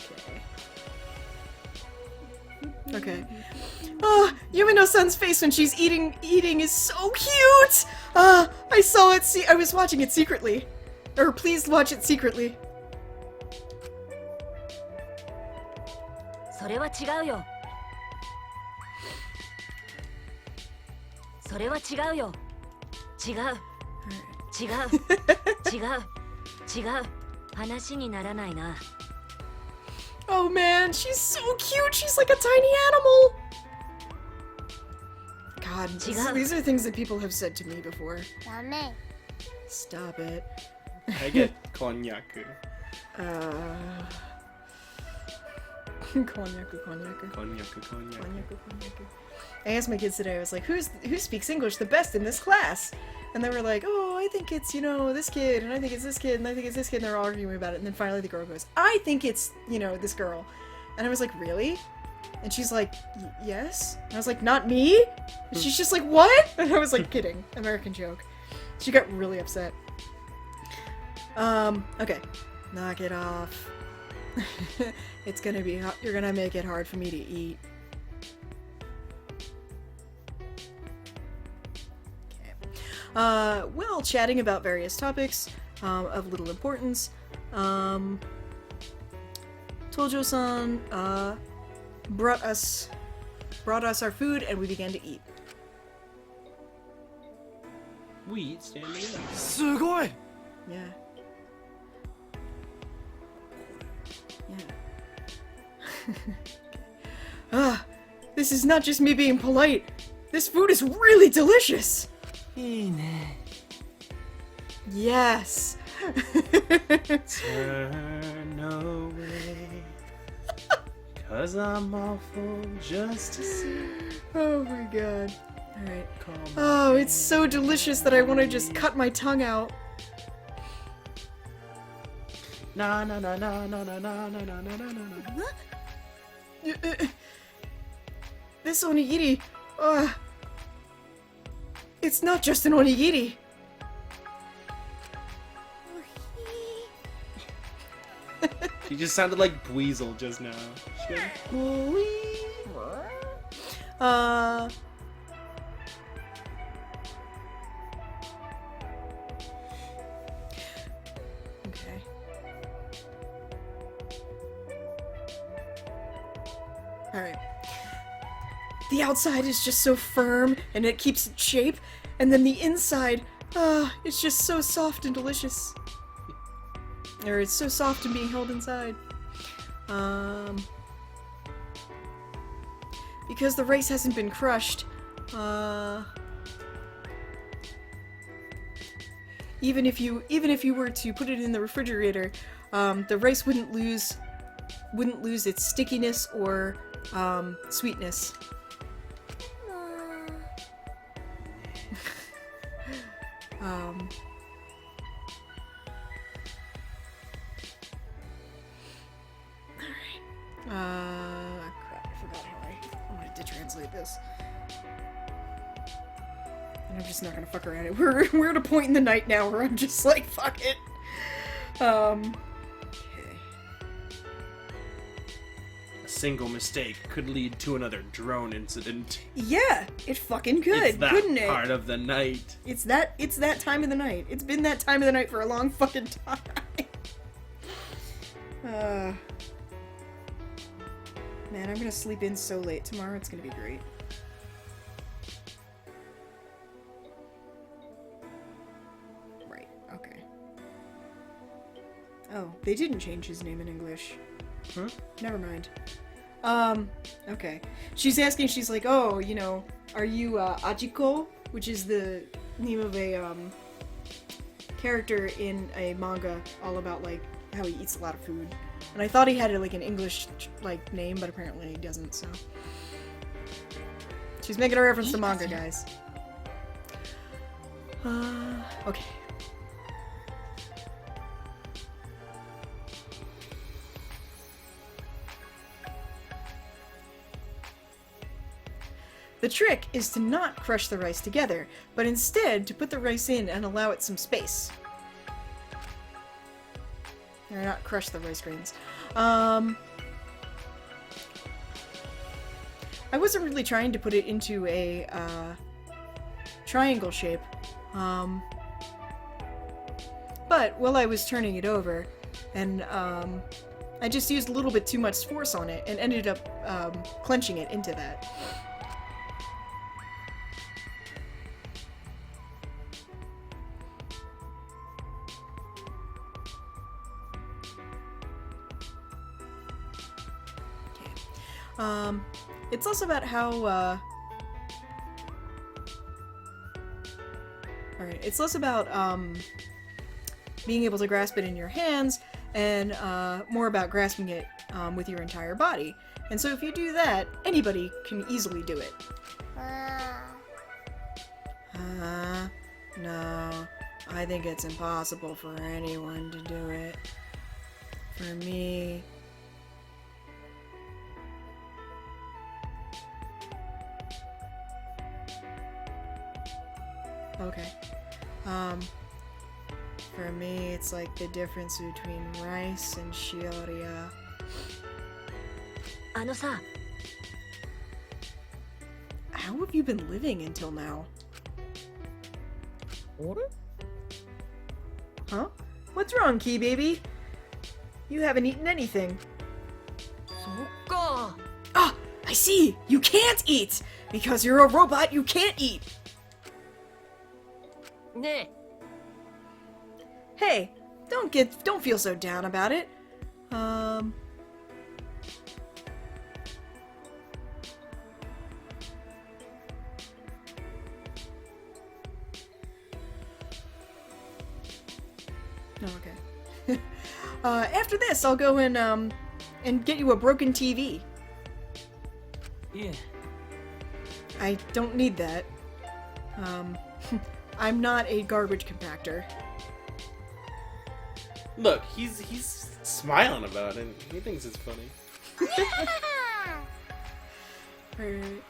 pretty bad. Okay. Oh, Yumino-san's face when she's eating is so cute! I saw it, I was watching it secretly. Or please watch it secretly. それは違うよ。それは違うよ。違う。違う。違う。違う。話にならないな。Oh man, she's so cute! She's like a tiny animal! God, these are things that people have said to me before. Stop it. I get konyaku. Konyaku. I asked my kids today, I was like, who speaks English the best in this class? And they were like, oh, I think it's, this kid, and I think it's this kid, and I think it's this kid, and they're all arguing about it. And then finally the girl goes, I think it's, this girl. And I was like, really? And she's like, yes? And I was like, not me? And she's just like, what? And I was like, kidding. American joke. She got really upset. Okay. Knock it off. It's gonna be hard. You're gonna make it hard for me to eat. Okay. Well, chatting about various topics of little importance. Tojo-san brought us our food, and we began to eat. We eat standing up. すごい! Yeah. This is not just me being polite. This food is really delicious. いいね. Yes. Turn away, 'cause I'm awful just to see. Oh my god. Alright. Oh, it's so delicious that I want to just cut my tongue out. Na na na na na na na na na na na. This onigiri, it's not just an onigiri. She just sounded like Dweezil just now. Okay. Alright. The outside is just so firm, and it keeps its shape, and then the inside, it's just so soft and delicious. Or it's so soft and being held inside. Because the rice hasn't been crushed, even if you were to put it in the refrigerator, the rice wouldn't lose its stickiness or sweetness. Crap, I forgot how I wanted to translate this. And I'm just not gonna fuck around it. We're at a point in the night now where I'm just like, fuck it. Okay. A single mistake could lead to another drone incident. Yeah, it fucking could, it's that couldn't it? part of the night. It's that time of the night. It's been that time of the night for a long fucking time. Man, I'm gonna sleep in so late tomorrow, it's gonna be great. Right, okay. Oh, they didn't change his name in English. Huh? Never mind. Okay. She's asking, she's like, oh, you know, are you, Achiko? Which is the name of a, character in a manga all about, like, how he eats a lot of food. And I thought he had, like, an English, like, name, but apparently he doesn't, so. She's making a reference to manga, guys. Okay. The trick is to not crush the rice together, but instead to put the rice in and allow it some space. Or not crush the rice grains. I wasn't really trying to put it into a triangle shape. But while I was turning it over, and I just used a little bit too much force on it and ended up clenching it into that. It's also about how, alright, it's less about, being able to grasp it in your hands, and, more about grasping it, with your entire body. And so if you do that, anybody can easily do it. No, I think it's impossible for anyone to do it. For me... Okay. For me, it's like the difference between rice and shiorya. あのさ。 How have you been living until now? Huh? What's wrong, Key Baby? You haven't eaten anything. Ah! I see! You can't eat! Because you're a robot, you can't eat! Hey, don't feel so down about it. Okay. After this, I'll go and get you a broken TV. Yeah. I don't need that. I'm not a garbage compactor. Look, he's smiling about it. He thinks it's funny. Alright.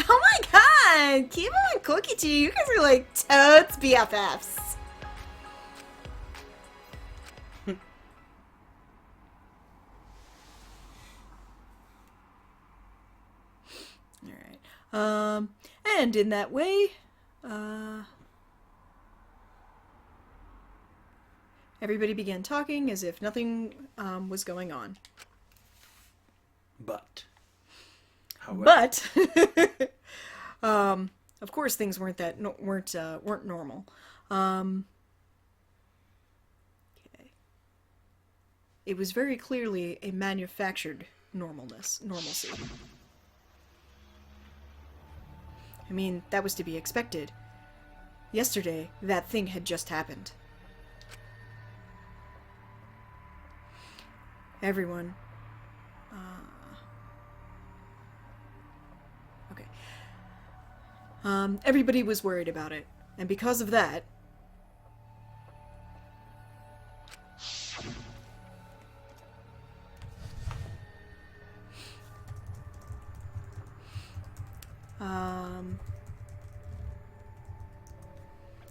Oh my god! Kibo and Kokichi, you guys are like totes BFFs. Alright. And in that way, everybody began talking as if nothing was going on. But, however, of course, things weren't normal. Okay. It was very clearly a manufactured normalcy. I mean, that was to be expected. Yesterday, that thing had just happened. Everyone. Okay. Everybody was worried about it. And because of that...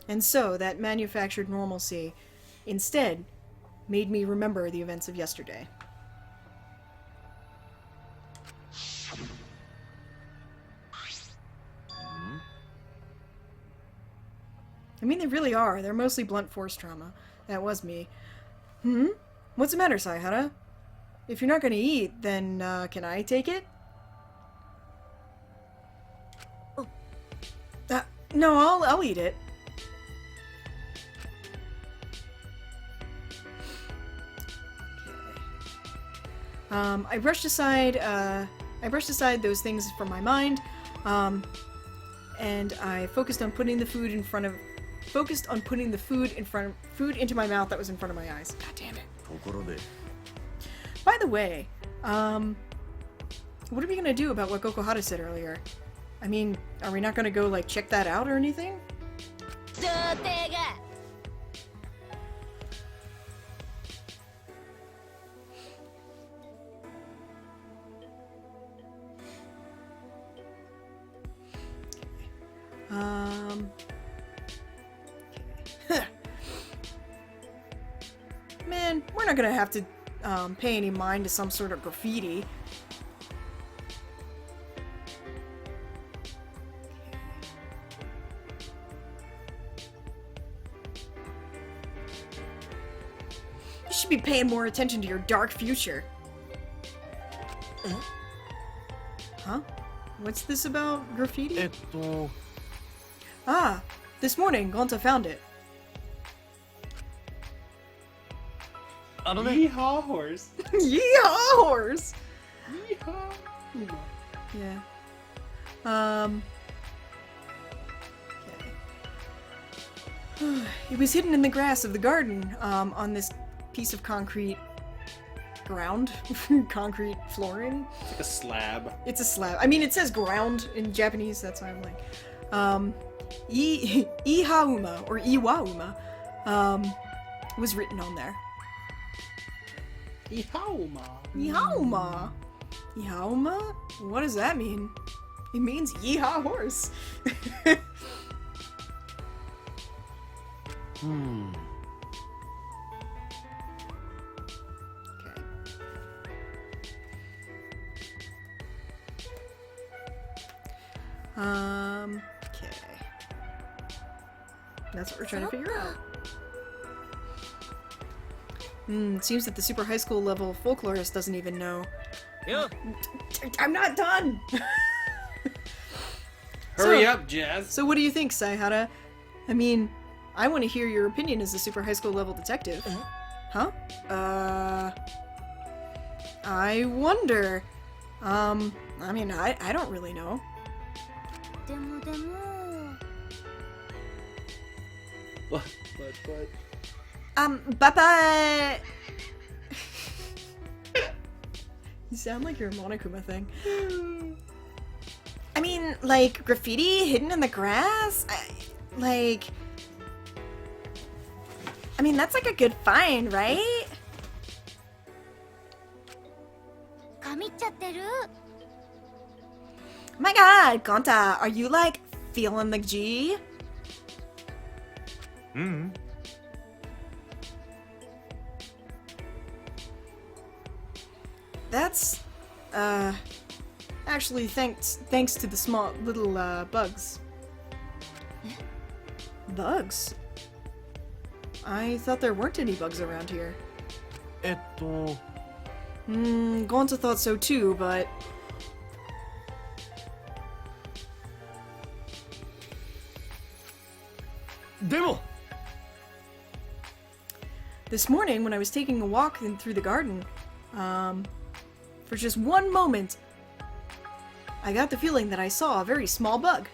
And so, that manufactured normalcy instead made me remember the events of yesterday. I mean, they really are. They're mostly blunt force trauma. That was me. What's the matter, Saihara? If you're not gonna eat, then, can I take it? No, I'll eat it. I brushed aside those things from my mind, and I focused on putting the food food into my mouth that was in front of my eyes. God damn it. By the way, what are we gonna do about what Gokuhara said earlier? I mean, are we not gonna go, like, check that out or anything? Man, we're not gonna have to pay any mind to some sort of graffiti. You should be paying more attention to your dark future. Huh? What's this about graffiti? Ah, this morning Gonta found it. Yeehaw horse. Yeehaw horse. Yeehaw. Yeah. Okay. It was hidden in the grass of the garden, on this piece of concrete ground. Concrete flooring. It's like a slab. It's a slab. I mean, it says ground in Japanese, that's why I'm like, Ihauma, or Iwauma, was written on there. Ihauma. Ihauma. Ihauma? What does that mean? It means yeehaw horse. Okay. That's what we're trying to figure out. It seems that the super high school level folklorist doesn't even know. Yeah. I'm not done! Hurry up, Jess! So what do you think, Saihara? I mean, I want to hear your opinion as a super high school level detective. Huh? I wonder. I mean, I don't really know. What? Bye-bye! You sound like you're a Monokuma thing. I mean, like, graffiti hidden in the grass? I mean, that's like a good find, right? Oh my god, Gonta, are you, like, feeling the G? That's, actually thanks to the small little, bugs. Bugs? I thought there weren't any bugs around here. Gonta thought so too, but... This morning, when I was taking a walk through the garden, for just one moment, I got the feeling that I saw a very small bug.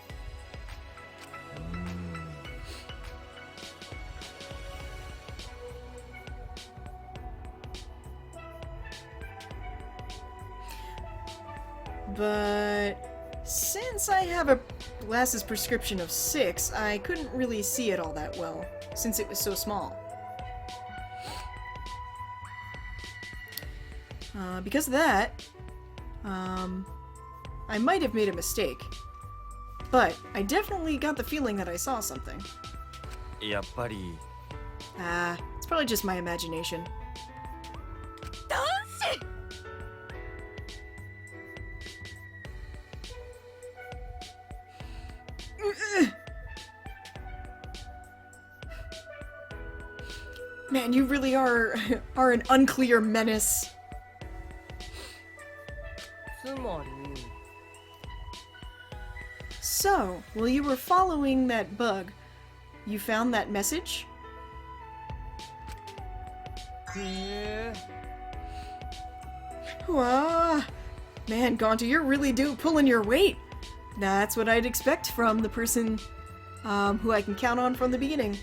but since I have a glasses prescription of 6, I couldn't really see it all that well, since it was so small. Because of that, I might have made a mistake. But I definitely got the feeling that I saw something. やっぱり It's probably just my imagination. Man, you really are an unclear menace. So, while you were following that bug, you found that message? Whoa. Man, Gonta, you're really pulling your weight. That's what I'd expect from the person who I can count on from the beginning.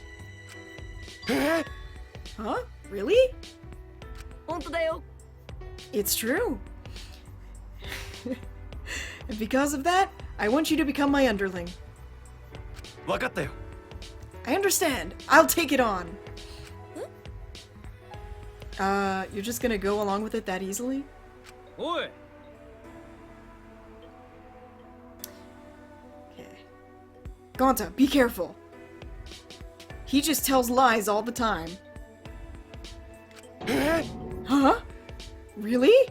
Huh? Really? It's true. And because of that, I want you to become my underling. 分かったよ I understand. I'll take it on. You're just gonna go along with it that easily? Oi! Okay. Gonta, be careful. He just tells lies all the time. Huh? Really?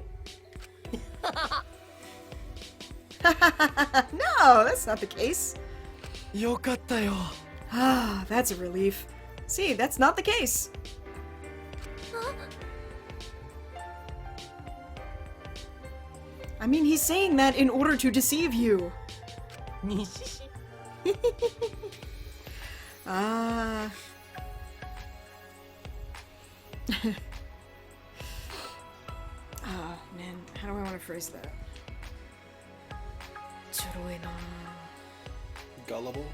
No, that's not the case. よかったよ Ah, that's a relief. See, that's not the case. I mean, he's saying that in order to deceive you. Ah. Ah, man, how do I want to phrase that? Gullible?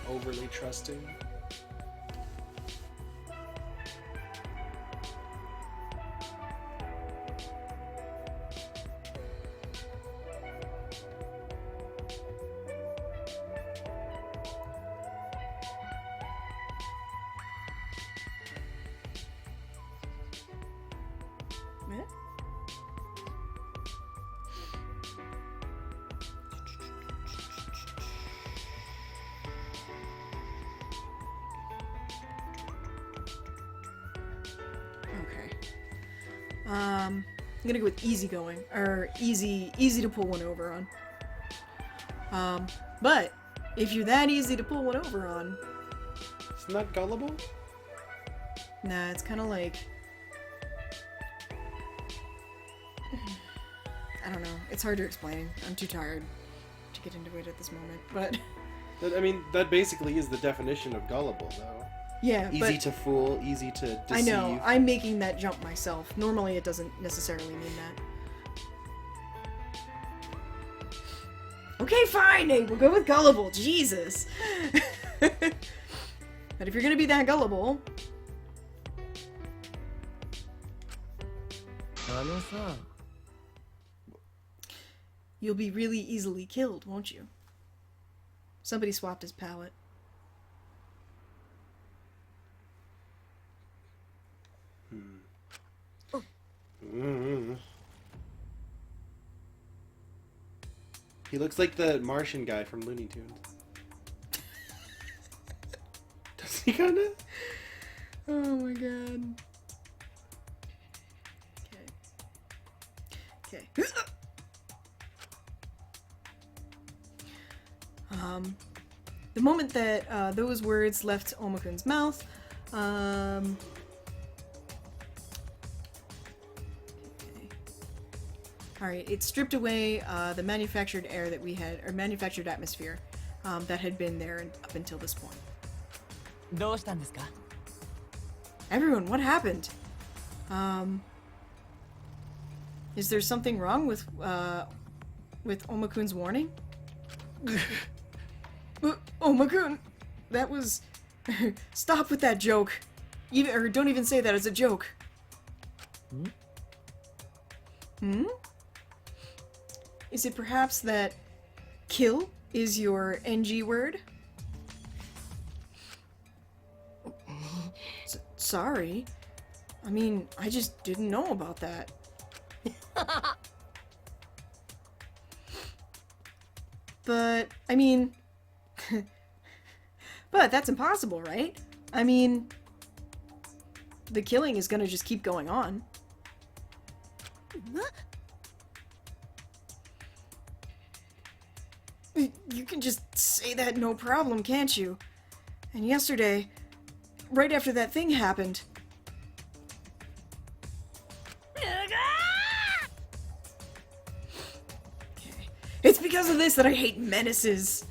Overly trusting? I'm gonna go with easygoing, or easy to pull one over on. But if you're that easy to pull one over on, isn't that gullible? Nah, it's kind of like, I don't know. It's hard to explain. I'm too tired to get into it at this moment. But I mean, that basically is the definition of gullible, though. Yeah, easy to fool, easy to deceive. I know. I'm making that jump myself. Normally, it doesn't necessarily mean that. Okay, fine. Hey, we'll go with gullible. Jesus. But if you're gonna be that gullible, you'll be really easily killed, won't you? Somebody swapped his palette. He looks like the Martian guy from Looney Tunes. Does he kinda? Oh my god. Okay. The moment that those words left Omakun's mouth, Alright, it stripped away the manufactured air that we had, or manufactured atmosphere that had been there up until this point. Everyone, what happened? Is there something wrong with Omakun's warning? Omakun, that was... Stop with that joke. Or don't even say that as a joke. Is it perhaps that kill is your NG word? Sorry. I mean, I just didn't know about that. But, I mean... but that's impossible, right? I mean... the killing is gonna just keep going on. You can just say that no problem, can't you? And yesterday, right after that thing happened... Okay. It's because of this that I hate menaces.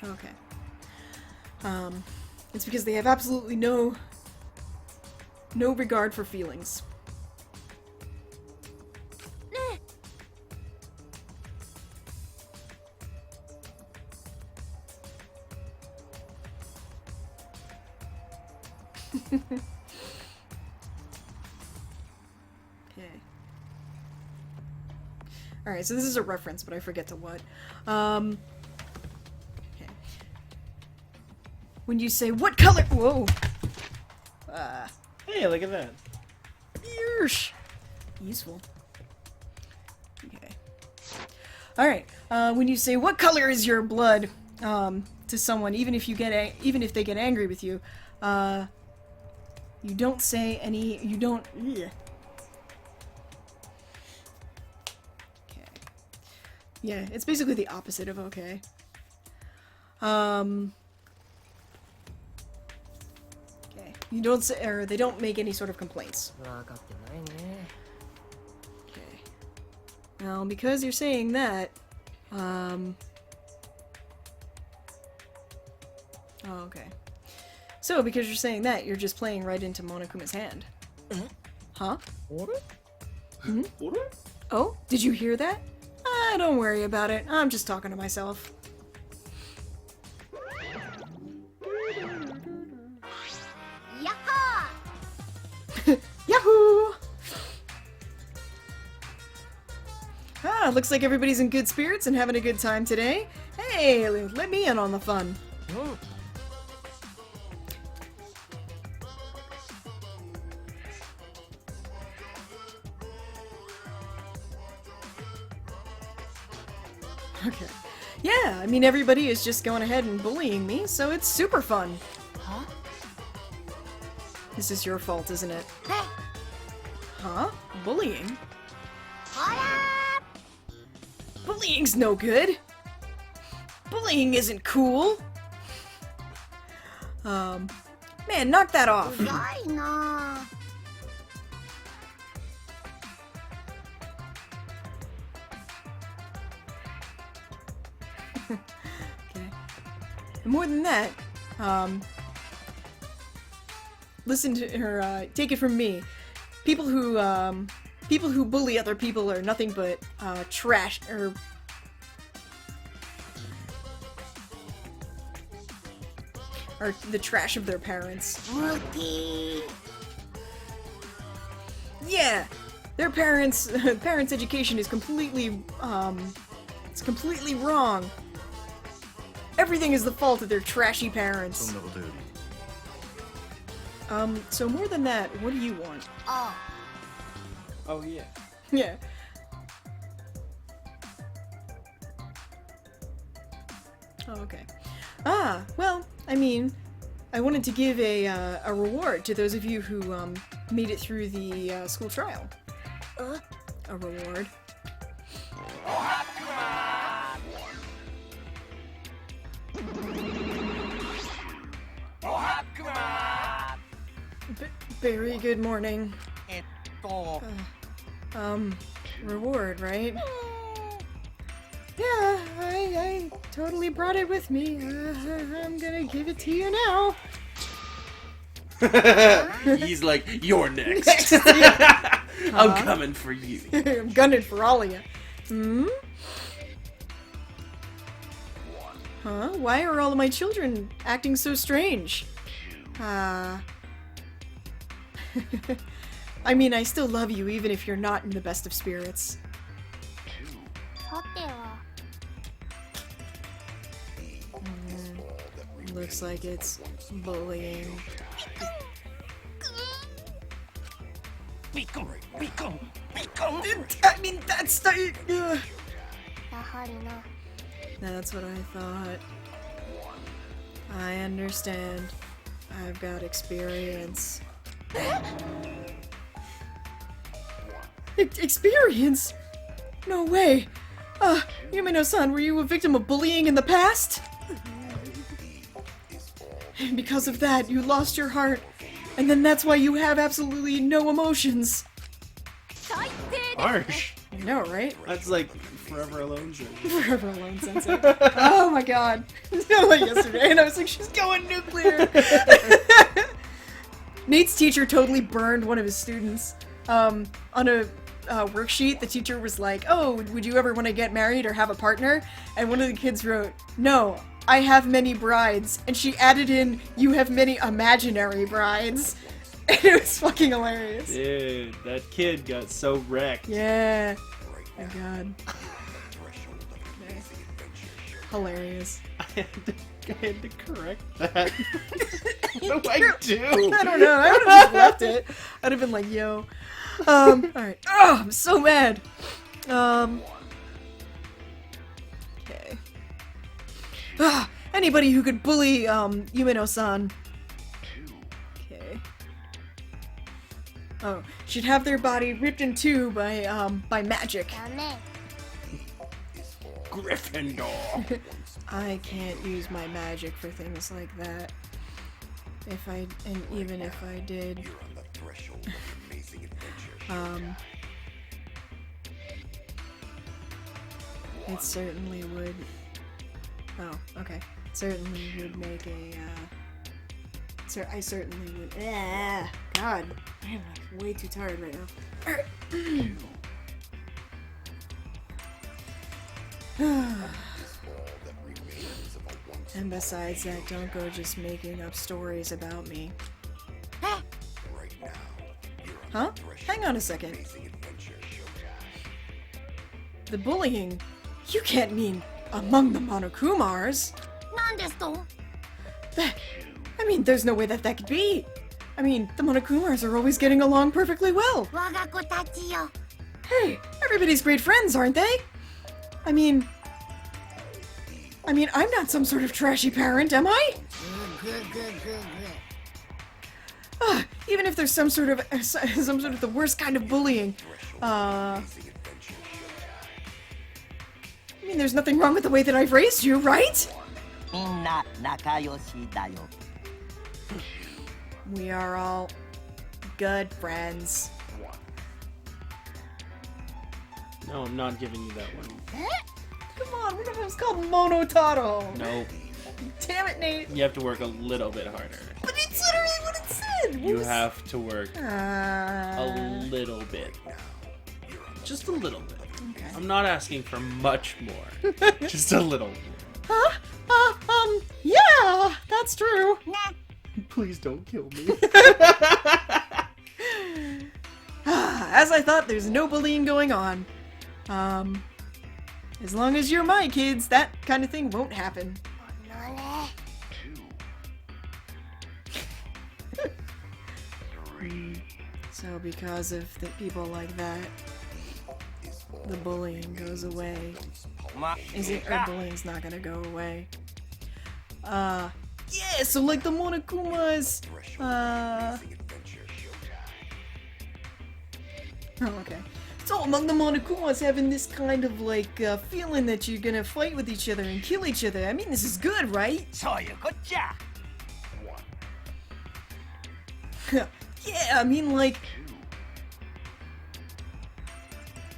Okay. It's because they have absolutely no regard for feelings. Okay. Alright, so this is a reference, but I forget to what. When you say, what color? Whoa. Hey, look at that. Yeesh. Useful. Okay. Alright. When you say, what color is your blood? To someone, even if they get angry with you, you don't say any, you don't, ugh. Okay. Yeah, it's basically the opposite of okay. You don't say, or they don't make any sort of complaints. Okay. Now, because you're saying that, oh, okay. So, because you're saying that, you're just playing right into Monokuma's hand. Huh? Hmm? Oh, did you hear that? Don't worry about it. I'm just talking to myself. Yahoo! Looks like everybody's in good spirits and having a good time today. Hey, let me in on the fun. Okay. Yeah, I mean, everybody is just going ahead and bullying me, so it's super fun. Huh? This is your fault, isn't it? Huh? Bullying? Bullying's no good. Bullying isn't cool. Man, knock that off. Okay. And more than that, listen to her, take it from me. People who bully other people are nothing but, trash, or the trash of their parents. Yeah! Their parents' education is completely, it's completely wrong. Everything is the fault of their trashy parents. So more than that, what do you want? Oh, yeah. Yeah. Oh, okay. Well, I mean, I wanted to give a reward to those of you who, made it through the, school trial. A reward. Very good morning. Reward, right? Yeah, I totally brought it with me. I'm gonna give it to you now. He's like, you're next. I'm coming for you. I'm gunning for all of you. Hmm? Huh? Why are all of my children acting so strange? I mean, I still love you even if you're not in the best of spirits. Looks like it's bullying. I mean, that's the... That's what I thought. I understand. I've got experience. Experience? No way! Yumeno-san, were you a victim of bullying in the past? And because of that, you lost your heart. And then that's why you have absolutely no emotions. Harsh. I know, right? That's like Forever Alone Sensei. Forever Alone Sensei. Oh my god. Like yesterday, and I was like, she's going nuclear. Nate's teacher totally burned one of his students. On a worksheet, the teacher was like, oh, would you ever want to get married or have a partner? And one of the kids wrote, no, I have many brides. And she added in, you have many imaginary brides. And it was fucking hilarious. Dude, that kid got so wrecked. Yeah. Oh my god. Hilarious. I had to correct that. What do I do? I don't know. I would have just left it. I'd have been like, yo. Alright. Oh, I'm so mad. Okay. Anybody who could bully, Yumeno-san. Okay. Oh, should have their body ripped in two by magic. Gryffindor. I can't use my magic for things like that. Even if I did. It certainly would. Oh, okay. Certainly would make a, I certainly would. God. I am like way too tired right now. And besides that, don't go just making up stories about me. Huh? Hang on a second. The bullying? You can't mean among the Monokumars. I mean, there's no way that could be. I mean, the Monokumars are always getting along perfectly well. Hey, everybody's great friends, aren't they? I mean, I'm not some sort of trashy parent, am I? Even if there's some sort of the worst kind of bullying, I mean, there's nothing wrong with the way that I've raised you, right? We are all good friends. No, I'm not giving you that one. Come on, what if it was called Monotaro? Nope. Damn it, Nate. You have to work a little bit harder. But it's literally what it said. You have to work a little bit. Just a little bit. Okay. I'm not asking for much more. Just a little bit. Huh? Yeah, that's true. Please don't kill me. As I thought, there's no bullying going on. As long as you're my kids, that kind of thing won't happen. So because of people like that, the bullying goes away. Bullying's not gonna go away. Yeah, so like the Monokumas, oh, okay. So among the Monokumas having this kind of like feeling that you're gonna fight with each other and kill each other. I mean, this is good, right? Yeah, I mean, like,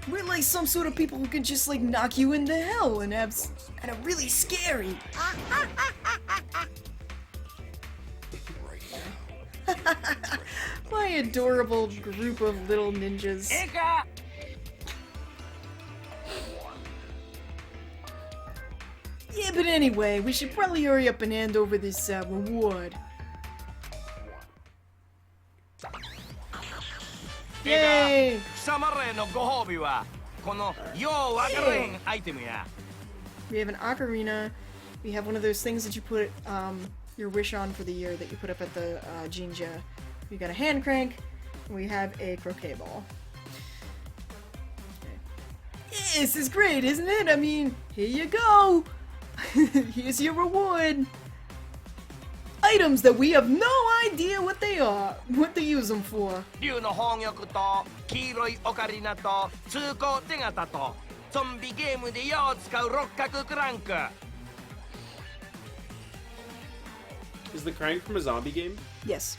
we're like some sort of people who can just like knock you into hell and have kind of really scary. My adorable group of little ninjas. Yeah, but anyway, we should probably hurry up and hand over this reward. Yay! We have an ocarina. We have one of those things that you put your wish on for the year that you put up at the Jinja. We got a hand crank, and we have a croquet ball. Okay. Yeah, this is great, isn't it? I mean, here you go! Here's your reward! Items that we have no idea what they are, what to use them for. Is the crank from a zombie game? Yes.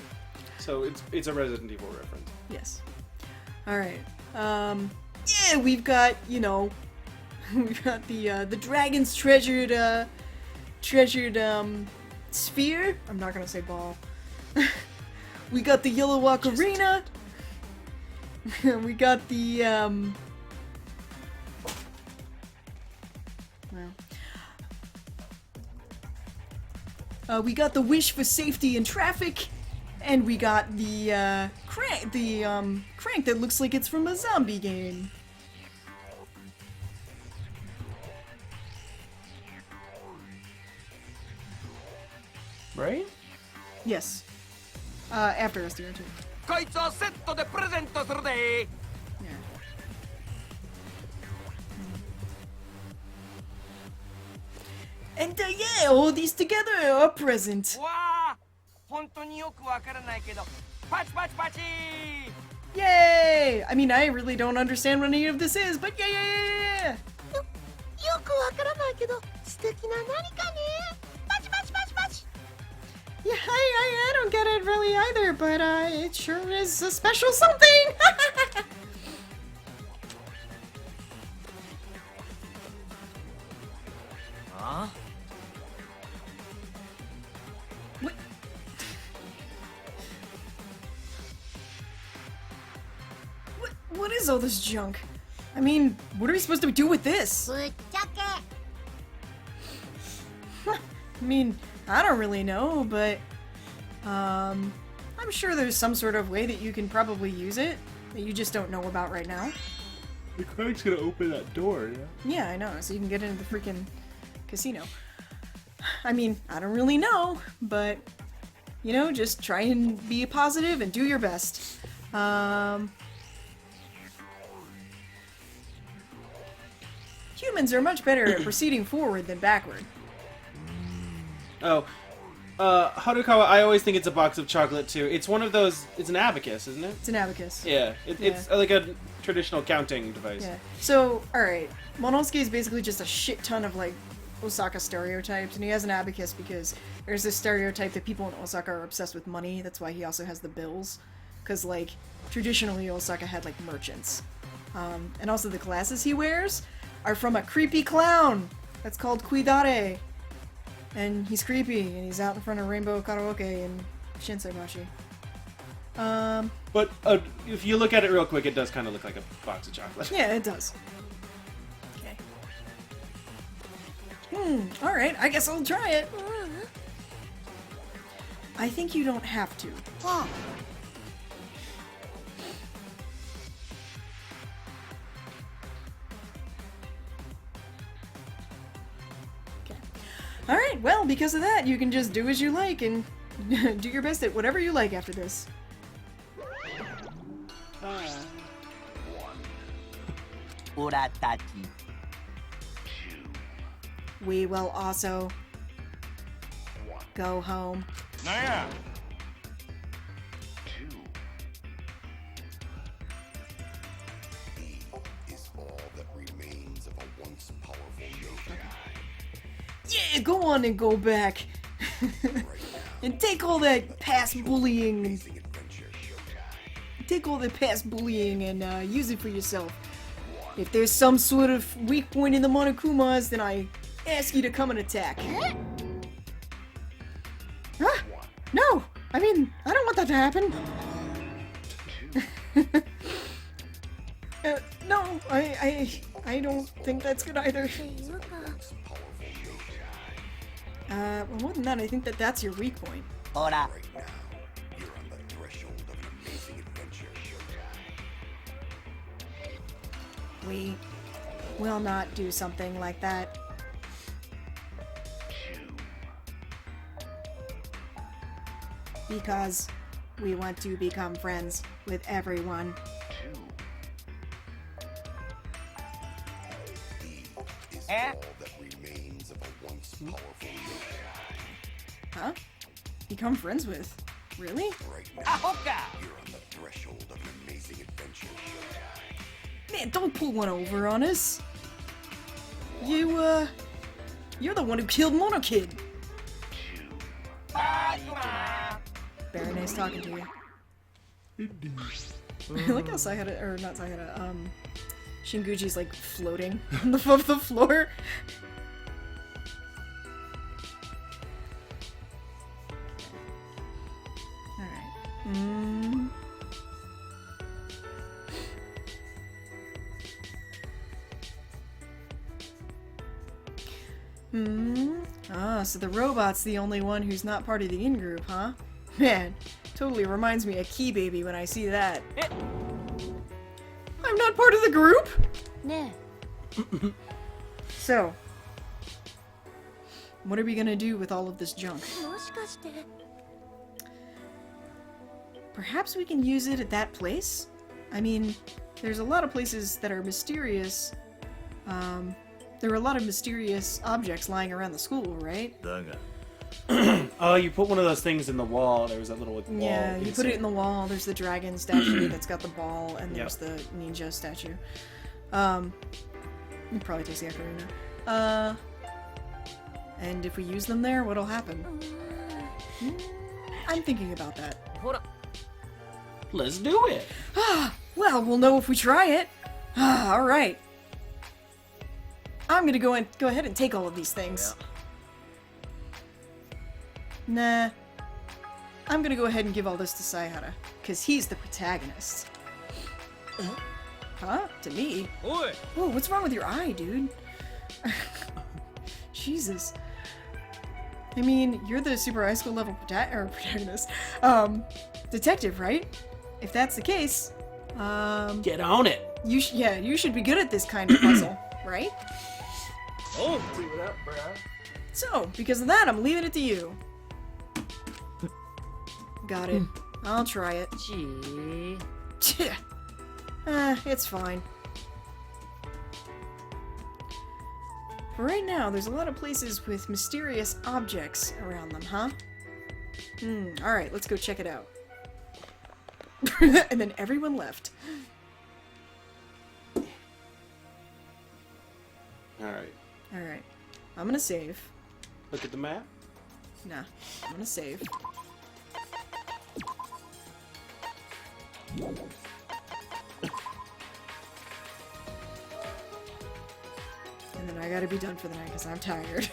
So it's a Resident Evil reference. Yes. Alright. Yeah, we've got, you know, we've got the dragon's treasured sphere. I'm not gonna say ball. We got the yellow ocarina. We got the we got the wish for safety in traffic, and we got the crank that looks like it's from a zombie game. Right? Yes. After SDR2. Yeah. And yeah, all these together are present. Yay! I mean, I really don't understand what any of this is, but yeah! Yeah, I don't get it really either, but it sure is a special something! Huh? What is all this junk? I mean, what are we supposed to do with this? I mean, I don't really know, but I'm sure there's some sort of way that you can probably use it that you just don't know about right now. The crank's gonna open that door, yeah? Yeah, I know, so you can get into the freaking casino. I mean, I don't really know, but, you know, just try and be positive and do your best. Humans are much better at proceeding forward than backward. Oh. Harukawa, I always think it's a box of chocolate, too. It's one of those... It's an abacus, isn't it? It's an abacus. Yeah. It's like a traditional counting device. Yeah. So, alright. Monosuke is basically just a shit ton of, like, Osaka stereotypes, and he has an abacus because there's this stereotype that people in Osaka are obsessed with money. That's why he also has the bills. Because, like, traditionally Osaka had, like, merchants. And also the glasses he wears are from a creepy clown that's called Kuidare. And he's creepy, and he's out in front of Rainbow Karaoke in Shinsaibashi. But if you look at it real quick, it does kind of look like a box of chocolate. Yeah, it does. Okay. Alright, I guess I'll try it. I think you don't have to. Alright, well, because of that, you can just do as you like and do your best at whatever you like after this. We will also go home. Yeah, go on and go back. And take all that past bullying and use it for yourself. If there's some sort of weak point in the Monokumas, then I ask you to come and attack. Huh? No! I mean, I don't want that to happen. No, I don't think that's good either. Well, more than that, I think that's your weak point. Right now, you're on the threshold of an amazing adventure. We will not do something like that. Because we want to become friends with everyone. Is all that remains of a once powerful nation. Huh? Become friends with? Really? Right now, you're on the threshold of an amazing adventure. Man, don't pull one over on us. You're the one who killed Mono Kid. Very nice talking to you. I like how Sayada, or not Sayada, Shinguji's like floating on the floor. Alright. Ah, so the robot's the only one who's not part of the in-group, huh? Man, totally reminds me of Key Baby when I see that. I'm not part of the group? Nah. So, what are we gonna do with all of this junk? Perhaps we can use it at that place? I mean, there's a lot of places that are mysterious. There are a lot of mysterious objects lying around the school, right? Oh, you put one of those things in the wall. There was that little wall. Yeah, you put it in the wall. There's the dragon statue that's got the ball, and there's the ninja statue. You probably takes the ocarina. And if we use them there, what'll happen? I'm thinking about that. Let's do it. Well, we'll know if we try it. All right. I'm gonna go ahead and take all of these things. Nah. I'm gonna go ahead and give all this to Sayada, because he's the protagonist. Huh? To me? Oi! Whoa, what's wrong with your eye, dude? Jesus. I mean, you're the super high school level protagonist. Detective, right? If that's the case, get on it. You should be good at this kind of puzzle, right? Oh, see what up, bruh. So, because of that, I'm leaving it to you. Got it. I'll try it. Gee. It's fine. For right now, there's a lot of places with mysterious objects around them, huh? Alright, let's go check it out. And then everyone left. Alright. Alright. I'm gonna save. Look at the map. Nah, I'm gonna save. And then I gotta be done for the night because I'm tired.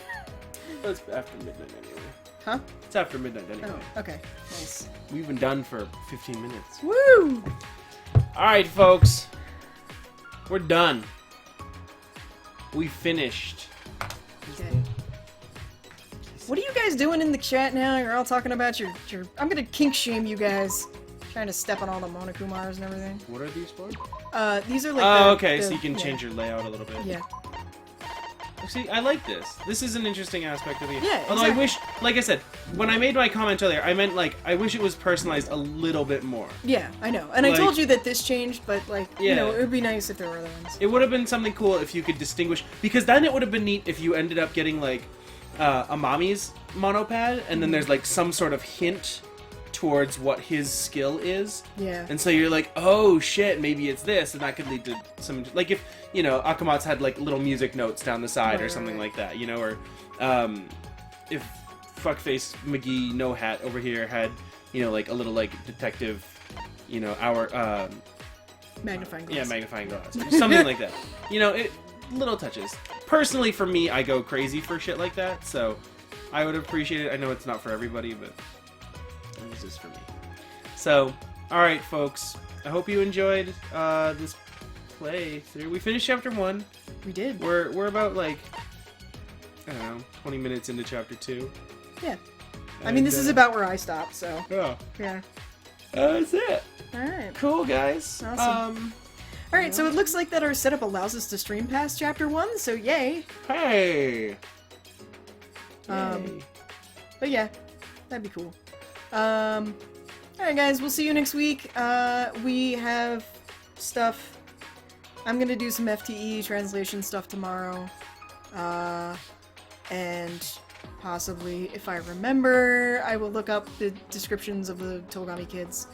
It's after midnight anyway. Huh? It's after midnight anyway. Oh, okay. Nice. We've been done for 15 minutes. Woo! Alright, folks. We're done. We finished. Okay. What are you guys doing in the chat now? You're all talking about your I'm gonna kink shame you guys. Trying to step on all the Monokumars and everything. What are these for? These are like oh, okay, so you can change your layout a little bit. Yeah. See, I like this. This is an interesting aspect of the game. Yeah, Although exactly. I wish, like I said, when I made my comment earlier, I meant, like, I wish it was personalized a little bit more. Yeah, I know. And like, I told you that this changed, but, like, yeah. you know, it would be nice if there were other ones. It would have been something cool if you could distinguish, because then it would have been neat if you ended up getting, like, Amami's monopad, and then there's, like, some sort of hint towards what his skill is. Yeah. And so you're like, oh shit, maybe it's this, and that could lead to some, like if, you know, Akamatsu had like little music notes down the side or something like that, you know, or if Fuckface McGee No Hat over here had, you know, like a little like detective, you know, magnifying glass. Yeah, magnifying glass. Or something like that. You know, little touches. Personally, for me, I go crazy for shit like that, so I would appreciate it. I know it's not for everybody, but this is for me. So, alright folks, I hope you enjoyed this playthrough. We finished chapter 1. We did. We're about like I don't know, 20 minutes into chapter 2. Yeah. I mean, this is about where I stopped, so. Yeah. Yeah. That's it. Alright. Cool, guys. Awesome. Alright, so it looks like that our setup allows us to stream past chapter 1, so yay. Hey! But yeah, that'd be cool. Alright guys, we'll see you next week. We have stuff. I'm gonna do some FTE translation stuff tomorrow. And possibly, if I remember, I will look up the descriptions of the Togami kids.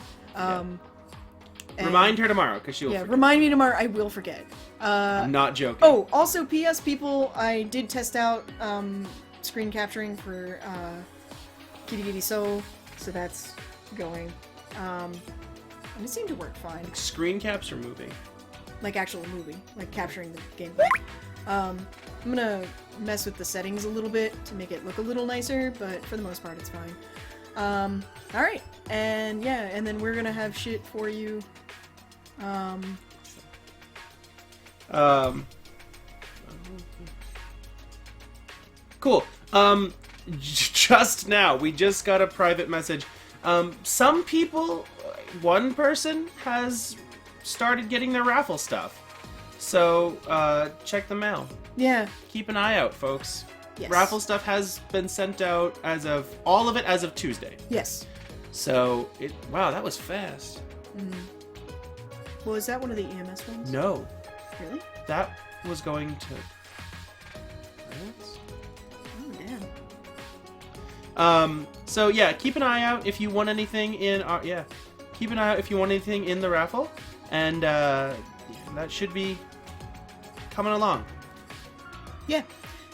Remind her tomorrow, because she'll forget. Remind me tomorrow. I will forget. I'm not joking. Oh, also, P.S. people, I did test out screen capturing for Kirigiri So that's going. And it seemed to work fine. Screen caps or movie? Like actual movie, like capturing the gameplay. I'm gonna mess with the settings a little bit to make it look a little nicer, but for the most part, it's fine. Alright, and yeah, and then we're gonna have shit for you. Cool. Just now, we just got a private message. Some people, one person has started getting their raffle stuff. So, check the mail. Yeah. Keep an eye out, folks. Yes. Raffle stuff has been sent out all of it as of Tuesday. Yes. So, wow, that was fast. Well, is that one of the EMS ones? No. Really? That was going to... Oh, damn. So yeah, keep an eye out if you want anything in our... Yeah. Keep an eye out if you want anything in the raffle. And, that should be coming along. Yeah.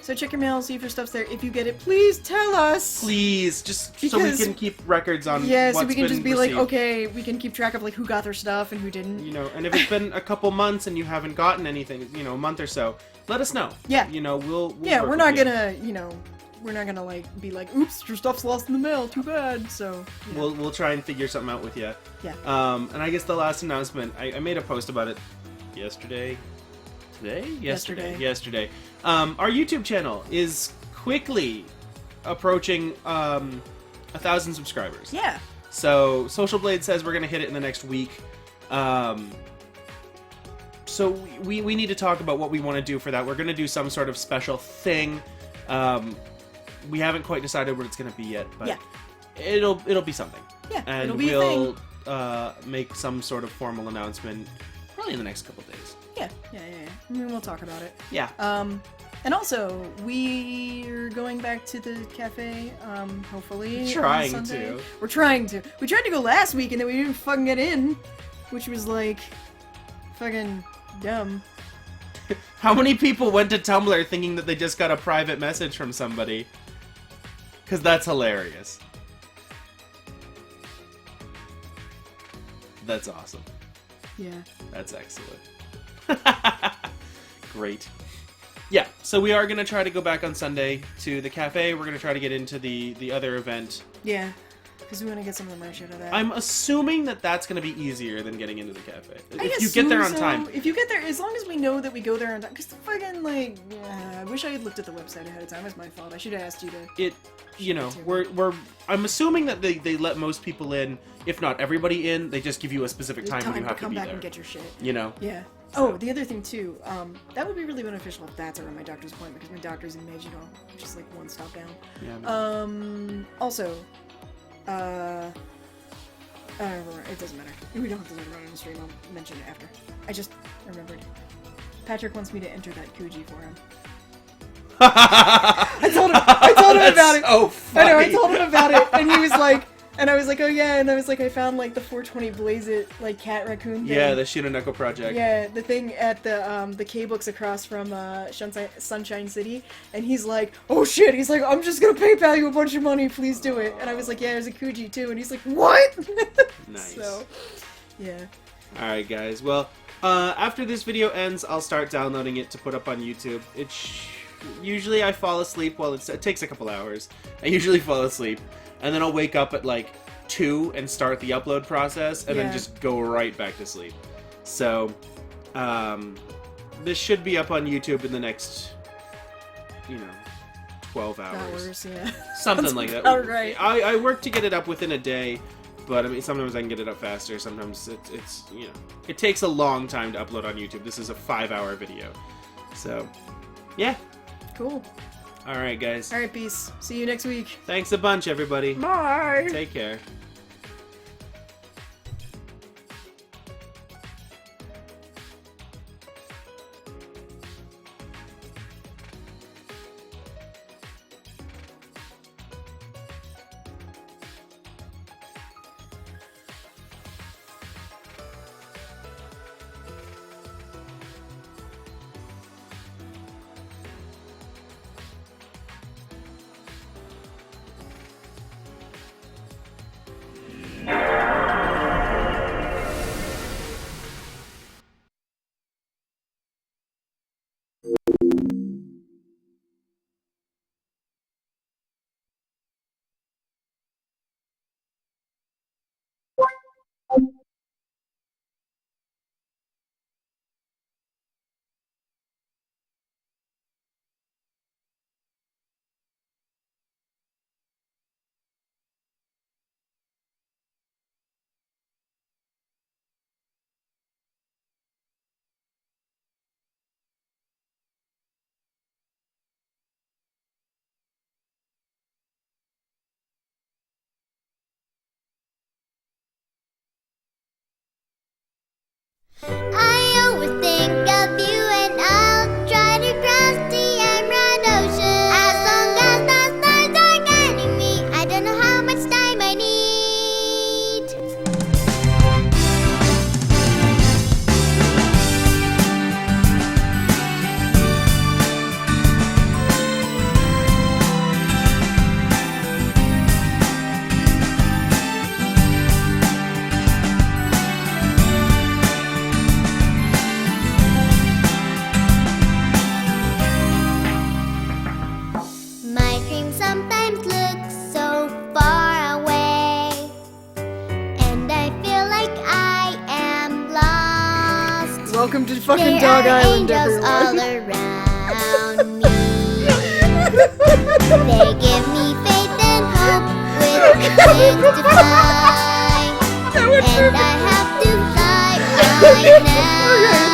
So check your mail, see if your stuff's there. If you get it, please tell us. Please, just so we can keep records on. Yeah, so what's we can been just be received. like, okay, we can keep track of like who got their stuff and who didn't. You know, and if it's been a couple months and you haven't gotten anything, a month or so, let us know. Yeah. We'll yeah, work we're not with gonna, we're not gonna like be like, oops, your stuff's lost in the mail. Too bad. So. Yeah. We'll try and figure something out with you. Yeah. And I guess the last announcement, I made a post about it yesterday. Today? Yesterday. Our YouTube channel is quickly approaching 1,000 subscribers. Yeah. So Social Blade says we're gonna hit it in the next week. So we need to talk about what we want to do for that. We're gonna do some sort of special thing. We haven't quite decided what it's gonna be yet, but it'll be something. Yeah. And it'll be we'll a thing. make some sort of formal announcement probably in the next couple days. Yeah. I mean, we'll talk about it. Yeah. And also, we're going back to the cafe, hopefully. Trying on Sunday. to. We're trying to. We tried to go last week and then we didn't fucking get in, which was like, fucking dumb. How many people went to Tumblr thinking that they just got a private message from somebody? Because that's hilarious. That's awesome. Yeah. That's excellent. Great. Yeah, so we are going to try to go back on Sunday to the cafe. We're going to try to get into the other event. Yeah, because we want to get some of the merch out of that. I'm assuming that that's going to be easier than getting into the cafe. I If you get there on so. time. If you get there, as long as we know that we go there on time. Because the fucking, like, I wish I had looked at the website ahead of time. It's my fault. I should have asked you to. I'm assuming that they let most people in, if not everybody in. They just give you a specific time when you have to come be back there. and get your shit. Yeah. Oh, the other thing too, that would be really beneficial if that's around my doctor's appointment, because my doctor's in Meiji, just like one stop down. Yeah. Also, it doesn't matter. We don't have to talk about it on the stream. I'll mention it after. I just remembered. Patrick wants me to enter that Kuji for him. I told him about it. So funny. I know, I told him about it, and he was like, and I was like, oh yeah, and I was like, I found like the 420 Blaze It like cat raccoon thing. Yeah, the Shinoneko project. Yeah, the thing at the K-Books across from Sunshine City, and he's like, oh shit, he's like, I'm just gonna PayPal you a bunch of money, please do it. And I was like, yeah, there's a Kuji too, and he's like, what? Nice. So, yeah. Alright guys, well, after this video ends, I'll start downloading it to put up on YouTube. Usually I fall asleep while it takes a couple hours. I usually fall asleep, and then I'll wake up at like 2 and start the upload process, and then just go right back to sleep. So, this should be up on YouTube in the next, 12 hours. Something like that. Right. I work to get it up within a day, but I mean sometimes I can get it up faster. Sometimes it's it takes a long time to upload on YouTube. This is a 5-hour video, so yeah. Cool. All right, guys. All right, peace. See you next week. Thanks a bunch, everybody. Bye. Take care. I always think of you and I'll try to cross the emerald ocean. As long as the stars are guiding me, I don't know how much time I need. My dreams sometimes look so far away, and I feel like I am lost. Welcome to fucking There Dog are Island, angels everyone. all around me. They give me faith and hope with wings to fly, and I have to fly right now.